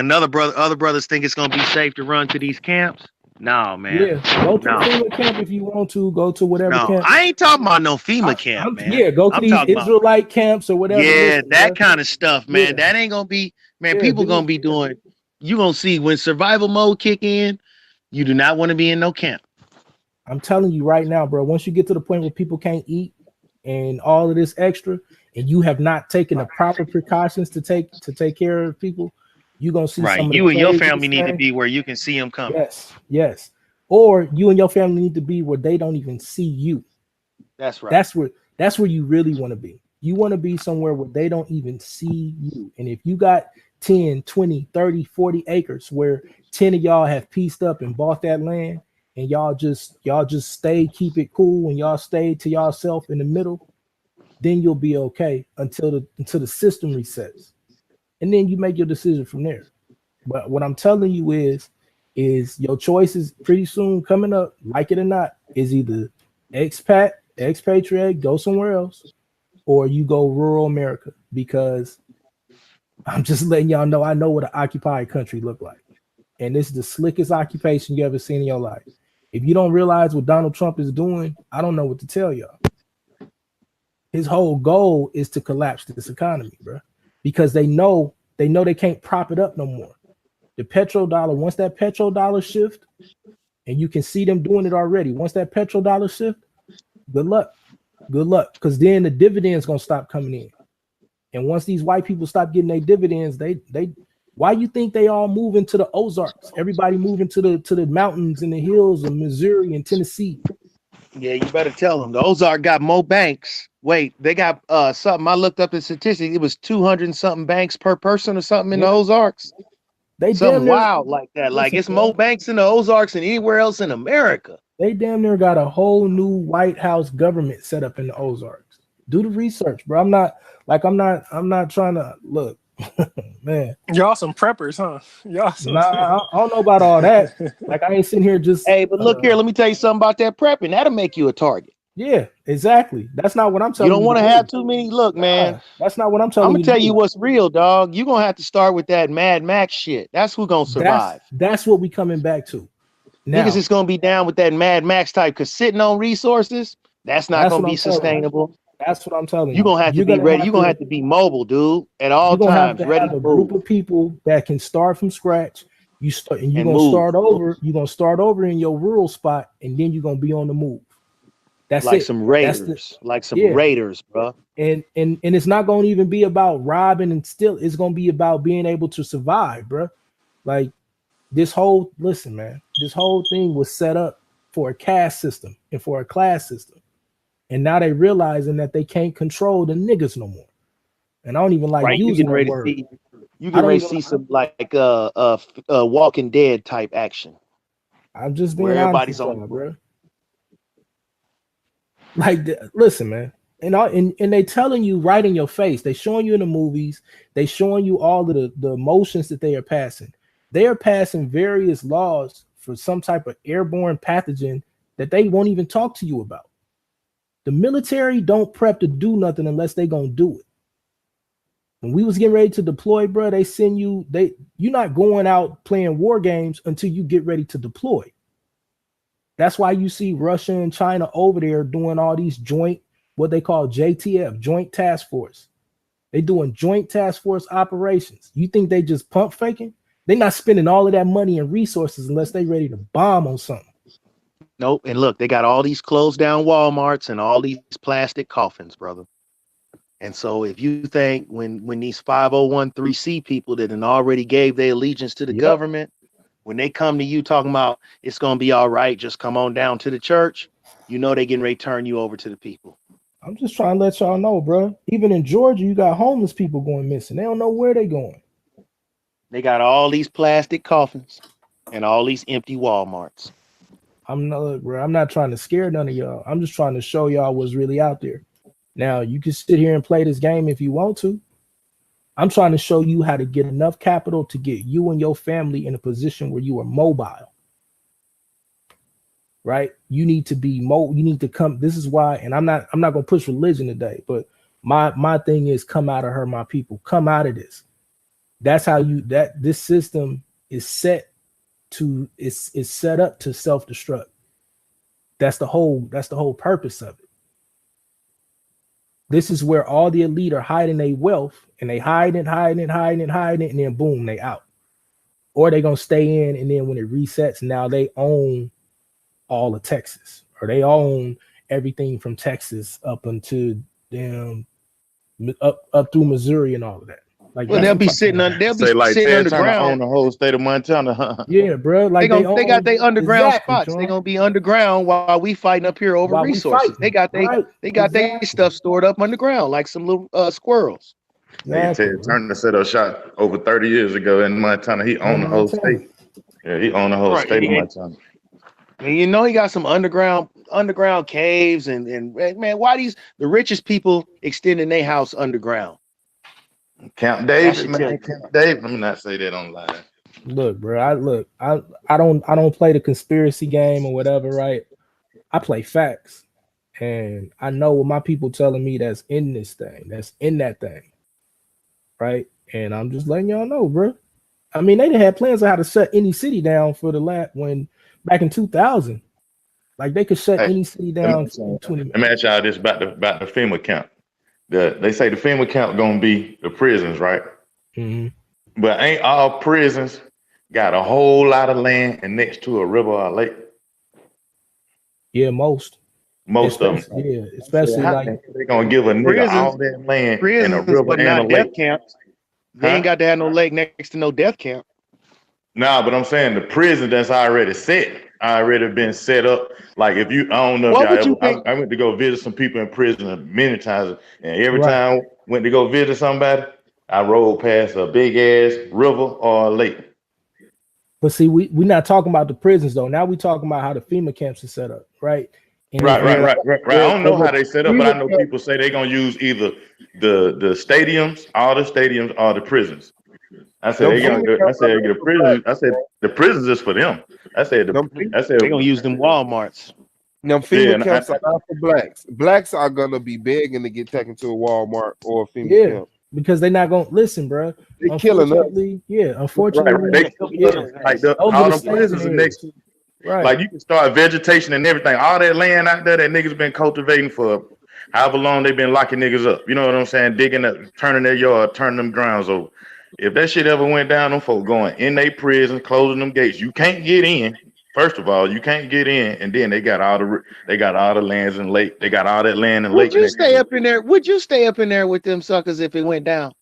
Other brothers think it's gonna be safe to run to these camps. No, man. Yeah, go to a FEMA camp if you want to. Go to whatever camp. I ain't talking about no FEMA camp, man. Yeah, go to these Israelite camps or whatever. Yeah, that kind of stuff, man. Yeah. That ain't gonna be, man. People gonna be doing. You gonna see when survival mode kick in. You do not want to be in no camp. I'm telling you right now, bro. Once you get to the point where people can't eat and all of this extra, and you have not taken the proper precautions to take care of people, you're gonna see right. You and your family need to be where you can see them coming. Yes. Or you and your family need to be where they don't even see you. That's right. That's where you really want to be. You want to be somewhere where they don't even see you. And if you got 10, 20, 30, 40 acres where 10 of y'all have pieced up and bought that land, and y'all just stay, keep it cool, and y'all stay to yourself in the middle, then you'll be okay until the system resets. And then you make your decision from there. But what I'm telling you is your choice is pretty soon coming up, like it or not, is either expatriate, go somewhere else, or you go rural America. Because I'm just letting y'all know, I know what an occupied country look like. And this is the slickest occupation you ever seen in your life. If you don't realize what Donald Trump is doing, I don't know what to tell y'all. His whole goal is to collapse this economy, bro. Because they know they can't prop it up no more. The petrodollar, once that petrodollar shift, and you can see them doing it already. Once that petrodollar shift, good luck. Because then the dividends gonna stop coming in. And once these white people stop getting their dividends, they why you think they all moving to the Ozarks? Everybody moving to the mountains and the hills of Missouri and Tennessee. Yeah, you better tell them. The Ozark got more banks. Wait, they got something. I looked up the statistics. It was 200 and something banks per person or something in the Ozarks. They something wild like that. Like it's more banks in the Ozarks than anywhere else in America. They damn near got a whole new White House government set up in the Ozarks. Do the research, bro. I'm not trying to look, man. Y'all some preppers, huh? Y'all some... Nah, I don't know about all that. Like I ain't sitting here just. Hey, but look here, let me tell you something about that prepping. That'll make you a target. Yeah, exactly. That's not what I'm telling you. You Don't want to have do. too many. Look, man. That's not what I'm telling you. I'm gonna tell you what's real, dog. You're gonna have to start with that Mad Max shit. That's who's gonna survive. That's what we coming back to. Now, niggas is gonna be down with that Mad Max type, because sitting on resources, that's not gonna be sustainable. That's what I'm telling you. You're gonna have to be ready. You're gonna have to be mobile, dude, at all times. You're gonna have to have a group of people that can start from scratch. You're gonna start over. You're gonna start over in your rural spot, and then you're gonna be on the move. That's like it. Some raiders, raiders, bro. And it's not gonna even be about robbing and steal. It's gonna be about being able to survive, bro. Like this whole thing was set up for a caste system and for a class system. And now they realizing that they can't control the niggas no more. And I don't even like using that word. You can ready to see some like Walking Dead type action. I'm just being honest with y'all, bro. Like, listen, man. And they telling you right in your face. They showing you in the movies. They showing you all of the emotions that they are passing. They are passing various laws for some type of airborne pathogen that they won't even talk to you about. The military don't prep to do nothing unless they gonna do it. When we was getting ready to deploy, bro, they send you, you're not going out playing war games until you get ready to deploy. That's why you see Russia and China over there doing all these joint, what they call JTF, Joint Task Force. They doing Joint Task Force operations. You think they just pump faking? They're not spending all of that money and resources unless they ready to bomb on something. Nope. And look, they got all these closed down Walmarts and all these plastic coffins, brother. And so if you think when these 501(c) people that already gave their allegiance to the government, when they come to you talking about it's going to be all right, just come on down to the church, you know they getting ready to turn you over to the people. I'm just trying to let y'all know, bro. Even in Georgia, you got homeless people going missing. They don't know where they going. They got all these plastic coffins and all these empty Walmarts. I'm not trying to scare none of y'all. I'm just trying to show y'all what's really out there. Now, you can sit here and play this game if you want to. I'm trying to show you how to get enough capital to get you and your family in a position where you are mobile. Right? You need to be you need to come. This is why, and I'm not going to push religion today, but my thing is come out of her, my people. Come out of this. That's how this system is set to is set up to self-destruct. That's the whole purpose of it. This is where all the elite are hiding their wealth, and they hide it, and then boom, they out. Or they gonna stay in, and then when it resets, now they own all of Texas, or they own everything from Texas up until up through Missouri and all of that. Like, well, they'll be sitting underground. Own the whole state of Montana. Yeah, bro. Like they got their underground spots. They're gonna be underground while we fighting up here over resources. They got their stuff stored up underground like some little squirrels. Ted Turner set up shop over 30 years ago in Montana. He owned the whole state. Yeah, he owned the whole state of Montana. And you know he got some underground caves and man, why the richest people extending their house underground? Camp David, man. Camp David. Let me not say that online. Look, bro. I don't play the conspiracy game or whatever, right? I play facts, and I know what my people telling me that's in this thing, that's in that thing, right? And I'm just letting y'all know, bro. I mean, they didn't have plans on how to shut any city down for back in 2000. Like they could shut any city down in 20 minutes. Let me ask y'all this about the FEMA camp. They say the FEMA camp gonna be the prisons, right? Mm-hmm. But ain't all prisons got a whole lot of land and next to a river or a lake? Yeah, most of them. Yeah, especially like they're gonna give a nigga all that land and a river and a lake. Camps. They ain't got to have no lake next to no death camp. Nah, but I'm saying the prison that's already been set up. Like if you, I don't know if y'all ever, I went to go visit some people in prison many times, and every time I went to go visit somebody, I rode past a big ass river or a lake. But see, we're not talking about the prisons though. Now we're talking about how the FEMA camps are set up, right? Right. I don't know how they set up, but I know people say they're gonna use either the stadiums, all the stadiums, or the prisons. I said they gonna do, I said get a prison. I said the prisons is for them. I said they're gonna use them Walmarts. Now, FEMA camps are not for blacks. Blacks are gonna be begging to get taken to a Walmart or a FEMA camp because they're not gonna listen, bro. They're killing us. Yeah, unfortunately, like all the prisons are next to. Right. Like you can start vegetation and everything. All that land out there that niggas been cultivating for however long they've been locking niggas up. You know what I'm saying? Digging up, turning their yard, turning them grounds over. If that shit ever went down, them folk going in their prison, closing them gates. You can't get in. First of all, you can't get in, and then they got all the lands and lake. They got all that land and lake. Would you stay up in there? Would you stay up in there with them suckers if it went down?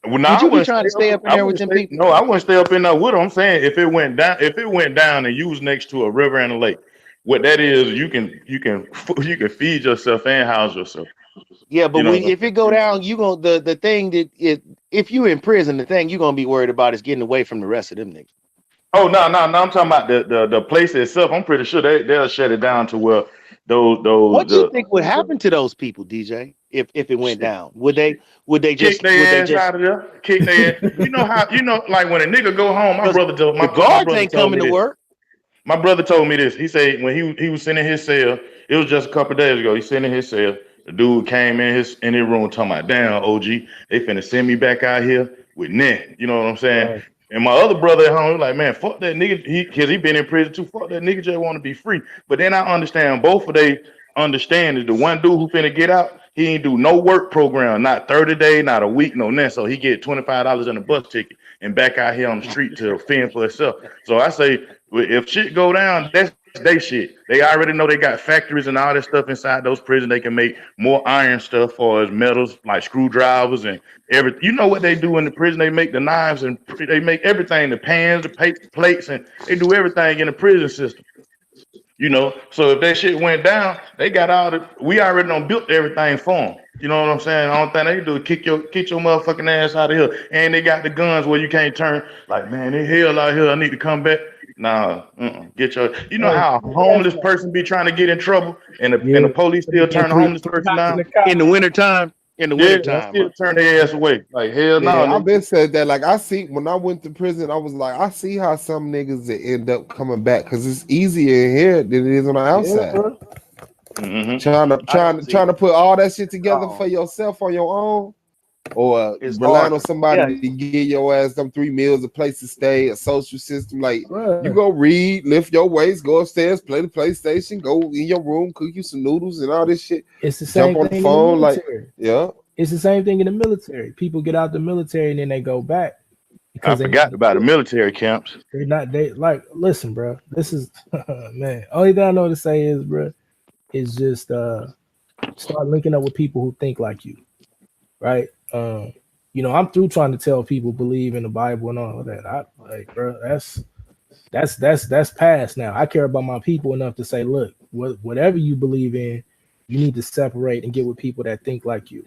Well, no, would you be trying to stay up in there with them people? No, I wouldn't stay up in there with them. I'm saying if it went down and you was next to a river and a lake, what that is, you can feed yourself and house yourself. Yeah, but if it go down, you gonna the thing that if you in prison, the thing you gonna be worried about is getting away from the rest of them niggas. Oh no, I'm talking about the place itself. I'm pretty sure they'll shut it down to where those. What do you think would happen to those people, DJ? If it went down, would they just kick their ass out of there? Kick their ass. You know how like when a nigga go home, my brother told my guards ain't coming to work. My brother told me this. He said when he was sitting in his cell, it was just a couple of days ago. He's sitting in his cell. The dude came in his room talking about, damn, OG, they finna send me back out here with net. You know what I'm saying? Right. And my other brother at home was like, man, fuck that nigga. He been in prison too. Fuck that nigga just want to be free. But then I understand both of they understand is the one dude who finna get out, he ain't do no work program, not 30 days, not a week, no nothing. So he get $25 in a bus ticket and back out here on the street to fend for himself. So I say, if shit go down, that's they shit. They already know they got factories and all that stuff inside those prisons. They can make more iron stuff for as metals like screwdrivers and everything. You know what they do in the prison? They make the knives and they make everything, the pans, the plates, and they do everything in the prison system. You know, so if that shit went down, they got all the. We already done built everything for them. You know what I'm saying? The only thing they can do is kick your motherfucking ass out of here. And they got the guns where you can't turn. Like, man, they hell out here. I need to come back. Nah, get your. You know how a homeless person be trying to get in trouble, and the police still turn the homeless person down in the wintertime. In the wintertime, still turn their ass away. Like hell no. I've been said that. Like I see when I went to prison, I was like, I see how some niggas that end up coming back because it's easier in here than it is on the outside. Trying to put all that shit together for yourself on your own, or relying on somebody to get your ass them 3 meals, a place to stay, a social system. Like you go read, lift your weights, go upstairs, play the PlayStation, go in your room, cook you some noodles and all this shit. It's the same Jump on thing the phone, in the like it's the same thing in the military. People get out the military and then they go back. I forgot about the military camps. They listen, bro. This is man. Only thing I know to say is, bro, is just start linking up with people who think like you, right? You know, I'm through trying to tell people believe in the Bible and all of that. Bro, that's past now. I care about my people enough to say, look, whatever you believe in, you need to separate and get with people that think like you,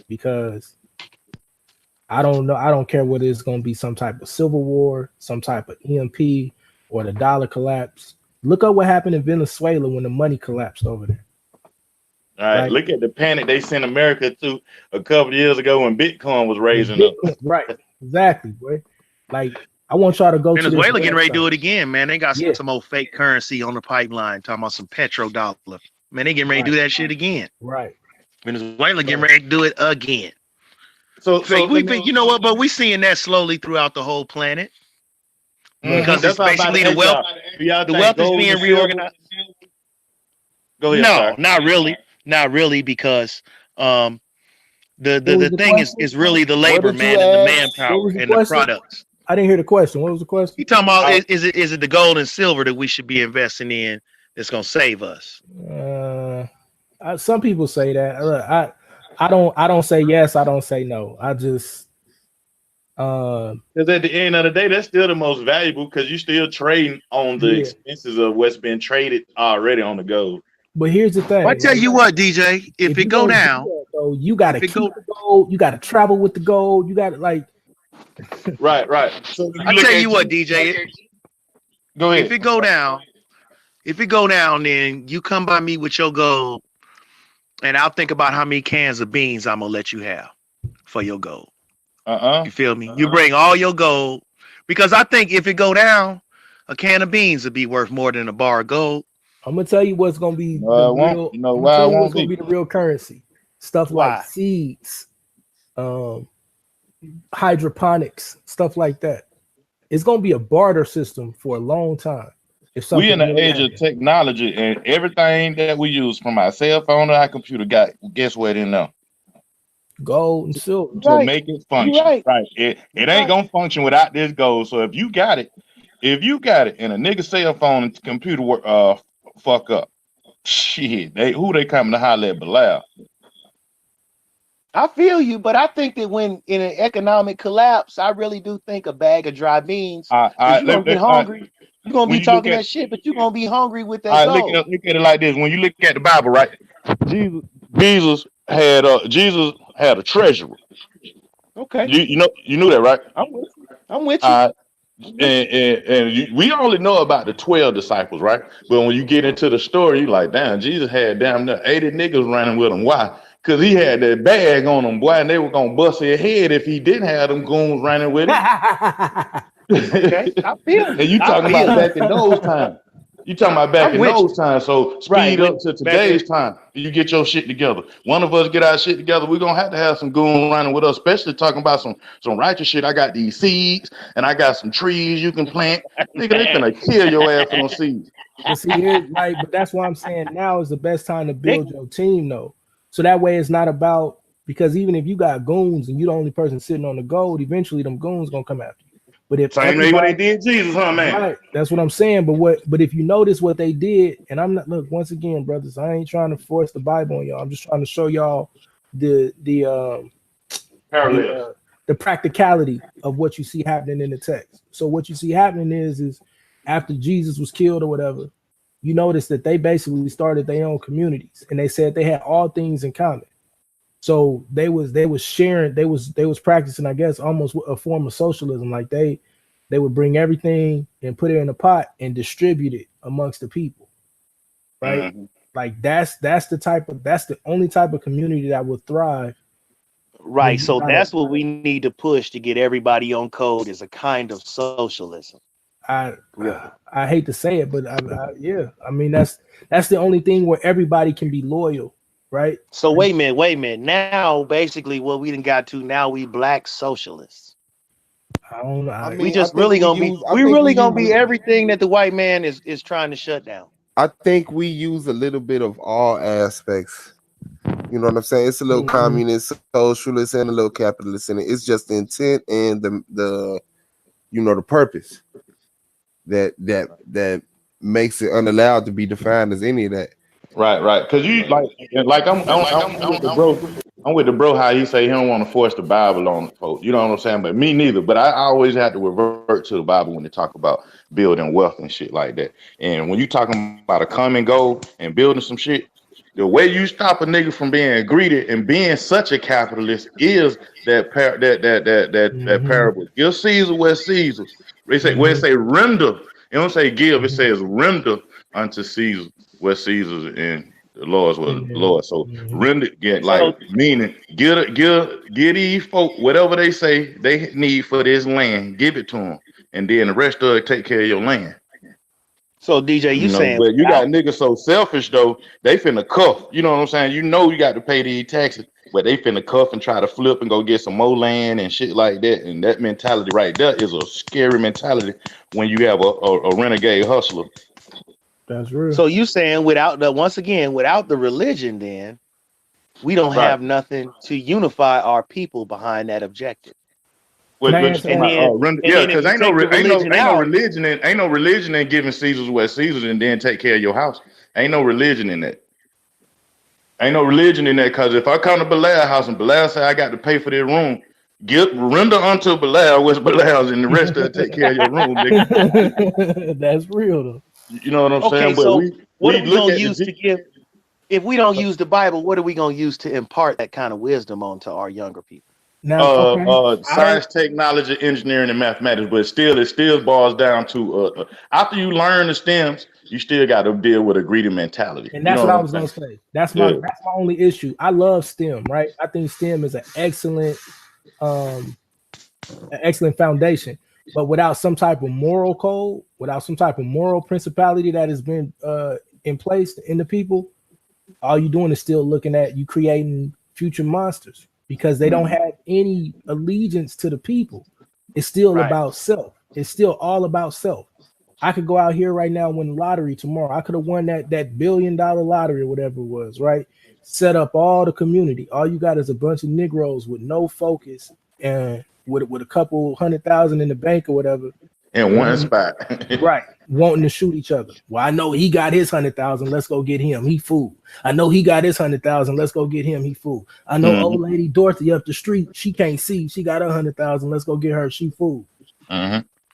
because I don't know. I don't care whether it's going to be some type of civil war, some type of EMP, or the dollar collapse. Look up what happened in Venezuela when the money collapsed over there. All right, look at the panic they sent America to a couple of years ago when Bitcoin was raising up. Right, exactly, boy. Like, I want y'all to go Venezuela to getting ready to do it again, man. They got some old fake currency on the pipeline, talking about some petrodollar. Man, they getting ready to do that shit again. Right. Venezuela getting ready to do it again. So we think, you know what? But we seeing that slowly throughout the whole planet because it's basically the wealth. The wealth is being reorganized. Go ahead. No, not really, because the thing is really the labor, man, and the manpower and the products. I didn't hear the question. What was the question? You talking about is it the gold and silver that we should be investing in that's gonna save us? Some people say that. I don't say yes. I don't say no. I just because at the end of the day, that's still the most valuable because you're still trading on the expenses of what's been traded already on the gold. But here's the thing. I tell you what, DJ, if it go down, you gotta keep the gold. You gotta travel with the gold. You gotta right. So I tell you what, DJ. Go ahead. If it go down, If it go down, then you come by me with your gold, and I'll think about how many cans of beans I'm gonna let you have for your gold. You feel me? You bring all your gold, because I think if it go down, a can of beans would be worth more than a bar of gold. I'm gonna tell you what's gonna be No, the it won't. real. You know I'm why gonna tell it you what's won't gonna be? be the real currency. Stuff like Why? seeds, hydroponics, stuff like that. It's gonna be a barter system for a long time. If We something in the really age of happens. technology, and everything that we use, from our cell phone to our computer, got guess what in there Gold and silver. to Right. make it You function. right. Right. It You ain't right. gonna function without this gold. So if you got it, and a nigga cell phone and computer fuck up, shit, they coming to holler at Bilal. I feel you, but I think that when in an economic collapse, I really do think a bag of dry beans, because you're gonna get hungry. You're gonna When be you look talking at that shit, but you're gonna be hungry with that All right, gold. look at it like this. When you look at the Bible, right? Jesus had a treasurer. Okay. You knew that, right? I'm with you. I'm with you. We only know about the 12 disciples, right? But when you get into the story, you like, damn, Jesus had damn near 80 niggas running with him. Why? Because he had that bag on him, boy, and they were gonna bust his head if he didn't have them goons running with him. Okay. I feel you. And you talking about back in those times. You talking about back in those times. So speed up to today's time. You get your shit together. One of us get our shit together. We're gonna have to have some goons running with us, especially talking about some righteous shit. I got these seeds and I got some trees you can plant. Nigga, they finna kill your ass for those seeds. But see, but that's why I'm saying now is the best time to build your team, though. So that way it's not about, because even if you got goons and you the only person sitting on the gold, eventually them goons gonna come after you. But if same way what they did Jesus, huh, man? Right, that's what I'm saying. But if you notice what they did, and I'm not, look, once again, brothers, I ain't trying to force the Bible on y'all. I'm just trying to show y'all the practicality of what you see happening in the text. So what you see happening is after Jesus was killed or whatever, you notice that they basically started their own communities, and they said they had all things in common. So they was sharing, they was practicing, I guess, almost a form of socialism. Like they would bring everything and put it in a pot and distribute it amongst the people, right? Mm-hmm. Like that's the only type of community that would thrive. Right. So that's what we need to push to get everybody on code, is a kind of socialism. I hate to say it, but yeah, I mean that's the only thing where everybody can be loyal, right? So wait a minute. Now basically what we done got to, now we black socialists. I don't know. We just really gonna be everything that the white man is trying to shut down. I think we use a little bit of all aspects. You know what I'm saying? It's a little communist, socialist, and a little capitalist in it. It's just the intent and the purpose that makes it unallowed to be defined as any of that. Right. Because you I'm with the bro how he say he don't want to force the Bible on folks. You know what I'm saying? But me neither. But I always have to revert to the Bible when they talk about building wealth and shit like that. And when you talking about a common goal and building some shit, the way you stop a nigga from being greedy and being such a capitalist is that parable. Give Caesar what Caesar's. They say where it say render. It don't say give. It says render unto Caesar what Caesar's, and the Lord's was Lord. So render, meaning give these folk whatever they say they need for this land, give it to them, and then the rest of it take care of your land. So DJ, you saying, but you got niggas so selfish though, they finna cuff. You know what I'm saying? You know you got to pay these taxes, but they finna cuff and try to flip and go get some more land and shit like that. And that mentality right there is a scary mentality when you have a renegade hustler. That's real. So you saying without the religion, then we don't have nothing to unify our people behind that objective. Because ain't no religion in giving Caesar's what Caesar's and then take care of your house. Ain't no religion in that. Ain't no religion in that, because if I come to Belial's house and Belial say I got to pay for this room, render unto Belial what's Belial's, and the rest of it take care of your room, nigga. That's real though. You know what I'm saying? But so what are we gonna use to give? If we don't use the Bible, what are we gonna use to impart that kind of wisdom onto our younger people? Now, science, technology, engineering, and mathematics, but it still boils down to after you learn the stems, you still got to deal with a greedy mentality. And that's what I was gonna say. That's my only issue. I love STEM, right? I think STEM is an excellent foundation. But without some type of moral code, without some type of moral principality that has been in place in the people, all you're doing is still looking at you creating future monsters because they don't have any allegiance to the people. It's still about self. It's still all about self. I could go out here right now and win the lottery tomorrow. I could have won that $1 billion lottery or whatever it was, right? Set up all the community. All you got is a bunch of Negroes with no focus and with a couple 100,000 in the bank or whatever. In one spot. Right. Wanting to shoot each other. Well, I know he got his 100,000. Let's go get him. He fool. I know he got his 100,000. Let's go get him. He fool. I know old lady Dorothy up the street. She can't see. She got 100,000. Let's go get her. She fool.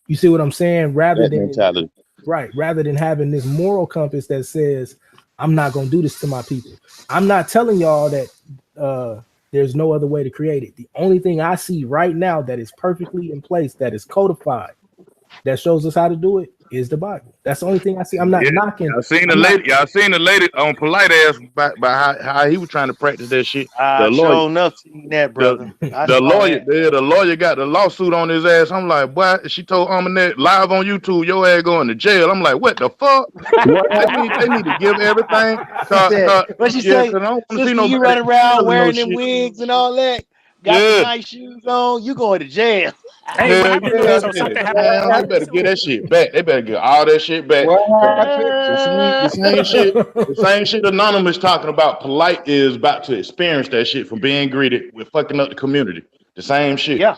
You see what I'm saying? Rather than having this moral compass that says, I'm not going to do this to my people. I'm not telling y'all that there's no other way to create it. The only thing I see right now that is perfectly in place, that is codified, that shows us how to do it is the Bible. That's the only thing I see. I'm not knocking. I seen the lady on polite ass by how he was trying to practice that shit. The lawyer, enough seen that, brother. The lawyer got the lawsuit on his ass. I'm like, boy, she told Amanet live on YouTube, your ass going to jail. I'm like, what the fuck? They need to give everything. What she say? You run around wearing them wigs and all that. Got the nice shoes on. You going to jail? Hey, what happened? So something happened. They better get that shit back. They better get all that shit back. The same shit Anonymous talking about. Polite is about to experience that shit from being greeted with fucking up the community. The same shit. Yeah,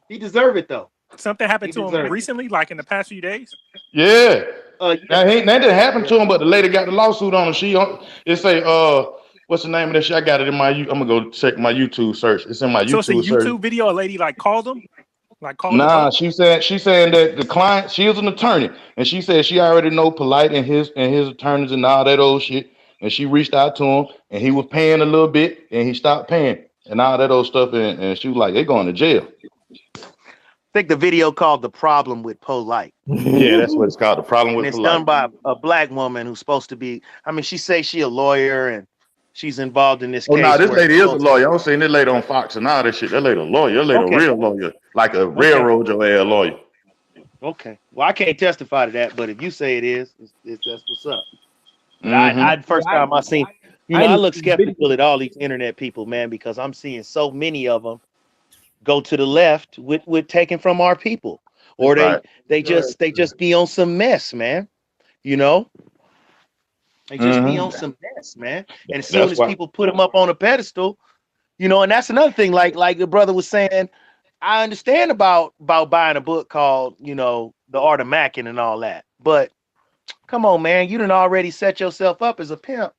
he deserve it though. Something happened to him recently, like in the past few days. Yeah. That didn't happen to him, but the lady got the lawsuit on him. It say what's the name of that shit? I got it in my. I'm gonna go check my YouTube search. It's in my YouTube. So it's a YouTube video. A lady like called him. Nah, she saying that the client, she is an attorney, and she said she already know Polite and his attorneys and all that old shit. And she reached out to him, and he was paying a little bit, and he stopped paying, and all that old stuff. And she was like, "They're going to jail." I think the video called "The Problem with Polite." Yeah, that's what it's called. The Problem with Polite. Polite. It's done by a black woman who's supposed to be. I mean, she say she a lawyer and she's involved in this case. Oh no, this lady is a lawyer. I'm saying this lady on Fox and all that shit. That lady a lawyer. That lady a real lawyer, like a railroad your ass lawyer. Okay. Well, I can't testify to that, but if you say it is, that's what's up. I first time I seen, I look skeptical at all these internet people, man, because I'm seeing so many of them go to the left with taking from our people, or they just be on some mess, man. You know. They just be on some mess, man. And as soon as people put them up on a pedestal, you know, and that's another thing, like the brother was saying, I understand about buying a book called, you know, The Art of Macking and all that. But come on, man, you done already set yourself up as a pimp.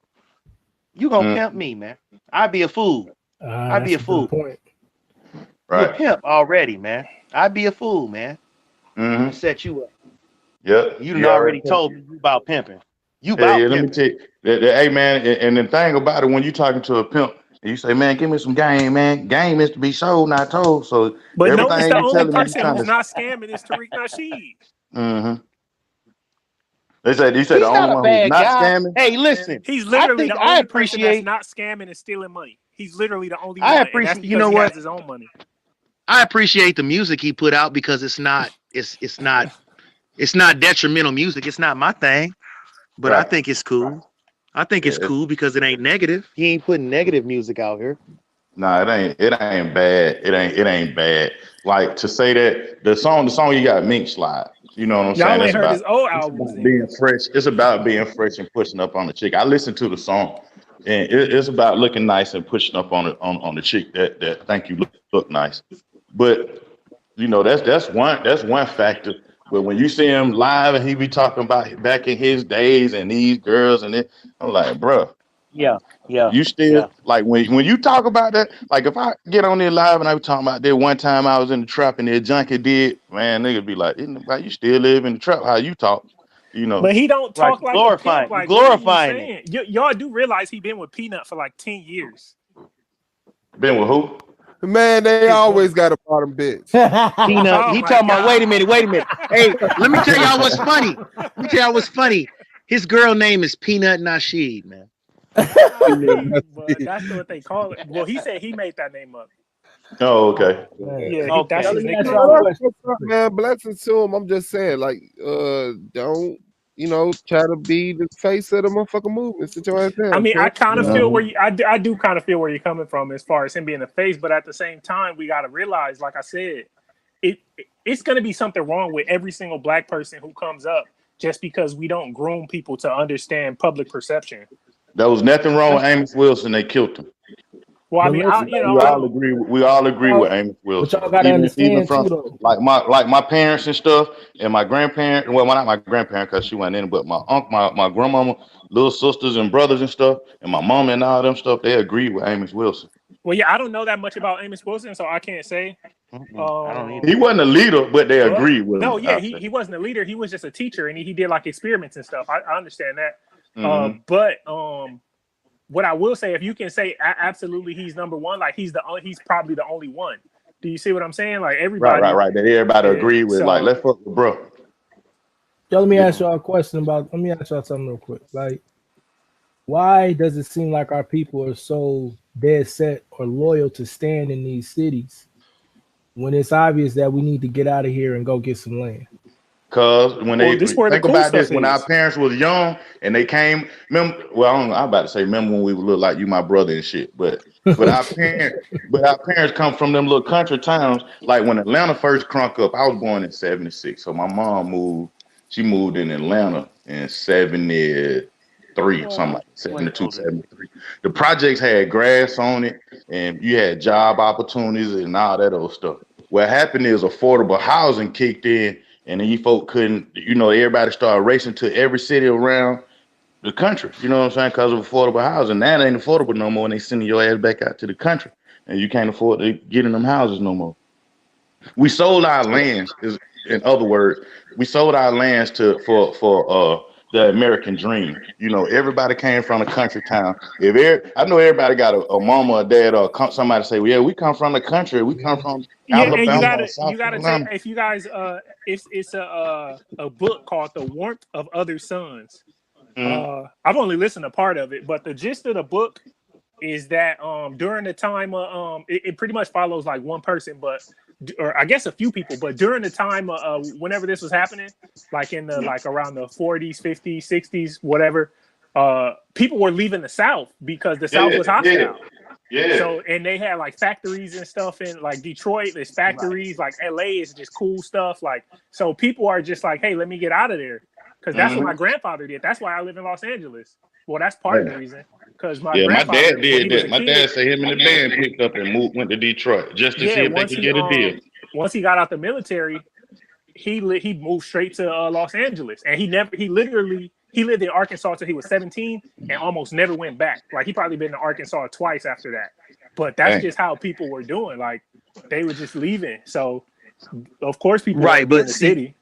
You gonna pimp me, man. I'd be a fool. I'd be a fool. Point. Right. You're a pimp already, man. I'd be a fool, man. Set you up. Yep. You done already told me about pimping. Let me tell you, hey man, and the thing about it, when you talking to a pimp, and you say, "Man, give me some game, man. Game is to be sold, not told." So, but notice the only person who's not scamming is Tariq Nasheed. They said the only one who's not scamming. Hey, listen, he's literally the only person that's not scamming and stealing money. He's literally the only one. I appreciate. You know what? He has his own money. I appreciate the music he put out because it's not detrimental music. It's not my thing. But I think it's cool. I think it's cool because it ain't negative. He ain't putting negative music out here. Nah, it ain't bad. It ain't bad. Like to say that the song you got Mink Slide. You know what I'm saying? Y'all ain't heard his old album. Being fresh. It's about being fresh and pushing up on the chick. I listened to the song, and it's about looking nice and pushing up on the chick that think you look nice. But you know that's one factor. But when you see him live and he be talking about back in his days and these girls and it, I'm like, bro. Yeah. You still like when you talk about that, like if I get on there live and I be talking about that one time I was in the trap and that junkie did, man, niggas be like, you still live in the trap, how you talk, you know. But he don't talk like glorifying. Like, glorifying it. Y'all do realize he been with Peanut for like 10 years. Been with who? Man, they always got a bottom bitch. Peanut, he talking about, wait a minute. Hey, let me tell y'all what's funny. His girl name is Peanut Nasheed, man. Well, that's what they call it. Well, he said he made that name up. Oh, okay. Yeah, Okay. that's his Let me ask nickname. y'all a question. Man, blessings to him. I'm just saying, like, don't try to be the face of the motherfucking movement. Sit your ass down. I mean, I kind of feel Mhm. where I do kind of feel where you're coming from as far as him being the face, but at the same time, we got to realize, like I said, it's going to be something wrong with every single black person who comes up just because we don't groom people to understand public perception. There was nothing wrong with Amos Wilson. They killed him. Well, I But mean, listen, We all agree. We all agree with Amos but Wilson. y'all gotta Even understand from too, though. like my parents and stuff, and my grandparents. Well, not my grandparents because she wasn't in, but my uncle, my grandmama, little sisters and brothers and stuff, and my mom and all them stuff. They agree with Amos Wilson. well, yeah, I don't know that much about Amos Wilson, so I can't say. I don't either. He wasn't a leader, but they But agreed with no, him. yeah, I'd he say. wasn't a leader. He was just a teacher, and he did like experiments and stuff. I understand that. Mhm. But what I will say, if you can say absolutely he's number one, like he's probably the only one. Do you see what I'm saying? Like everybody, Right. That everybody Yeah, agreed with. so- Like, let's fuck with bro. Yo, let me ask y'all a question about. Let me ask y'all something real quick. Like, why does it seem like our people are so dead set or loyal to stand in these cities when it's obvious that we need to get out of here and go get some land? Cause when they this where the think cool about this, stuff when our is. parents was young and they came, remember? Well, I'm about to say, remember when we would look like you, my brother and shit. But our parents come from them little country towns. Like when Atlanta first crunk up, I was born in '76, so my mom moved. She moved in Atlanta in '73, something like 72, 73. The projects had grass on it, and you had job opportunities and all that old stuff. What happened is affordable housing kicked in. And then you folk couldn't, everybody started racing to every city around the country. You know what I'm saying? Because of affordable housing. Now it ain't affordable no more, and they sending your ass back out to the country, and you can't afford to get in them houses no more. We sold our lands. In other words, we sold our lands for the American dream. Everybody came from a country town. I know everybody got a mama or dad or somebody say, well, yeah, we come from the country. We come from Yeah, and you Alabama or gotta South take Carolina. if you guys it's a book called The Warmth of Other Suns. I've only listened to part of it, but the gist of the book is that during the time it pretty much follows like one person, or I guess a few people, but during the time whenever this was happening, like in the like around the 40s, 50s, 60s, whatever, people were leaving the South because the South was hostile. Yeah. So, and they had like factories and stuff in like Detroit. There's factories, like LA is just cool stuff. Like, so people are just like, hey, let me get out of there. Because that's what my grandfather did. That's why I live in Los Angeles. Well, that's part of the reason. Because my grandfather, dad did that. My dad said him and the band kid, picked up and went to Detroit just to see if they could get a deal. once he got out the military, he moved straight to Los Angeles, and he lived in Arkansas until he was 17 and almost never went back. Like he probably been to Arkansas twice after that. But that's just how people were doing. Like they were just leaving. So of course people want to be in the city.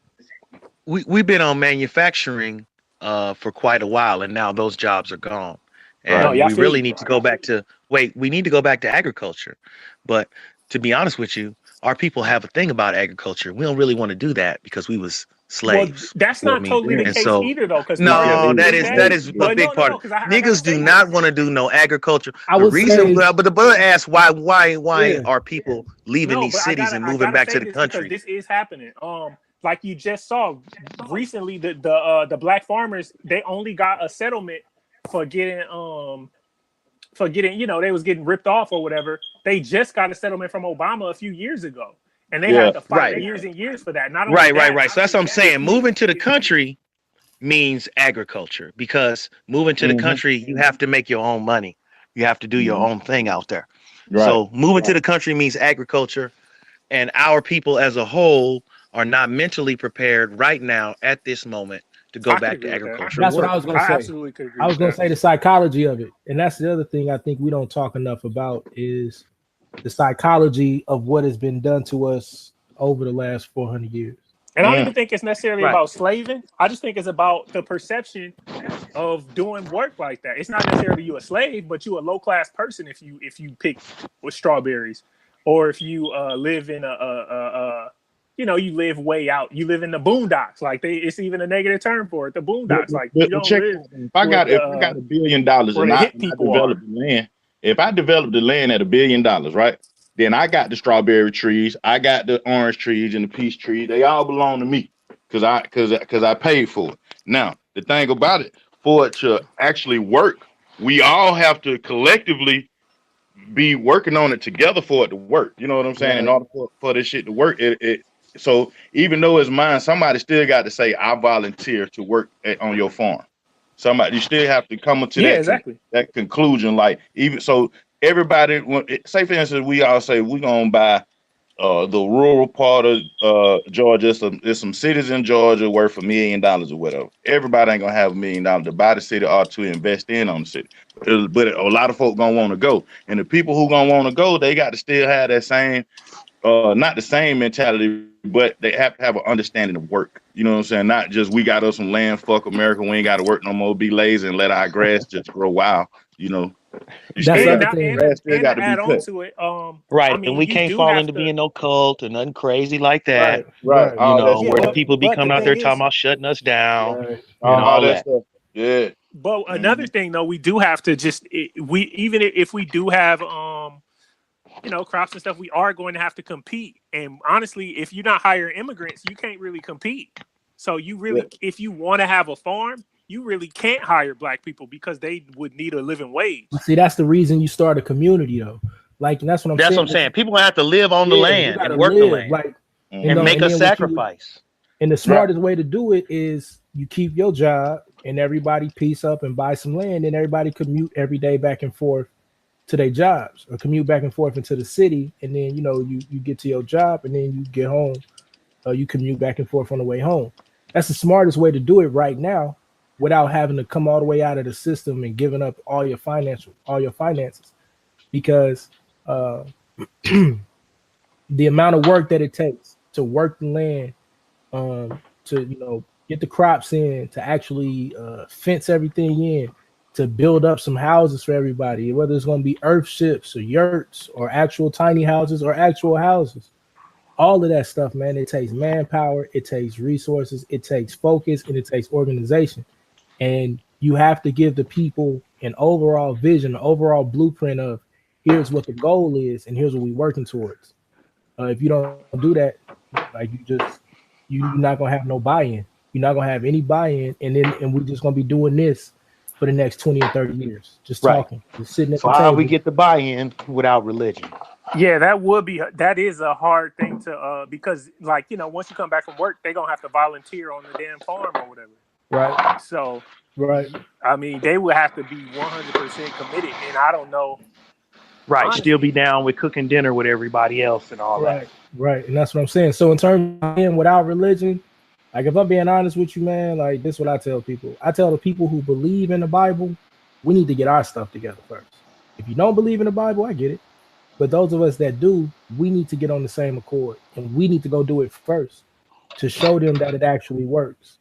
We've been on manufacturing for quite a while, and now those jobs are gone. And we really need to go back to we need to go back to agriculture. But to be honest with you, our people have a thing about agriculture. We don't really want to do that because we was slaves. Well, that's not totally the case either, though. Because that is a big part. Niggas do not want to do no agriculture. The reason, but the brother asked why are people leaving these cities and moving back to the country? This is happening. Like you just saw recently, the black farmers, they only got a settlement for getting they was getting ripped off or whatever. They just got a settlement from Obama a few years ago. And they had to fight years and years for that. Not only right. So that's what I'm saying. Moving to the country means agriculture, because moving to the country, you have to make your own money. You have to do your own thing out there. Right. So moving to the country means agriculture, and our people as a whole are not mentally prepared right now at this moment to go back to agriculture. That's what I was going to say. Absolutely could agree. I was going to say the psychology of it. And that's the other thing I think we don't talk enough about is the psychology of what has been done to us over the last 400 years. And I don't even think it's necessarily about slaving. I just think it's about the perception of doing work like that. It's not necessarily you a slave, but you a low class person if you pick with strawberries, or if you live in you know, you live way out. You live in the boondocks. Like it's even a negative term for it. The boondocks. Like you don't check live. if I got $1 billion where and the I hit people develop the land, if I develop the land at $1 billion, right? Then I got the strawberry trees, I got the orange trees and the peach trees. They all belong to me because I paid for it. Now the thing about it, for it to actually work, we all have to collectively be working on it together for it to work. You know what I'm saying? In order for this shit to work, so even though it's mine, somebody still got to say I volunteer to work on your farm. Somebody, you still have to come to that conclusion. Like even so, everybody. Say for instance, we all say we're gonna buy the rural part of Georgia. There's some cities in Georgia worth $1 million or whatever. Everybody ain't gonna have $1 million to buy the city or to invest in on the city. But a lot of folk gonna want to go, and the people who gonna want to go, they got to still have that same, not the same mentality, but they have to have an understanding of work. You know what I'm saying? Not just we got us some land, fuck America, we ain't got to work no more, be lazy and let our grass just grow wild. You know, you That's still the got, thing. grass still got to be add on cut. to it, Right, I mean, and we you can't do fall have into to. being no cult or nothing crazy like that. Right. You All that know, stuff. where the people be But coming the out there thing talking is, about shutting us down and all all that that. stuff. Yeah. but another thing though, we do have to just we even if we do have you know, crops and stuff, we are going to have to compete. And honestly, if you're not hiring immigrants, you can't really compete. So you really, if you want to have a farm, you really can't hire black people because they would need a living wage. See, that's the reason you start a community though. Like, and that's what I'm saying. That's what I'm saying. People have to live on the land and work the land, like, and make a sacrifice. And the smartest way to do it is you keep your job and everybody piece up and buy some land, and everybody commute every day back and forth to their jobs or commute back and forth into the city, and then you get to your job and then you get home. You commute back and forth on the way home. That's the smartest way to do it right now, without having to come all the way out of the system and giving up all your finances, because the amount of work that it takes to work the land, to get the crops in, to actually fence everything in, to build up some houses for everybody, whether it's going to be earth ships or yurts or actual tiny houses or actual houses. All of that stuff, man, it takes manpower, it takes resources, it takes focus, and it takes organization. And you have to give the people an overall vision, an overall blueprint of here's what the goal is and here's what we're working towards. If you don't do that, like you're not gonna have no buy-in. You're not gonna have any buy-in, and we're just gonna be doing this for the next 20 or 30 years, just talking, just sitting at the table. How we get the buy-in without religion? Yeah, that is a hard thing to because, like, you know, once you come back from work, they're gonna have to volunteer on the damn farm or whatever. Right. So right. I mean, they would have to be 100% committed, and I don't know. Right, honestly, still be down with cooking dinner with everybody else and all that. Right, and that's what I'm saying. So in terms of being without religion, like if I'm being honest with you, man, like this is what I tell people. I tell the people who believe in the Bible, we need to get our stuff together first. If you don't believe in the Bible, I get it. But those of us that do, we need to get on the same accord, and we need to go do it first to show them that it actually works.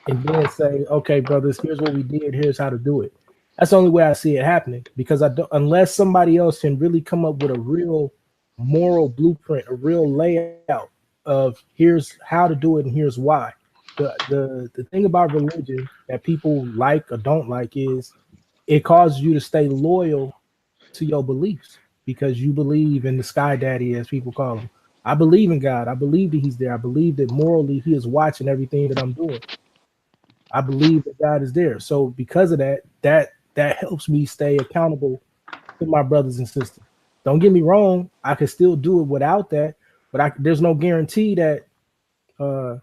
And then say, okay, brothers, here's what we did, here's how to do it. That's the only way I see it happening, because unless somebody else can really come up with a real moral blueprint, a real layout of here's how to do it and here's why. The thing about religion that people like or don't like is it causes you to stay loyal to your beliefs because you believe in the sky daddy, as people call him. I believe in God. I believe that he's there. I believe that morally he is watching everything that I'm doing. I believe that God is there. So because of that helps me stay accountable to my brothers and sisters. Don't get me wrong, I could still do it without that, but there's no guarantee that the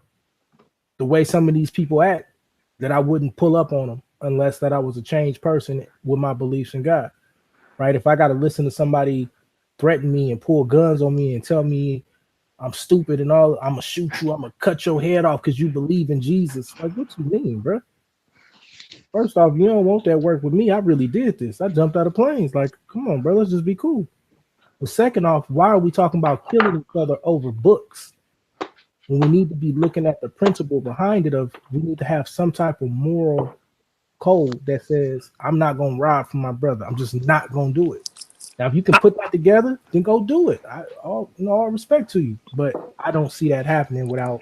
way some of these people act, that I wouldn't pull up on them unless that I was a changed person with my beliefs in God, right? If I got to listen to somebody threaten me and pull guns on me and tell me I'm stupid and all, I'm gonna shoot you, I'm gonna cut your head off because you believe in Jesus. Like, what you mean, bro? First off, you don't want that work with me. I really did this. I jumped out of planes. Like, come on, bro, let's just be cool. But second off, why are we talking about killing each other over books when we need to be looking at the principle behind it of we need to have some type of moral code that says I'm not gonna rob from my brother. I'm just not gonna do it. Now, if you can put that together, then go do it. All respect to you, but I don't see that happening without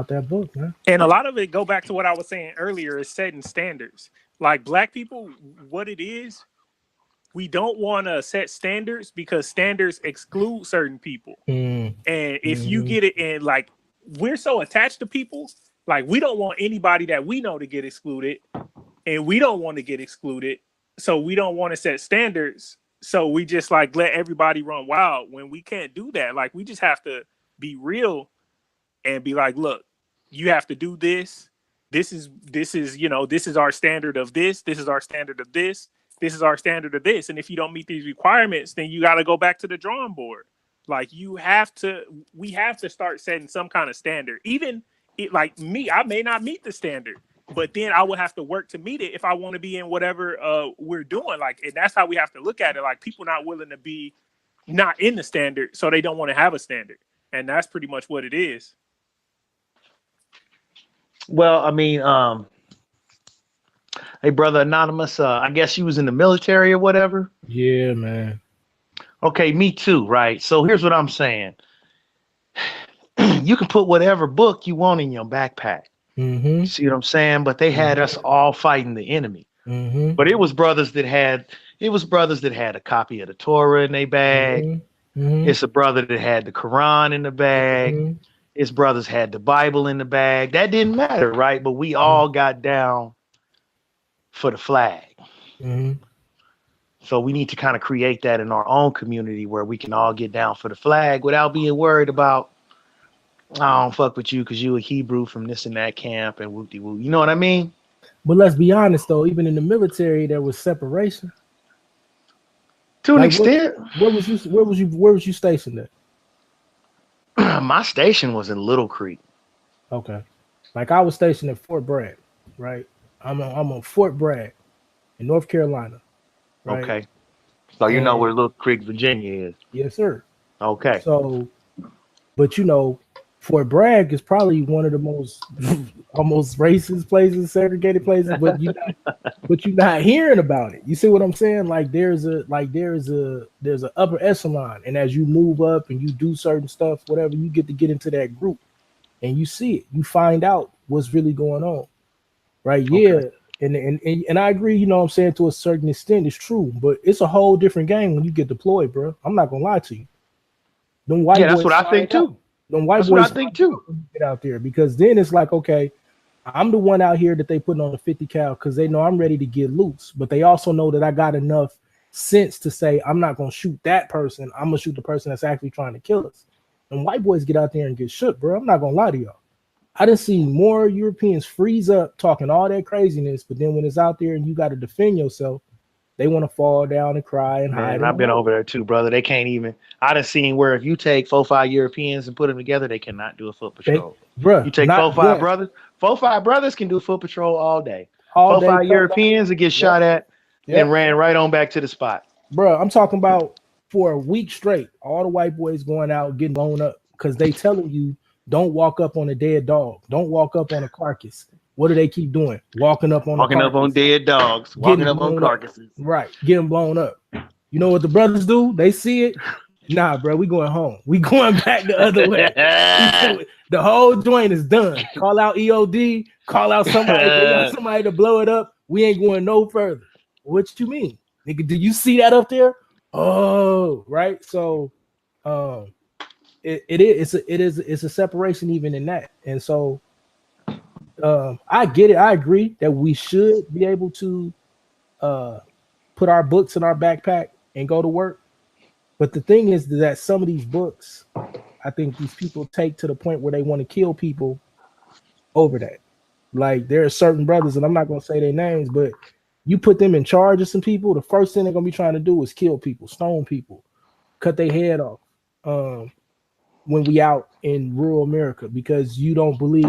that book, man. And a lot of it go back to what I was saying earlier is setting standards. Like black people, what it is, we don't want to set standards because standards exclude certain people. And if you get it in, like, we're so attached to people, like we don't want anybody that we know to get excluded, and we don't want to get excluded. So we don't want to set standards. So we just like let everybody run wild when we can't do that. Like we just have to be real and be like, look, you have to do this. This is, you know, this is our standard of this. This is our standard of this. This is our standard of this. And if you don't meet these requirements, then you got to go back to the drawing board. Like we have to start setting some kind of standard. Even like me, I may not meet the standard, but then I will have to work to meet it if I want to be in whatever we're doing. Like, and that's how we have to look at it. Like people not willing to be not in the standard, so they don't want to have a standard. And that's pretty much what it is. Well, I mean, hey, brother Anonymous, I guess you was in the military or whatever. Yeah, man. Okay, me too, right? So here's what I'm saying. You can put whatever book you want in your backpack. Mm-hmm. See what I'm saying? But they had us all fighting the enemy. Mm-hmm. But it was brothers that had a copy of the Torah in their bag. Mm-hmm. It's a brother that had the Quran in the bag. Mm-hmm. His brothers had the Bible in the bag. That didn't matter, right? But we all got down for the flag. Mm-hmm. So we need to kind of create that in our own community where we can all get down for the flag without being worried about, I don't fuck with you because you a Hebrew from this and that camp and whoop-de-whoop. You know what I mean? But let's be honest, though. Even in the military, there was separation. To an extent. Where was you stationed at? My station was in Little Creek. Okay. Like I was stationed at Fort Bragg, right? I'm on Fort Bragg in North Carolina. Right? Okay. So you know where Little Creek, Virginia is. Yes, sir. Okay. So, but you know, Fort Bragg is probably one of the most almost racist places, segregated places, but you're not hearing about it. You see what I'm saying? Like there's a upper echelon, and as you move up and you do certain stuff, whatever, you get into that group, and you see it. You find out what's really going on, right? Okay. Yeah. And I agree, you know what I'm saying, to a certain extent, it's true, but it's a whole different game when you get deployed, bro. I'm not gonna lie to you. Them white that's what I think too. Them white boys, I think too. Get out there because then it's like, okay, I'm the one out here that they putting on the 50 cal because they know I'm ready to get loose, but they also know that I got enough sense to say I'm not gonna shoot that person. I'm gonna shoot the person that's actually trying to kill us. And white boys get out there and get shook, bro. I'm not gonna lie to y'all. I done seen more Europeans freeze up talking all that craziness, but then when it's out there and you got to defend yourself, they want to fall down and cry and hide. And I've been over there too, brother. They can't even. I done seen where if you take 4-5 Europeans and put them together, they cannot do a foot patrol. Bro, you take 4-5 brothers. 4-5 brothers can do foot patrol all day. 4-5 Europeans that get shot at and ran right on back to the spot. Bro, I'm talking about for a week straight, all the white boys going out getting blown up because they telling you, don't walk up on a dead dog. Don't walk up on a carcass. What do they keep doing? Walking up on dead dogs. Walking up on carcasses. Right. Getting blown up. You know what the brothers do? They see it. Nah, bro, we going home. We going back the other way. The whole joint is done. Call out EOD. Call out somebody to blow it up. We ain't going no further. What you mean? Nigga, do you see that up there? Oh, right. So it's a separation even in that, and so I get it. I agree that we should be able to put our books in our backpack and go to work. But the thing is that some of these books, I think these people take to the point where they want to kill people over that. Like there are certain brothers, and I'm not gonna say their names, but you put them in charge of some people, the first thing they're gonna be trying to do is kill people, stone people, cut their head off. When we out in rural America, because you don't believe,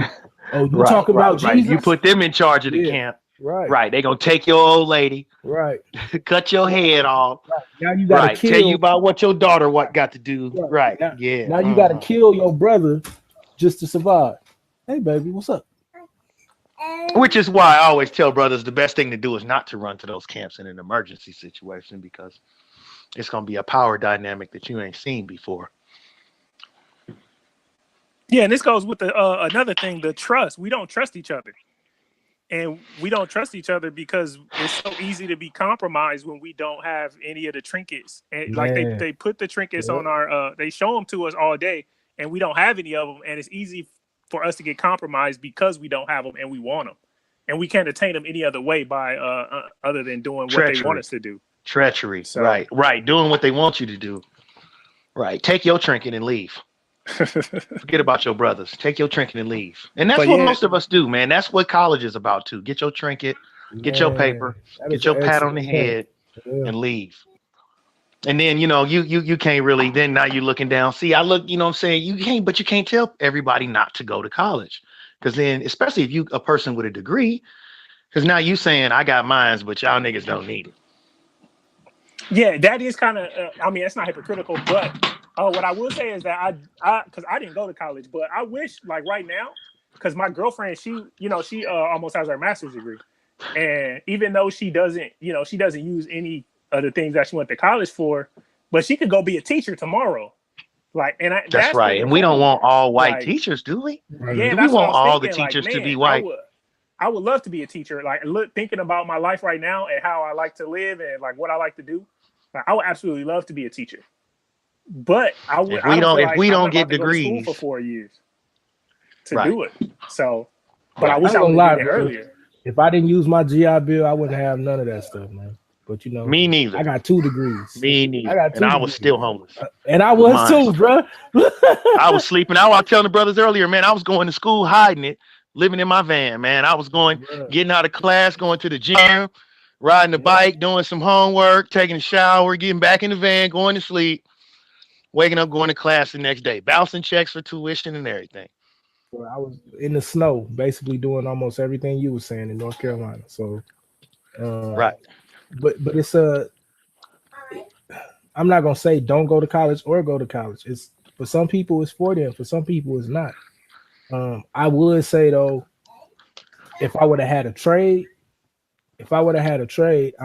talk about Jesus. Right. You put them in charge of the camp. Right. They're gonna take your old lady. Right. Cut your head off. Right. Now you gotta kill. Tell you about what your daughter got to do. Right. Now, yeah. Now you gotta kill your brother just to survive. Hey baby, what's up? Which is why I always tell brothers the best thing to do is not to run to those camps in an emergency situation, because it's gonna be a power dynamic that you ain't seen before. Yeah, and this goes with the another thing, the trust. We don't trust each other. And we don't trust each other because it's so easy to be compromised when we don't have any of the trinkets. And like they put the trinkets on our, they show them to us all day, and we don't have any of them. And it's easy for us to get compromised because we don't have them and we want them, and we can't attain them any other way by other than doing what they want us to do. Treachery, so, right, doing what they want you to do. Right, take your trinket and leave. Forget about your brothers. Take your trinket and leave. And that's what most of us do, man. That's what college is about too. Get your trinket, get your paper, get your pat on the head, and leave. And then you can't really. Then now you're looking down. See, I look. You know what I'm saying? You can't tell everybody not to go to college, because then, especially if you a person with a degree, because now you saying I got mines, but y'all niggas don't need it. Yeah, that is kind of. I mean, that's not hypocritical, but. What I will say is that because I didn't go to college, but I wish like right now, because my girlfriend, she almost has her master's degree, and even though she doesn't use any of the things that she went to college for, but she could go be a teacher tomorrow. Like, and that's right. And we don't want all white teachers, do we? Yeah, do we want all the teachers to be white? I would love to be a teacher. Like, thinking about my life right now and how I like to live and like what I like to do, like, I would absolutely love to be a teacher. But if we don't get degrees for 4 years to do it. So, but I wish I would have did it earlier. If I didn't use my GI Bill, I wouldn't have none of that stuff, man. But me neither. I got 2 degrees. Me neither. And I was still homeless. And I was too, bro. I was sleeping. I was telling the brothers earlier, man. I was going to school, hiding it, living in my van, man. I was getting out of class, going to the gym, riding the bike, doing some homework, taking a shower, getting back in the van, going to sleep. Waking up, going to class the next day, bouncing checks for tuition and everything. Well, I was in the snow, basically doing almost everything you were saying in North Carolina. So, right. But it's I'm not gonna say don't go to college or go to college. It's for some people it's for them. For some people it's not. I would say though, if I would have had a trade, I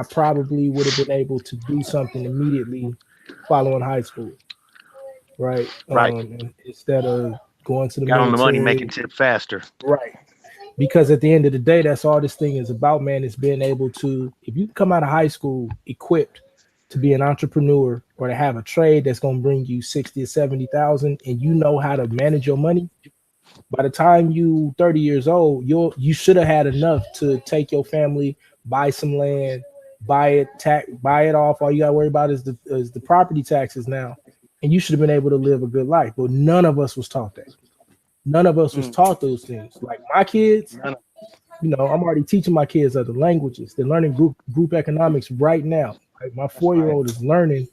probably would have been able to do something immediately following high school. Right. Instead of going to the got on the money making tip faster. Right. Because at the end of the day, that's all this thing is about, man, is being able to, if you come out of high school equipped to be an entrepreneur or to have a trade that's going to bring you 60 or 70,000 and you know how to manage your money, by the time you 30 years old, you should have had enough to take your family, buy some land, buy it off. All you got to worry about is the property taxes now. And you should have been able to live a good life. But none of us was taught that. None of us was taught those things. Like my kids, I'm already teaching my kids other languages. They're learning group economics right now. Like my 4-year-old is learning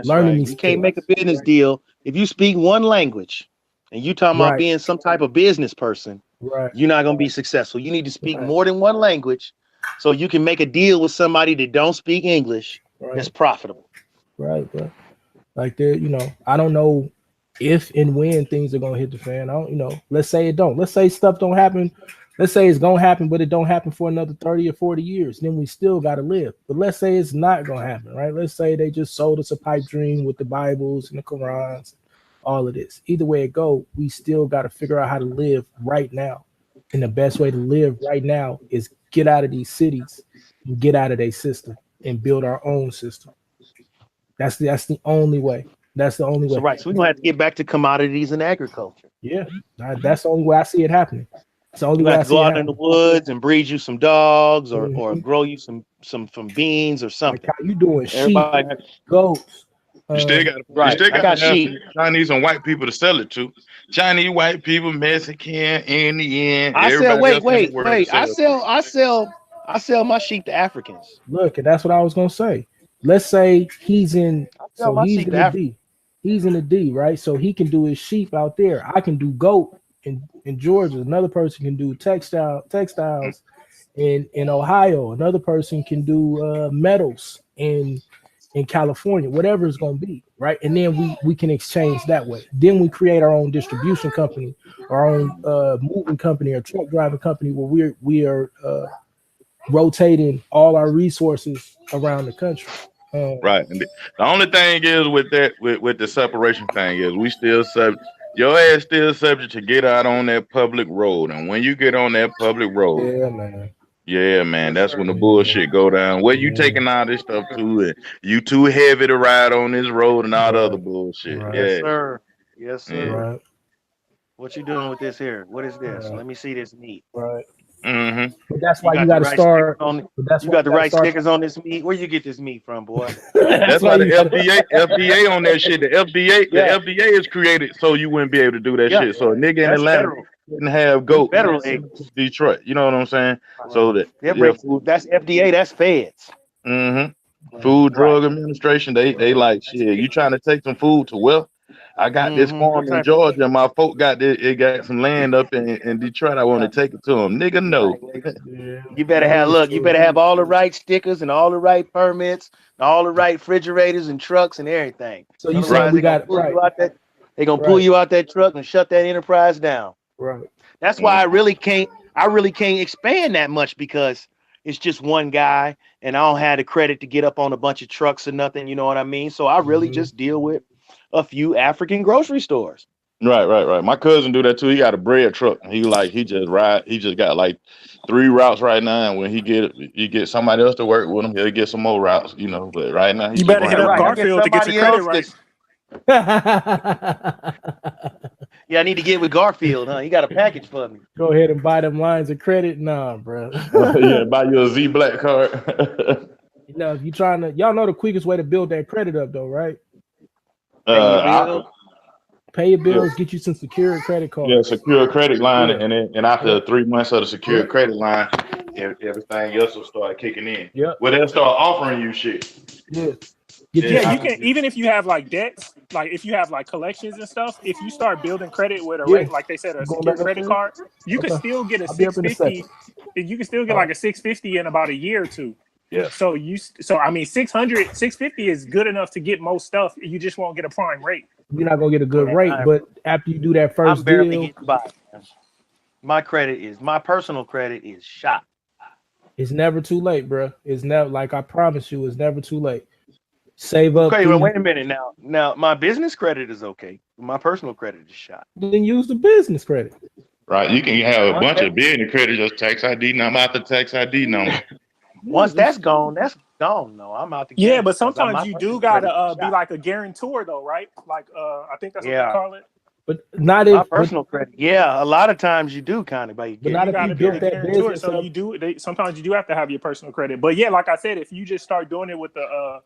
these. You can't make a business deal if you speak one language and you talking about being some type of business person. Right. You're not going to be successful. You need to speak more than one language so you can make a deal with somebody that don't speak English that's profitable. Right, bro. Like I don't know if and when things are gonna hit the fan. Let's say it don't. Let's say stuff don't happen. Let's say it's gonna happen, but it don't happen for another 30 or 40 years. Then we still gotta live. But let's say it's not gonna happen, right? Let's say they just sold us a pipe dream with the Bibles and the Qurans, all of this. Either way it go, we still gotta figure out how to live right now. And the best way to live right now is get out of these cities and get out of their system and build our own system. That's the only way. That's the only way. So, right. So we're gonna have to get back to commodities and agriculture. Yeah, that's the only way I see it happening. It's the only way I see go out in the woods and breed you some dogs or grow you some beans or something. Like how you doing? Sheep, goats. You still got sheep. Chinese and white people to sell it to. Chinese, white people, Mexican, Indian. I sell my sheep to Africans. Look, and that's what I was gonna say. Let's say he's in the D. He's in the D, right? So he can do his sheep out there. I can do goat in Georgia. Another person can do textiles in Ohio. Another person can do metals in California, whatever it's going to be, right? And then we can exchange that way. Then we create our own distribution company, our own moving company or truck driving company where we are rotating all our resources around the country. Right. And the only thing is with that, with the separation thing is we still your ass still subject to get out on that public road. And when you get on that public road, yeah, man, that's when the bullshit go down. Where you taking all this stuff to, and you too heavy to ride on this road and all the other bullshit. Right. Yeah. Yes, sir. Yes, sir. Yeah. Right. What you doing with this here? What is this? Let me see this meat. Right. Mm-hmm. But that's why you got to start. You got the right stickers on this meat. Where you get this meat from, boy? That's why the FDA on that shit. The FDA is created so you wouldn't be able to do that shit. So a nigga in Atlanta didn't have goat. Federal Detroit. You know what I'm saying? So that that's FDA. That's feds. Mm-hmm. Food Drug Administration. They like shit. You trying to take some food to wealth? I got this farm in Georgia, and my folk got some land up in Detroit. I want to take it to them. Nigga, no. You better have all the right stickers and all the right permits, and all the right refrigerators and trucks and everything. So you said we got they're gonna pull you out that truck and shut that enterprise down. Right. That's why I really can't expand that much, because it's just one guy and I don't have the credit to get up on a bunch of trucks or nothing. You know what I mean? So I really just deal with a few African grocery stores. Right. My cousin do that too. He got a bread truck. He just got like 3 routes right now. And when he get somebody else to work with him, he'll get some more routes, you know. But right now, you better hit up Garfield to get your credit right. Yeah, I need to get with Garfield, huh? He got a package for me. Go ahead and buy them lines of credit. Nah, bro. Yeah, buy you a Z Black card. If you trying to, y'all know the quickest way to build that credit up, though, right? Pay your bills, get you some secured credit cards. Yeah, secure credit line, and after 3 months of the secure credit line, everything else will start kicking in. Yeah. Well, they'll start offering you shit. Yeah. Yeah, you can, even if you have like debts, like if you have like collections and stuff, if you start building credit with a rate, like they said, a secure credit card, you can still get a 650. You can still get like a 650 in about a year or two. Yeah. So I mean, 650 is good enough to get most stuff. You just won't get a prime rate. You're not gonna get a good rate, but after you do that first I'm barely deal, getting by. My personal credit is shot. It's never too late, bro. It's never, like I promise you, it's never too late. Save up. Okay, well, wait a minute now. Now my business credit is okay. My personal credit is shot. Then use the business credit. Right. You can have a bunch of business credit, just tax ID number after tax ID number. Once that's gone, that's gone. No, I'm out the game. Yeah, but sometimes you do gotta be like a guarantor, though, right? Like I think that's what they call it. But not if my personal credit. Yeah, a lot of times you do kind of, but not if you built that business. So you do. Sometimes you do have to have your personal credit. But yeah, like I said, if you just start doing it with the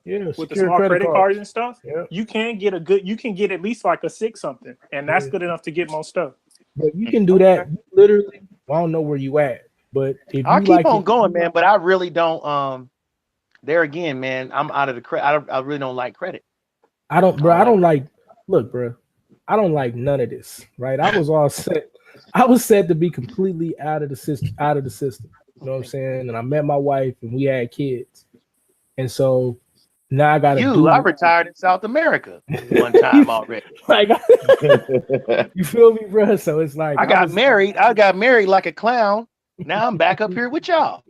small credit cards and stuff, you can get at least like a 6 something, and that's good enough to get most stuff. But you can do that literally. I don't know where you at, but if I'll you keep on going, man. But I really don't. There again, man, I'm out of the credit. I really don't like credit. I don't, bro. I don't like. Look, bro. I don't like none of this, right? I was all set. I was set to be completely out of the system. You know what I'm saying? And I met my wife, and we had kids, and so now I got to. I retired in South America one time already. Like, you feel me, bro? So it's like I got married. I got married like a clown. Now I'm back up here with y'all.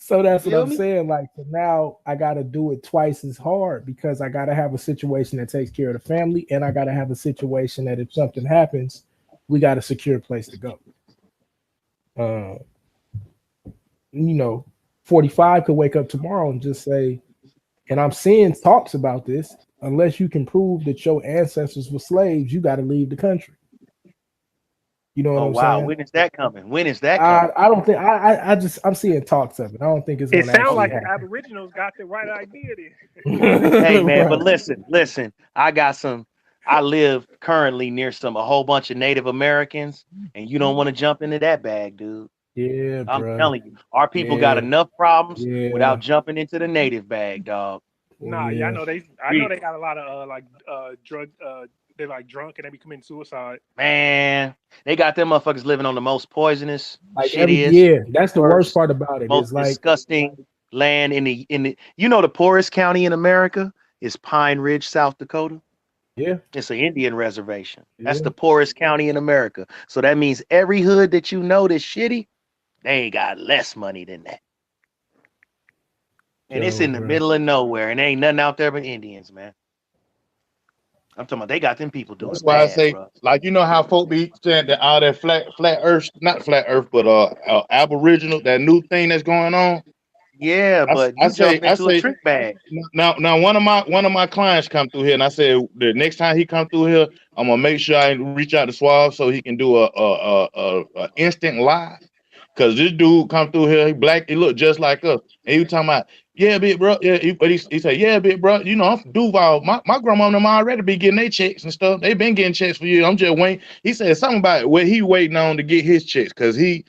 So that's what I'm saying. Like, so now I got to do it twice as hard, because I got to have a situation that takes care of the family, and I got to have a situation that if something happens, we got a secure place to go. 45 could wake up tomorrow and just say, and I'm seeing talks about this, unless you can prove that your ancestors were slaves, you got to leave the country. You know what I'm saying? When is that coming? When is that coming? I don't think I'm seeing talks of it. I don't think it's It gonna sounds like happen. the Aboriginals got the right idea there. Hey man, but listen, I live currently near a whole bunch of Native Americans, and you don't want to jump into that bag, dude. Yeah, I'm telling you, our people got enough problems without jumping into the native bag, dog. Nah, I know they got a lot of drug they're like drunk and they be committing suicide. Man, they got them motherfuckers living on the most poisonous that's the worst part about it. Most disgusting land in the the poorest county in America is Pine Ridge, South Dakota. Yeah. It's an Indian reservation. That's the poorest county in America. So that means every hood that you know that's shitty, they ain't got less money than that. And it's in the middle of nowhere, and ain't nothing out there but Indians, man. I'm talking about they got them people doing That's why I bad, say, bro. like, you know how folk be saying that all that flat earth, not flat earth, but aboriginal, that new thing that's going on. Yeah, but I you say, jumping into a trick bag. now one of my clients come through here, and I said the next time he come through here, I'm gonna make sure I reach out to Suave so he can do a instant live. Cause this dude come through here, he black, he look just like us, and he was talking about, yeah, big bro, yeah, he said, yeah, big bro, you know, I'm from Duval. My grandma and them already be getting their checks and stuff. They been getting checks for you. I'm just waiting. He said something about what he waiting on to get his checks, cause his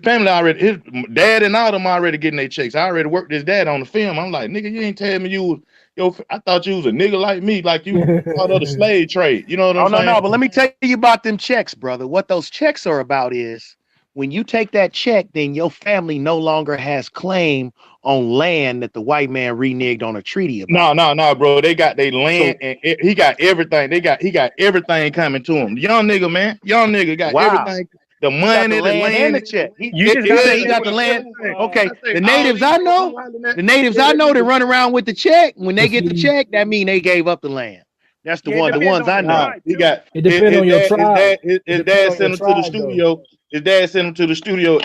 family already, his dad and all them already getting their checks. I already worked his dad on the film. I'm like, nigga, you ain't telling me you was, I thought you was a nigga like me, like you part of the slave trade. You know what I'm Oh, no, saying? but let me tell you about them checks, brother. What those checks are about is when you take that check, then your family no longer has claim on land that the white man reneged on a treaty about. No, bro. They got their land, and he got everything. He got everything coming to him. Young nigga, man. Young nigga got everything. The He got the money, the land and land. the check. You just You gotta say he look got the at land. Okay. The all natives these I folks know, I'm hollering at, the natives yeah, I they know that need run around with the check. When they But get the see, check, that mean they gave up the land. That's the Yeah, it one. The depends ones on I the know. tribe he too. got it depends on your tribe. his It depends dad on your sent him to the tribe, though. studio. His dad sent him to the studio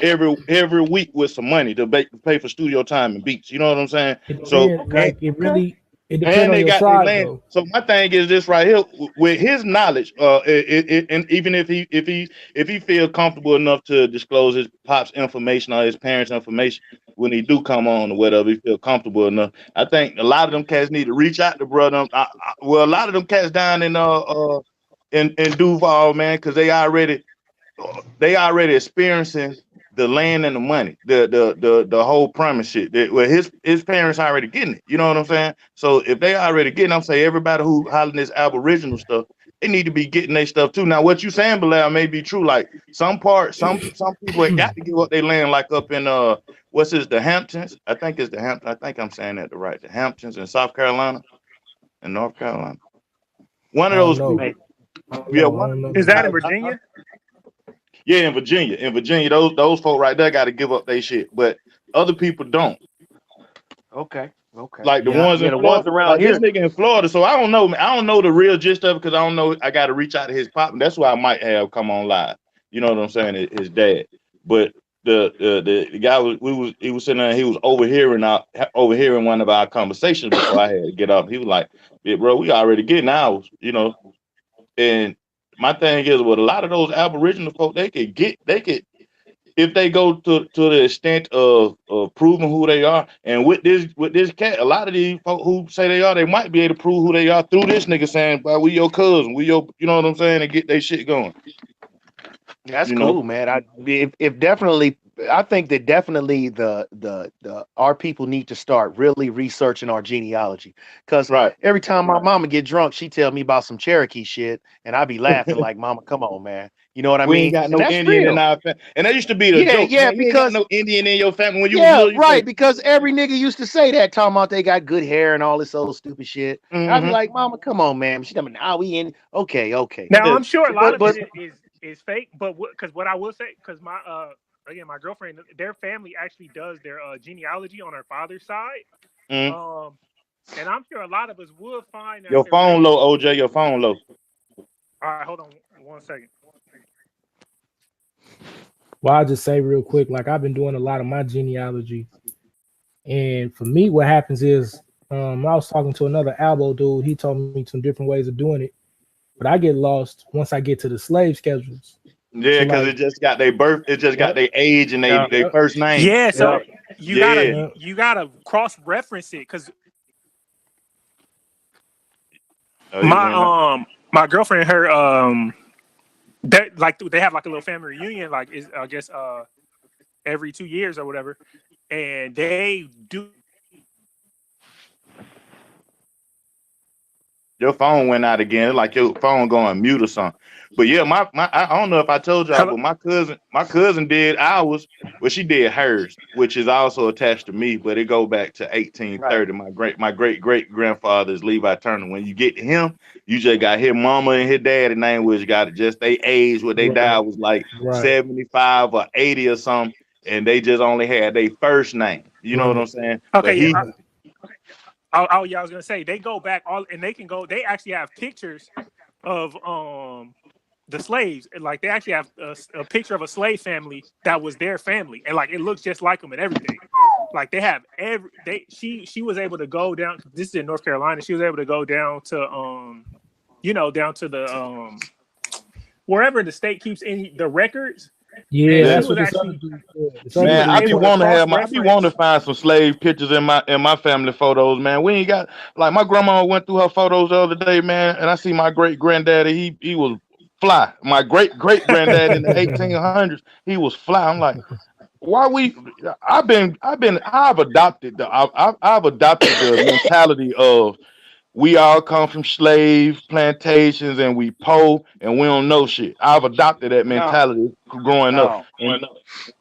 every week with some money to pay for studio time and beats. You know what I'm saying? It So depends. Like it depends and on they your got their tribe, land. though. So my thing is this right here with his knowledge, and even if he feel comfortable enough to disclose his pop's information or his parents' information when he do come on or whatever, he feel comfortable enough. I think a lot of them cats need to reach out to brother. Well, a lot of them cats down in Duval, man, because they already experiencing the land and the money, the whole premise shit. Well, his parents already getting it. You know what I'm saying? So if they already getting, I'm saying everybody who hollering this aboriginal stuff, they need to be getting their stuff too. Now, what you saying, Bilal, may be true. Like some people ain't got to give up their land, like up in the Hamptons. I think it's the Hamptons. I think I'm saying that right. The Hamptons in South Carolina and North Carolina. One I of don't those know. people. I don't Yeah, know. I one don't of know. Is those that in guys. Virginia? Yeah, in Virginia. In Virginia, those folk right there got to give up their shit, but other people don't. Okay. Like the Yeah, ones Yeah, in the ones Florida, around like this here. nigga in Florida. So I don't know. I don't know the real gist of it because I don't know. I got to reach out to his pop. That's why I might have come on live. You know what I'm saying? His dad. But the guy he was sitting there. He was overhearing one of our conversations before I had to get up. He was like, "Yeah, bro, we already getting ours." You know. And my thing is, with a lot of those Aboriginal folk, they could if they go to the extent of proving who they are, and with this cat, a lot of these folk who say they might be able to prove who they are through this nigga saying, "But we your cousin, you know what I'm saying," and get their shit going. That's You know, cool, man. If definitely, I think that definitely the our people need to start really researching our genealogy. Because right? every time my mama get drunk, she tell me about some Cherokee shit, and I be laughing like, "Mama, come on, man." You know what I We ain't mean? got And no that's Indian in real. our family, and that used to be the Yeah, joke, yeah. man. You ain't got Because no Indian in your family when you was yeah, little. You right. say, Because every nigga used to say that, talking about they got good hair and all this other stupid shit. And I'd be mm-hmm. like, "Mama, come on, man." She tell me, "Nah, we in." Okay. Now Yeah, I'm sure a lot But of it but is fake, but because what I will say, because my again my girlfriend, their family actually does their genealogy on her father's side, mm. um, and I'm sure a lot of us would find that Your there may. phone low, OJ. Your phone low. All right, hold on 1 second. well, I'll just say real quick, like I've been doing a lot of my genealogy, and for me, what happens is, I was talking to another Albo dude. He told me some different ways of doing it, but I get lost once I get to the slave schedules. Yeah, So because like, it just got their birth, it just got yep, their age and yeah, their yep, first name. Yeah, so yep, you gotta Yeah. you, yep. you gotta cross reference it because Oh, he was my in that. my girlfriend, her they have like a little family reunion, like is I guess every 2 years or whatever, and they do. Your phone went out again. It's like your phone going mute or something. But yeah, I don't know if I told y'all, Hello. but my cousin did ours. Well, she did hers, which is also attached to me, but it go back to right. 1830. My great grandfather is Levi Turner. When you get to him, you just got his mama and his daddy name, which got just they age, what they died Right, was like right. 75 or 80 or something. and they just only had their first name. You know what I'm saying? But Okay, he, yeah. I was gonna say they go back all, and they can go. They actually have pictures of the slaves. Like they actually have a picture of a slave family that was their family, and like it looks just like them and everything. Like they have she was able to go down. This is in North Carolina. She was able to go down to down to the wherever the state keeps the records. Yeah, that's she what was this other actually dude said. This man, I be able to want to have I be want to cross-reference. find some slave pictures in my family photos, man. We ain't got like my grandma went through her photos the other day, man, and I see my great granddaddy. He was fly. My great granddad in the 1800s, he was fly. I'm like, why we? I've adopted I've adopted the mentality of we all come from slave plantations and we poor and we don't know shit. I've adopted that No, mentality growing up. no.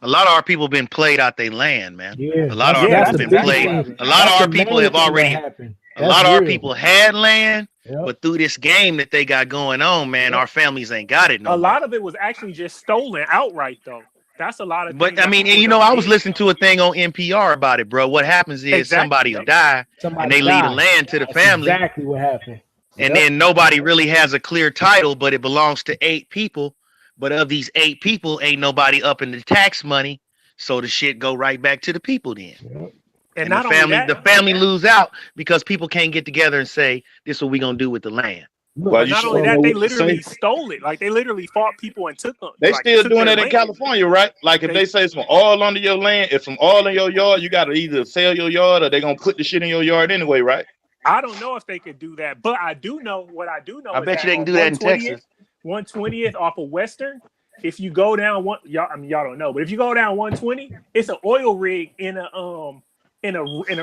A lot of our people been played out their land, man. Yeah, A lot of our that's people the been biggest played. thing. A lot of That's our the people main have thing that already. happened. A That's lot of our real. people had land, Yep. but through this game that they got going on, man, our families ain't got it no A more. lot of it was actually just stolen outright, though. That's a lot of things. But I mean, and you know, I was listening to a thing on NPR about it, bro. What happens is somebody will die and they leave the land to the That's family. exactly what happened. And then nobody really has a clear title, but it belongs to 8 people. But of these 8 people, ain't nobody up in the tax money. So the shit go right back to the people then. Yep. And not only the family lose out because people can't get together and say, this is what we gonna do with the land. But not only that, they literally stole it. Like they literally fought people and took them. They still doing that it in California, right? Like if they say some oil under your land, if some oil in your yard, you got to either sell your yard or they gonna put the shit in your yard anyway, right? I don't know if they could do that, but I do know what I do know. I bet you they can do that in Texas. 120th off of Western. If you go down y'all don't know, but if you go down 120, it's an oil rig in a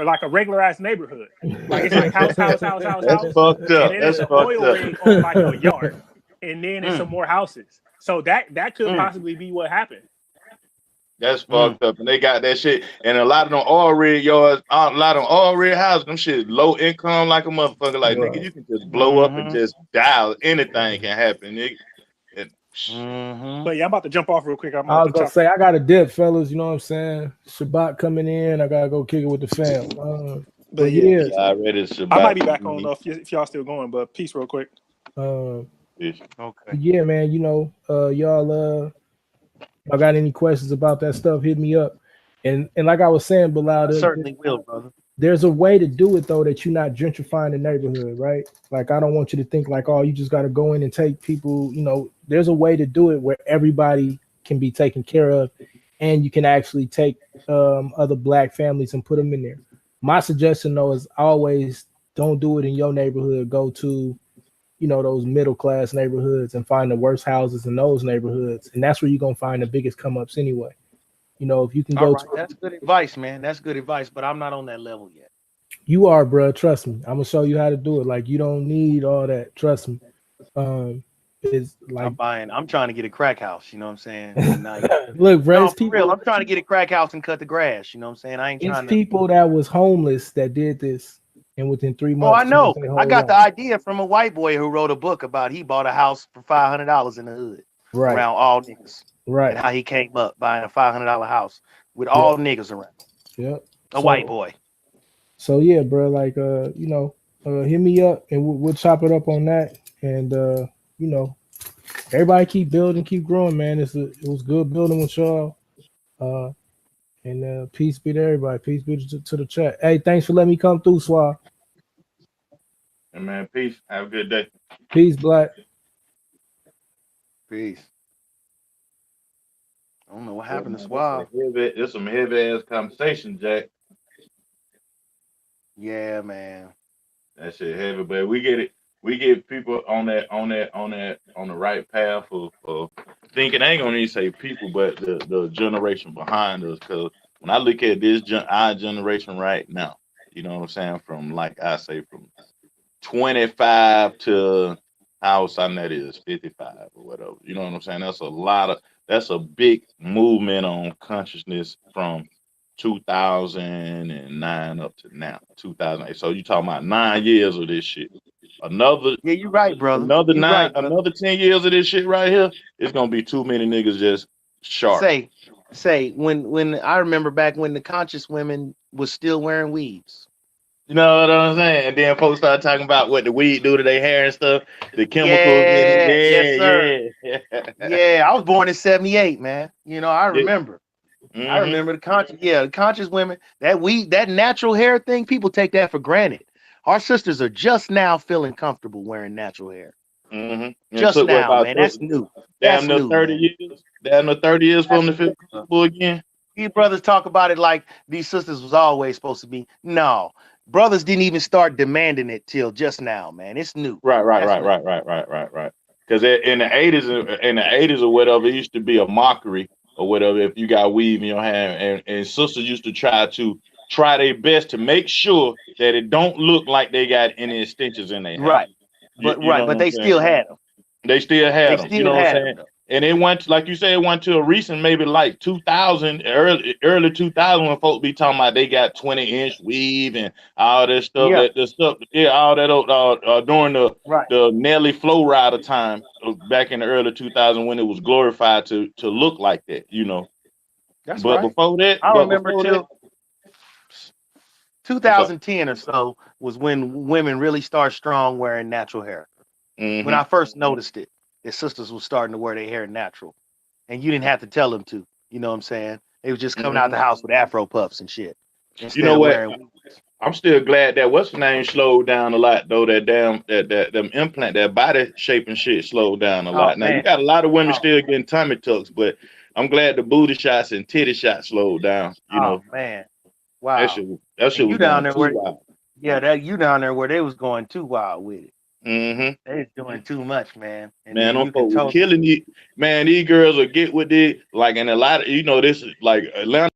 like a regularized neighborhood. Like it's like house. That's fucked up. And then That's it's an fucked oil up. rig on like a yard. And then it's some more houses. So that could possibly be what happened. That's fucked up. And they got that shit. And a lot of them all red yards, a lot of them all red houses, them shit low income like a motherfucker. Like, nigga, you can just blow up and just die. Anything can happen, nigga. But yeah, I'm about to jump off real quick. I was gonna say I got a dip, fellas. You know what I'm saying? Shabbat coming in. I gotta go kick it with the fam. But yeah, I might be back on if y'all still going. But peace, real quick. Okay. Yeah, man. You know, y'all. I got any questions about that stuff? Hit me up. And like I was saying, Bilal, certainly will, brother. There's a way to do it though that you're not gentrifying the neighborhood, right? Like I don't want you to think like, oh, you just got to go in and take people. You know, there's a way to do it where everybody can be taken care of, and you can actually take other black families and put them in there. My suggestion though is always don't do it in your neighborhood. Go to, you know, those middle class neighborhoods and find the worst houses in those neighborhoods, and that's where you're gonna find the biggest come ups anyway. You know, if you can go to that's good advice, man. That's good advice, but I'm not on that level yet. You are, bro. Trust me. I'm gonna show you how to do it. Like you don't need all that. Trust me. It's like I'm trying to get a crack house. You know what I'm saying? Look, bro. No, for real. I'm trying to get a crack house and cut the grass. You know what I'm saying? I ain't trying to. People that was homeless that did this, and within 3 months. Oh, I know. I got the idea from a white boy who wrote a book about he bought a house for $500 in the hood, right, around all niggas. Right. And how he came up buying a $500 house with all niggas around. Yep. A white boy. So yeah, bro. Like you know, hit me up and we'll chop it up on that. And you know, everybody keep building, keep growing, man. It was good building with y'all. And peace be to everybody. Peace be to the chat. Hey, thanks for letting me come through, Swab. Hey man, peace. Have a good day. Peace, Black. Peace. I don't know what happened to Swab. It's some heavy ass conversation, Jack. Yeah, man. That shit heavy, but we get it. We get people on the right path of thinking. I ain't gonna even say people, but the generation behind us. Because when I look at our generation right now, you know what I'm saying? From like I say, from 25 to how something that is 55 or whatever. You know what I'm saying? That's a big movement on consciousness from 2009 up to now, 2008. So you talking about 9 years of this shit. Yeah, you're right, brother. Another 10 years of this shit right here, it's gonna be too many niggas just sharp. say when I remember back when the conscious women was still wearing weaves. You know what I'm saying? And then folks start talking about what the weed do to their hair and stuff, the chemicals in Yeah, yes, sir. it. Yeah, Yeah, I was born in '78, man. You know, I yeah. remember. I Mm-hmm. remember the conscious women, that natural hair thing, people take that for granted. Our sisters are just now feeling comfortable wearing natural hair. Mm-hmm. And Just took what now, about man. That's new. damn That's near new, 30 man. years? Damn near 30 years for That's them to feel new. comfortable again. These brothers talk about it like these sisters was always supposed to be. No, brothers didn't even start demanding it till just now, man. It's new. Right, right, That's right, new. right, right, right, right, right. Because in the 80s or whatever, it used to be a mockery or whatever if you got weave in your hand, and sisters used to try their best to make sure that it don't look like they got any extensions in their hair. Right. You know But what I'm they saying? still had them. They still They had them. You still know what I'm had them saying? though. And it went, like you said, it went to a recent, maybe like 2000, early 2000, when folks be talking about they got 20-inch weave and all this stuff. Yeah. All that during Right. the Nelly Flow Rider time back in the early 2000 when it was glorified to look like that, you know. That's But right. before that, I remember till what's up? 2010 or so was when women really started strong wearing natural hair. When Mm-hmm. I first noticed it, that sisters was starting to wear their hair natural, and you didn't have to tell them to. You know what I'm saying? They was just coming out Mm-hmm. the house with Afro puffs and shit You instead know of what? wearing. I'm still glad that what's the name slowed down a lot though. That damn that them implant, that body shape and shit slowed down a Oh lot. Now you man. got a lot of women Oh, still getting tummy tucks, but I'm glad the booty shots and titty shots slowed down. You oh know, man. that Wow. shit that And shit you was down going there too where? wild. Yeah, that you down there where they was going too wild with it. Mm-hmm. They was doing too much, man. And Man, then them you can folks was totally. killing you. Man, these girls will get with it like, and a lot of this is like Atlanta.